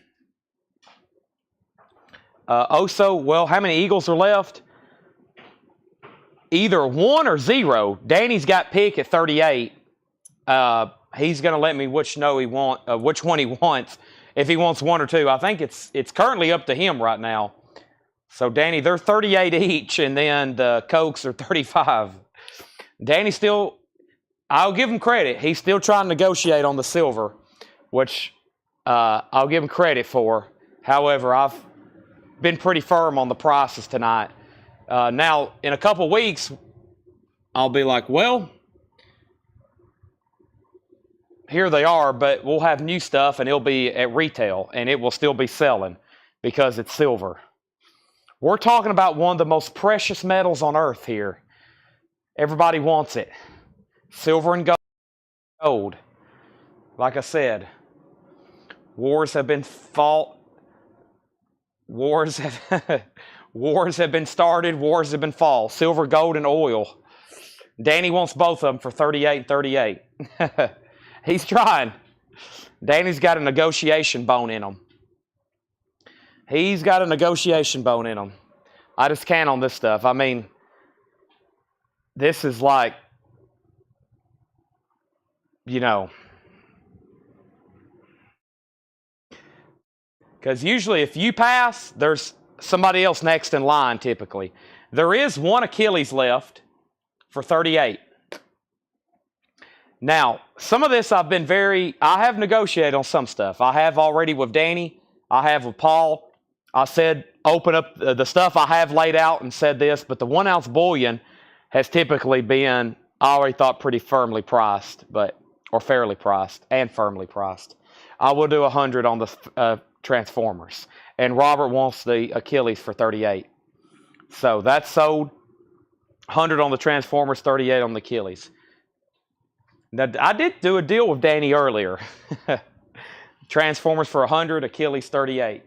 well, how many eagles are left? Either 1 or 0. Danny's got pick at 38. He's going to let me which one he wants. If he wants 1 or 2, I think it's currently up to him right now. So Danny, they're 38 each, and then the Cokes are 35. Danny still, I'll give him credit. He's still trying to negotiate on the silver, which I'll give him credit for. However, I've been pretty firm on the prices tonight. Now, in a couple weeks, I'll be like, well, here they are, but we'll have new stuff, and it'll be at retail, and it will still be selling because it's silver. We're talking about one of the most precious metals on earth here. Everybody wants it. Silver and gold. Like I said, wars have been fought. Wars have been started. Wars have been fought. Silver, gold, and oil. Danny wants both of them for 38 and 38. He's trying. Danny's got a negotiation bone in him. He's got a negotiation bone in him. I just can't on this stuff. I mean, this is like, because usually if you pass, there's somebody else next in line typically. There is one Achilles left for 38. Now, some of this I have negotiated on some stuff. I have already with Danny. I have with Paul. I said, open up the stuff I have laid out and said this, but the 1 ounce bullion has typically been, I already thought, pretty firmly priced, or fairly priced and firmly priced. I will do 100 on the Transformers. And Robert wants the Achilles for 38. So that's sold. 100 on the Transformers, 38 on the Achilles. Now, I did do a deal with Danny earlier. Transformers for 100, Achilles 38.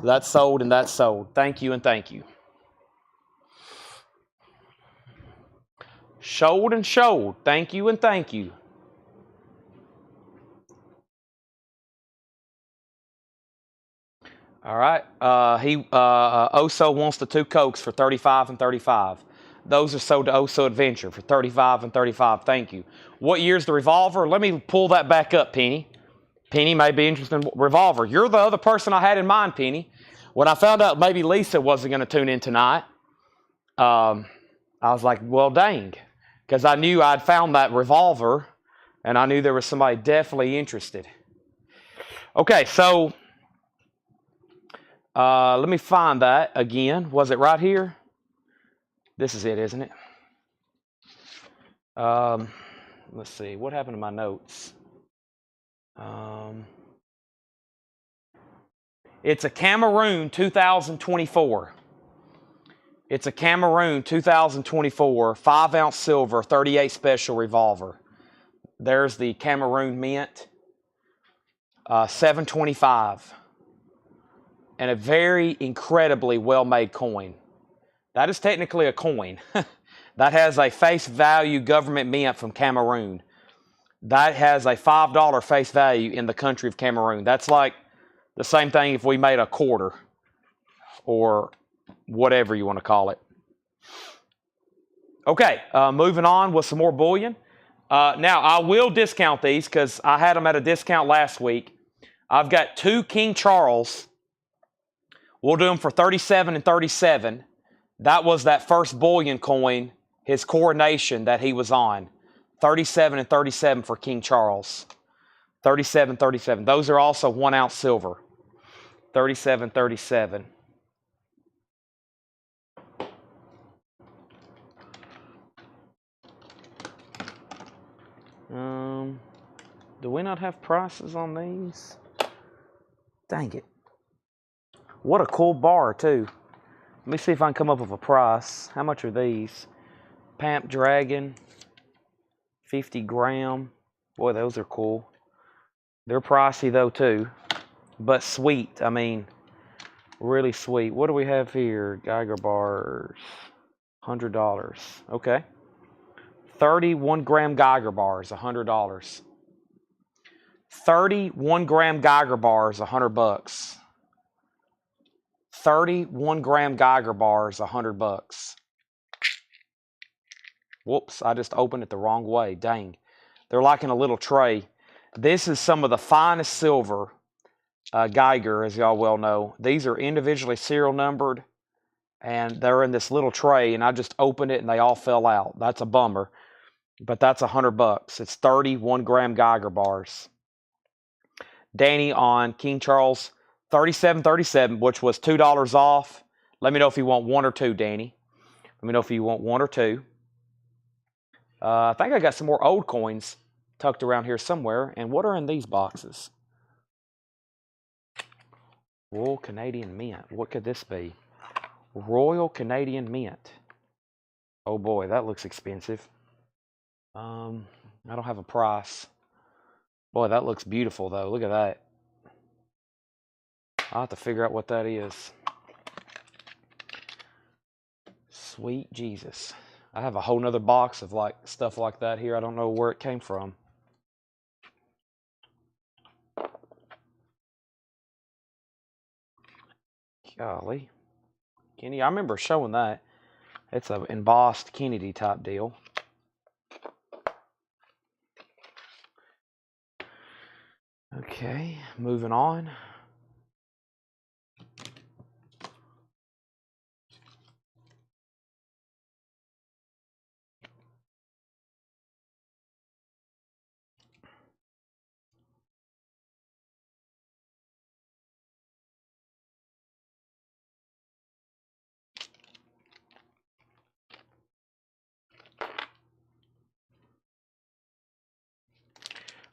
That's sold and that's sold. Thank you and thank you. Showed and showed. Thank you and thank you. All right. Oso wants the 2 Cokes for 35 and 35. Those are sold to Oso Adventure for 35 and 35. Thank you. What year's the revolver? Let me pull that back up, Penny. Penny may be interested in revolver. You're the other person I had in mind, Penny. When I found out maybe Lisa wasn't going to tune in tonight, I was like, well, dang. Because I knew I'd found that revolver, and I knew there was somebody definitely interested. Okay, so let me find that again. Was it right here? This is it, isn't it? Let's see. What happened to my notes? It's a Cameroon 2024. It's a Cameroon 2024 5-ounce silver 38 special revolver. There's the Cameroon mint, $7.25, and a very incredibly well-made coin. That is technically a coin. That has a face value government mint from Cameroon. That has a $5 face value in the country of Cameroon. That's like the same thing if we made a quarter or whatever you want to call it. Okay, moving on with some more bullion. Now, I will discount these because I had them at a discount last week. I've got 2 King Charles. We'll do them for 37 and 37. That was that first bullion coin, his coronation that he was on. 37 and 37 for King Charles. 37, 37. Those are also 1-ounce silver. 37, 37. Do we not have prices on these? Dang it. What a cool bar, too. Let me see if I can come up with a price. How much are these? Pamp Dragon, 50 gram. Boy, those are cool. They're pricey, though, too. But sweet. I mean, really sweet. What do we have here? Geiger bars. $100. Okay. 31 gram Geiger bars, $100. 31 gram Geiger bars, $100. 31 gram Geiger bars, $100. Whoops, I just opened it the wrong way. Dang. They're like in a little tray. This is some of the finest silver Geiger, as y'all well know. These are individually serial numbered, and they're in this little tray, and I just opened it, and they all fell out. That's a bummer, but that's $100. It's 31 gram Geiger bars. Danny on King Charles 3737, which was $2 off. Let me know if you want 1 or 2, Danny. Let me know if you want 1 or 2. I think I got some more old coins tucked around here somewhere. And what are in these boxes? Royal Canadian Mint. What could this be? Royal Canadian Mint. Oh boy, that looks expensive. I don't have a price. Boy, that looks beautiful though. Look at that. I'll have to figure out what that is. Sweet Jesus. I have a whole nother box of like stuff like that here. I don't know where it came from. Golly. Kenny, I remember showing that. It's an embossed Kennedy type deal. Okay, moving on.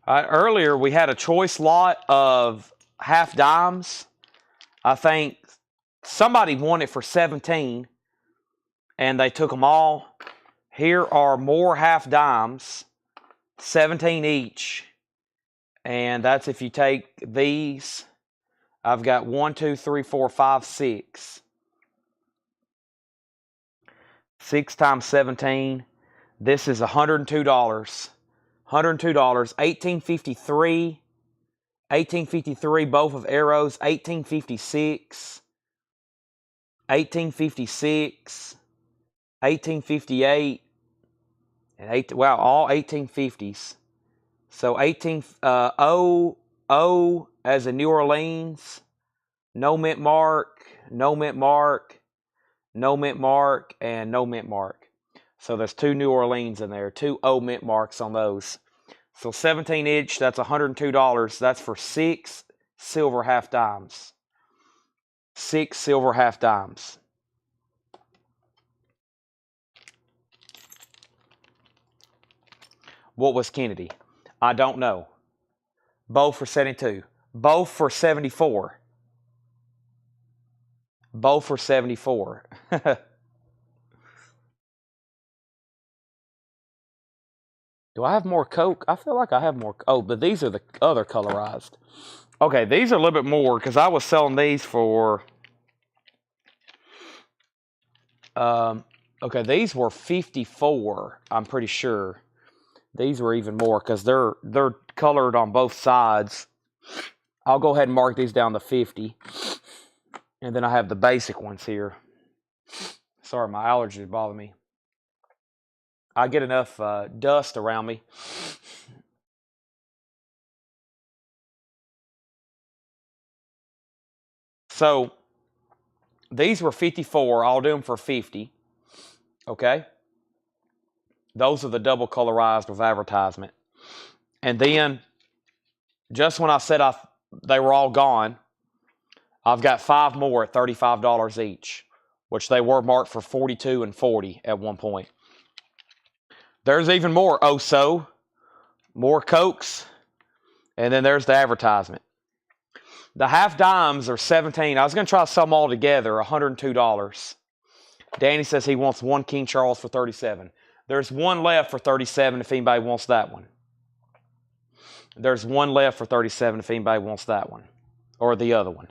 Earlier, we had a choice lot of half dimes. I think somebody won it for 17, and they took them all. Here are more half dimes, 17 each, and that's if you take these. I've got 1, 2, 3, 4, 5, 6. 6 times 17. This is $102. $102, 1853, 1853, both of arrows. 1856, 1856, 1858, and wow, all 1850s. So 0 as in New Orleans, no mint mark, no mint mark, no mint mark, and no mint mark. So there's 2 New Orleans in there, 2 O mint marks on those. So 17 each, that's $102. That's for 6 silver half dimes. 6 silver half dimes. What was Kennedy? I don't know. Both for 72. Both for 74. Both for 74. Do I have more Coke? I feel like I have more. Oh, but these are the other colorized. Okay, these are a little bit more because I was selling these for. Okay, these were 54. I'm pretty sure. These were even more because they're colored on both sides. I'll go ahead and mark these down to 50. And then I have the basic ones here. Sorry, my allergies bother me. I get enough dust around me. So these were 54. I'll do them for 50. Okay? Those are the double colorized with advertisement. And then, just when I said they were all gone, I've got 5 more at $35 each, which they were marked for 42 and 40 at one point. There's even more Oso, more Cokes, and then there's the advertisement. The half dimes are 17. I was going to try to sell them all together, $102. Danny says he wants 1 King Charles for 37. There's 1 left for 37 if anybody wants that one. There's 1 left for 37 if anybody wants that one. Or the other one.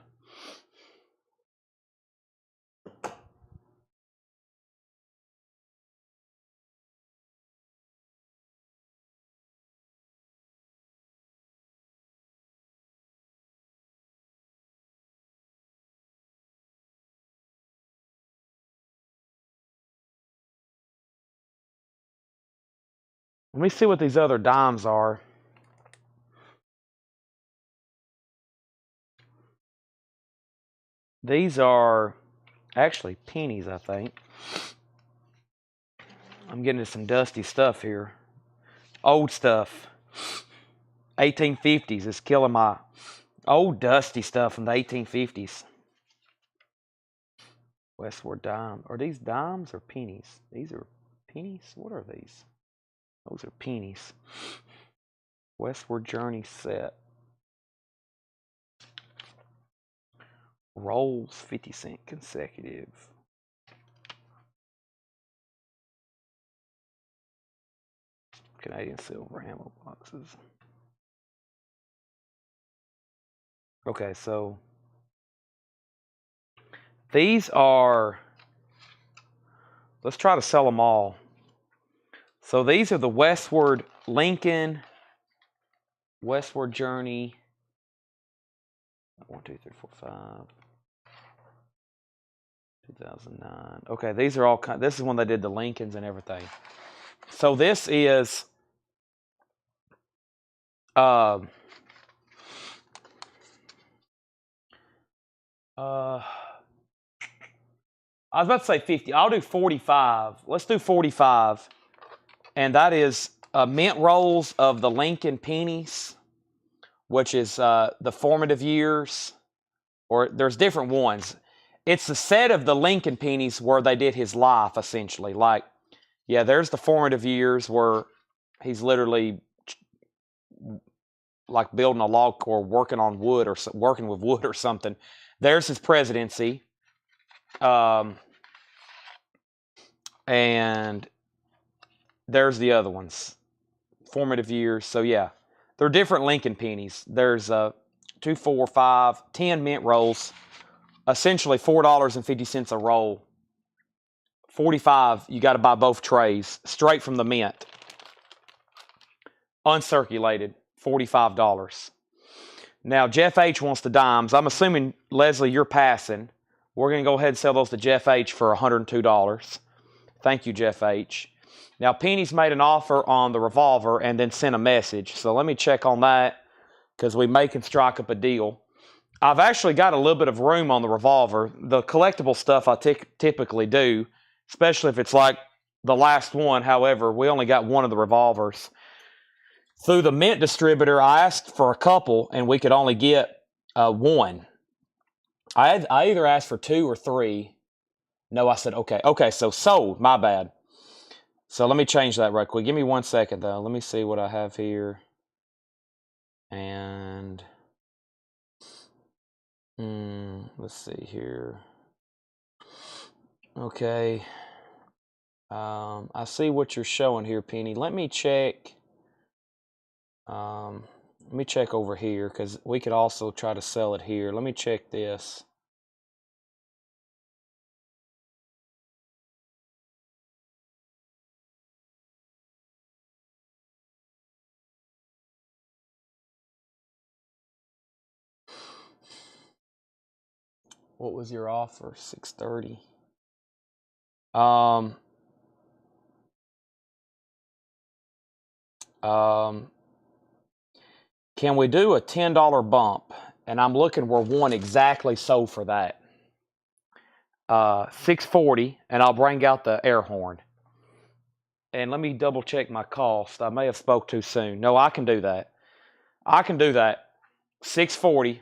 Let me see what these other dimes are. These are actually pennies, I think. I'm getting into some dusty stuff here. Old stuff. 1850s is killing my old dusty stuff from the 1850s. Westward dime. Are these dimes or pennies? These are pennies? What are these? Those are pennies. Westward Journey set. Rolls 50-cent consecutive. Canadian silver ammo boxes. Okay, so these are, let's try to sell them all. So these are the Westward Lincoln, Westward Journey. 1, 2, 3, 4, 5. 2009. Okay, these are all this is when they did the Lincolns and everything. So this is I was about to say 50. I'll do 45. Let's do 45. And that is mint rolls of the Lincoln pennies, which is the formative years, or there's different ones. It's the set of the Lincoln pennies where they did his life, essentially. Like, yeah, there's the formative years where he's literally like building a log or working on wood or working with wood or something. There's his presidency. And there's the other ones. Formative years. So, yeah, they're different Lincoln pennies. There's 2, 4, 5, 10 mint rolls. Essentially $4.50 a roll. 45, you got to buy both trays straight from the mint. Uncirculated, $45. Now, Jeff H. wants the dimes. I'm assuming, Leslie, you're passing. We're going to go ahead and sell those to Jeff H. for $102. Thank you, Jeff H. Now, Penny's made an offer on the revolver and then sent a message. So let me check on that because we may can strike up a deal. I've actually got a little bit of room on the revolver. The collectible stuff I typically do, especially if it's like the last one. However, we only got one of the revolvers. Through the mint distributor, I asked for a couple, and we could only get one. I either asked for 2 or 3. No, I said, okay. Okay, so sold. My bad. So let me change that right quick. Give me 1 second, though. Let me see what I have here. And let's see here. Okay. I see what you're showing here, Penny. Let me check. Let me check over here because we could also try to sell it here. Let me check this. What was your offer? 630. Can we do a $10 bump? And I'm looking where one exactly sold for that. 640, and I'll bring out the air horn. And let me double check my cost. I may have spoke too soon. No, I can do that. I can do that. 640.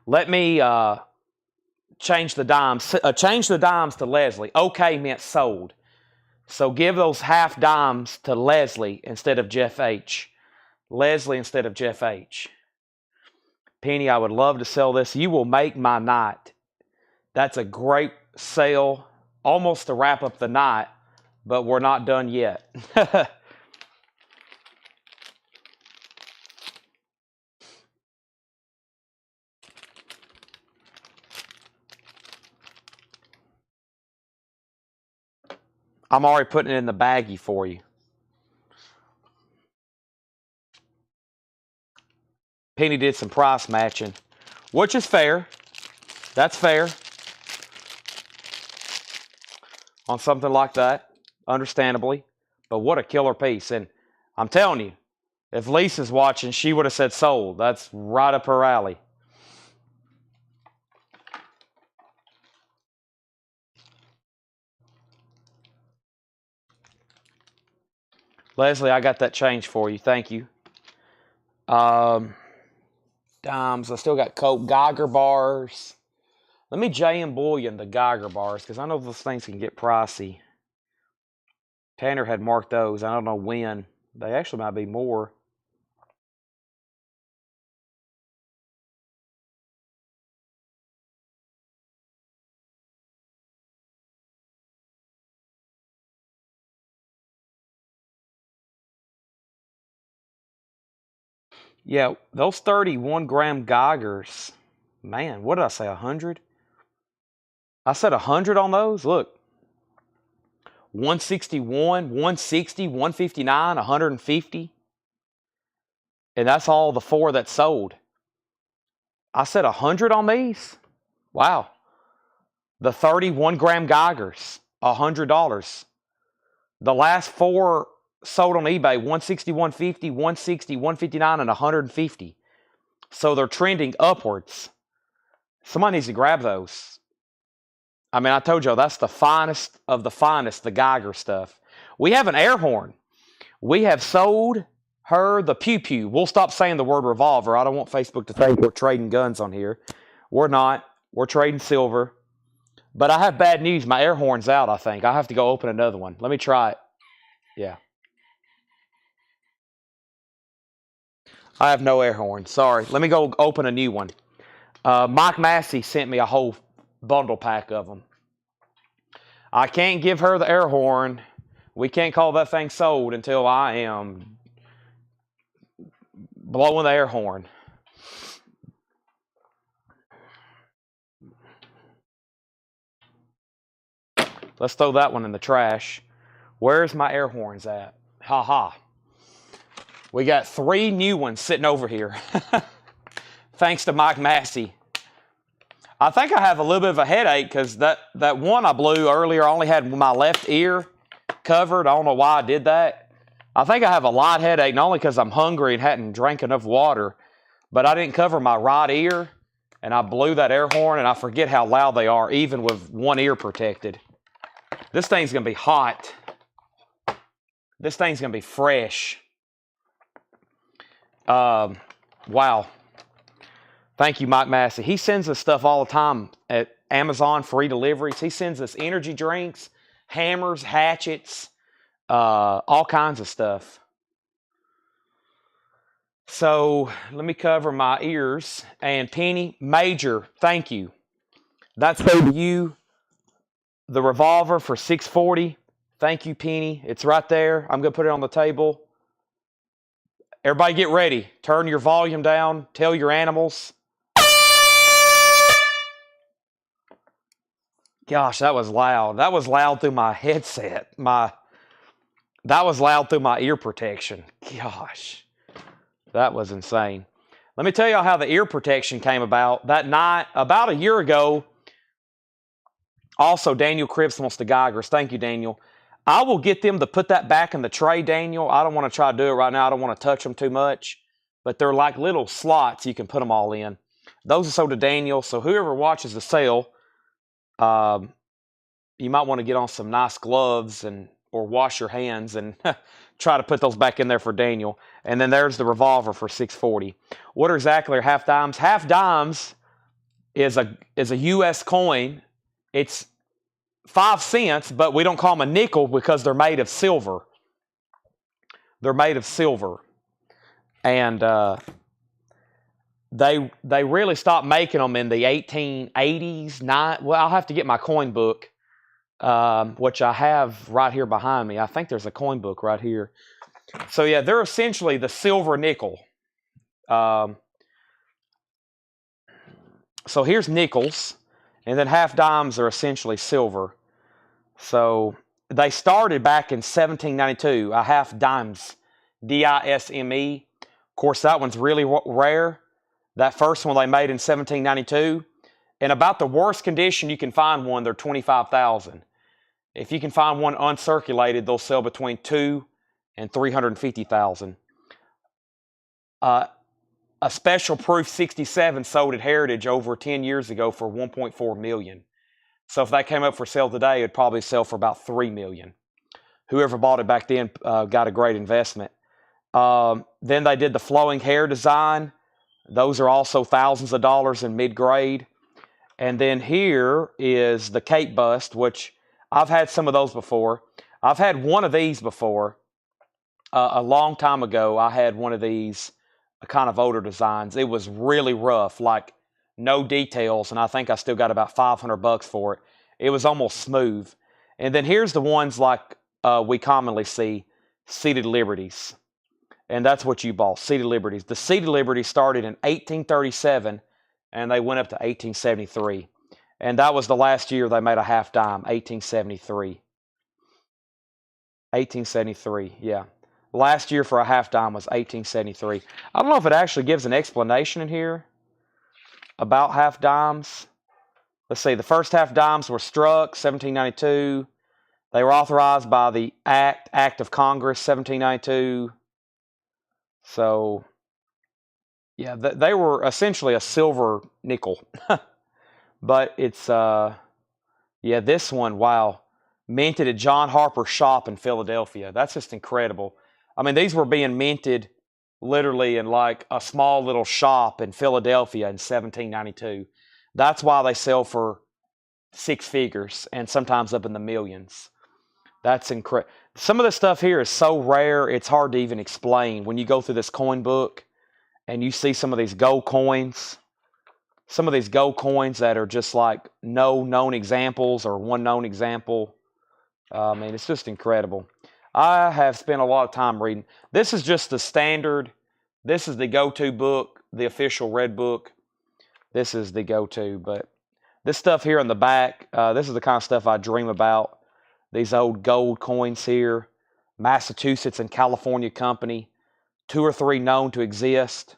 Let me change the dimes. Change the dimes to Leslie. Okay meant sold. So give those half dimes to Leslie instead of Jeff H. Leslie instead of Jeff H. Penny, I would love to sell this. You will make my night. That's a great sale, almost to wrap up the night, but we're not done yet. I'm already putting it in the baggie for you. Penny did some price matching, which is fair. That's fair. On something like that, understandably. But what a killer piece. And I'm telling you, if Lisa's watching, she would have said sold. That's right up her alley. Leslie, I got that change for you. Thank you. Dimes. I still got Coke. Geiger bars. Let me J.M. Bullion the Geiger bars because I know those things can get pricey. Tanner had marked those. I don't know when. They actually might be more. Yeah, those 31-gram Geigers. Man, what did I say, 100? I said 100 on those. Look. 161, 160, 159, 150. And that's all the 4 that sold. I said 100 on these? Wow. The 31-gram Geigers, $100. The last 4 sold on eBay, 160, 150, 160, 159, and 150. So they're trending upwards. Somebody needs to grab those. I mean, I told y'all that's the finest of the finest, the Geiger stuff. We have an air horn. We have sold her the pew pew. We'll stop saying the word revolver. I don't want Facebook to think we're trading guns on here. We're not. We're trading silver. But I have bad news. My air horn's out, I think. I have to go open another one. Let me try it. Yeah. I have no air horn. Sorry. Let me go open a new one. Mike Massey sent me a whole bundle pack of them. I can't give her the air horn. We can't call that thing sold until I am blowing the air horn. Let's throw that one in the trash. Where's my air horns at? Ha ha. We got 3 new ones sitting over here. Thanks to Mike Massey. I think I have a little bit of a headache because that one I blew earlier, I only had my left ear covered. I don't know why I did that. I think I have a light headache, not only because I'm hungry and hadn't drank enough water, but I didn't cover my right ear, and I blew that air horn, and I forget how loud they are, even with one ear protected. This thing's going to be hot. This thing's going to be fresh. Wow. Thank you, Mike Massey. He sends us stuff all the time at Amazon, free deliveries. He sends us energy drinks, hammers, hatchets, all kinds of stuff. So let me cover my ears. And Penny, Major, thank you. That's for you. The revolver for $640. Thank you, Penny. It's right there. I'm going to put it on the table. Everybody get ready. Turn your volume down. Tell your animals. Gosh, that was loud. That was loud through my headset. That was loud through my ear protection. Gosh, that was insane. Let me tell y'all how the ear protection came about. That night, about a year ago, also Daniel Cripps wants the Geigers. Thank you, Daniel. I will get them to put that back in the tray, Daniel. I don't want to try to do it right now. I don't want to touch them too much. But they're like little slots you can put them all in. Those are sold to Daniel. So whoever watches the sale, you might want to get on some nice gloves or wash your hands and try to put those back in there for Daniel. And then there's the revolver for $640. What exactly are half dimes? Half dimes is a U.S. coin. It's 5 cents, but we don't call them a nickel because they're made of silver. They're made of silver. And they really stopped making them in the 1880s. Well, I'll have to get my coin book, which I have right here behind me. I think there's a coin book right here. So yeah, they're essentially the silver nickel. So here's nickels, and then half dimes are essentially silver. So they started back in 1792, a half dimes, D-I-S-M-E. Of course, that one's really rare. That first one they made in 1792. In about the worst condition you can find one, they're $25,000. If you can find one uncirculated, they'll sell between $200,000 and $350,000. A special proof 67 sold at Heritage over 10 years ago for $1.4 million. So if that came up for sale today, it'd probably sell for about $3 million. Whoever bought it back then got a great investment. Then they did the flowing hair design. Those are also thousands of dollars in mid-grade. And then here is the Cape bust, which I've had some of those before. I've had one of these before. A long time ago, I had one of these kind of older designs. It was really rough, like no details, and I think I still got about $500 for it. It was almost smooth. And then here's the ones like we commonly see, seated liberties. And that's what you bought, seated liberties. The seated liberties started in 1837, and they went up to 1873. And that was the last year they made a half dime, 1873. 1873, yeah. Last year for a half dime was 1873. I don't know if it actually gives an explanation in here about half dimes. Let's see, the first half dimes were struck 1792. They were authorized by the Act of Congress 1792. So, yeah, they were essentially a silver nickel. But it's, yeah, this one, wow, minted at John Harper's shop in Philadelphia. That's just incredible. I mean, these were being minted literally in like a small little shop in Philadelphia in 1792. That's why they sell for 6 figures and sometimes up in the millions. That's incredible. Some of this stuff here is so rare, it's hard to even explain. When you go through this coin book and you see some of these gold coins, that are just like no known examples or one known example. I mean, it's just incredible. I have spent a lot of time reading. This is just the standard. This is the go-to book, the official red book. This is the go-to. But this stuff here in the back, this is the kind of stuff I dream about. These old gold coins here. Massachusetts and California company. 2 or 3 known to exist.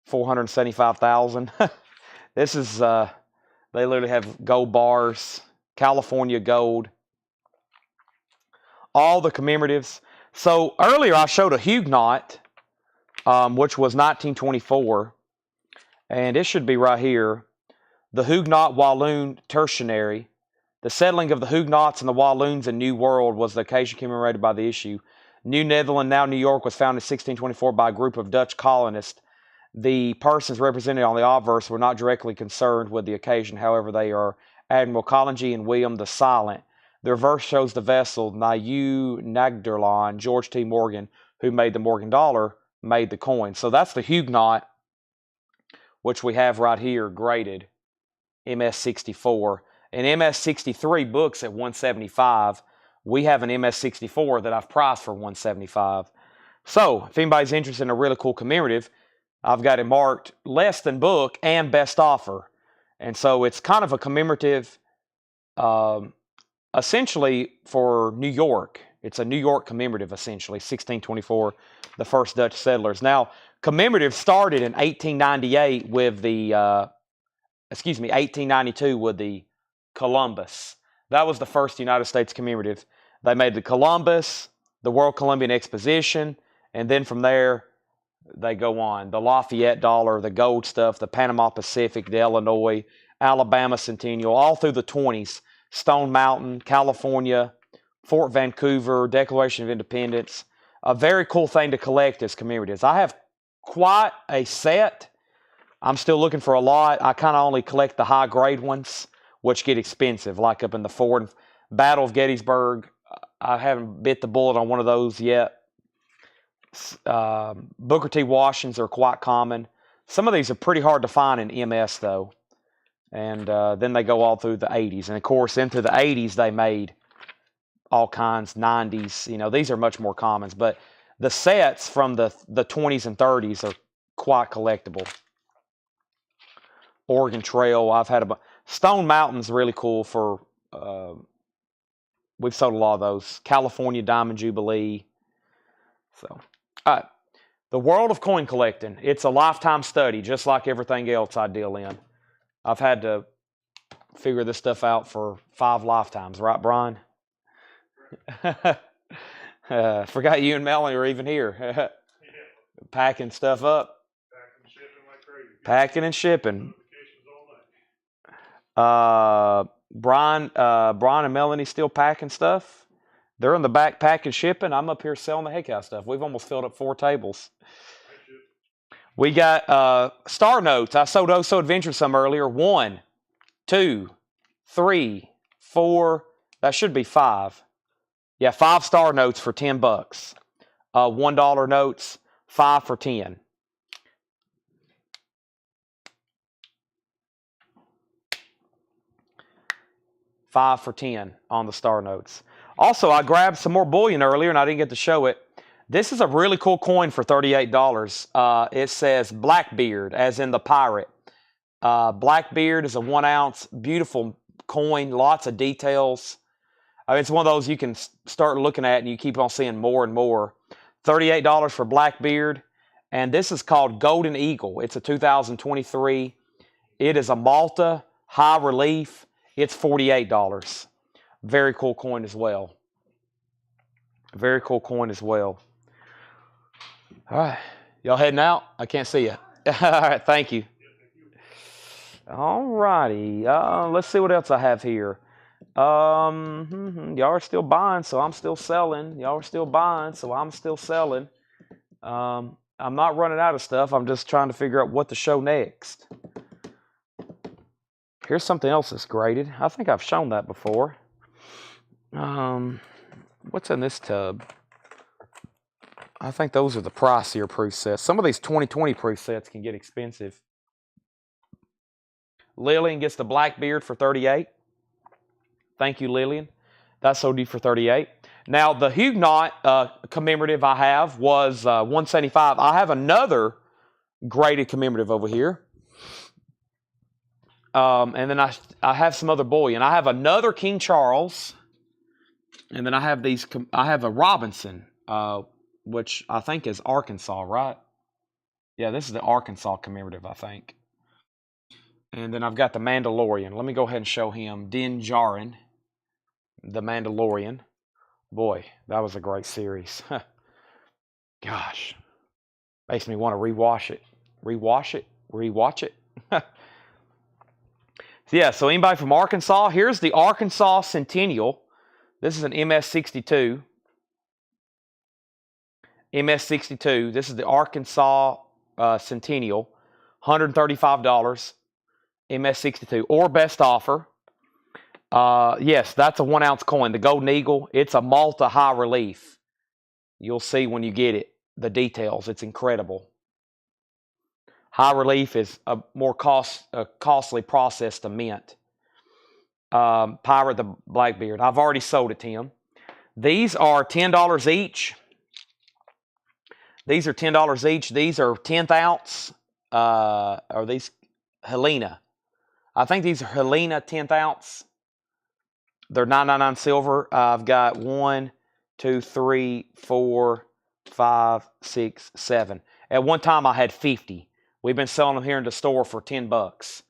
475,000. This is, they literally have gold bars, California gold, all the commemoratives. So earlier I showed a Huguenot, which was 1924, and it should be right here. The Huguenot Walloon Tertiary. The settling of the Huguenots and the Walloons in New World was the occasion commemorated by the issue. New Netherland, now New York, was founded in 1624 by a group of Dutch colonists. The persons represented on the obverse were not directly concerned with the occasion. However, they are Admiral Collingy and William the Silent. The reverse shows the vessel Niu Nagderlon, George T. Morgan, who made the Morgan dollar, made the coin. So that's the Huguenot, which we have right here graded, MS-64. And MS-63 books at $175. We have an MS-64 that I've priced for $175. So if anybody's interested in a really cool commemorative, I've got it marked less than book and best offer. And so it's kind of a commemorative, essentially for New York. It's a New York commemorative, essentially, 1624, the first Dutch settlers. Now, commemorative started in 1898 with the, 1892 with the Columbus. That was the first United States commemorative. They made the Columbus, the World Columbian Exposition, and then from there, they go on. The Lafayette dollar, the gold stuff, the Panama Pacific, the Illinois, Alabama Centennial, all through the 20s. Stone Mountain, California, Fort Vancouver, Declaration of Independence. A very cool thing to collect is commemoratives. I have quite a set. I'm still looking for a lot. I kind of only collect the high-grade ones, which get expensive, like up in the Ford Battle of Gettysburg. I haven't bit the bullet on one of those yet. Booker T. Washingtons are quite common. Some of these are pretty hard to find in MS, though. And then they go all through the 80s. And, of course, into the 80s, they made all kinds, 90s. You know, these are much more commons. But the sets from the 20s and 30s are quite collectible. Oregon Trail, I've had a... Stone Mountain's really cool for... we've sold a lot of those. California Diamond Jubilee. So, all right. The world of coin collecting. It's a lifetime study, just like everything else I deal in. I've had to figure this stuff out for 5 lifetimes, right, Brian? Forgot you and Melanie were even here. Packing stuff up. Packing, shipping like crazy. Packing and shipping. Brian and Melanie still packing stuff. They're in the back packing, shipping. I'm up here selling the heck out of stuff. We've almost filled up 4 tables. We got star notes. I sold Oh So Adventuresome earlier. 1, 2, 3, 4. That should be 5. Yeah, 5 star notes for $10. $1 notes, 5 for 10. $5 for 10 on the star notes. Also, I grabbed some more bullion earlier and I didn't get to show it. This is a really cool coin for $38. It says Blackbeard, as in the pirate. Blackbeard is a 1 ounce, beautiful coin, lots of details. It's one of those you can start looking at and you keep on seeing more and more. $38 for Blackbeard. And this is called Golden Eagle. It's a 2023. It is a Malta, high relief. It's $48. Very cool coin as well. Very cool coin as well. All right. Y'all heading out? I can't see you. All right. Thank you. All righty. Let's see what else I have here. Y'all are still buying, so I'm still selling. Y'all are still buying, so I'm still selling. I'm not running out of stuff. I'm just trying to figure out what to show next. Here's something else that's graded. I think I've shown that before. What's in this tub? I think those are the pricier presets. Some of these 2020 presets can get expensive. Lillian gets the Blackbeard for $38. Thank you, Lillian. That sold you for $38. Now, the Huguenot commemorative I have was $175. I have another graded commemorative over here. And then I have some other bullion. I have another King Charles. And then I have these. I have a Robinson, which I think is Arkansas, right? Yeah, this is the Arkansas commemorative, I think. And then I've got the Mandalorian. Let me go ahead and show him Din Djarin, the Mandalorian. Boy, that was a great series. Gosh, makes me want to rewatch it. Rewatch it. Yeah, so anybody from Arkansas? Here's the Arkansas Centennial. This is an MS-62. MS-62. This is the Arkansas Centennial. $135. MS-62 or best offer. Yes, that's a 1 ounce coin. The Golden Eagle. It's a Malta high relief. You'll see when you get it. The details. It's incredible. High relief is a more costly process to mint. Pirate the Blackbeard. I've already sold it to him. These are $10 each. These are $10 each. These are 10th ounce. Are these Helena? I think these are Helena 10th ounce. They're $9.99 silver. I've got 1, 2, 3, 4, 5, 6, 7. At one time I had 50. We've been selling them here in the store for $10.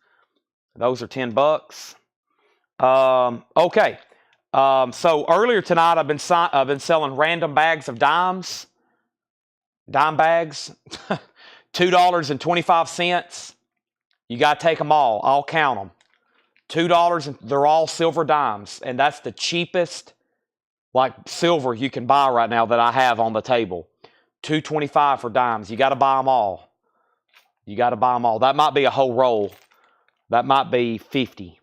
Those are $10. Okay. So earlier tonight I've been selling random bags of dimes. Dime bags. $2.25. You got to take them all. I'll count them. $2, and they're all silver dimes. And that's the cheapest like silver you can buy right now that I have on the table. $2.25 for dimes. You got to buy them all. You got to buy them all. That might be a whole roll. That might be 50.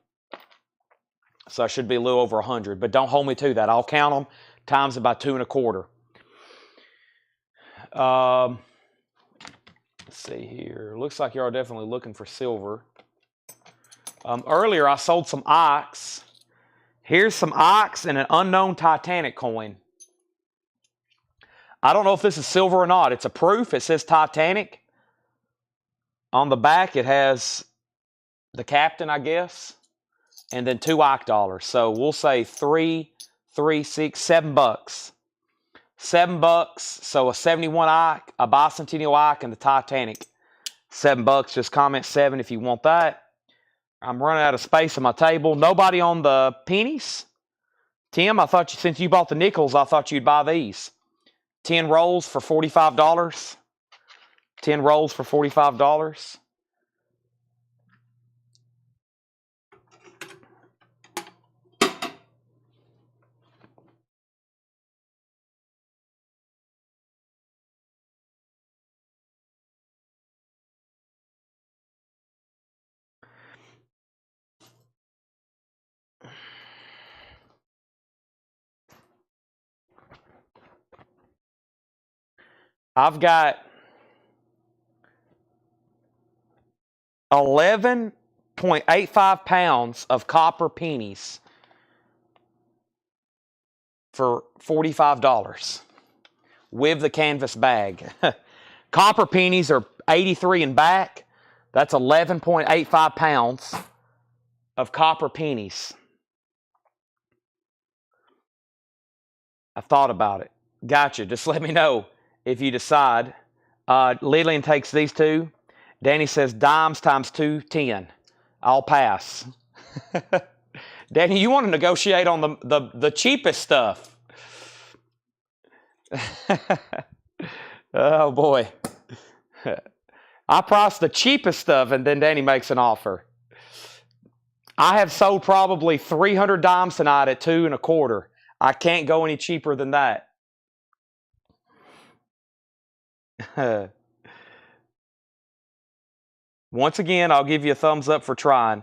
So I should be a little over 100. But don't hold me to that. I'll count them times it by 2.25. Let's see here. Looks like you are definitely looking for silver. Earlier I sold some ox. Here's some ox and an unknown Titanic coin. I don't know if this is silver or not. It's a proof. It says Titanic. On the back it has the captain, I guess, and then 2 Ike dollars. So we'll say 3, 6, $7. $7. So a 71 Ike, a bicentennial Ike, and the Titanic. $7. Just comment 7 if you want that. I'm running out of space on my table. Nobody on the pennies? Tim, I thought since you bought the nickels, I thought you'd buy these. 10 rolls for $45. 10 rolls for $45. I've got 11.85 pounds of copper pennies for $45 with the canvas bag. Copper pennies are 83 and back. That's 11.85 pounds of copper pennies. I've thought about it. Gotcha. Just let me know if you decide. Lillian takes these two. Danny says dimes times 2, 10. I'll pass. Danny, you want to negotiate on the cheapest stuff. Oh, boy. I price the cheapest stuff, and then Danny makes an offer. I have sold probably 300 dimes tonight at 2.25. I can't go any cheaper than that. Once again, I'll give you a thumbs up for trying.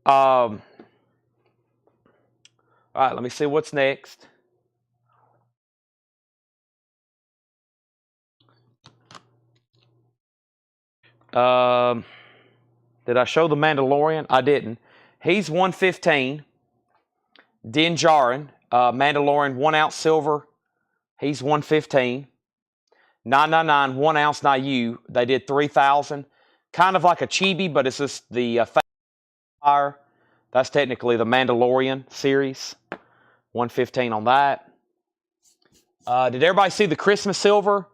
All right, let me see what's next. Did I show the Mandalorian? I didn't. He's 115. Din Djarin, Mandalorian, 1 ounce silver. He's 115. 999, 1 ounce Nayu. They did 3,000. Kind of like a chibi, but it's just the fire. That's technically the Mandalorian series. 115 on that. Did everybody see the Christmas silver?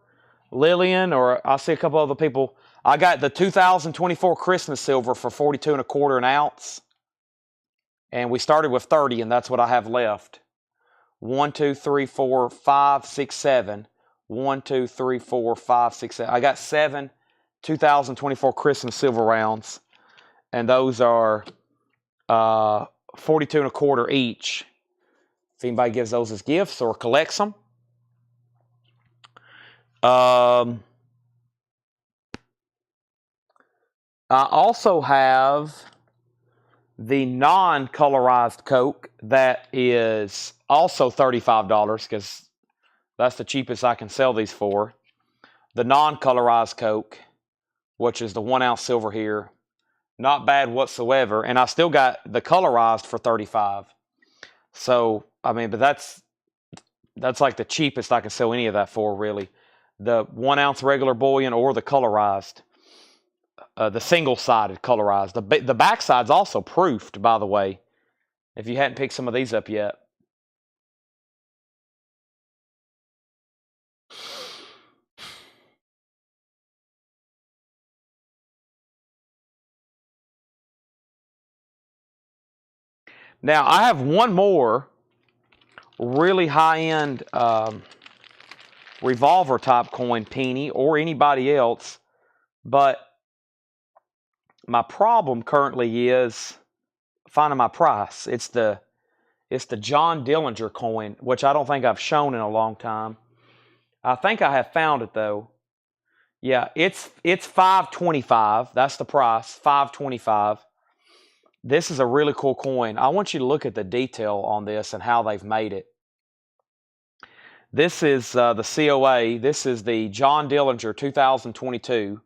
Lillian, or I see a couple other people. I got the 2024 Christmas silver for 42.25 an ounce. And we started with 30, and that's what I have left. 1, 2, 3, 4, 5, 6, 7. 1, 2, 3, 4, 5, 6, 7. I got 7 2024 Christmas silver rounds, and those are 42.25 each. If anybody gives those as gifts or collects them. I also have the non-colorized Coke that is also $35 because that's the cheapest I can sell these for. The non-colorized Coke, which is the 1 ounce silver here, not bad whatsoever. And I still got the colorized for $35. So, I mean, but that's like the cheapest I can sell any of that for, really. The 1 ounce regular bullion or the colorized. The single-sided colorized. The backside's also proofed, by the way, if you hadn't picked some of these up yet. Now, I have one more really high-end revolver type coin, Penny, or anybody else, but my problem currently is finding my price. It's the John Dillinger coin, which I don't think I've shown in a long time. I think I have found it though. Yeah, it's $5.25. That's the price, $5.25. This is a really cool coin. I want you to look at the detail on this and how they've made it. This is the COA. This is the John Dillinger 2022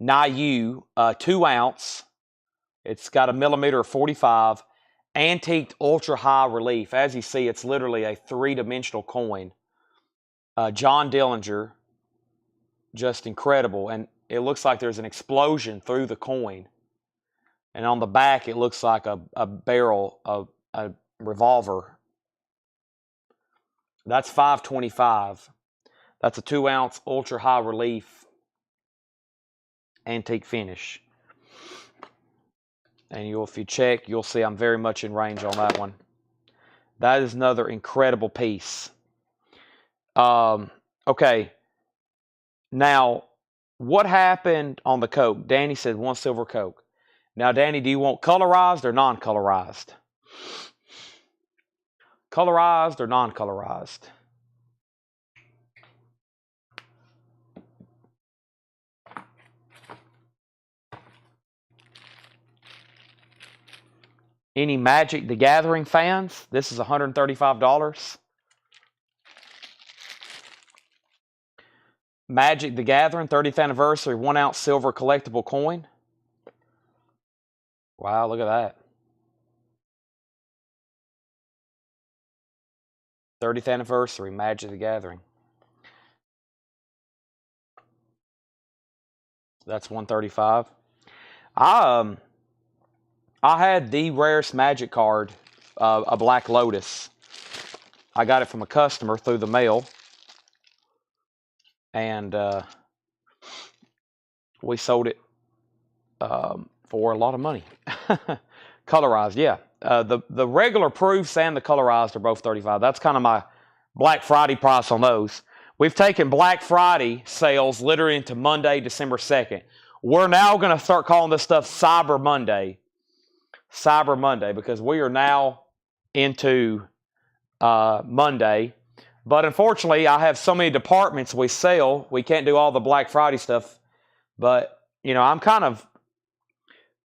Niu 2 ounce. It's got a millimeter of 45. Antiqued ultra high relief. As you see, it's literally a 3-dimensional coin. John Dillinger, just incredible. And it looks like there's an explosion through the coin. And on the back, it looks like a barrel of a revolver. That's $5.25. That's a 2 ounce ultra high relief antique finish. And if you check, you'll see I'm very much in range on that one. That is another incredible piece. Okay. Now, what happened on the Coke? Danny said 1 silver Coke. Now, Danny, do you want colorized or non-colorized? Colorized or non-colorized? Any Magic the Gathering fans? This is $135. Magic the Gathering 30th anniversary 1 ounce silver collectible coin. Wow, look at that. 30th anniversary Magic the Gathering. That's $135. I had the rarest Magic card, a Black Lotus. I got it from a customer through the mail. And we sold it for a lot of money. Colorized, yeah. The regular proofs and the colorized are both $35. That's kind of my Black Friday price on those. We've taken Black Friday sales literally into Monday, December 2nd. We're now going to start calling this stuff Cyber Monday. Cyber Monday, because we are now into Monday. But unfortunately, I have so many departments we sell, we can't do all the Black Friday stuff. But, you know, I'm kind of,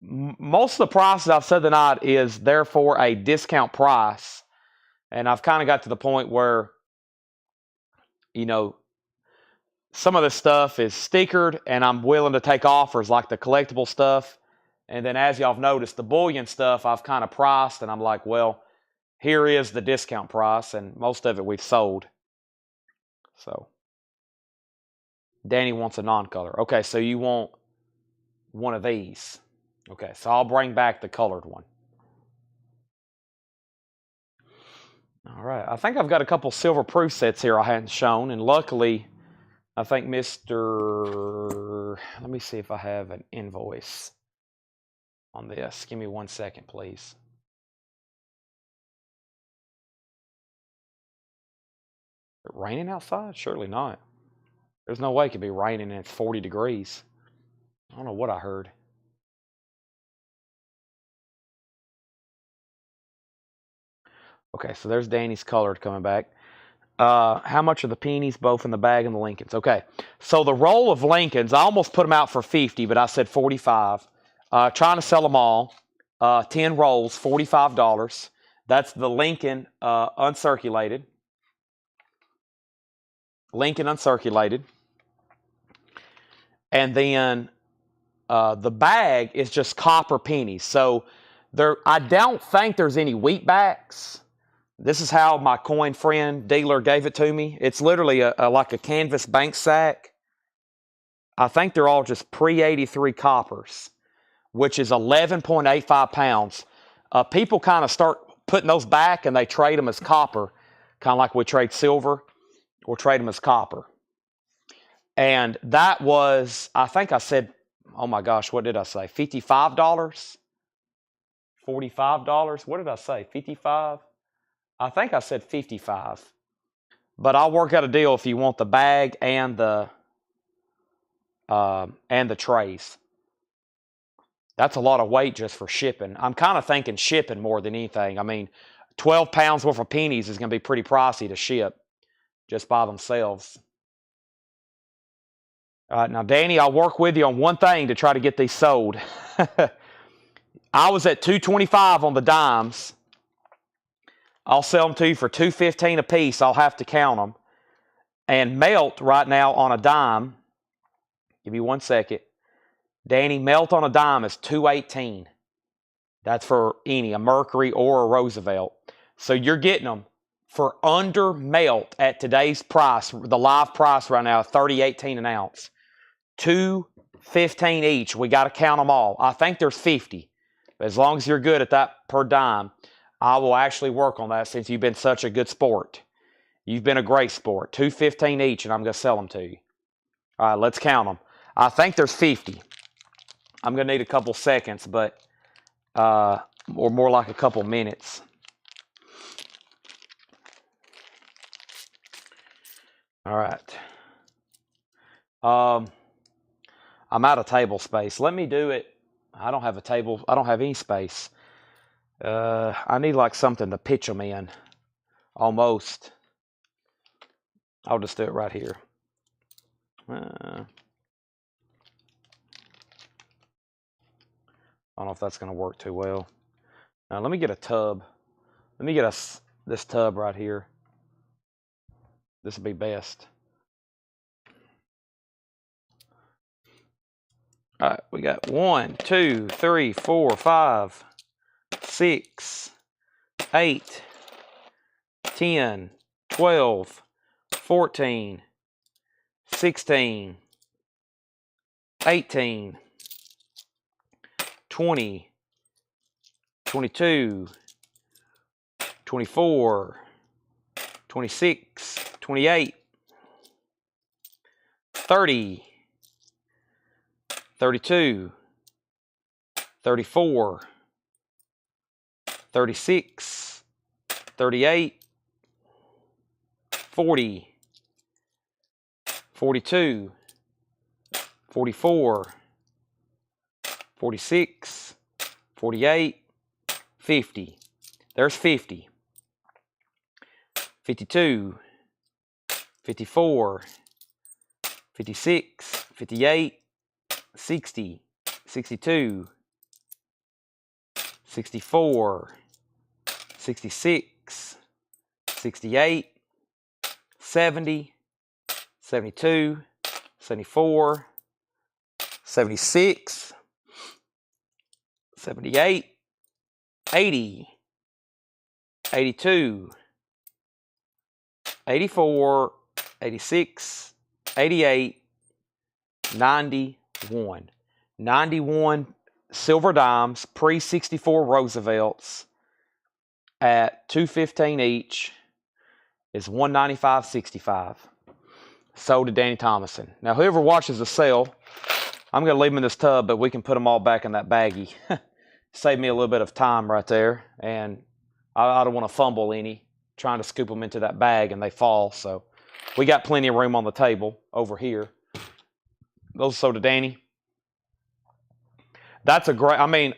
most of the prices I've said tonight is therefore a discount price. And I've kind of got to the point where, you know, some of this stuff is stickered and I'm willing to take offers like the collectible stuff. And then as y'all have noticed, the bullion stuff I've kind of priced and I'm like, well, here is the discount price, and most of it we've sold. So, Danny wants a non-color. Okay, so you want one of these. Okay, so I'll bring back the colored one. All right, I think I've got a couple silver proof sets here I hadn't shown, and luckily, I think let me see if I have an invoice on this. Give me 1 second, please. Is it raining outside? Surely not. There's no way it could be raining and it's 40 degrees. I don't know what I heard. Okay, so there's Danny's colored coming back. How much are the pennies, both in the bag and the Lincolns? Okay, so the roll of Lincolns, I almost put them out for 50, but I said 45. Trying to sell them all. 10 rolls, $45. That's the Lincoln uncirculated. Lincoln uncirculated. And then the bag is just copper pennies. So I don't think there's any wheat backs. This is how my coin friend dealer gave it to me. It's literally like a canvas bank sack. I think they're all just pre-83 coppers, which is 11.85 pounds. People kind of start putting those back and they trade them as copper, kind of like we trade silver. We'll trade them as copper. And that was, I think I said, oh my gosh, what did I say? $55? $45? What did I say? 55? I think I said 55. But I'll work out a deal if you want the bag and the trays. That's a lot of weight just for shipping. I'm kind of thinking shipping more than anything. I mean, 12 pounds worth of pennies is going to be pretty pricey to ship just by themselves. All right, now, Danny, I'll work with you on one thing to try to get these sold. I was at $2.25 on the dimes. I'll sell them to you for $2.15 a piece. I'll have to count them. And melt right now on a dime. Give me 1 second. Danny, melt on a dime is $2.18. That's for any, a Mercury or a Roosevelt. So you're getting them for under melt at today's price, the live price right now, $30.18 an ounce. $2.15 each. We got to count them all. I think there's 50. But as long as you're good at that per dime, I will actually work on that since you've been such a good sport. You've been a great sport. $2.15 each, and I'm going to sell them to you. All right, let's count them. I think there's 50. I'm going to need a couple seconds, but or more like a couple minutes. All right. I'm out of table space. Let me do it. I don't have a table. I don't have any space. I need like something to pitch them in. Almost. I'll just do it right here. I don't know if that's going to work too well. Now, let me get a tub. Let me get this tub right here. This will be best. All right, we got 1, 2, 3, 4, 5, 6, 8, 10, 12, 14, 16, 18, 20, 22, 24, 26, 28, 30, 32, 34, 36, 38, 40, 42, 44, 46, 48, 50. There's 50. 52, 54, 56, 58, 60, 62, 64, 66, 68, 70, 72, 74, 76, 78, 80, 82, 84, 86, 88, 91. 91 silver dimes, pre-64 Roosevelts at $2.15 each. is $195.65. Sold to Danny Thomason. Now, whoever watches the sale, I'm going to leave them in this tub, but we can put them all back in that baggie. Save me a little bit of time right there, and I don't want to fumble any trying to scoop them into that bag and they fall. So we got plenty of room on the table over here. Those are sold to Danny. That's a great, I mean,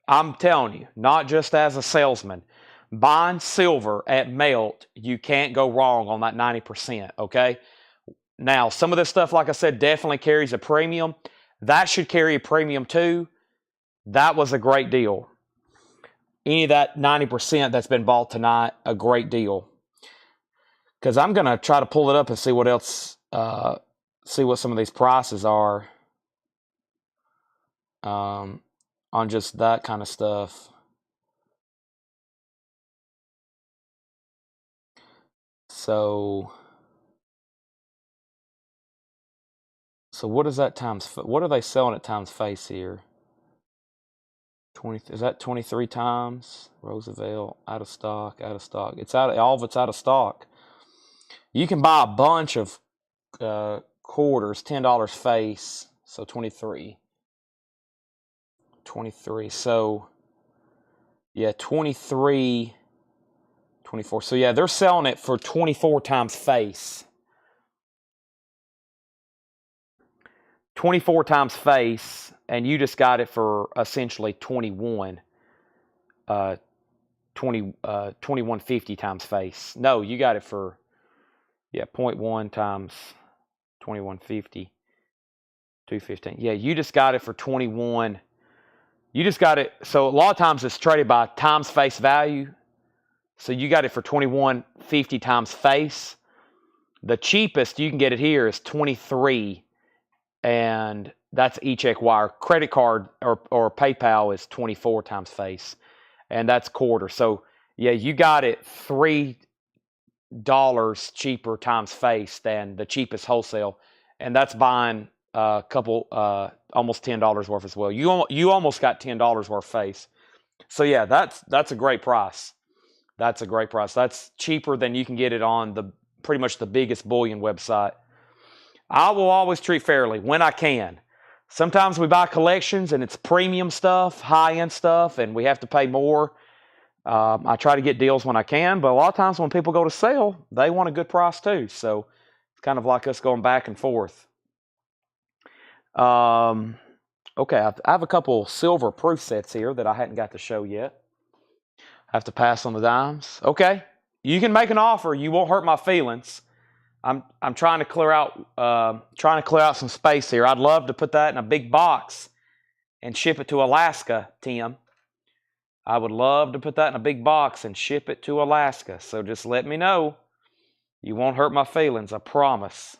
I'm telling you, not just as a salesman, buying silver at melt, you can't go wrong on that 90%, okay? Now, some of this stuff, like I said, definitely carries a premium. That should carry a premium too. That was a great deal. Any of that 90% that's been bought tonight, a great deal. Because I'm going to try to pull it up and see what else, see what some of these prices are on just that kind of stuff. So what is that times? What are they selling at times face here? 20, is that 23 times? Roosevelt, out of stock, out of stock. It's out. All of it's out of stock. You can buy a bunch of quarters, $10 face. So 23. 23. So yeah, 23, 24. So yeah, they're selling it for 24 times face. 24 times face, and you just got it for essentially 2150 times face. No, you got it for 0.1 times 2150, 215. Yeah, you just got it for 21. You just got it. So a lot of times it's traded by times face value. So you got it for 2150 times face. The cheapest you can get it here is 23, and that's e-check wire. Credit card or PayPal is 24 times face, and that's quarter. So yeah, you got it $3 cheaper times face than the cheapest wholesale, and that's buying a couple, almost $10 worth as well. You almost got $10 worth face. So yeah, that's a great price. That's a great price. That's cheaper than you can get it on pretty much the biggest bullion website. I will always treat fairly when I can. Sometimes we buy collections and it's premium stuff, high-end stuff, and we have to pay more. I try to get deals when I can, but a lot of times when people go to sell, they want a good price too. So it's kind of like us going back and forth. Okay, I have a couple silver proof sets here that I hadn't got to show yet. I have to pass on the dimes. Okay, you can make an offer. You won't hurt my feelings. I'm trying to clear out some space here. I'd love to put that in a big box and ship it to Alaska, Tim. I would love to put that in a big box and ship it to Alaska. So just let me know. You won't hurt my feelings, I promise.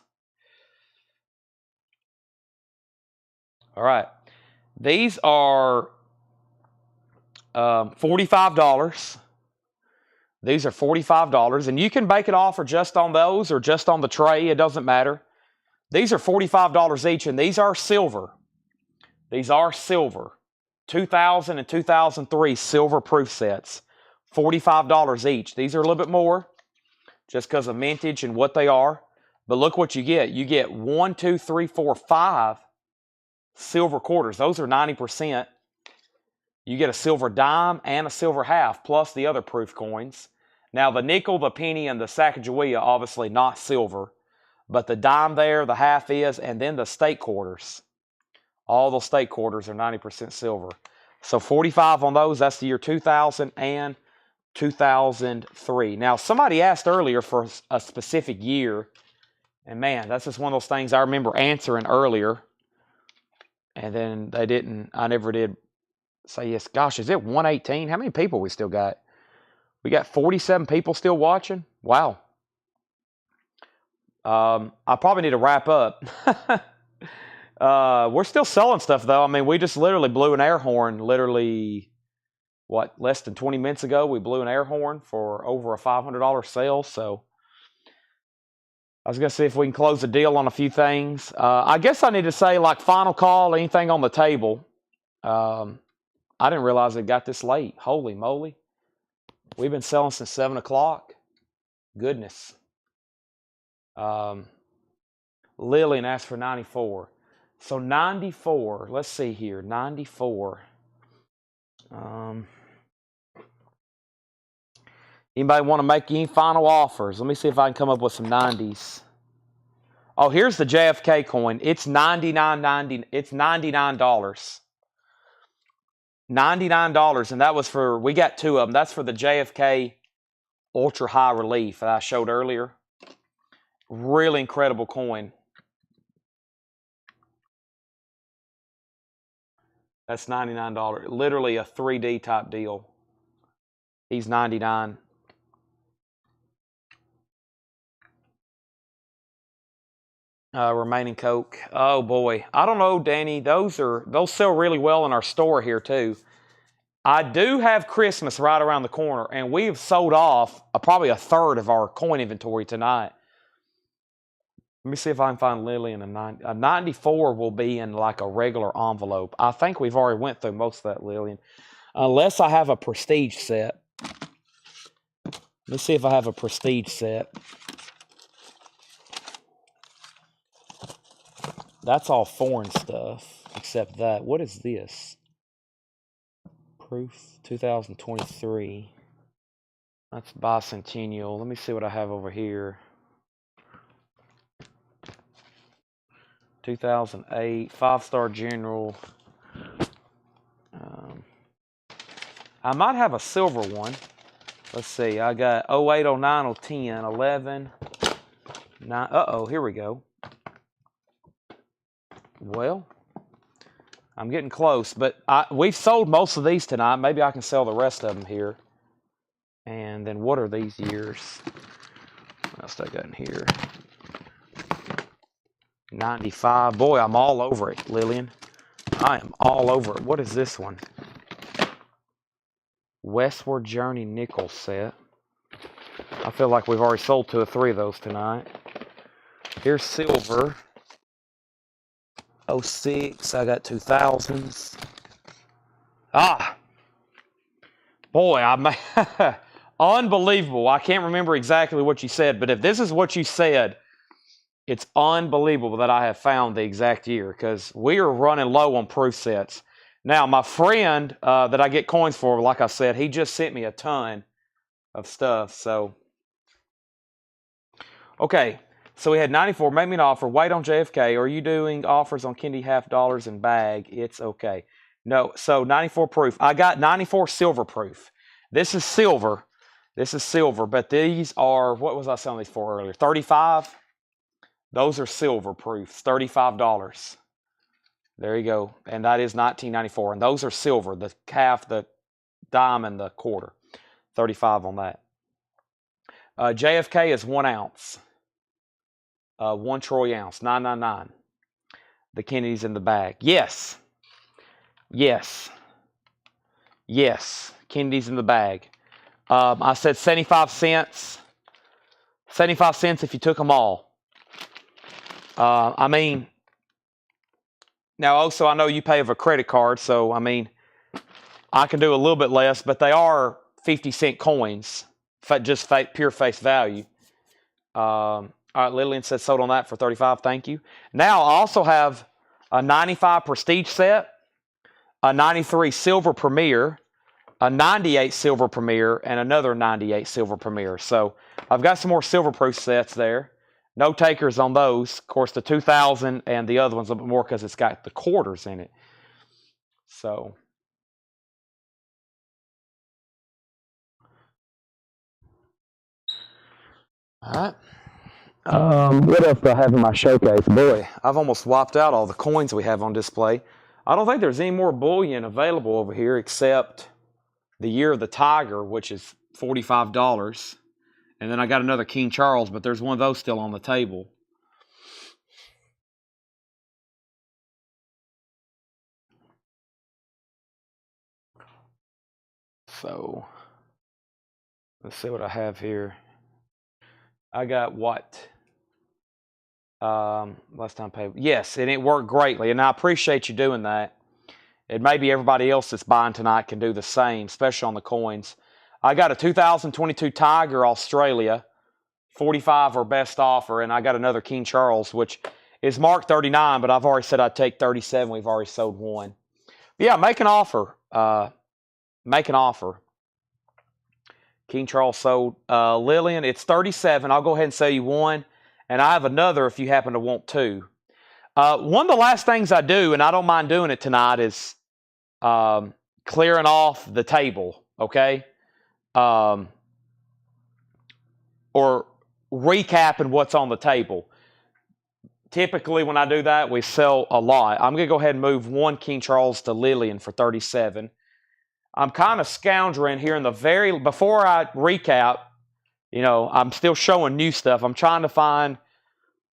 All right. These are $45. These are $45, and you can make an offer just on those or just on the tray. It doesn't matter. These are $45 each, and these are silver. These are silver. 2000 and 2003 silver proof sets. $45 each. These are a little bit more just because of mintage and what they are. But look what you get. You get 1, 2, 3, 4, 5 silver quarters. Those are 90%. You get a silver dime and a silver half, plus the other proof coins. Now, the nickel, the penny, and the Sacagawea, obviously not silver. But the dime there, the half is, and then the state quarters. All those state quarters are 90% silver. So 45 on those, that's the year 2000 and 2003. Now, somebody asked earlier for a specific year. And man, that's just one of those things I remember answering earlier. And then they didn't, I never did say yes. Gosh, is it 118? How many people we still got? We got 47 people still watching? Wow. I probably need to wrap up. We're still selling stuff, though. I mean, we just literally blew an air horn less than 20 minutes ago. We blew an air horn for over a $500 sale. So I was going to see if we can close a deal on a few things. I guess I need to say, like, final call, anything on the table. I didn't realize it got this late. Holy moly. We've been selling since 7 o'clock. Goodness. Lillian asked for 94. So 94, let's see here, 94. Anybody want to make any final offers? Let me see if I can come up with some 90s. Oh, here's the JFK coin. It's $99.90. It's $99. $99, and that was for, we got two of them. That's for the JFK Ultra High Relief that I showed earlier. Really incredible coin. That's $99. Literally a 3D type deal. He's 99. Remaining Coke. Oh boy, I don't know, Danny. Those sell really well in our store here too. I do have Christmas right around the corner, and we have sold off probably a third of our coin inventory tonight. Let me see if I can find Lillian a 94 will be in like a regular envelope. I think we've already went through most of that, Lillian. Unless I have a prestige set. Let's see if I have a prestige set. That's all foreign stuff, except that. What is this? Proof 2023. That's bicentennial. Let me see what I have over here. 2008, 5-star general. I might have a silver one. Let's see. I got 08, 09, 010, 11. 9. Uh-oh, here we go. Well, I'm getting close, but we've sold most of these tonight. Maybe I can sell the rest of them here. And then what are these years? What else I got in here? 95. Boy, I'm all over it, Lillian. I am all over it. What is this one? Westward Journey nickel set. I feel like we've already sold 2 or 3 of those tonight. Here's silver. 06. I got 2000s. Boy, unbelievable. I can't remember exactly what you said, but if this is what you said, it's unbelievable that I have found the exact year, because we are running low on proof sets. Now, my friend that I get coins for, like I said, he just sent me a ton of stuff. So, okay. So we had 94. Make me an offer. Wait on JFK. Are you doing offers on Candy half dollars and bag? It's okay. No. So 94 proof. I got 94 silver proof. This is silver. This is silver. But these are, what was I selling these for earlier? 35. Those are silver proofs. $35. There you go. And that is 1994. And those are silver. The half, the dime, and the quarter. 35 on that. JFK is 1 ounce. 1 troy ounce, 999. The Kennedy's in the bag. Yes. Yes. Yes. Kennedy's in the bag. I said 75 cents. 75 cents if you took them all. I mean, now also I know you pay with a credit card, so I mean, I can do a little bit less, but they are 50-cent coins, just pure face value. All right, Lillian said sold on that for 35. Thank you. Now I also have a 95 Prestige set, a 93 Silver Premier, a 98 Silver Premier, and another 98 Silver Premier. So I've got some more silver proof sets there. No takers on those. Of course, the 2000 and the other one's a little bit more because it's got the quarters in it. So. All right. What else do I have in my showcase? Boy, I've almost wiped out all the coins we have on display. I don't think there's any more bullion available over here except the Year of the Tiger, which is $45. And then I got another King Charles, but there's one of those still on the table. So, let's see what I have here. I got what? Last time paid. Yes, and it worked greatly, and I appreciate you doing that. And maybe everybody else that's buying tonight can do the same, especially on the coins. I got a 2022 Tiger Australia, 45 or best offer, and I got another King Charles, which is marked 39, but I've already said I'd take 37. We've already sold one. But yeah, make an offer. Make an offer. King Charles sold. Lillian, it's 37. I'll go ahead and sell you one, and I have another if you happen to want two. One of the last things I do, and I don't mind doing it tonight, is clearing off the table, okay? Or recapping what's on the table. Typically, when I do that, we sell a lot. I'm going to go ahead and move one King Charles to Lillian for 37. I'm kind of scoundering here in the before I recap, I'm still showing new stuff. I'm trying to find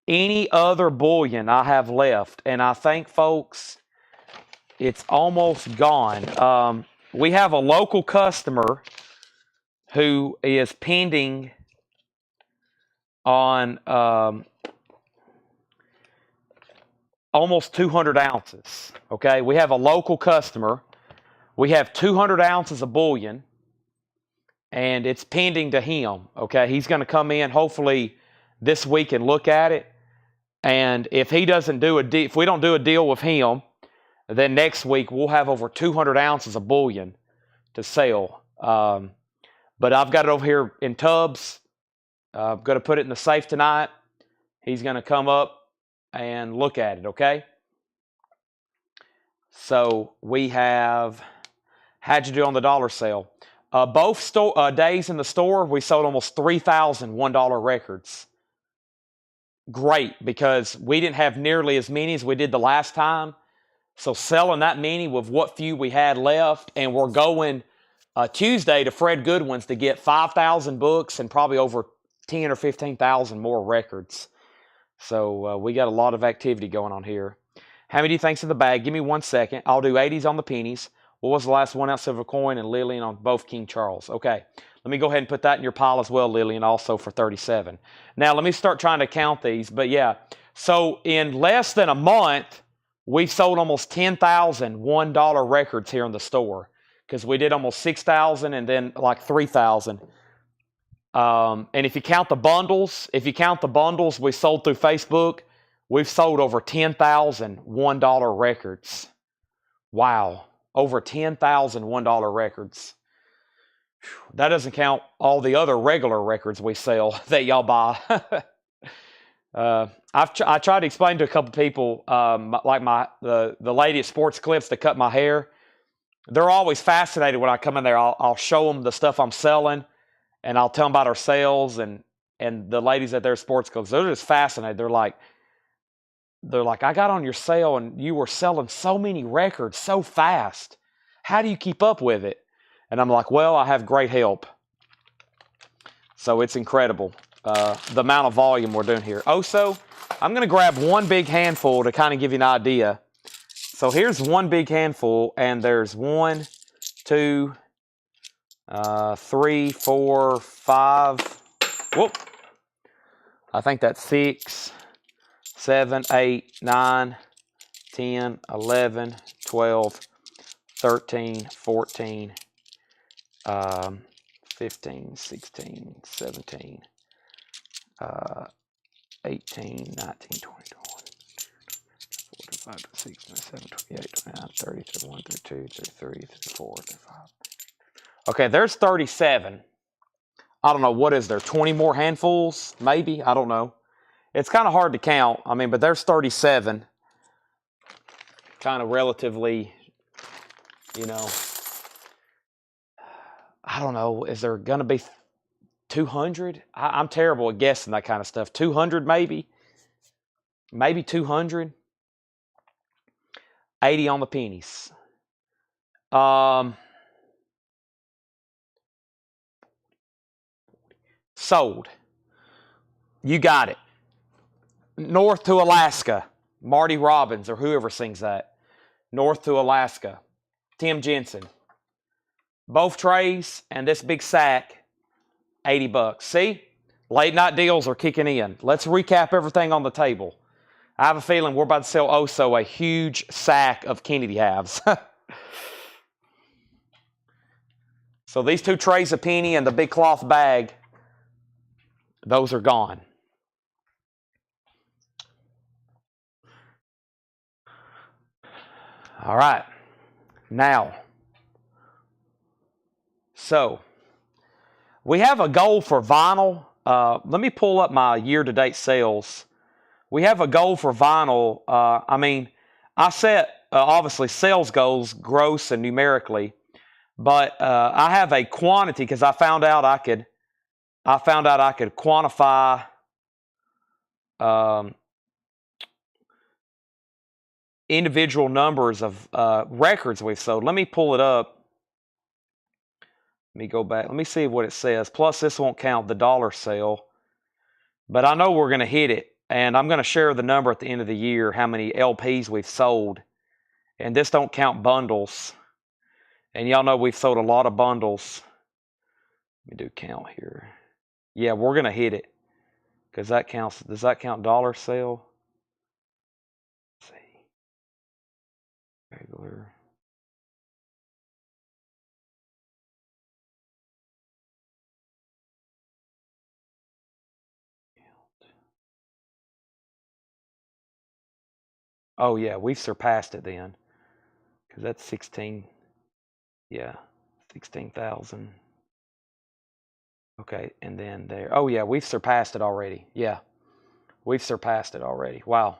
any other bullion I have left. And I think, folks, it's almost gone. We have a local customer who is pending on almost 200 ounces. Okay, we have a local customer. We have 200 ounces of bullion, and it's pending to him. Okay, he's going to come in hopefully this week and look at it. And if he doesn't do if we don't do a deal with him, then next week we'll have over 200 ounces of bullion to sell. But I've got it over here in tubs. I'm going to put it in the safe tonight. He's going to come up and look at it, okay? So we have, how'd you do on the dollar sale? Both days in the store, we sold almost 3,000 $1 records. Great, because we didn't have nearly as many as we did the last time. So selling that many with what few we had left, and we're going Tuesday to Fred Goodwin's to get 5,000 books and probably over 10 or 15,000 more records. So we got a lot of activity going on here. How many do you think's in the bag? Give me 1 second. I'll do 80s on the pennies. What was the last 1 ounce silver coin? And Lillian on both King Charles. Okay, let me go ahead and put that in your pile as well, Lillian, also for 37. Now, let me start trying to count these. But yeah, so in less than a month, we've sold almost 10,000 $1 records here in the store, because we did almost 6,000 and then like 3,000. And if you count the bundles, we sold through Facebook, we've sold over 10,000 $1 records. Wow, over 10,000 $1 records. That doesn't count all the other regular records we sell that y'all buy. I tried to explain to a couple people, like the lady at Sports Clips that cut my hair. They're always fascinated when I come in there. I'll show them the stuff I'm selling, and I'll tell them about our sales, and the ladies at their Sports Clips, they're just fascinated. They're like, I got on your sale and you were selling so many records so fast. How do you keep up with it? And I'm like, well, I have great help. So it's incredible, the amount of volume we're doing here. Also, I'm going to grab one big handful to kind of give you an idea. So here's one big handful, and there's 1, 2, 3, 4, 5. Whoop. I think that's 6, 7, 8, 9, 10, 11, 12, 13, 14, 15, 16, 17, 18, 19, 20, 21, 25, 26, 27, 28, 29, 30, 31, 32, 33, 34, 35. Okay, there's 37. I don't know, what is there, 20 more handfuls? Maybe, I don't know. It's kind of hard to count. I mean, but there's 37. Kind of relatively, I don't know, is there going to be 200? I'm terrible at guessing that kind of stuff. 200 maybe? Maybe 200? 80 on the pennies. Sold. You got it. North to Alaska. Marty Robbins or whoever sings that. North to Alaska. Tim Jensen. Both trays and this big sack, $80. See? Late night deals are kicking in. Let's recap everything on the table. I have a feeling we're about to sell also a huge sack of Kennedy halves. So these 2 trays of penny and the big cloth bag, those are gone. All right. Now, so we have a goal for vinyl. Let me pull up my year-to-date sales. We have a goal for vinyl. I set obviously sales goals, gross and numerically, but I have a quantity because I found out I could quantify individual numbers of records we've sold. Let me pull it up. Let me go back. Let me see what it says. Plus, this won't count the dollar sale, but I know we're going to hit it. And I'm going to share the number at the end of the year, how many LPs we've sold. And this don't count bundles. And y'all know we've sold a lot of bundles. Let me do count here. Yeah, we're going to hit it. Because that counts. Does that count dollar sale? Let's see. Regular. Oh, yeah, we've surpassed it then. Because that's 16. Yeah, 16,000. Okay, and then there. Oh, yeah, we've surpassed it already. Yeah, we've surpassed it already. Wow,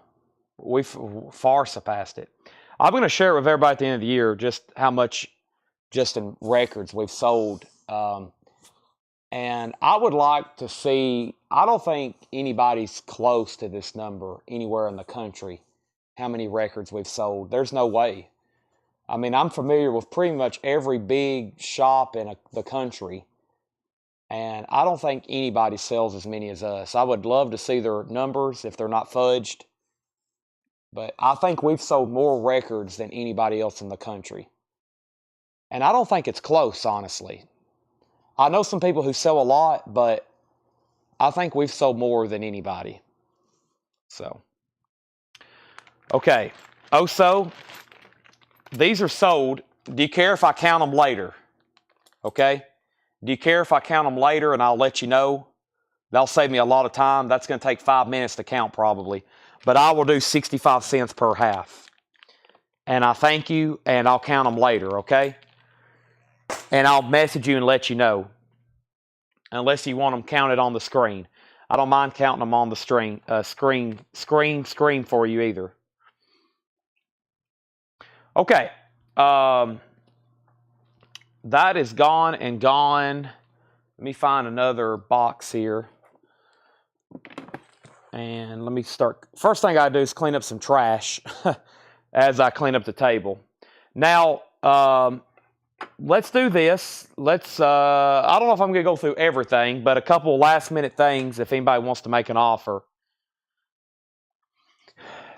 we've far surpassed it. I'm going to share it with everybody at the end of the year just how much, just in records, we've sold. And I would like to see, I don't think anybody's close to this number anywhere in the country, how many records we've sold. There's no way. I mean, I'm familiar with pretty much every big shop in the country, and I don't think anybody sells as many as us. I would love to see their numbers if they're not fudged, but I think we've sold more records than anybody else in the country. And I don't think it's close, honestly. I know some people who sell a lot, but I think we've sold more than anybody. So, okay. Also, these are sold. Do you care if I count them later? Okay? Do you care if I count them later and I'll let you know? That'll save me a lot of time. That's going to take 5 minutes to count probably. But I will do 65 cents per half. And I thank you, and I'll count them later, okay? And I'll message you and let you know. Unless you want them counted on the screen. I don't mind counting them on the screen for you either. Okay. That is gone and gone. Let me find another box here. And let me start. First thing I do is clean up some trash as I clean up the table. Now, let's do this. I don't know if I'm going to go through everything, but a couple last minute things if anybody wants to make an offer.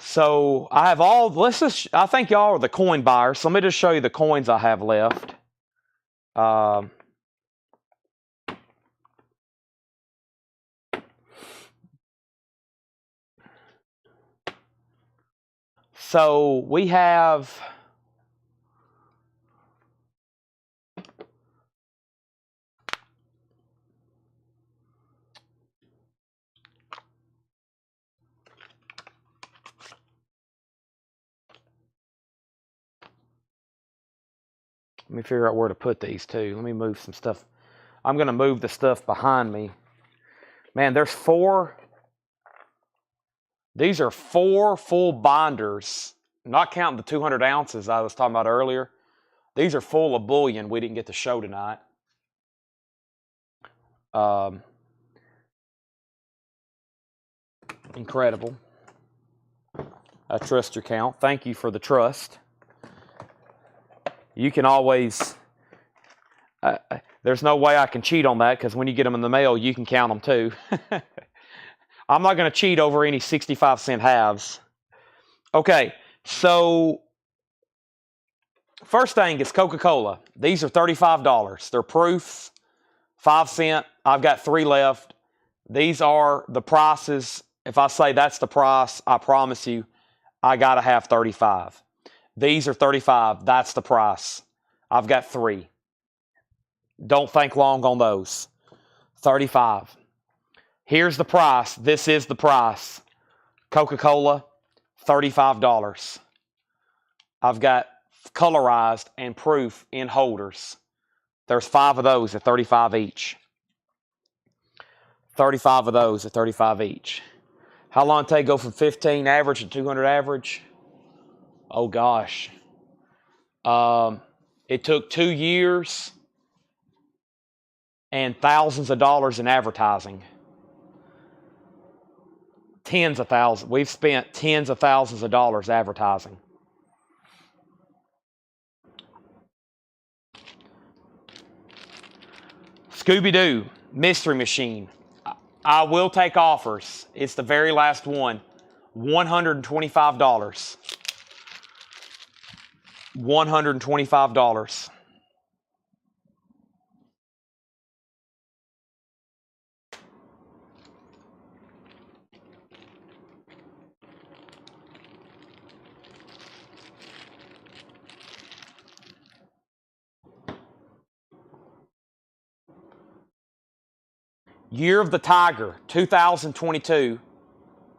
So I have I think y'all are the coin buyers. So let me just show you the coins I have left. So we have let me figure out where to put these too. Let me move some stuff. I'm going to move the stuff behind me. Man, there's 4. These are 4 full binders, not counting the 200 ounces I was talking about earlier. These are full of bullion we didn't get to show tonight. Incredible. I trust your count. Thank you for the trust. You can always, there's no way I can cheat on that because when you get them in the mail, you can count them too. I'm not going to cheat over any 65-cent halves. Okay, so first thing is Coca-Cola. These are $35. They're proofs, 5 cents. I've got 3 left. These are the prices. If I say that's the price, I promise you, I got to have 35. These are 35. That's the price. I've got 3. Don't think long on those. 35. Here's the price. This is the price. Coca-Cola, $35. I've got colorized and proof in holders. There's 5 of those at 35 each. 35 of those at 35 each. How long did it take to go from 15 average to 200 average? Oh gosh. It took 2 years and thousands of dollars in advertising. Tens of thousands. We've spent tens of thousands of dollars advertising. Scooby-Doo, Mystery Machine. I will take offers. It's the very last one. $125. $125. Year of the Tiger, 2022,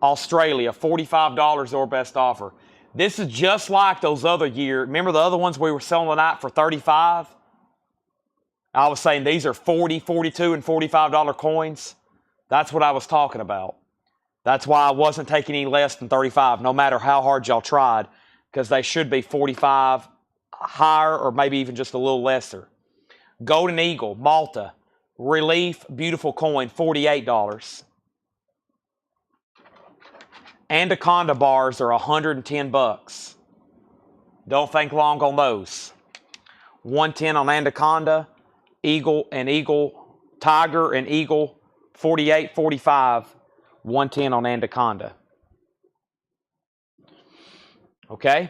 Australia, $45 or best offer. This is just like those other years. Remember the other ones we were selling tonight for $35? I was saying these are $40, $42, and $45 coins. That's what I was talking about. That's why I wasn't taking any less than 35, no matter how hard y'all tried, because they should be 45 higher or maybe even just a little lesser. Golden Eagle, Malta, Relief, beautiful coin, $48. Anaconda bars are $110. Don't think long on those. 110 on Anaconda, Eagle and Eagle, Tiger and Eagle, 48, 45, 110 on Anaconda. Okay,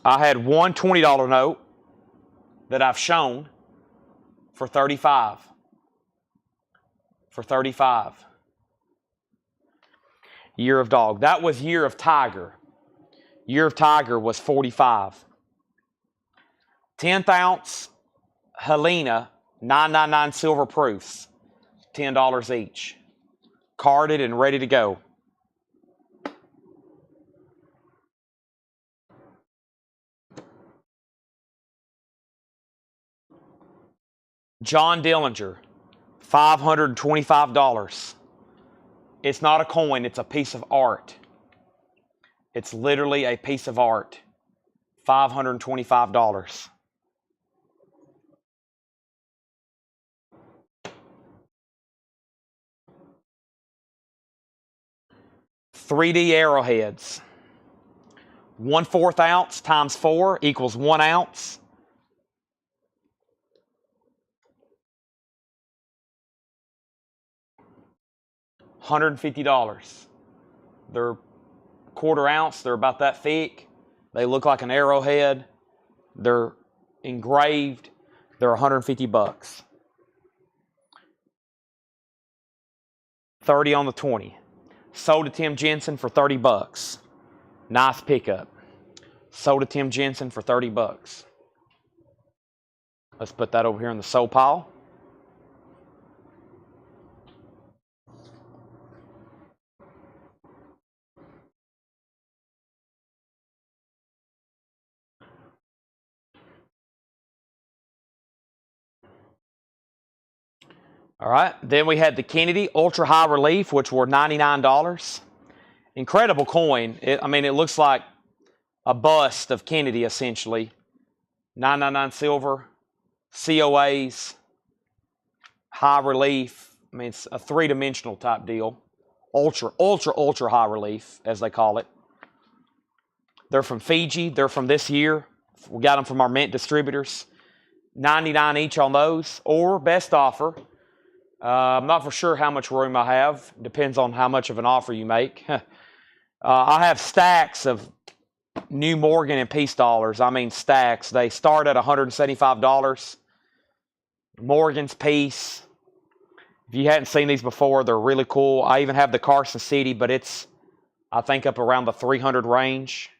I had one $20 note that I've shown for 35. For 35. Year of Dog. That was Year of Tiger. Year of Tiger was 45. 10th ounce Helena 999 silver proofs, $10 each. Carded and ready to go. John Dillinger, $525. It's not a coin, it's a piece of art. It's literally a piece of art. $525. $3D arrowheads. 1/4 ounce times 4 equals 1 ounce. $150. They're 1/4 ounce. They're about that thick. They look like an arrowhead. They're engraved. They're $150. 30 on the 20. Sold to Tim Jensen for $30. Nice pickup. Sold to Tim Jensen for $30. Let's put that over here in the sold pile. All right, then we had the Kennedy Ultra High Relief, which were $99. Incredible coin. It looks like a bust of Kennedy, essentially. 999 silver, COAs, high relief. It's a three-dimensional type deal. Ultra high relief, as they call it. They're from Fiji. They're from this year. We got them from our mint distributors. $99 each on those, or best offer. I'm not for sure how much room I have. Depends on how much of an offer you make. I have stacks of New Morgan and Peace dollars. I mean stacks. They start at $175. Morgan's Peace. If you hadn't seen these before, they're really cool. I even have the Carson City, but it's, I think, up around the 300 range.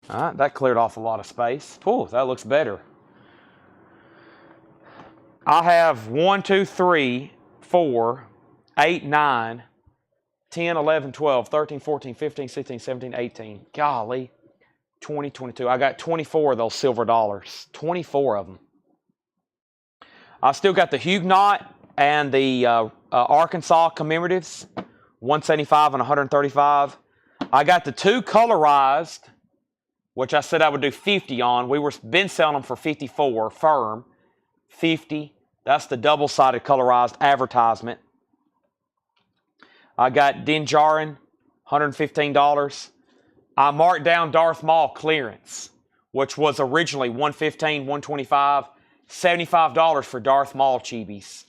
All right, that cleared off a lot of space. Ooh, that looks better. I have 1, 2, 3, 4, 8, 9, 10, 11, 12, 13, 14, 15, 16, 17, 18. Golly, 20, 22. I got 24 of those silver dollars. 24 of them. I still got the Huguenot and the Arkansas commemoratives, 175 and 135. I got the 2 colorized, which I said I would do 50 on. We were been selling them for 54 firm. 50. That's the double-sided colorized advertisement. I got Din Djarin, $115. I marked down Darth Maul clearance, which was originally $115, $125, $75 for Darth Maul chibis.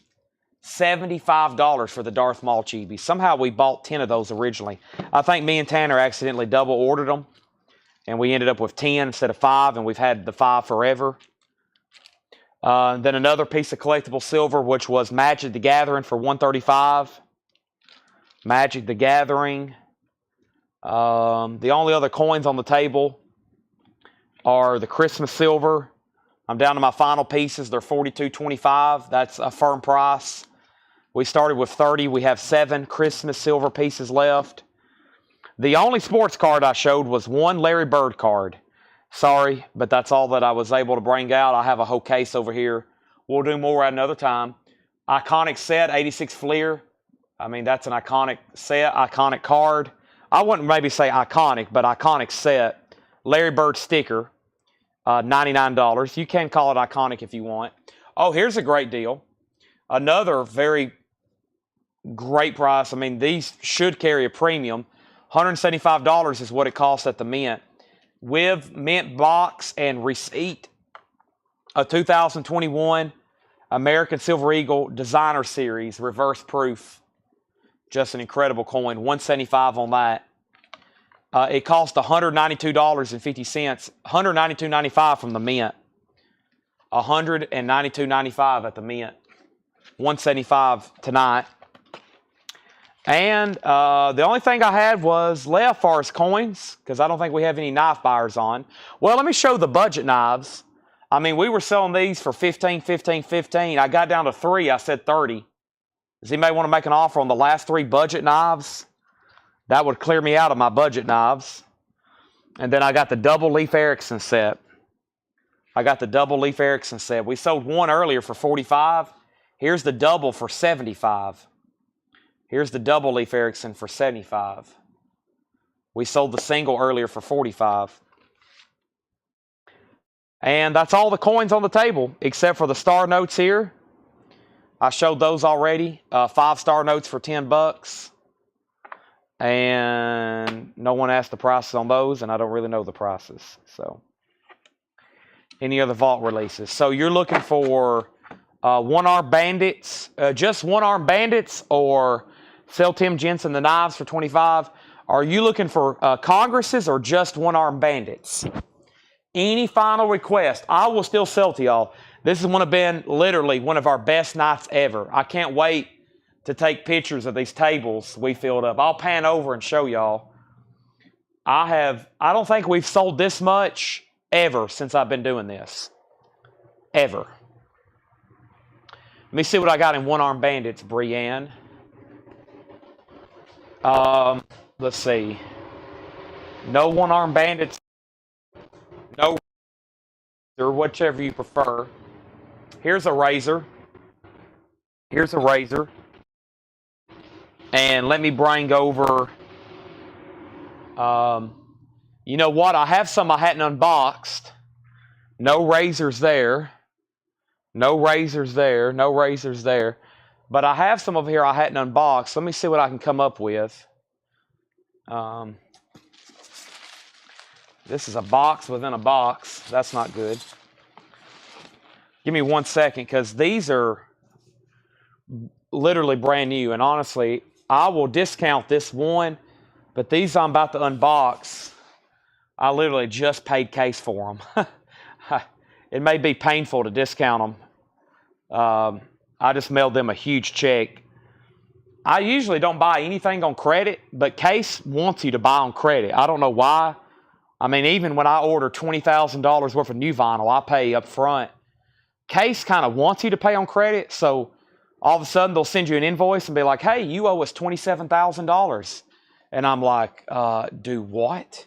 $75 for the Darth Maul chibis. Somehow we bought 10 of those originally. I think me and Tanner accidentally double ordered them, and we ended up with 10 instead of 5, and we've had the 5 forever. Then another piece of collectible silver, which was Magic the Gathering for $135. Magic the Gathering. The only other coins on the table are the Christmas silver. I'm down to my final pieces. They're $42.25. That's a firm price. We started with 30. We have 7 Christmas silver pieces left. The only sports card I showed was one Larry Bird card. Sorry, but that's all that I was able to bring out. I have a whole case over here. We'll do more at another time. Iconic set, 86 Fleer. I mean, that's an iconic set, iconic card. I wouldn't maybe say iconic, but iconic set. Larry Bird sticker, $99. You can call it iconic if you want. Oh, here's a great deal. Another very great price. I mean, these should carry a premium. $175 is what it costs at the Mint. With Mint box and receipt, a 2021 American Silver Eagle Designer Series reverse proof. Just an incredible coin. $175 on that. It cost $192.50. $192.95 from the Mint. $192.95 at the Mint. $175 tonight. And the only thing I had was left far as coins, because I don't think we have any knife buyers on. Well, let me show the budget knives. I mean, we were selling these for $15, $15, $15. I got down to 3. I said 30. Does anybody want to make an offer on the last 3 budget knives? That would clear me out of my budget knives. And then I got the double Leif Erikson set. We sold one earlier for $45. Here's the double for $75. Here's the double Leif Erikson for $75. We sold the single earlier for $45. And that's all the coins on the table, except for the star notes here. I showed those already. 5 star notes for $10. And no one asked the prices on those, and I don't really know the prices. So, any other vault releases? So you're looking for one-arm bandits, just one-arm bandits, or sell Tim Jensen the knives for $25. Are you looking for Congresses or just one-arm bandits? Any final request, I will still sell to y'all. This has been literally one of our best nights ever. I can't wait to take pictures of these tables we filled up. I'll pan over and show y'all. I don't think we've sold this much ever since I've been doing this. Ever. Let me see what I got in one-arm bandits, Brienne. Let's see. No one-arm bandits. No, or whichever you prefer. Here's a razor. And let me bring over, you know what? I have some I hadn't unboxed. No razors there. But I have some over here I hadn't unboxed. Let me see what I can come up with. This is a box within a box. That's not good. Give me 1 second, because these are literally brand new. And honestly, I will discount this one, but these I'm about to unbox, I literally just paid case for them. It may be painful to discount them. I just mailed them a huge check. I usually don't buy anything on credit, but Case wants you to buy on credit. I don't know why. I mean, even when I order $20,000 worth of new vinyl, I pay up front. Case kind of wants you to pay on credit, so all of a sudden they'll send you an invoice and be like, hey, you owe us $27,000. And I'm like, do what?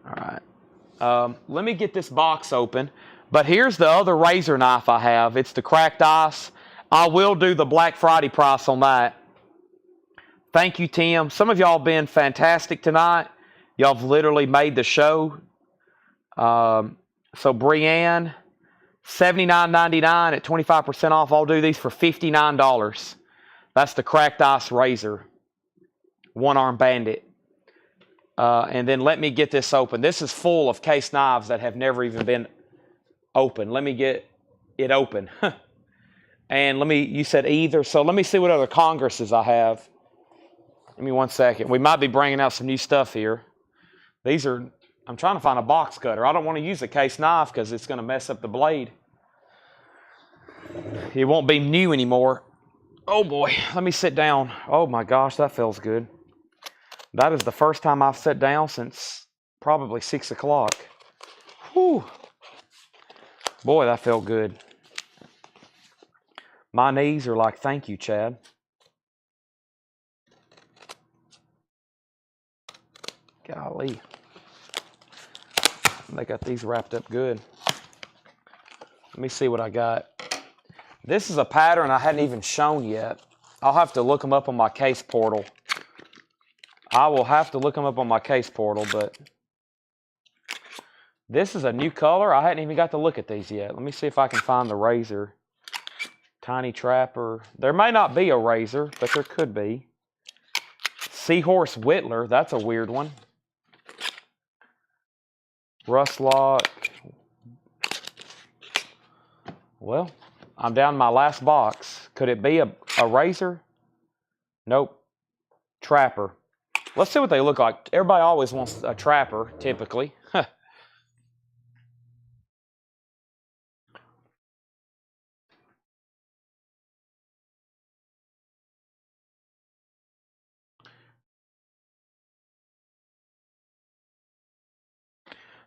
All right. Let me get this box open. But here's the other razor knife I have. It's the cracked ice. I will do the Black Friday price on that. Thank you, Tim. Some of y'all been fantastic tonight. Y'all have literally made the show. So Brianne, $79.99 at 25% off. I'll do these for $59. That's the cracked ice razor. One arm bandit. And then let me get this open. This is full of case knives that have never even been open. Let me get it open. And you said either. So let me see what other Congresses I have. Give me 1 second. We might be bringing out some new stuff here. I'm trying to find a box cutter. I don't want to use a case knife because it's going to mess up the blade. It won't be new anymore. Oh boy, let me sit down. Oh my gosh, that feels good. That is the first time I've sat down since probably 6 o'clock. Whew. Boy, that felt good. My knees are like, thank you, Chad. Golly. They got these wrapped up good. Let me see what I got. This is a pattern I hadn't even shown yet. I'll have to look them up on my case portal. I will have to look them up on my case portal, but this is a new color. I hadn't even got to look at these yet. Let me see if I can find the razor. Tiny Trapper. There may not be a razor, but there could be. Seahorse Whittler. That's a weird one. Rustlock. Well, I'm down to my last box. Could it be a razor? Nope. Trapper. Let's see what they look like. Everybody always wants a trapper, typically.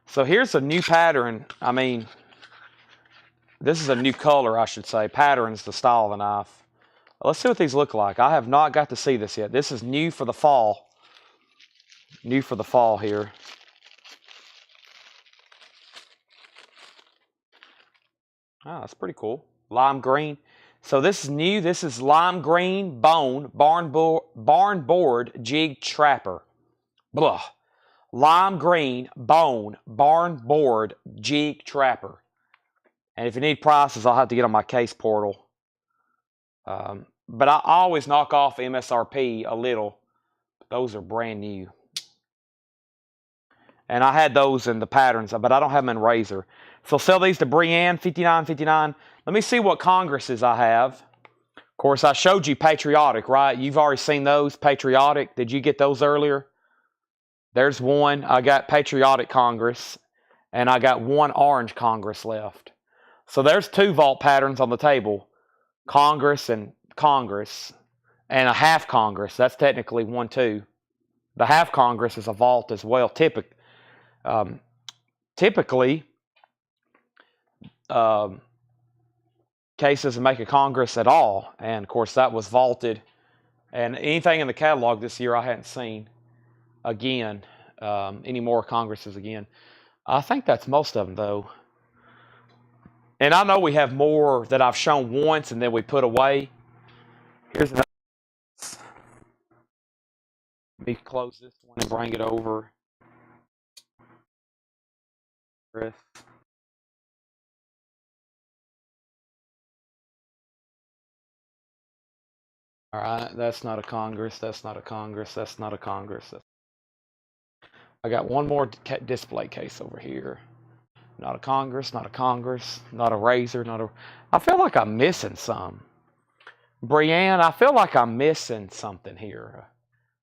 So here's a new pattern. I mean, this is a new color, I should say. Pattern's the style of the knife. Let's see what these look like. I have not got to see this yet. This is new for the fall. New for the fall here. Oh, that's pretty cool. Lime green. So this is new. This is lime green bone barn board jig trapper. Blah. Lime green bone barn board jig trapper. And if you need prices, I'll have to get on my case portal. But I always knock off MSRP a little. Those are brand new. And I had those in the patterns, but I don't have them in razor. So sell these to Brianne, $59.59. Let me see what Congresses I have. Of course, I showed you Patriotic, right? You've already seen those. Patriotic. Did you get those earlier? There's one. I got Patriotic Congress, and I got one orange Congress left. So there's two vault patterns on the table. Congress and a half Congress. That's technically 1, 2. The half Congress is a vault as well. Typically, Case doesn't make a Congress at all. And, of course, that was vaulted. And anything in the catalog this year I hadn't seen again. Any more Congresses again. I think that's most of them, though. And I know we have more that I've shown once and then we put away. Here's another. Let me close this one and bring it over. Chris. All right, that's not a Congress. That's not a Congress. That's not a Congress. I got one more display case over here. Not a Congress, not a Congress, not a razor, not a... I feel like I'm missing some. Brianne, I feel like I'm missing something here.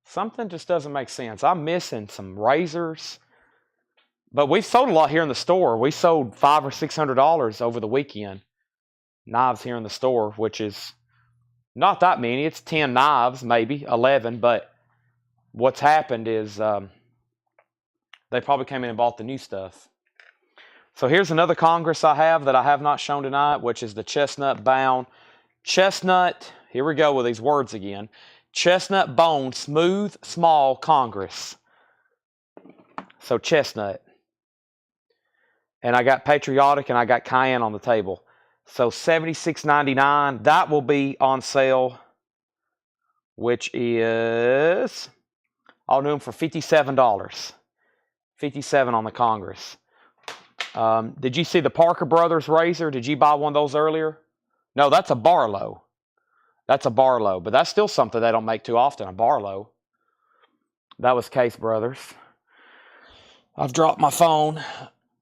Something just doesn't make sense. I'm missing some razors. But we've sold a lot here in the store. We sold $500 or $600 over the weekend. Knives here in the store, which is Not that many. It's 10 knives, maybe 11. But what's happened is they probably came in and bought the new stuff. So here's another Congress I have that I have not shown tonight, which is the chestnut bound. Chestnut, here we go with these words again. Chestnut bone, smooth, small Congress. So chestnut. And I got patriotic and I got cayenne on the table. So $76.99. That will be on sale, which is, I'll do them for $57. $57 on the Congress. Did you see the Parker Brothers razor? Did you buy one of those earlier? No, that's a Barlow. That's a Barlow, but that's still something they don't make too often, a Barlow. That was Case Brothers. I've dropped my phone.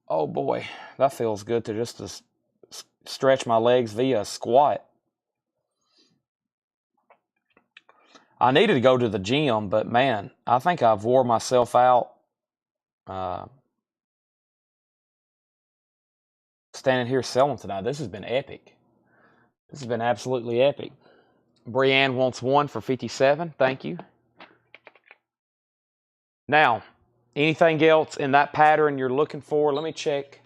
Oh boy, that feels good to just stretch my legs via a squat. I needed to go to the gym, but man, I think I've wore myself out standing here selling tonight. This has been epic. This has been absolutely epic. Brianne wants one for $57. Thank you. Now, anything else in that pattern you're looking for? Let me check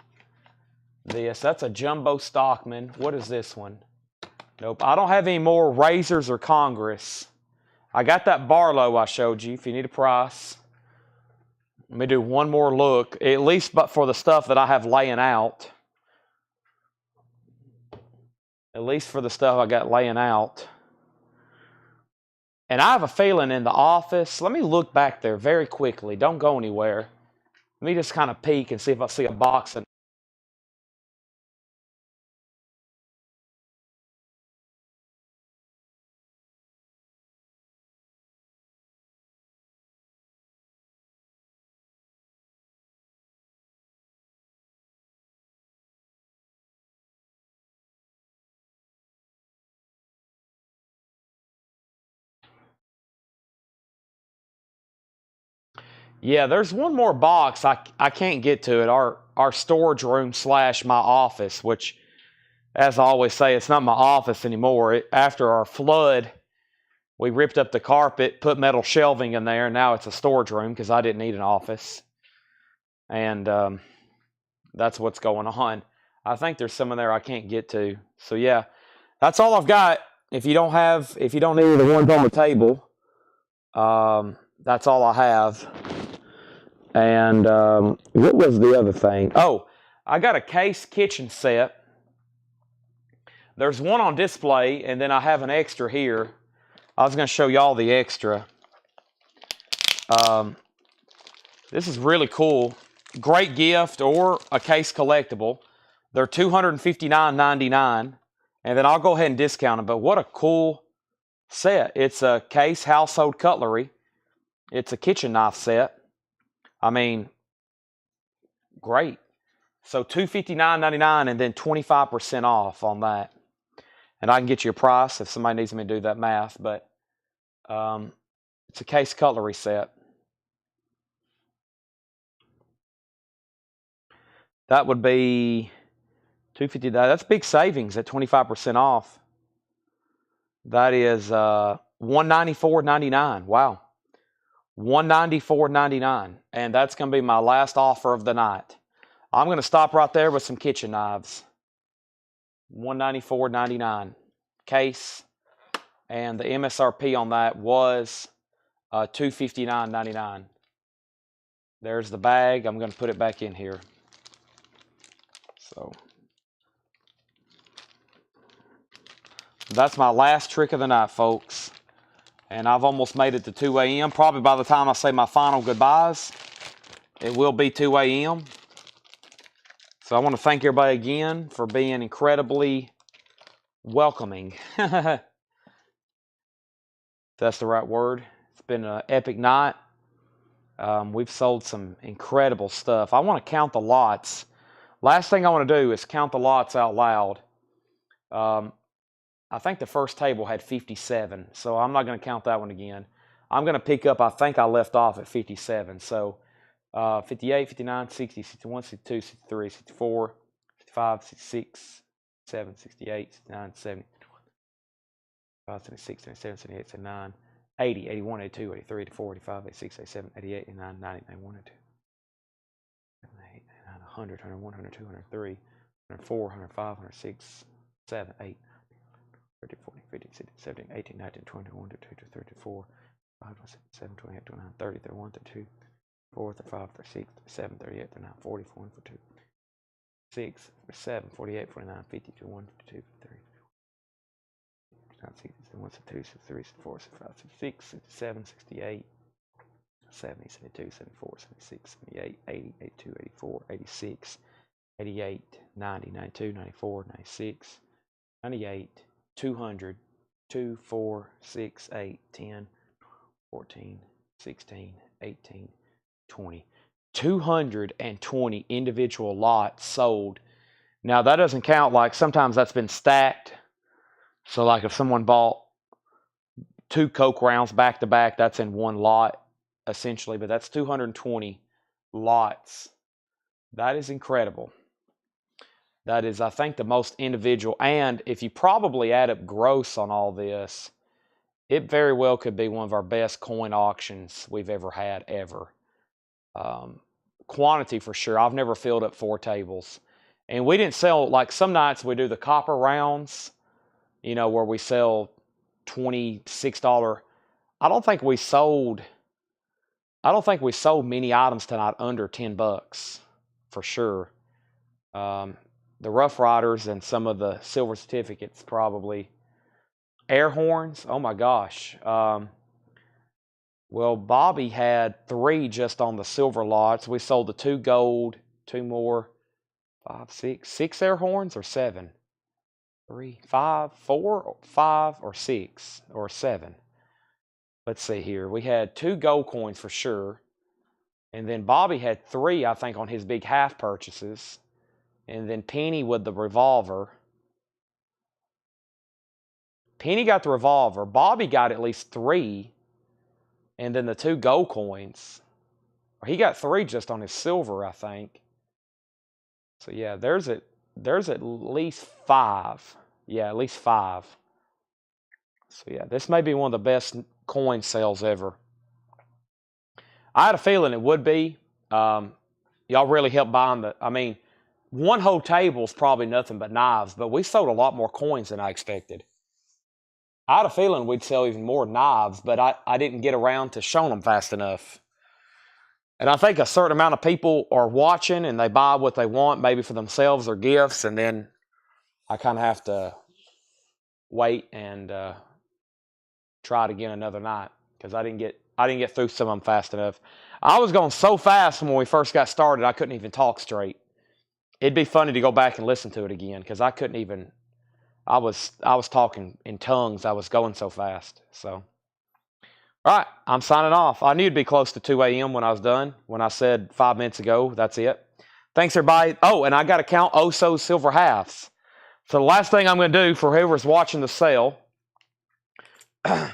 this. That's a Jumbo Stockman. What is this one? Nope. I don't have any more razors or Congress. I got that Barlow I showed you if you need a price. Let me do one more look, at least but for the stuff that I have laying out. At least for the stuff I got laying out. And I have a feeling in the office, let me look back there very quickly. Don't go anywhere. Let me just kind of peek and see if I see a box. Yeah, there's one more box. I can't get to it. Our storage room / my office, which, as I always say, it's not my office anymore. After our flood, we ripped up the carpet, put metal shelving in there, and now it's a storage room because I didn't need an office. And that's what's going on. I think there's some in there I can't get to. So yeah, that's all I've got. If you don't need the ones on the table, that's all I have. And what was the other thing? Oh, I got a case kitchen set. There's one on display, and then I have an extra here. I was going to show y'all the extra. This is really cool. Great gift or a case collectible. They're $259.99, and then I'll go ahead and discount them. But what a cool set. It's a case household cutlery. It's a kitchen knife set. I mean, great. So $259.99 and then 25% off on that. And I can get you a price if somebody needs me to do that math. But it's a case cutlery set. That would be $250. That's big savings at 25% off. That is $194.99. Wow. $194.99. And that's going to be my last offer of the night. I'm going to stop right there with some kitchen knives. $194.99 case. And the MSRP on that was $259.99. There's the bag. I'm going to put it back in here. So that's my last trick of the night, folks. And I've almost made it to 2 a.m. Probably by the time I say my final goodbyes, it will be 2 a.m. So I want to thank everybody again for being incredibly welcoming. If that's the right word. It's been an epic night. We've sold some incredible stuff. I want to count the lots. Last thing I want to do is count the lots out loud. I think the first table had 57, so I'm not going to count that one again. I'm going to pick up, I think I left off at 57. So 58, 59, 60, 61, 62, 63, 64, 65, 66, 67, 68, 69, 70. 76, 77, 78, 79, 80, 81, 82, 83, 84, 85, 86, 87, 88, 89, 90, 91, 92, 100, 101, 102, 103, 104, 105, 106, 7, 8, 30, 40, 50, 60, 17, 18, 19, 20, 21, 22, 23, 24, 25, 27, 28, 29, 30, 31, 32, 34, 35, 36, 37, 38, 39, 40, 41, 42, 6, 47, 48, 49, 50, 51, 52, 53, 61, 62, 63, 64, 65, 66, 67, 68, 70, 72, 74, 76, 78, 80, 82, 84, 86, 88, 90, 92, 94, 96, 98, 200, 2, 4, 6, 8, 10, 14, 16, 18, 20. 220 individual lots sold. Now, that doesn't count, like sometimes that's been stacked. So, like if someone bought 2 Coke rounds back to back, that's in one lot, essentially. But that's 220 lots. That is incredible. That is, I think, the most individual. And if you probably add up gross on all this, it very well could be one of our best coin auctions we've ever had, ever. Quantity for sure. I've never filled up 4 tables. And we didn't sell, like some nights we do the copper rounds, you know, where we sell $26. I don't think we sold many items tonight under $10 for sure. The Rough Riders and some of the silver certificates probably. Air horns, oh my gosh. Well, Bobby had 3 just on the silver lots. We sold the 2 gold, 2 more, 5, 6 air horns or 7? 3, 5, 4, 5, or 6, or 7. Let's see here. We had 2 gold coins for sure. And then Bobby had 3, I think, on his big half purchases. And then Penny with the revolver. Penny got the revolver. Bobby got at least 3. And then the 2 gold coins. He got 3 just on his silver, I think. So yeah, there's at least 5. Yeah, at least 5. So yeah, this may be one of the best coin sales ever. I had a feeling it would be. Y'all really helped buying the, I mean, one whole table is probably nothing but knives, but we sold a lot more coins than I expected. I had a feeling we'd sell even more knives, but I didn't get around to showing them fast enough. And I think a certain amount of people are watching and they buy what they want, maybe for themselves or gifts, and then I kind of have to wait and try it again another night because I didn't get through some of them fast enough. I was going so fast when we first got started, I couldn't even talk straight. It'd be funny to go back and listen to it again because I couldn't even. I was talking in tongues. I was going so fast. So, all right, I'm signing off. I knew it'd be close to 2 a.m. when I was done. When I said 5 minutes ago, that's it. Thanks, everybody. Oh, and I got to count Oso's silver halves. So the last thing I'm going to do for whoever's watching the sale, I'm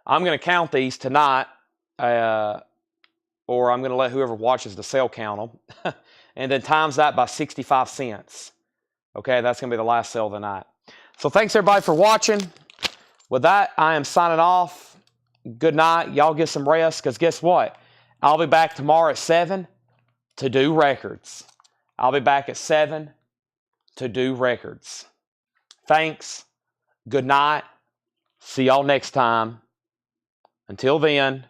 going to count these tonight, or I'm going to let whoever watches the sale count them, and then times that by 65 cents. Okay, that's going to be the last sale of the night. So thanks, everybody, for watching. With that, I am signing off. Good night. Y'all get some rest, because guess what? I'll be back tomorrow at 7 to do records. I'll be back at 7 to do records. Thanks. Good night. See y'all next time. Until then,